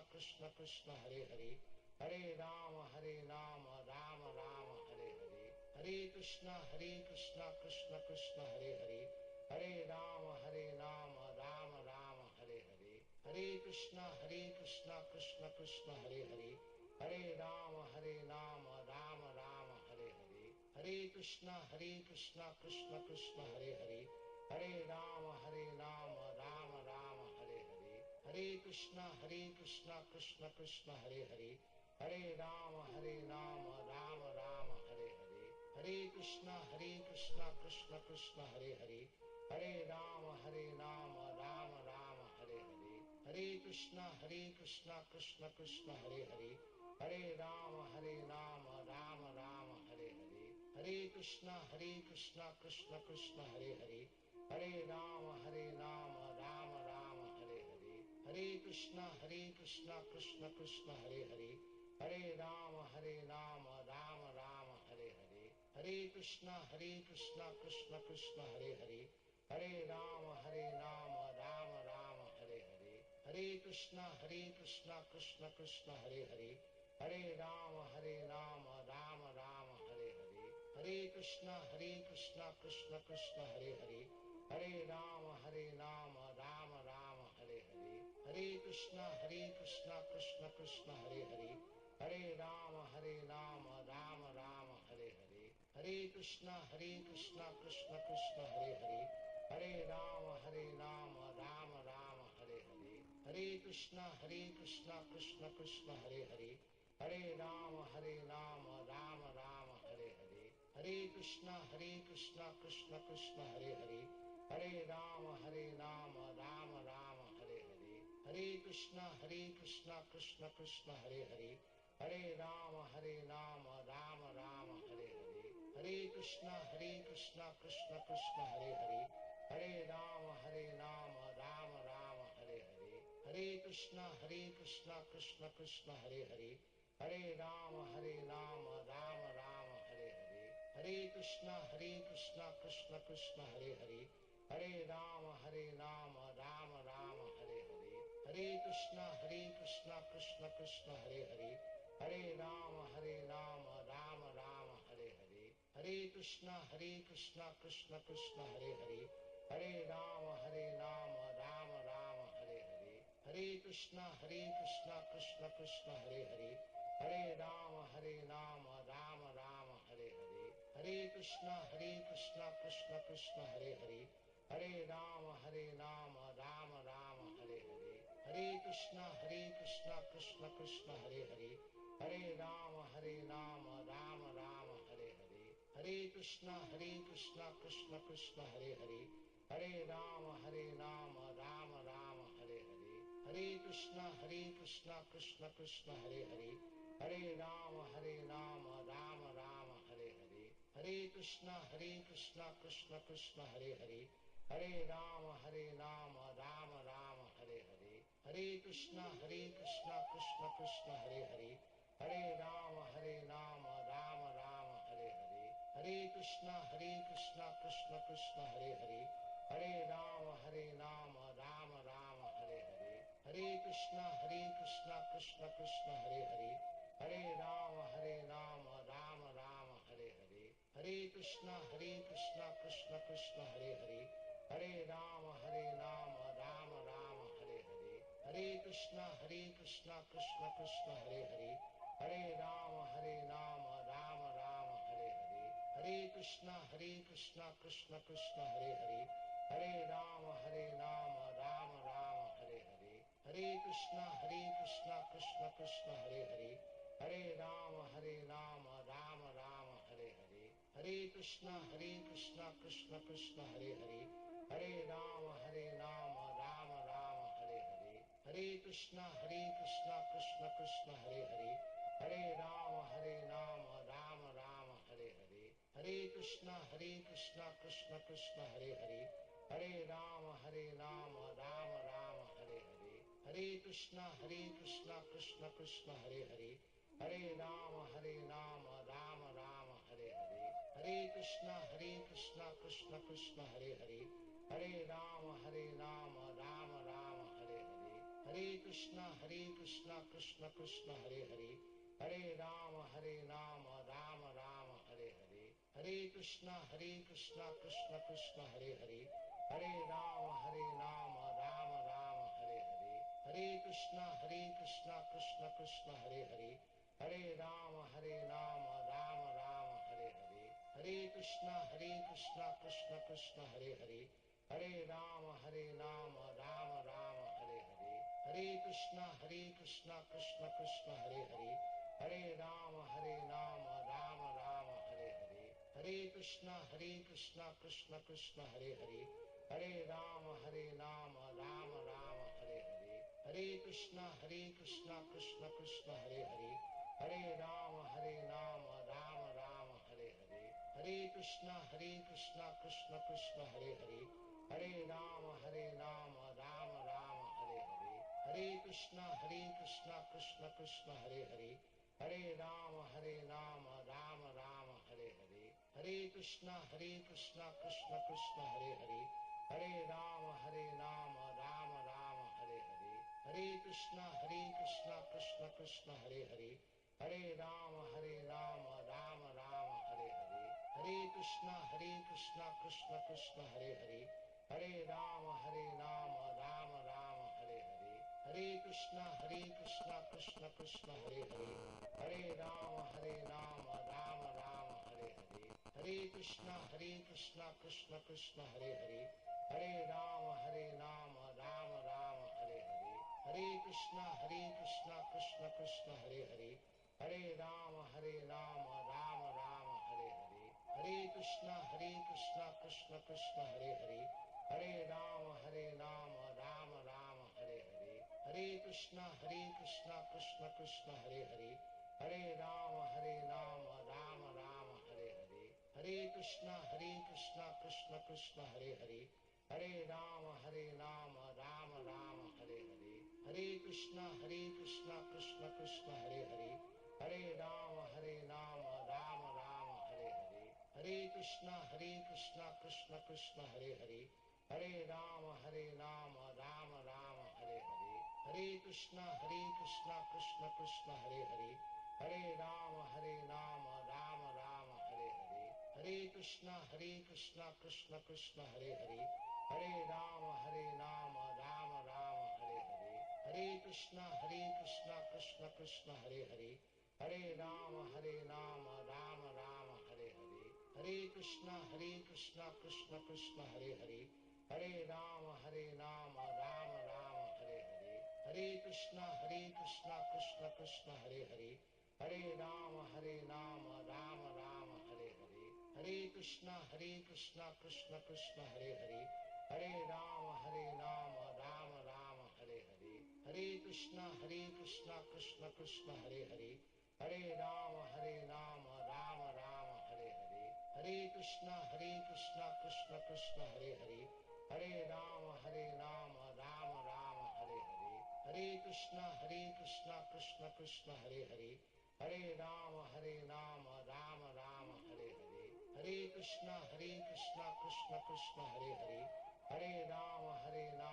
Krishna Krishna, Hare Hare. Hare Rama, Rama Rama, Hare Hare. Hare Krishna, Krishna Krishna, Hare Hare. Hare Rama, Rama Rama, Hare Hare. Hare Krishna, Krishna Krishna, Hare Hare. Hare Rama, Rama Rama, Hare Hare. Hare Krishna, Krishna Krishna, Hare Hare. Hare Rama, Rama Rama, Hare Hare. Hare Krishna, Krishna Krishna, Hare Hare. Hare Rama, Rama Rama, Hare Hare. Hare Krishna, Krishna Krishna, Hare Hare. Hare Rama, Rama Rama, Hare Hare. Hare Krishna, Krishna Krishna, Hare Hare. Hare Rama, Rama Rama, Hare Hare. Hare Krishna, Krishna Krishna, Hare Hare. Hare Rama, Rama Rama, Hare Hare. Hare Krishna, Krishna Krishna, Hare Hare. Hare Rama, Rama Rama, Hare Hare. Hare Krishna, Krishna Krishna, Hare Hare. Hare Rama, Rama Rama, Hare Hare. Hare Krishna, Krishna Krishna, Hare Hare. Hare Rama, Rama Rama, Hare Hare. Hare Krishna, Krishna Krishna, Hare Hare. Hare Rama, Rama Rama, Hare Hare. Hare Krishna, Krishna Krishna, Hare Hare. Hare Rama, Rama Rama, Hare Hare. Hare Krishna, Krishna Krishna, Hare Hare. Hare Rama, Rama Rama, Hare Hare. Hare Krishna, Krishna Krishna, Hare Hare. Hare Rama, Rama Rama, Hare Hare. Hare Krishna, Krishna Krishna, Hare Hare. Hare Rama, Rama Rama, Hare Hare. Hare Krishna, Krishna Krishna, Hare Hare. Hare Rama, Rama Rama, Hare Hare. Hare Krishna, Krishna Krishna, Hare Hare. Hare Rama, Rama Rama, Hare Hare. Hare Krishna, Krishna Krishna, Hare Hare. Hare Rama, Rama Rama, Hare Hare. Hare Krishna, Krishna Krishna, Hare Hare. Hare Rama, Rama Rama, Hare Hare. Hare Krishna, Krishna Krishna, Hare Hare. Hare Rama, Rama Rama, Hare Hare. Hare Krishna, Krishna Krishna, Hare Hare. Hare Rama, Rama Rama, Hare Hare. Hare Krishna, Krishna Krishna, Hare Hare. Hare Rama, Rama Rama, Hare Hare. Hare Krishna, Krishna Krishna, Hare Hare. Hare Rama, Rama Rama, Hare Hare. Hare Krishna, Krishna Krishna, Hare Hare. Hare Rama, Rama Rama, Hare Hare. Hare Krishna, Krishna Krishna, Hare Hare. Hare Rama, Rama Rama, Hare Hare. Hare Krishna, Krishna Krishna, Hare Hare. Hare Rama, Rama Rama, Hare Hare. Hare Krishna, Krishna Krishna, Hare Hare. Hare Rama, Rama Rama, Hare Hare. Hare Krishna, Krishna Krishna, Hare Hare. Hare Rama, Rama Rama, Hare Hare. Hare Krishna, Krishna Krishna, Hare Hare. Hare Rama, Rama Rama, Hare Hare. Hare Krishna, Krishna Krishna, Hare Hare. Hare Rama, Rama Rama, Hare Hare. Hare Krishna, Krishna Krishna, Hare Hare. Hare Rama, Rama Rama, Hare Hare. Hare Krishna, Krishna Krishna, Hare Hare. Hare Rama, Rama Rama, Hare Hare. Hare Krishna, Krishna Krishna, Hare Hare. Hare Rama, Rama Rama, Hare Hare. Hare Krishna, Krishna Krishna, Hare Hare. Hare Rama, Rama Rama, Hare Hare. Hare Krishna, Krishna Krishna, Hare Hare. Hare Rama, Rama Rama, Hare Hare. Hare Krishna, Krishna Krishna, Hare Hare. Hare Rama, Rama Rama, Hare Hare. Hare Krishna, Krishna Krishna, Hare Hare. Hare Rama, Rama Rama, Hare Hare. Hare Krishna, Krishna Krishna, Hare Hare. Hare Rama, Rama Rama, Hare Hare. Hare Krishna, Krishna Krishna, Hare Hare. Hare Rama, Rama Rama, Hare Hare. Hare Krishna, Krishna Krishna, Hare Hare. Hare Rama, Rama Rama, Hare Hare. Hare Krishna, Krishna Krishna, Hare Hare. Hare Rama, Rama Rama, Hare Hare. Hare Krishna, Krishna Krishna, Hare Hare. Hare Rama, Rama Rama, Hare Hare. Hare Krishna, Krishna Krishna, Hare Hare. Hare Rama, Rama Rama, Hare Hare. Hare Krishna, Krishna Krishna, Hare Hare. Hare Rama, Rama Rama, Hare Hare. Hare Krishna, Krishna Krishna, Hare Hare. Hare Rama, Rama Rama, Hare Hare. Hare Krishna, Krishna Krishna, Hare Hare. Hare Rama, Rama Rama, Hare Hare. Hare Krishna, Krishna Krishna, Hare Hare. Hare Rama, Rama Rama, Hare Hare. Hare Krishna, Krishna Krishna, Hare Hare. Hare Rama, Rama Rama, Hare Hare. Hare Krishna, Krishna Krishna, Hare Hare. Hare Rama, Rama Rama, Hare Hare. Hare Krishna, Krishna Krishna, Hare Hare. Hare Rama, Rama Rama, Hare Hare. Hare Krishna, Krishna Krishna, Hare Hare. Hare Rama, Rama Rama, Hare Hare. Hare Krishna, Krishna Krishna, Hare Hare. Hare Rama, Rama Rama, Hare Hare. Hare Krishna, Krishna Krishna, Hare Hare. Hare Rama, Rama Rama, Hare Hare. Hare Krishna, Krishna Hare Hare. Hare Rama, Rama Rama, Hare Hare. Hare Krishna, Krishna Hare Hare. Hare Rama, Rama Rama, Hare Hare. Hare Krishna, Krishna Hare Hare. Hare Rama, Rama Rama, Hare Hare. Hare Krishna, Krishna Hare Hare. Hare Rama, Rama Rama, Hare Hare. Hare Krishna, Krishna Hare Hare. Hare Rama, Rama Rama, Hare Hare. Hare Krishna, Krishna Hare Hare. Hare Rama, Rama Rama, Hare Hare. Hare Krishna, Krishna Hare Hare. Hare Rama, Rama Rama, Hare Hare. Hare Krishna, Krishna Hare Hare. Hare Rama, Rama Rama, Hare Hare. Hare Krishna, Krishna Hare Hare. Hare Rama, Rama Rama, Hare Hare. Hare Krishna, Krishna Hare Hare. Hare Rama, Rama Rama, Hare Hare. Hare Krishna, Krishna Hare Hare. Hare Rama, Rama Rama, Hare Hare. Hare Krishna, Krishna Hare Hare. Hare Rama, Rama Rama, Hare Hare. Hare Krishna, Krishna Hare Hare. Hare Rama, Rama Rama, Hare Hare. Hare Krishna, Krishna Hare Hare. Hare Rama,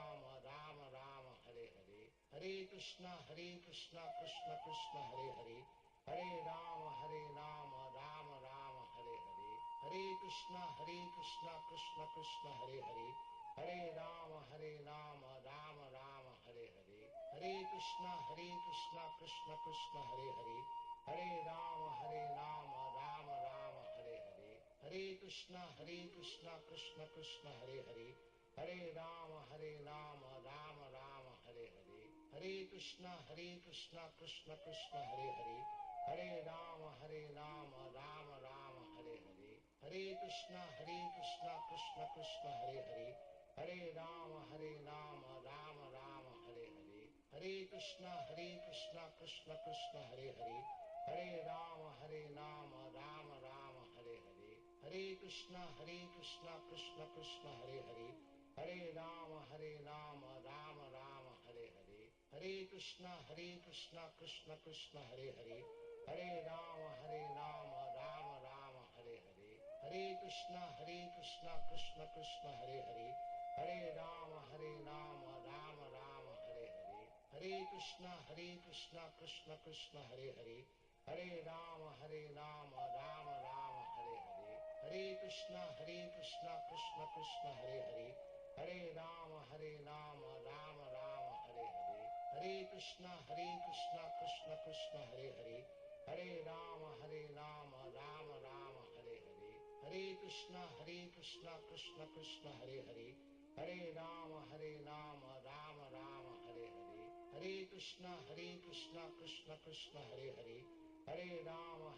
Rama Rama, Hare Hare. Hare Krishna, Krishna Hare Hare. Hare Rama, Rama Rama, Hare Hare. Hare Krishna, Krishna Hare Hare. Hare Rama, Rama Rama, Hare Hare. Hare Krishna, Krishna Hare Hare. Hare Rama, Rama Rama, Hare Hare. Hare Krishna, Krishna Hare Hare. Hare Rama, Rama Rama, Hare Hare. Hare Krishna, Krishna Hare Hare. Hare Rama, Rama Rama, Hare Hare. Hare Krishna, Krishna Hare Hare. Hare Rama, Rama Rama, Hare Hare. Hare Krishna, Krishna Hare Hare. Hare Rama, Rama Rama, Hare Hare. Hare Krishna, Krishna Hare Hare. Hare Rama, Rama Rama, Hare Hare. Hare Krishna, Krishna Hare Hare. Hare Rama, Rama Rama, Hare Hare. Hare Krishna, Krishna Hare Hare. Hare Rama, Rama Rama, Hare Hare. Hare Krishna, Krishna Hare Hare. Hare Rama, Rama Rama, Hare Hare. Hare Krishna, Krishna Hare Hare. Hare Rama, Rama Rama, Hare Hare. Hare Krishna, Krishna Hare Hare. Hare Rama, Rama Rama, Hare Hare. Hare Krishna, Krishna Hare Hare. Hare Rama, Rama Rama, Hare Hare. Hare Krishna, Krishna Krishna, Hare Hare. Hare Rama, Rama Rama, Hare Hare. Hare Krishna, Krishna Krishna, Hare Hare. Hare Rama, Rama Rama, Hare Hare. Hare Krishna, Krishna Krishna, Hare Hare. Hare Rama,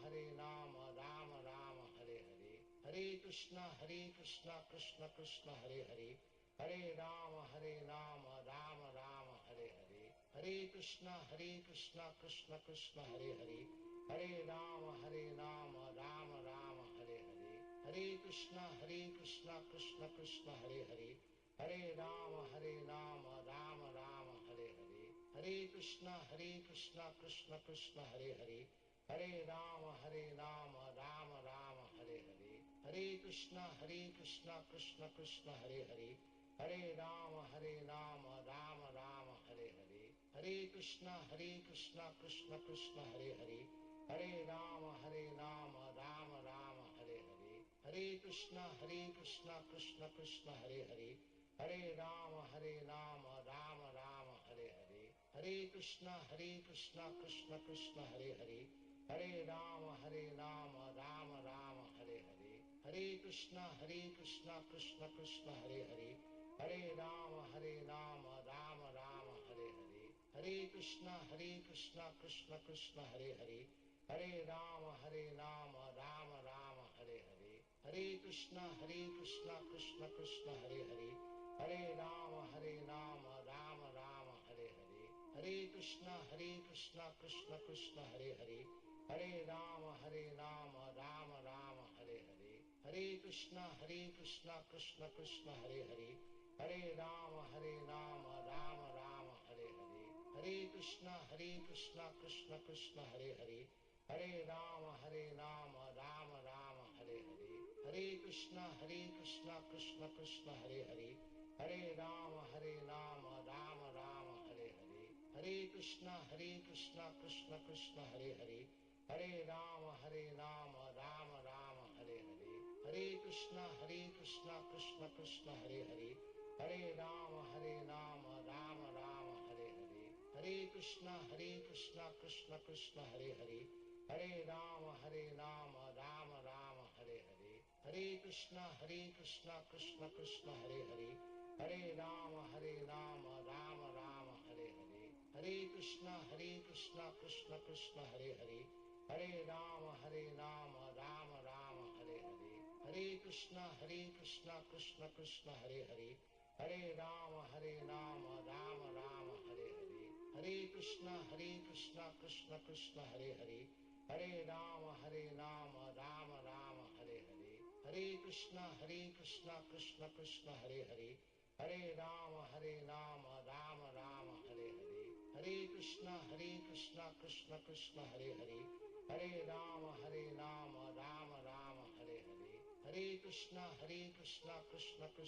Rama Rama, Hare Hare. Hare Krishna, Krishna Krishna, Hare Hare. Hare Rama, Rama Rama, Hare Hare. Hare Krishna, Krishna Krishna, Hare Hare. Hare Rama, Rama Rama, Hare Hare. Hare Krishna, Krishna Krishna, Hare Hare. Hare Rama, Rama Rama, Hare Hare. Hare Krishna, Krishna Krishna, Hare Hare. Hare Rama, Rama Rama, Hare Hare. Hare Krishna, Krishna Krishna, Hare Hare. Hare Rama, Rama Rama, Hare Hare. Hare Krishna, Krishna Krishna, Hare Hare. Hare Rama, Rama Rama, Hare Hare. Hare Krishna, Krishna Krishna, Hare Hare. Hare Rama, Rama Rama, Hare Hare. Hare Krishna, Krishna Krishna, Hare Hare. Hare Rama, Rama Rama, Hare Hare. Hare Krishna, Krishna Krishna, Hare Hare. Hare Rama, Rama Rama, Hare Hare. Hare Krishna, Krishna Krishna, Hare Hare. Hare Rama, Rama Rama, Hare Hare. Hare Krishna, Krishna Krishna, Hare Hare. Hare Rama, Rama Rama, Hare Hare. Hare Krishna, Krishna Krishna, Hare Hare. Hare Rama, Rama Rama, Hare Hare. Hare Krishna, Krishna Krishna, Hare Hare. Hare Rama, Rama Rama, Hare Hare. Hare Krishna, Krishna Krishna, Hare Hare. Hare Rama, Rama Rama, Hare Hare. Hare Krishna, Krishna Krishna, Hare Hare. Hare Rama, Rama Rama, Hare Hare. Hare Krishna, Krishna Krishna, Hare Hare. Hare Rama, Rama Rama, Hare Hare. Hare Krishna, Krishna Krishna, Hare Hare. Hare Rama, Rama Rama, Hare Hare. Hare Krishna, Krishna Krishna, Hare Hare. Hare Rama, Rama Rama, Hare Hare. Hare Krishna, Krishna Krishna, Hare Hare. Hare Rama, Rama Rama, Hare Hare. Hare Krishna, Krishna Krishna, Hare Hare. Hare Rama, Rama Rama, Hare Hare. Hare Krishna, Krishna Krishna, Hare Hare. Hare Rama, Rama Rama, Hare Hare. Hare Krishna, Krishna Krishna, Hare Hare. Hare Rama, Rama Rama, Hare Hare. Hare Krishna, Krishna Krishna, Hare Hare. Hare Rama, Rama Rama, Hare Hare. Hare Krishna, Krishna Krishna, Hare Hare. Hare Rama, Rama Rama, Hare Hare. Hare Krishna, Krishna Krishna.